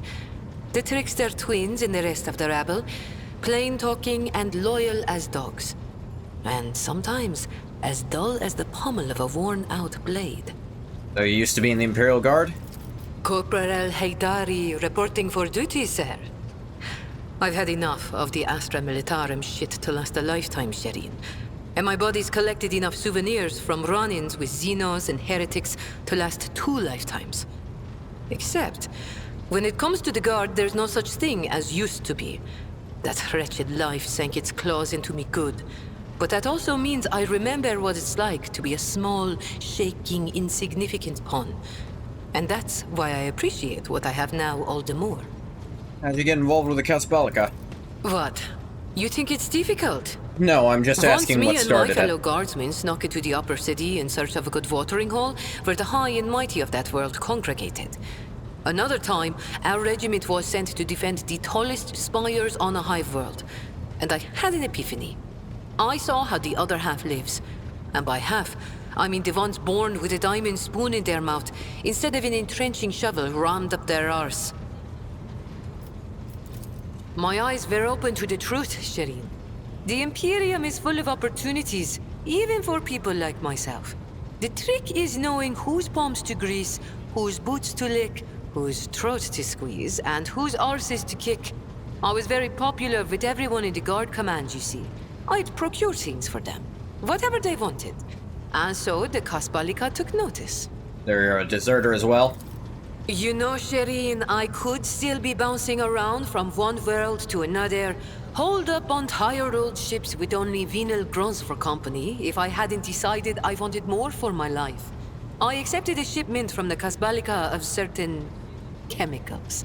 The trickster twins and the rest of the rabble, plain-talking and loyal as dogs. And sometimes as dull as the pommel of a worn-out blade. So you used to be in the Imperial Guard? Corporal Haydari reporting for duty, sir. I've had enough of the Astra Militarum shit to last a lifetime, Shireen. And my body's collected enough souvenirs from run-ins with Xenos and heretics to last 2 lifetimes. Except, when it comes to the Guard, there's no such thing as used to be. That wretched life sank its claws into me good. But that also means I remember what it's like to be a small, shaking, insignificant pawn. And that's why I appreciate what I have now all the more. How'd you get involved with the Kasbalika? What? You think it's difficult? No, I'm just asking what Once started me and my fellow it. guardsmen snuck into the upper city in search of a good watering hole, where the high and mighty of that world congregated. Another time, our regiment was sent to defend the tallest spires on a hive world. And I had an epiphany. I saw how the other half lives. And by half, I mean the ones born with a diamond spoon in their mouth, instead of an entrenching shovel rammed up their arse. My eyes were open to the truth, Shireen. The Imperium is full of opportunities, even for people like myself. The trick is knowing whose palms to grease, whose boots to lick, whose throat to squeeze, and whose arses to kick. I was very popular with everyone in the Guard Command, you see. I'd procure things for them, whatever they wanted. And so the Kasbalika took notice. They're a deserter as well? You know, Shireen, I could still be bouncing around from one world to another, holed up on tired old ships with only venal grunts for company, if I hadn't decided I wanted more for my life. I accepted a shipment from the Kasbalika of certain chemicals.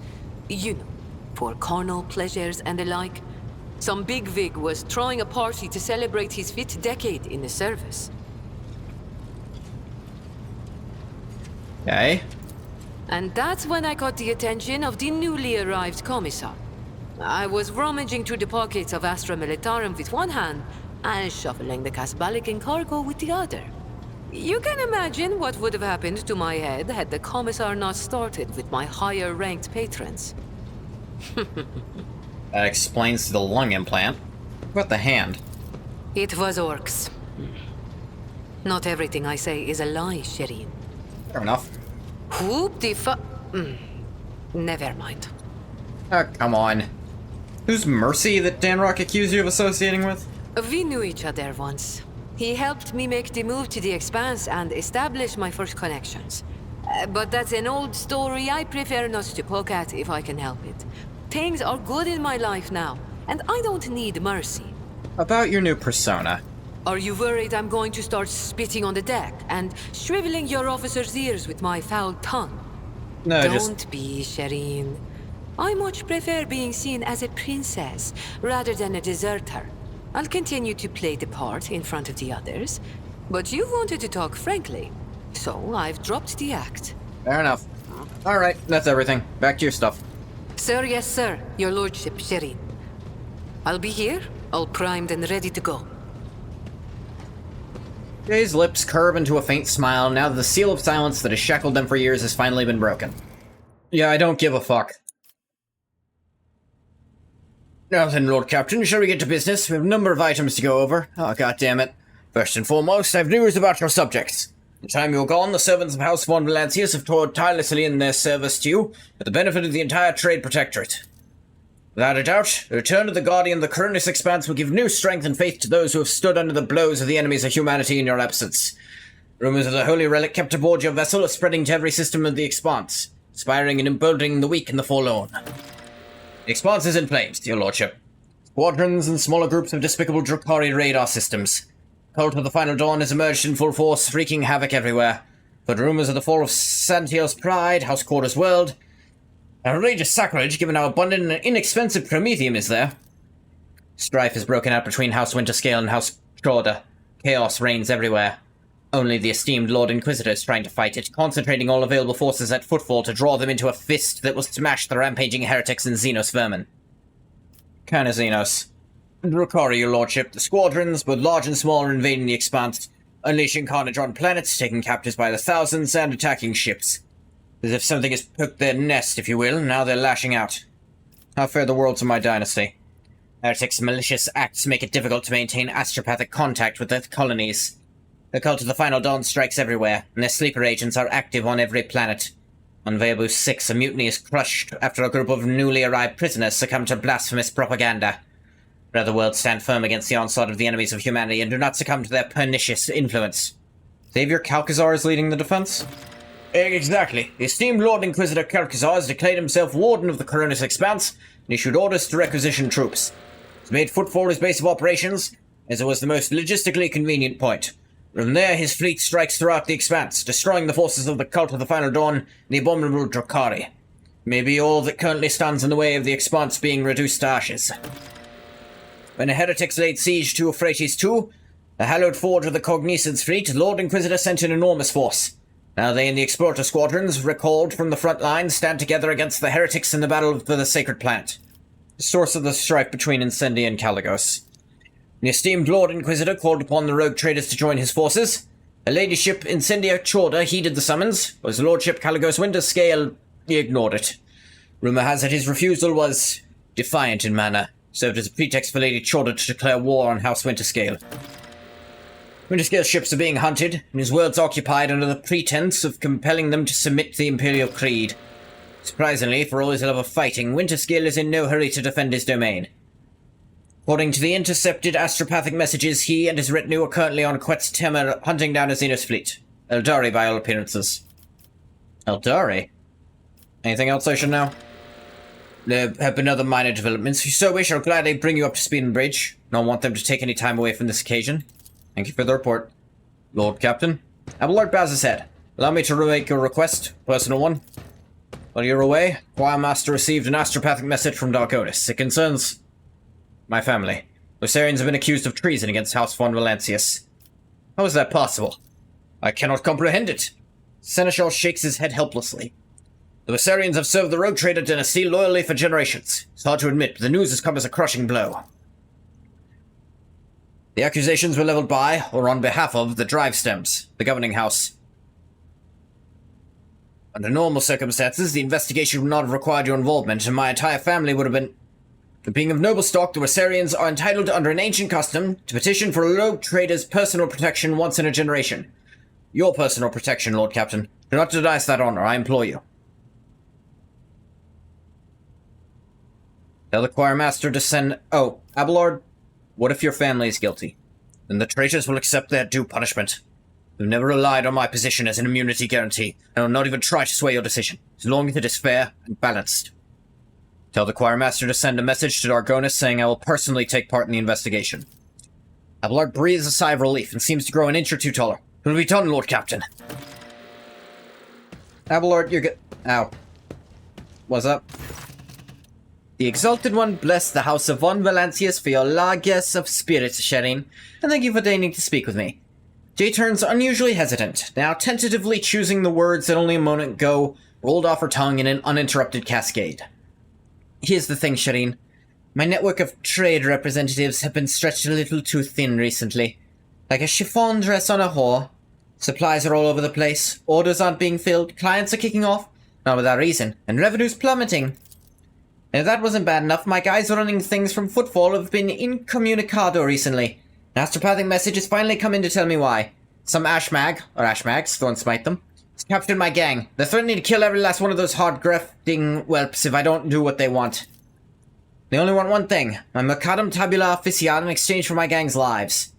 You know, for carnal pleasures and the like. Some bigwig was throwing a party to celebrate his 5th decade in the service. Okay. And that's when I caught the attention of the newly arrived commissar. I was rummaging through the pockets of Astra Militarum with one hand and shuffling the Kasbalican cargo with the other. You can imagine what would have happened to my head had the commissar not started with my higher-ranked patrons. That explains the lung implant. What about the hand? It was orcs. Not everything I say is a lie, Shireen. Fair enough. Whoop the fu- Never mind. Oh, come on. Who's Mercy that Danrock accused you of associating with? We knew each other once. He helped me make the move to the Expanse and establish my first connections. But that's an old story I prefer not to poke at if I can help it. Things are good in my life now, and I don't need mercy. About your new persona. Are you worried I'm going to start spitting on the deck and shriveling your officers' ears with my foul tongue? No, Don't be, Shireen. I much prefer being seen as a princess rather than a deserter. I'll continue to play the part in front of the others, but you wanted to talk frankly, so I've dropped the act. Fair enough. Alright, that's everything. Back to your stuff. Sir, yes, sir. Your lordship, Shireen. I'll be here, all primed and ready to go. Jay's lips curve into a faint smile now that the seal of silence that has shackled them for years has finally been broken. Yeah, I don't give a fuck. Now then, Lord Captain, shall we get to business? We have a number of items to go over. Oh, goddammit. First and foremost, I have news about your subjects. The time you were gone, the servants of House von Valancius have toiled tirelessly in their service to you, for the benefit of the entire Trade Protectorate. Without a doubt, the return of the Guardian of the Corunus Expanse will give new strength and faith to those who have stood under the blows of the enemies of humanity in your absence. Rumors of the Holy Relic kept aboard your vessel are spreading to every system of the Expanse, inspiring and emboldening the weak and the forlorn. The Expanse is in flames, your lordship. Squadrons and smaller groups of despicable Drukhari radar systems. Cult of the Final Dawn has emerged in full force, wreaking havoc everywhere. But rumors of the fall of Santiel's pride, House Quarter's world, an outrageous sacrilege given how abundant and inexpensive promethium is there. Strife has broken out between House Winterscale and House Chorda. Chaos reigns everywhere. Only the esteemed Lord Inquisitor is trying to fight it, concentrating all available forces at Footfall to draw them into a fist that will smash the rampaging heretics and Xenos vermin. Kind of Xenos. Drukhari, your lordship. The squadrons, both large and small, are invading the Expanse, unleashing carnage on planets, taking captives by the thousands, and attacking ships. As if something has poked their nest, if you will, and now they're lashing out. How fare the worlds of my dynasty? Heretics' malicious acts make it difficult to maintain astropathic contact with the colonies. The cult of the Final Dawn strikes everywhere, and their sleeper agents are active on every planet. On Veabus 6, a mutiny is crushed after a group of newly arrived prisoners succumb to blasphemous propaganda. But other worlds stand firm against the onslaught of the enemies of humanity and do not succumb to their pernicious influence. Xavier Calcazar is leading the defense? Exactly. The esteemed Lord Inquisitor Calcazar has declared himself Warden of the Corunus Expanse and issued orders to requisition troops. He's made Footfall his base of operations, as it was the most logistically convenient point. From there, his fleet strikes throughout the Expanse, destroying the forces of the Cult of the Final Dawn and the abominable Drukhari. Maybe all that currently stands in the way of the Expanse being reduced to ashes. When the heretics laid siege to Euphrates II, the hallowed forge of the Cognizance fleet, Lord Inquisitor sent an enormous force. Now they and the Explorer squadrons, recalled from the front lines, stand together against the heretics in the battle for the Sacred Planet, the source of the strife between Incendia and Caligos. The esteemed Lord Inquisitor called upon the rogue traders to join his forces. Her ladyship Incendia Chorda heeded the summons, but his lordship Caligos Winterscale ignored it. Rumor has it his refusal was defiant in manner, served as a pretext for Lady Chorda to declare war on House Winterscale. Winterscale's ships are being hunted, and his worlds occupied under the pretense of compelling them to submit to the Imperial Creed. Surprisingly, for all his love of fighting, Winterscale is in no hurry to defend his domain. According to the intercepted astropathic messages, he and his retinue are currently on Quetz Temer hunting down a Xenos fleet. Eldari, by all appearances. Eldari? Anything else I should know? There have been other minor developments. If you so wish, I'll gladly bring you up to speed and bridge. I don't want them to take any time away from this occasion. Thank you for the report. Lord Captain. Abelard bows his head. Allow me to make a request, personal one. While you're away, Choir Master received an astropathic message from Darkonis. It concerns my family. Lucerians have been accused of treason against House von Valancius. How is that possible? I cannot comprehend it. Seneschal shakes his head helplessly. The Lucerians have served the Rogue Trader dynasty loyally for generations. It's hard to admit, but the news has come as a crushing blow. The accusations were leveled by, or on behalf of, the Drive Stems, the governing house. Under normal circumstances, the investigation would not have required your involvement, and my entire family would have been... But being of noble stock, the Wessarians are entitled under an ancient custom to petition for a rogue trader's personal protection once in a generation. Your personal protection, Lord Captain. Do not deny us that honor, I implore you. Tell the choir master to send... Oh, Abelard, what if your family is guilty? Then the traitors will accept their due punishment. You've never relied on my position as an immunity guarantee, and will not even try to sway your decision, as long as it is fair and balanced. Tell the choir master to send a message to Dargonis saying I will personally take part in the investigation. Abelard breathes a sigh of relief and seems to grow an inch or two taller. It will be done, Lord Captain. Abelard, you're good. Ow. What's up? The Exalted One bless the House of Von Valancius for your largesse of spirit, Sherin, and thank you for deigning to speak with me. Jay turns unusually hesitant, now tentatively choosing the words that only a moment ago rolled off her tongue in an uninterrupted cascade. Here's the thing, Sherin. My network of trade representatives have been stretched a little too thin recently. Like a chiffon dress on a whore. Supplies are all over the place, orders aren't being filled, clients are kicking off, not without reason, and revenue's plummeting. And if that wasn't bad enough, my guys running things from Footfall have been incommunicado recently. An astropathic message has finally come in to tell me why. Some Ashmag, or Ashmags, don't smite them, has captured my gang. They're threatening to kill every last one of those hard-grafting whelps if I don't do what they want. They only want one thing, my Macadam Tabula Official in exchange for my gang's lives.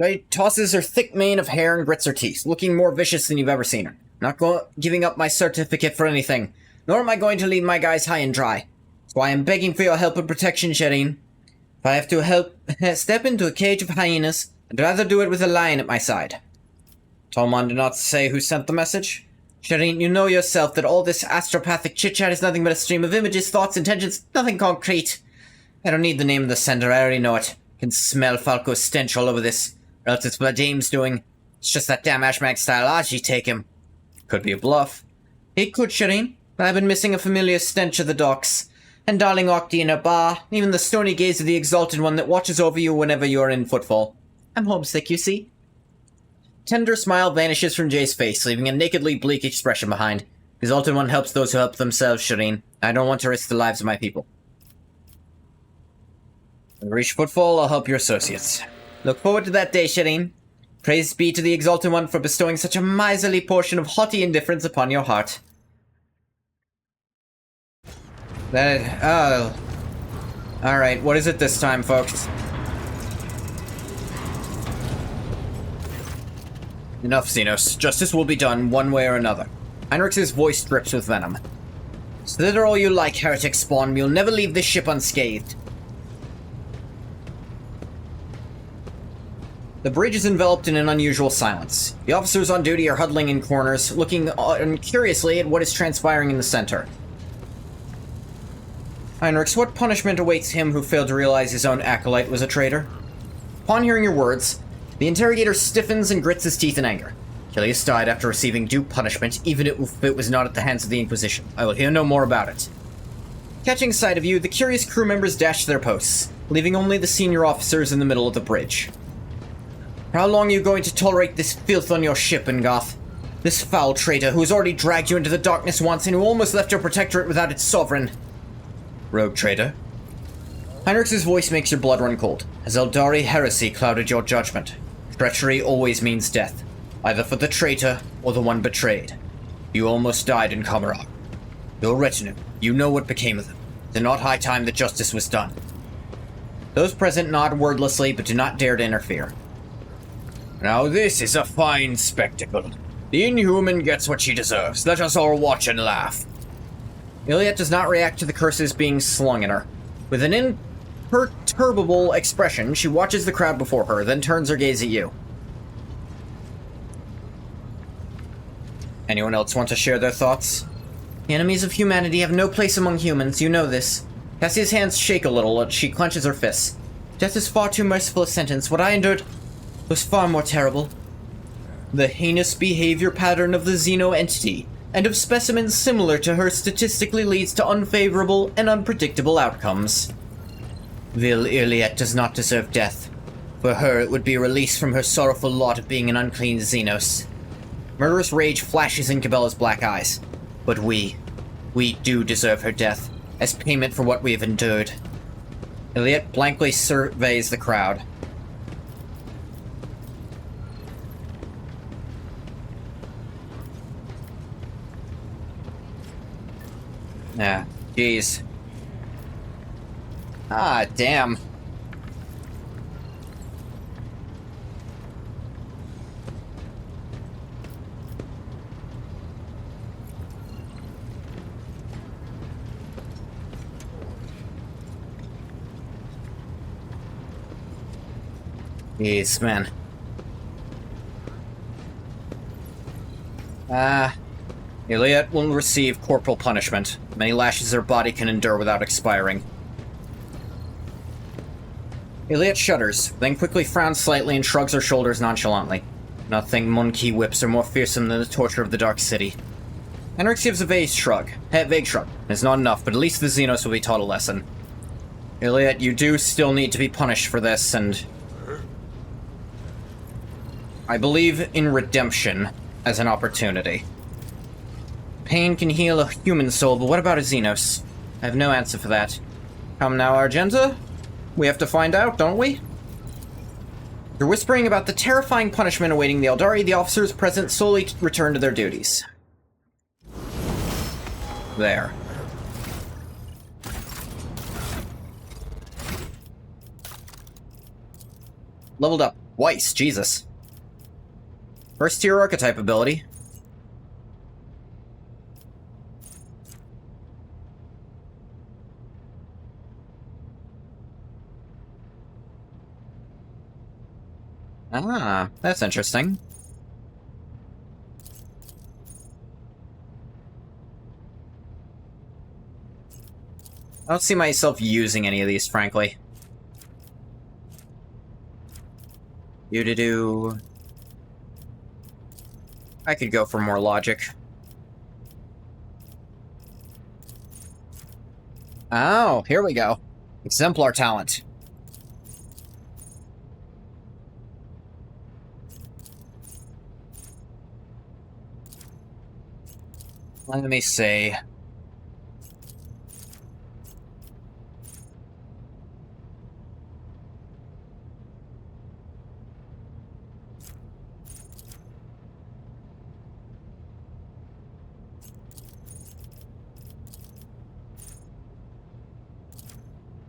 She tosses her thick mane of hair and grits her teeth, looking more vicious than you've ever seen her. Not giving up my certificate for anything, nor am I going to leave my guys high and dry. That's why I'm begging for your help and protection, Shireen. If I have to step into a cage of hyenas, I'd rather do it with a lion at my side. Tolman did not say who sent the message. Shireen, you know yourself that all this astropathic chit-chat is nothing but a stream of images, thoughts, intentions, nothing concrete. I don't need the name of the sender, I already know it. I can smell Falco's stench all over this, or else it's what James doing. It's just that damn Ashmag style Aji take him. Could be a bluff. It could, Shireen, but I've been missing a familiar stench of the docks. And darling Octi in her bar, even the stony gaze of the Exalted One that watches over you whenever you are in footfall. I'm homesick, you see. Tender smile vanishes from Jay's face, leaving a nakedly bleak expression behind. Exalted One helps those who help themselves, Shireen. I don't want to risk the lives of my people. When you reach footfall, I'll help your associates. Look forward to that day, Shireen. Praise be to the Exalted One for bestowing such a miserly portion of haughty indifference upon your heart. Alright, what is it this time, folks? Enough, Xenos. Justice will be done one way or another. Heinrich's voice drips with venom. Slither all you like, heretic spawn. You'll never leave this ship unscathed. The bridge is enveloped in an unusual silence. The officers on duty are huddling in corners, looking curiously at what is transpiring in the center. Heinrichs, what punishment awaits him who failed to realize his own acolyte was a traitor? Upon hearing your words, the interrogator stiffens and grits his teeth in anger. Chilius died after receiving due punishment, even if it was not at the hands of the Inquisition. I will hear no more about it. Catching sight of you, the curious crew members dash to their posts, leaving only the senior officers in the middle of the bridge. How long are you going to tolerate this filth on your ship, Ngoth? This foul traitor who has already dragged you into the darkness once and who almost left your protectorate without its sovereign. Rogue traitor. Heinrich's voice makes your blood run cold. Has Eldari heresy clouded your judgment? Treachery always means death, either for the traitor or the one betrayed. You almost died in Comorroagh. Your retinue, you know what became of them. It's not high time that justice was done. Those present nod wordlessly, but do not dare to interfere. Now this is a fine spectacle. The Inhuman gets what she deserves. Let us all watch and laugh. Iliad does not react to the curses being slung at her. With an imperturbable expression, she watches the crowd before her, then turns her gaze at you. Anyone else want to share their thoughts? The enemies of humanity have no place among humans, you know this. Cassia's hands shake a little as she clenches her fists. Death is far too merciful a sentence. What I endured was far more terrible. The heinous behavior pattern of the Xeno entity, and of specimens similar to her, statistically leads to unfavorable and unpredictable outcomes. Vil Iliet does not deserve death. For her, it would be a release from her sorrowful lot of being an unclean Xenos. Murderous rage flashes in Cabela's black eyes. But we do deserve her death, as payment for what we have endured. Iliet blankly surveys the crowd. Ah, jeez. Ah, damn. Jeez, man. Iliet will receive corporal punishment. Many lashes her body can endure without expiring. Iliet shudders, then quickly frowns slightly and shrugs her shoulders nonchalantly. Nothing monkey whips are more fearsome than the torture of the Dark City. Henrik gives a vague shrug. It's not enough, but at least the Xenos will be taught a lesson. Iliet, you do still need to be punished for this, and I believe in redemption as an opportunity. Pain can heal a human soul, but what about a Xenos? I have no answer for that. Come now, Argenta. we have to find out, don't we? They're whispering about the terrifying punishment awaiting the Eldari. The officers present slowly return to their duties. There. Leveled up twice, Jesus. First tier archetype ability. Ah, that's interesting. I don't see myself using any of these, frankly. Do-do-do. I could go for more logic. Oh, here we go. Exemplar talent. Let me see.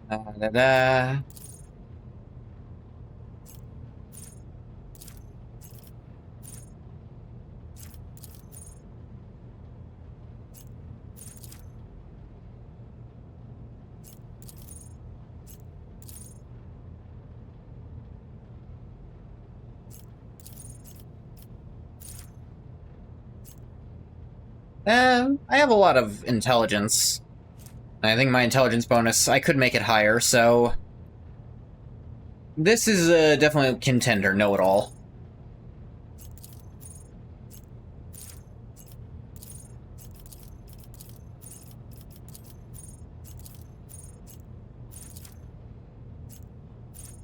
Da-da-da. I have a lot of intelligence. I think my intelligence bonus, I could make it higher, so... This is definitely a contender, know-it-all.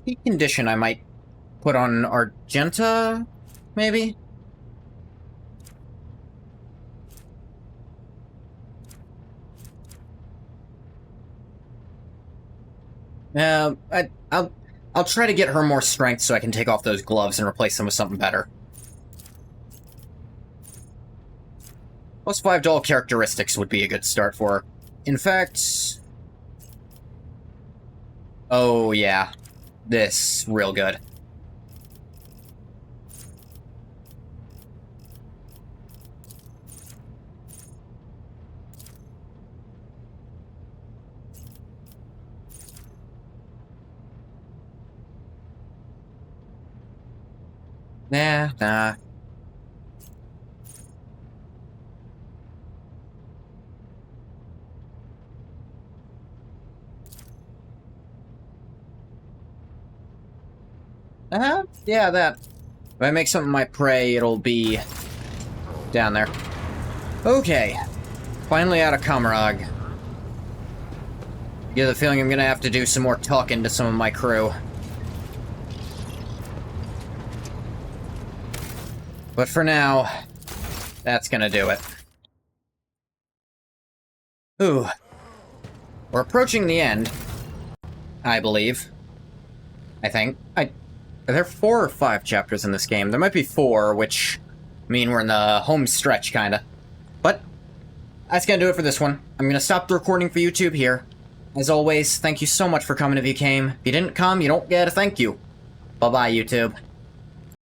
The condition I might put on Argenta, maybe? I'll try to get her more strength so I can take off those gloves and replace them with something better. Plus 5 dull characteristics would be a good start for her. In fact... Oh, yeah. This, real good. Nah. Yeah, that. If I make something my prey, it'll be down there. Okay. Finally out of Comorroagh. I get the feeling I'm gonna have to do some more talking to some of my crew. But for now, that's gonna do it. Ooh. We're approaching the end. I believe. I think. Are there 4 or 5 chapters in this game? There might be 4, which mean we're in the home stretch, kinda. But, that's gonna do it for this one. I'm gonna stop the recording for YouTube here. As always, thank you so much for coming if you came. If you didn't come, you don't get a thank you. Bye-bye, YouTube.